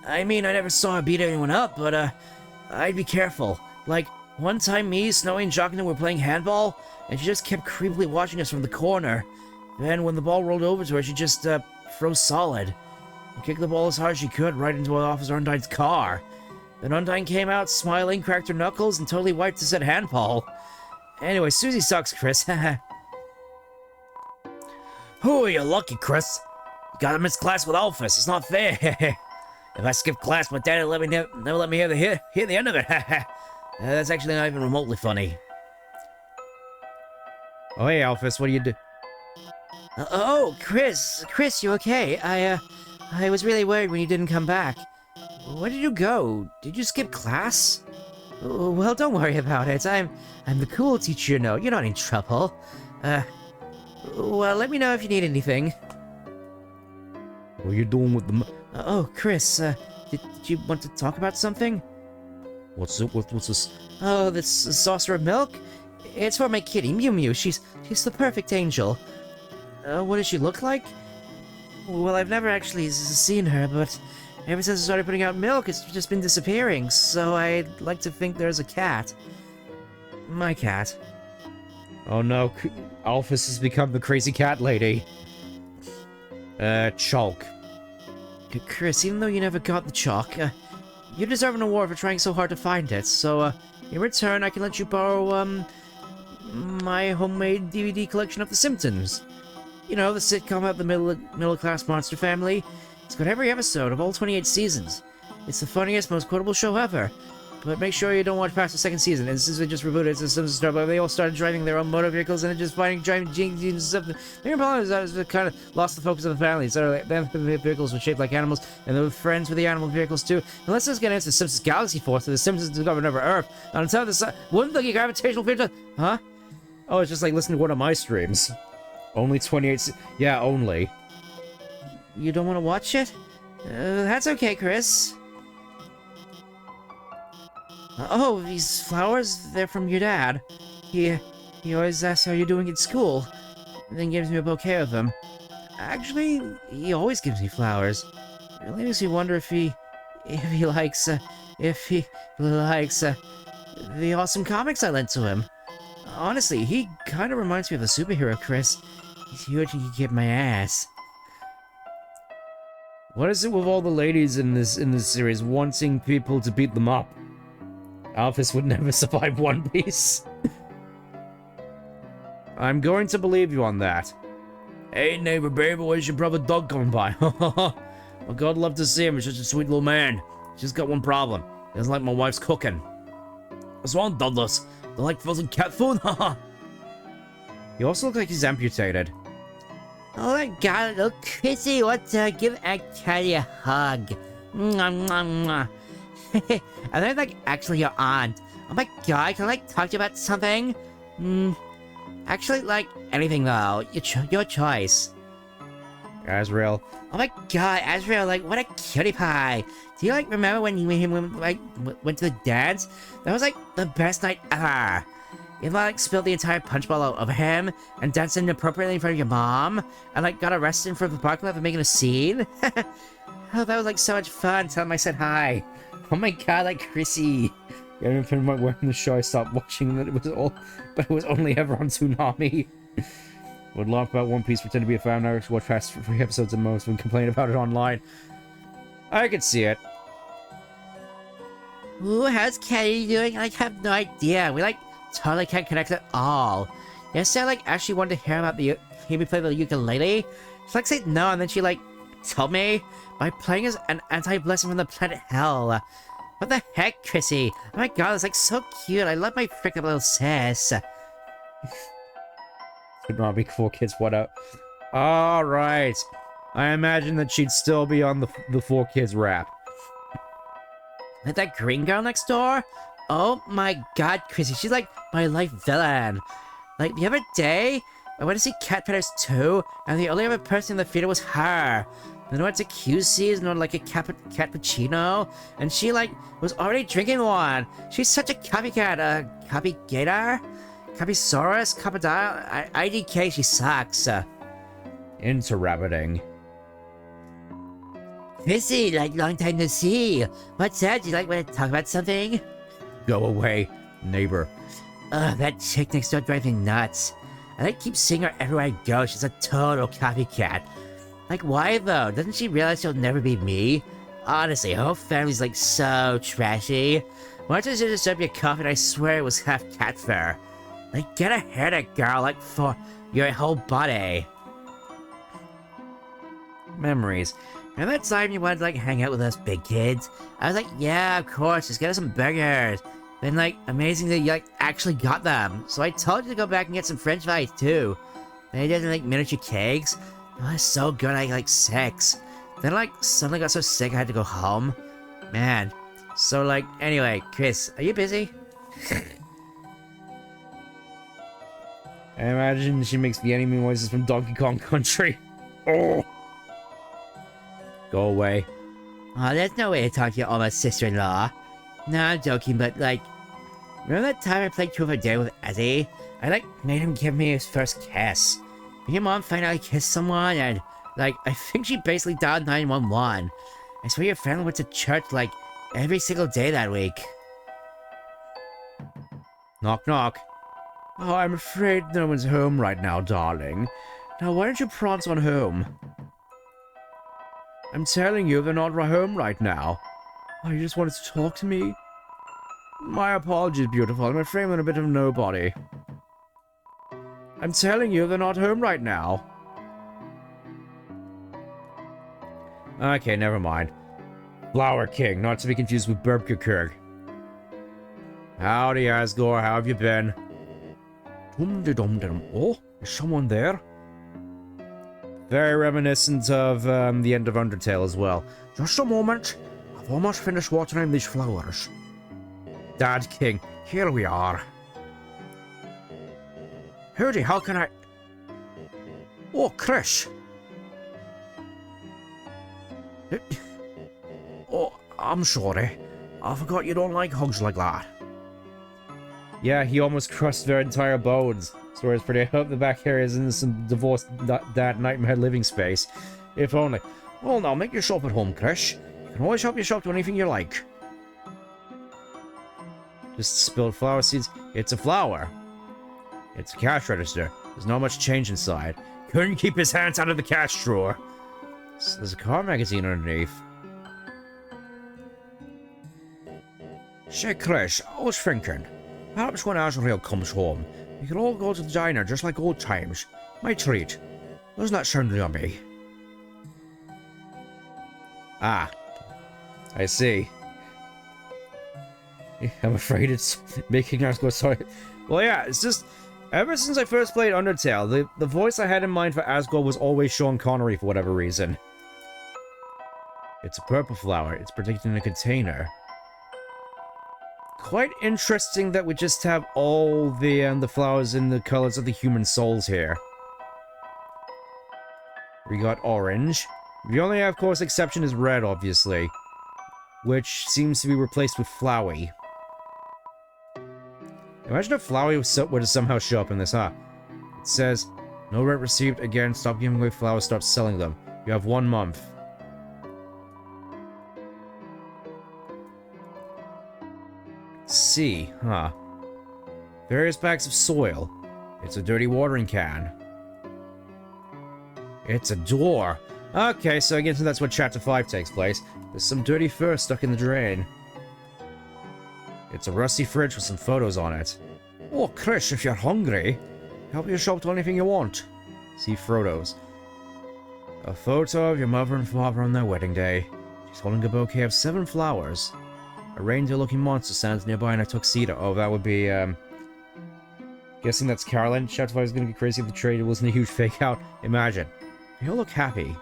I mean, I never saw her beat anyone up, but, I'd be careful. Like, one time me, Snowy, and Jockington were playing handball, and she just kept creepily watching us from the corner. Then, when the ball rolled over to her, she just, froze solid. And kicked the ball as hard as she could right into Officer Undyne's car. Then Undyne came out, smiling, cracked her knuckles, and totally wiped us at handball. Anyway, Susie sucks, Chris. Oh, you're lucky, Chris. You gotta miss class with Alphys. It's not fair. If I skipped class, my dad would never let me hear the end of it. That's actually not even remotely funny. Oh, hey, Alphys, what do you do? Oh, Chris, you okay? I was really worried when you didn't come back. Where did you go? Did you skip class? Well, don't worry about it. I'm the cool teacher, you know. You're not in trouble. Well, let me know if you need anything. What are you doing with the... Oh, Chris, did you want to talk about something? What's this? Oh, this saucer of milk? It's for my kitty, Mew Mew. She's the perfect angel. What does she look like? Well, I've never actually seen her, but ever since I started putting out milk, it's just been disappearing, so I'd like to think there's a cat. My cat. Oh no, Alphys has become the crazy cat lady. Chalk. Chris, even though you never got the chalk, you deserve an award for trying so hard to find it, so, in return, I can let you borrow, my homemade DVD collection of The Simpsons. You know, the sitcom about the middle-class monster family. It's got every episode of all 28 seasons. It's the funniest, most quotable show ever. But make sure you don't watch past the second season. And since they just rebooted, it's a Simpsons story, but they all started driving their own motor vehicles and just driving jeans and stuff. The main problem is that it kind of lost the focus of the family. So the vehicles were shaped like animals, and they were friends with the animal vehicles too. And let's just get into the Simpsons Galaxy Force, so the Simpsons discovered over Earth. And on top of this, wouldn't the gravitational field... Huh? Oh, it's just like listening to one of my streams. Only 28... Yeah, only. You don't want to watch it? That's okay, Chris. Oh, these flowers, they're from your dad. He always asks how you're doing at school, and then gives me a bouquet of them. Actually, he always gives me flowers. It really makes me wonder if he likes the awesome comics I lent to him. Honestly, he kind of reminds me of a superhero, Chris. He's huge and he kick my ass. What is it with all the ladies in this series wanting people to beat them up? Alphys would never survive One Piece. I'm going to believe you on that. Hey neighbor baby, where's your brother Doug coming by? Well, God love to see him, he's such a sweet little man. He's just got one problem. He doesn't like my wife's cooking. What's wrong, Douglas? Don't like frozen cat food? He also looks like he's amputated. Oh my god, little Chrissy, what's give Kelly a hug. Mwah, mwah, mwah. And they're like actually your aunt. Oh my god, can I like talk to you about something? Actually, like anything though. Your choice. Azrael. Oh my god, Azrael, like what a cutie pie. Do you like remember when went to the dance? That was like the best night ever. You like spilled the entire punch bowl out over him and danced inappropriately in front of your mom and like got arrested in front of the parking lot for making a scene. Oh, that was like so much fun. Tell him I said hi. Oh my god, like Chrissy. Yeah, I remember when the show I stopped watching that it was only ever on Toonami. Would laugh about One Piece, pretend to be a fan, I watch past 3 episodes at most, and complain about it online. I could see it. Ooh, how's Kelly doing? I have no idea. We like totally can't connect at all. Yesterday, I like actually wanted to hear about hear me play the ukulele. She like said no, and then she like told me by playing as an anti-blessing from the planet Hell. What the heck, Chrissy? Oh my god, it's like so cute. I love my freaking little sis. Could not be 4 Kids, what up? Alright. I imagine that she'd still be on the 4 Kids rap. Like that green girl next door? Oh my god, Chrissy, she's like my life villain. Like the other day, I went to see Cat Petters 2, and the only other person in the theater was her. Then I went to QC's and ordered like a cappuccino, and she like was already drinking one. She's such a copycat, copygator? Copysaurus? Copydial? IDK, she sucks. Interrabbiting. Chrissy, like long time no see. What's up? Do you like want to talk about something? Go away, neighbor. Ugh, that chick next door drives me nuts. I like keep seeing her everywhere I go. She's a total copycat. Like, why though? Doesn't she realize she'll never be me? Honestly, her whole family's like so trashy. Once I just serve you a coffee and I swear it was half cat fur. Like, get a haircut, girl, like for your whole body. Memories. Remember that time you wanted to like hang out with us big kids? I was like, yeah, of course, just get us some burgers. Then like, amazing that you like actually got them. So I told you to go back and get some french fries too. They doesn't like miniature cakes. Oh, it's so good, I like 6. Then like suddenly got so sick I had to go home. Man. So like, anyway, Chris, are you busy? I imagine she makes the enemy noises from Donkey Kong Country. Oh! Go away. Oh, there's no way to talk to your almost sister-in-law. No, I'm joking, but like, remember that time I played Truth or Dare with Ezzy? I like made him give me his first kiss. Me and Mom finally kissed someone, and like, I think she basically dialed 911. I swear your family went to church like every single day that week. Knock, knock. Oh, I'm afraid no one's home right now, darling. Now, why don't you prance on home? I'm telling you, they're not home right now. Oh, you just wanted to talk to me? My apologies, beautiful. I'm afraid I'm a bit of a nobody. I'm telling you, they're not home right now. Okay, never mind. Flower King, not to be confused with Burger. Howdy, Asgore. How have you been? Dum-de-dum-de-dum. Oh, is someone there? Very reminiscent of the end of Undertale as well. Just a moment. I've almost finished watering these flowers. Dad King, here we are. Howdy, how can I... Oh, Chris. Oh, I'm sorry. I forgot you don't like hugs like that. Yeah, he almost crushed their entire bones. Story's pretty. I hope the back area is in some divorced dad nightmare living space. If only. Well, now, make yourself at home, Chris. You can always help yourself to anything you like. Just spilled flower seeds. It's a flower. It's a cash register. There's not much change inside. Couldn't keep his hands out of the cash drawer. So there's a car magazine underneath. Say, Chris, I was thinking. Perhaps when Azrael comes home, we could all go to the diner just like old times. My treat. Doesn't that sound yummy? Ah. I see. I'm afraid it's making us go sorry. Well, yeah, it's just... Ever since I first played Undertale, the voice I had in mind for Asgore was always Sean Connery for whatever reason. It's a purple flower. It's protected in a container. Quite interesting that we just have all the flowers in the colors of the human souls here. We got orange. The only, of course, exception is red, obviously. Which seems to be replaced with Flowey. Imagine if Flowey were to somehow show up in this, huh? It says, no rent received. Again, stop giving away flowers, start selling them. You have 1 month. C, huh? Various bags of soil. It's a dirty watering can. It's a door. Okay, so I guess that's where Chapter 5 takes place. There's some dirty fur stuck in the drain. It's a rusty fridge with some photos on it. Oh, Chris, if you're hungry, help yourself to anything you want. See photos. A photo of your mother and father on their wedding day. She's holding a bouquet of 7 flowers. A reindeer-looking monster stands nearby in a tuxedo. Oh, that would be, guessing that's Carolyn. Chapter 5 is gonna get crazy if the trade wasn't a huge fake-out. Imagine. They all look happy.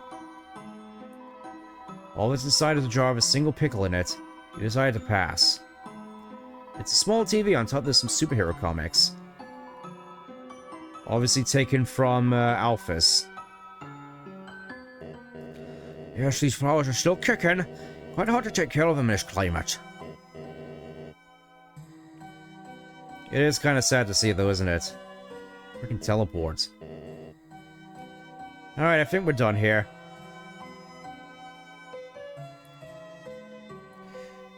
All that's inside is a jar of a single pickle in it. You decided to pass. It's a small TV on top. There's some superhero comics. Obviously taken from Alphys. Yes, these flowers are still kicking. Quite hard to take care of them in this climate. It is kind of sad to see, though, isn't it? Freaking teleports. Alright, I think we're done here.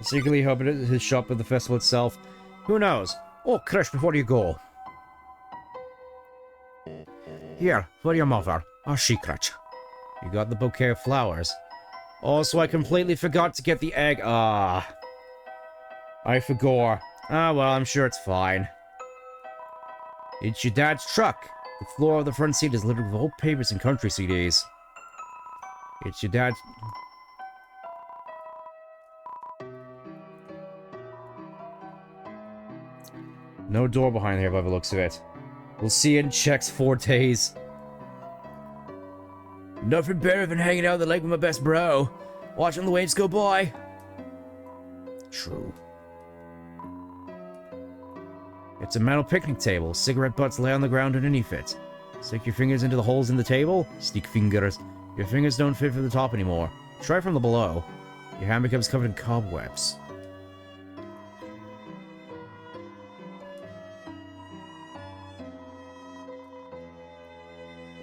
I secretly hope it is his shop at the festival itself. Who knows? Oh, Chris, before you go. Here, for your mother. Our secret. You got the bouquet of flowers. Also, I completely forgot to get the egg. Ah. I forgot. Ah, well, I'm sure it's fine. It's your dad's truck. The floor of the front seat is littered with old papers and country CDs. It's your dad's... No door behind here by the looks of it. We'll see you in checks 4 days. Nothing better than hanging out at the lake with my best bro. Watching the waves go by. True. It's a metal picnic table. Cigarette butts lay on the ground underneath it. Stick your fingers into the holes in the table. Stick fingers. Your fingers don't fit for the top anymore. Try from the below. Your hand becomes covered in cobwebs.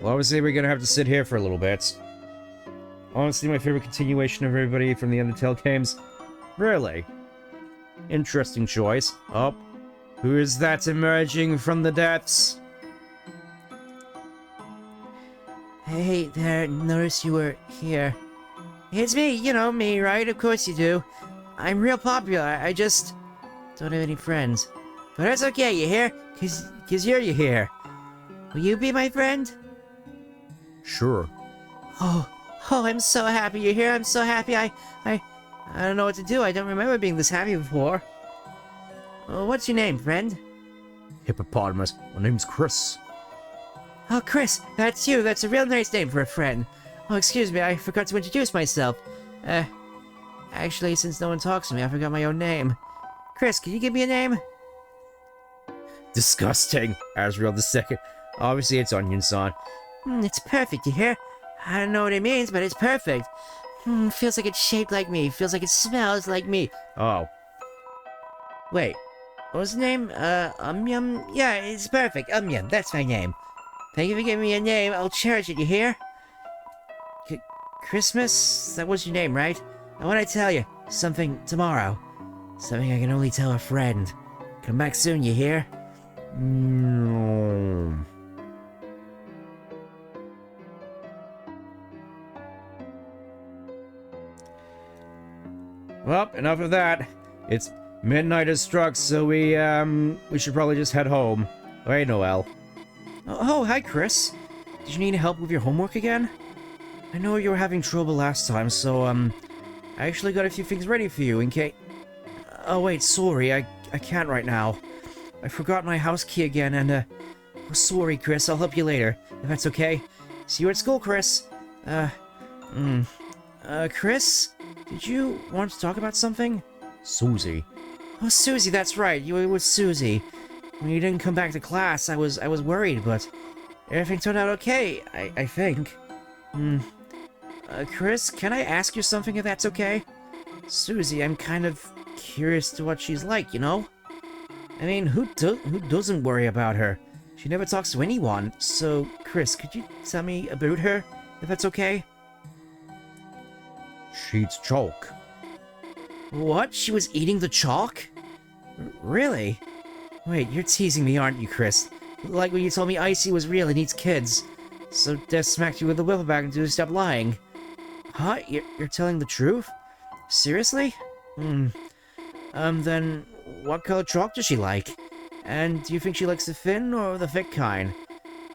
Well, obviously we're gonna have to sit here for a little bit. Honestly, my favorite continuation of everybody from the Undertale games. Really? Interesting choice. Oh. Who is that emerging from the depths? Hey there, noticed you were here. It's me, you know me, right? Of course you do. I'm real popular, I just don't have any friends. But that's okay, you hear? Cause you're here. Will you be my friend? Sure. Oh, I'm so happy you're here. I'm so happy. I don't know what to do. I don't remember being this happy before. What's your name, friend? Hippopotamus. My name's Chris. Oh, Chris, that's you. That's a real nice name for a friend. Oh, excuse me, I forgot to introduce myself. Actually, since no one talks to me, I forgot my own name. Chris, can you give me a name? Disgusting. Asriel II. Obviously, it's Onion-san. It's perfect, you hear? I don't know what it means, but it's perfect. Feels like it's shaped like me. Feels like it smells like me. Oh. Wait, what was the name? Yum? Yeah, it's perfect. Yum, that's my name. Thank you for giving me a name. I'll cherish it, you hear? Christmas? That was your name, right? I want to tell you something tomorrow. Something I can only tell a friend. Come back soon, you hear? No. Well, enough of that. It's midnight has struck, so we should probably just head home. Hey, Noel. Oh, hi, Chris. Did you need help with your homework again? I know you were having trouble last time, so, I actually got a few things ready for you in case... Oh, wait, sorry, I can't right now. I forgot my house key again, and, oh, sorry, Chris, I'll help you later, if that's okay. See you at school, Chris. Chris? Did you want to talk about something? Susie. Oh, Susie, that's right, you were with Susie. When you didn't come back to class, I was worried, but everything turned out okay, I think. Chris, can I ask you something if that's okay? Susie, I'm kind of curious to what she's like, you know? I mean, who doesn't worry about her? She never talks to anyone, so, Chris, could you tell me about her, if that's okay? She eats chalk. What? She was eating the chalk? Really? Wait, you're teasing me, aren't you, Chris? Like when you told me Icy was real and eats kids. So Death smacked you with a whippleback until you stopped lying. Huh? You're telling the truth? Seriously? Then what color chalk does she like? And do you think she likes the thin or the thick kind?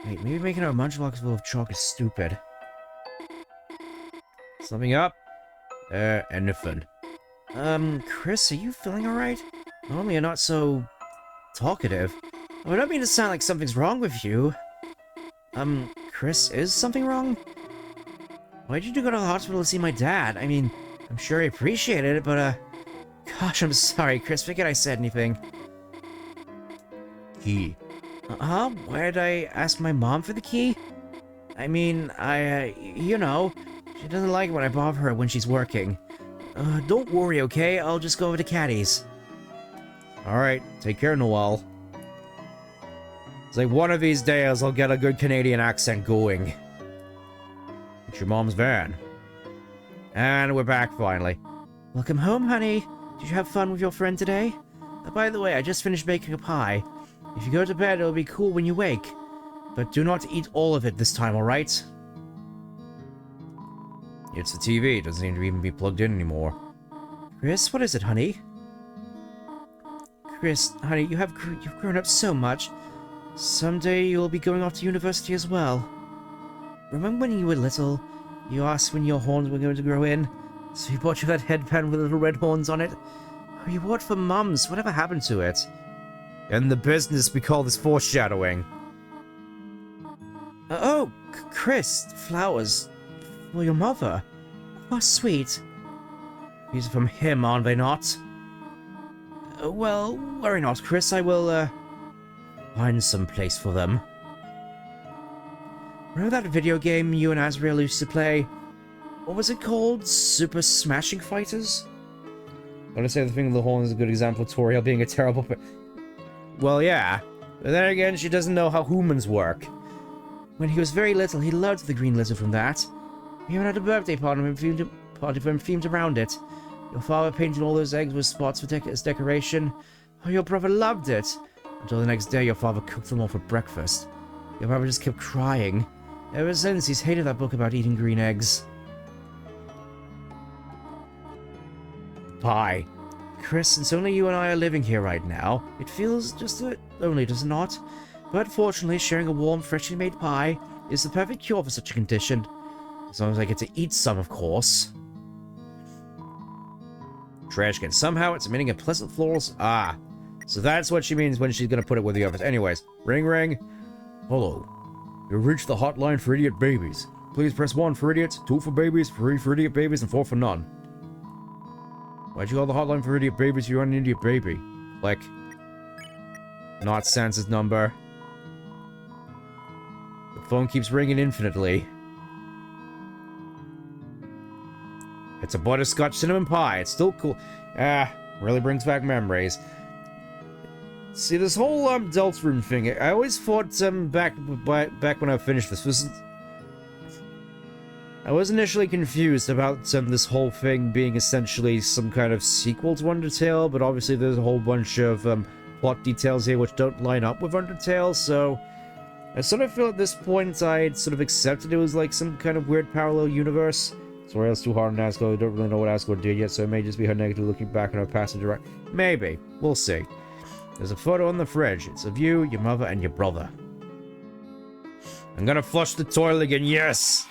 Wait, maybe making her lunchbox full of chalk is stupid. Something up? Anything. Chris, are you feeling alright? Normally you're not so... talkative. I don't mean to sound like something's wrong with you. Chris, is something wrong? Why did you go to the hospital to see my dad? I mean, I'm sure he appreciated it, but, gosh, I'm sorry, Chris. Forget I said anything. Key. Why did I ask my mom for the key? I mean, you know, she doesn't like it when I bother her when she's working. Don't worry, okay? I'll just go over to Caddy's. Alright, take care, Noel. It's like one of these days I'll get a good Canadian accent going. It's your mom's van. And we're back finally. Welcome home, honey. Did you have fun with your friend today? By the way, I just finished baking a pie. If you go to bed, it'll be cool when you wake. But do not eat all of it this time, alright? It's the TV. It doesn't seem to even be plugged in anymore. Chris, what is it, honey? Chris, honey, you've grown up so much. Someday you'll be going off to university as well. Remember when you were little, you asked when your horns were going to grow in, so you bought you that headband with little red horns on it? Oh, you bought it for Mums. Whatever happened to it? In the business, we call this foreshadowing. Oh, Chris, flowers. For your mother? Oh, sweet. These are from him, aren't they not? Well, worry not, Chris. I will, find some place for them. Remember that video game you and Azrael used to play? What was it called? Super Smashing Fighters? I'm gonna say the thing with the horn is a good example of Toriel being a terrible Well, yeah. But then again, she doesn't know how humans work. When he was very little, he loved the green lizard from that. We even had a birthday party for him themed around it. Your father painted all those eggs with spots for as decoration. Oh, your brother loved it. Until the next day, your father cooked them all for breakfast. Your brother just kept crying. Ever since, he's hated that book about eating green eggs. Pie. Chris, since only you and I are living here right now, it feels just a bit lonely, does it not? But fortunately, sharing a warm, freshly made pie is the perfect cure for such a condition. As long as I get to eat some, of course. Trash can. Somehow it's emitting a pleasant florals. Ah. So that's what she means when she's gonna put it with the others. Anyways. Ring ring. Hello. You've reached the hotline for idiot babies. Please press 1 for idiots, 2 for babies, 3 for idiot babies, and 4 for none. Why'd you call the hotline for idiot babies? You're an idiot baby. Click. Not Sansa's number. The phone keeps ringing infinitely. It's a butterscotch cinnamon pie. It's still cool. Really brings back memories. See, this whole Deltarune thing, I always thought back when I finished this I was initially confused about this whole thing being essentially some kind of sequel to Undertale, but obviously there's a whole bunch of plot details here which don't line up with Undertale, so I sort of feel at this point I'd sort of accepted it was like some kind of weird parallel universe. Sorry, that's too hard on Asgore. I don't really know what Asgore did yet, so it may just be her negative looking back on her past and direct. Maybe. We'll see. There's a photo on the fridge. It's of you, your mother, and your brother. I'm gonna flush the toilet again, yes!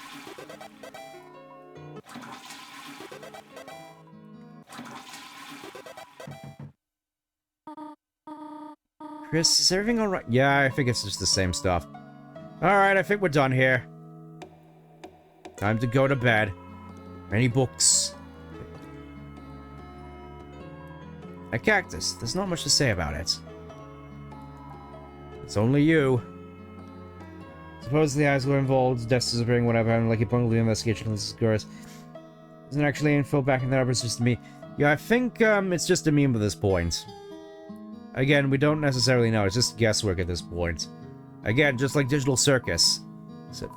Chris, is everything alright? Yeah, I think it's just the same stuff. Alright, I think we're done here. Time to go to bed. Many books. A cactus. There's not much to say about it. It's only you. Suppose the eyes were involved, deaths disappearing, whatever, and like a bungled the investigation of the scores. Isn't actually info back in there, but it's just me. Yeah, I think it's just a meme at this point. Again, we don't necessarily know. It's just guesswork at this point. Again, just like Digital Circus. So,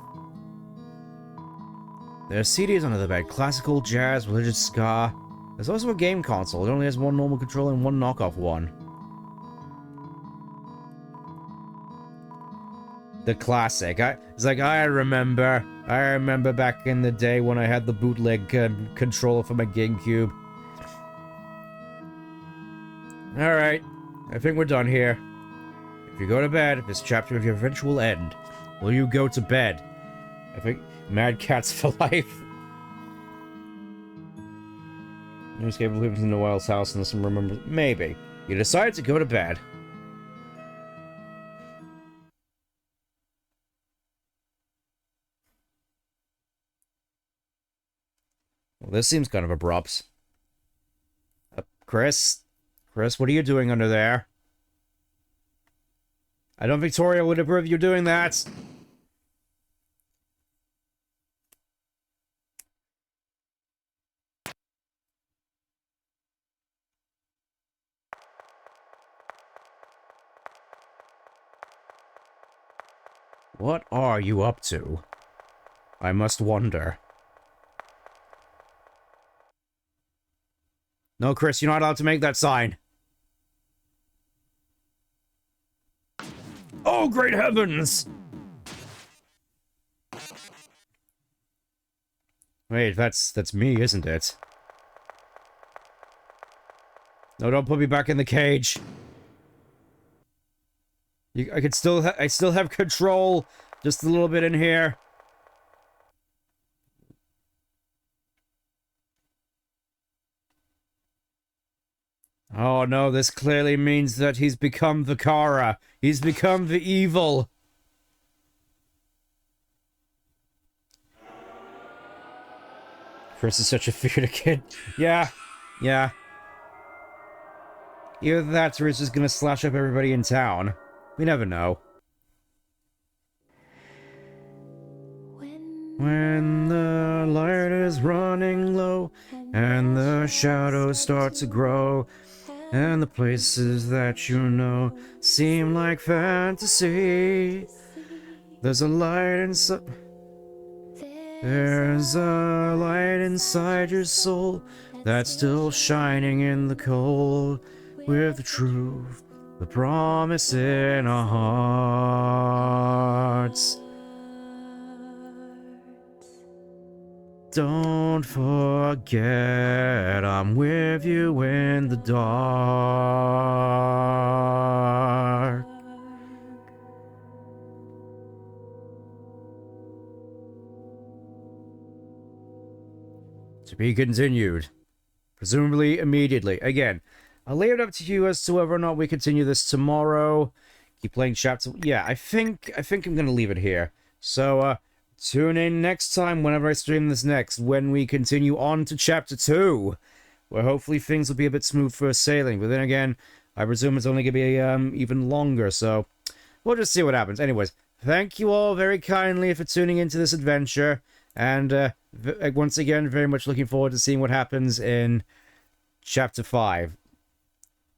there are CDs under the bed. Classical, jazz, religious, ska. There's also a game console. It only has one normal controller and one knockoff one. The classic. It's like, I remember back in the day when I had the bootleg controller for my GameCube. Alright. I think we're done here. If you go to bed, this chapter of your adventure will end. Will you go to bed? I think Mad Cats for life. You escape and live in the Wild's house and some remember. Maybe. You decide to go to bed. Well, this seems kind of abrupt. Chris? Chris, what are you doing under there? I don't think Victoria would approve of you doing that. What are you up to? I must wonder. No, Chris, you're not allowed to make that sign. Oh, great heavens! Wait, that's me, isn't it? No, don't put me back in the cage. I still have control, just a little bit in here. Oh no, this clearly means that he's become Vikara. He's become the evil. Chris is such a theater kid. Yeah. Yeah. Either that or he's just gonna slash up everybody in town. We never know. When the light is running low and the shadows start to grow and the places that you know seem like fantasy, there's a light inside. There's a light inside your soul that's still shining in the cold, with the truth, the promise in our hearts. Don't forget, I'm with you in the dark. To be continued. Presumably immediately. Again, I'll leave it up to you as to whether or not we continue this tomorrow. Keep playing chapter... Yeah, I think I'm gonna leave it here. So, tune in next time whenever I stream this next, when we continue on to chapter 2, where hopefully things will be a bit smooth for sailing. But then again, I presume it's only gonna be even longer, so we'll just see what happens. Anyways, thank you all very kindly for tuning into this adventure, and once again, very much looking forward to seeing what happens in chapter 5.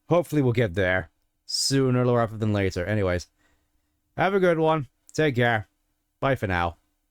Hopefully we'll get there sooner rather than later. Anyways, have a good one. Take care. Bye for now.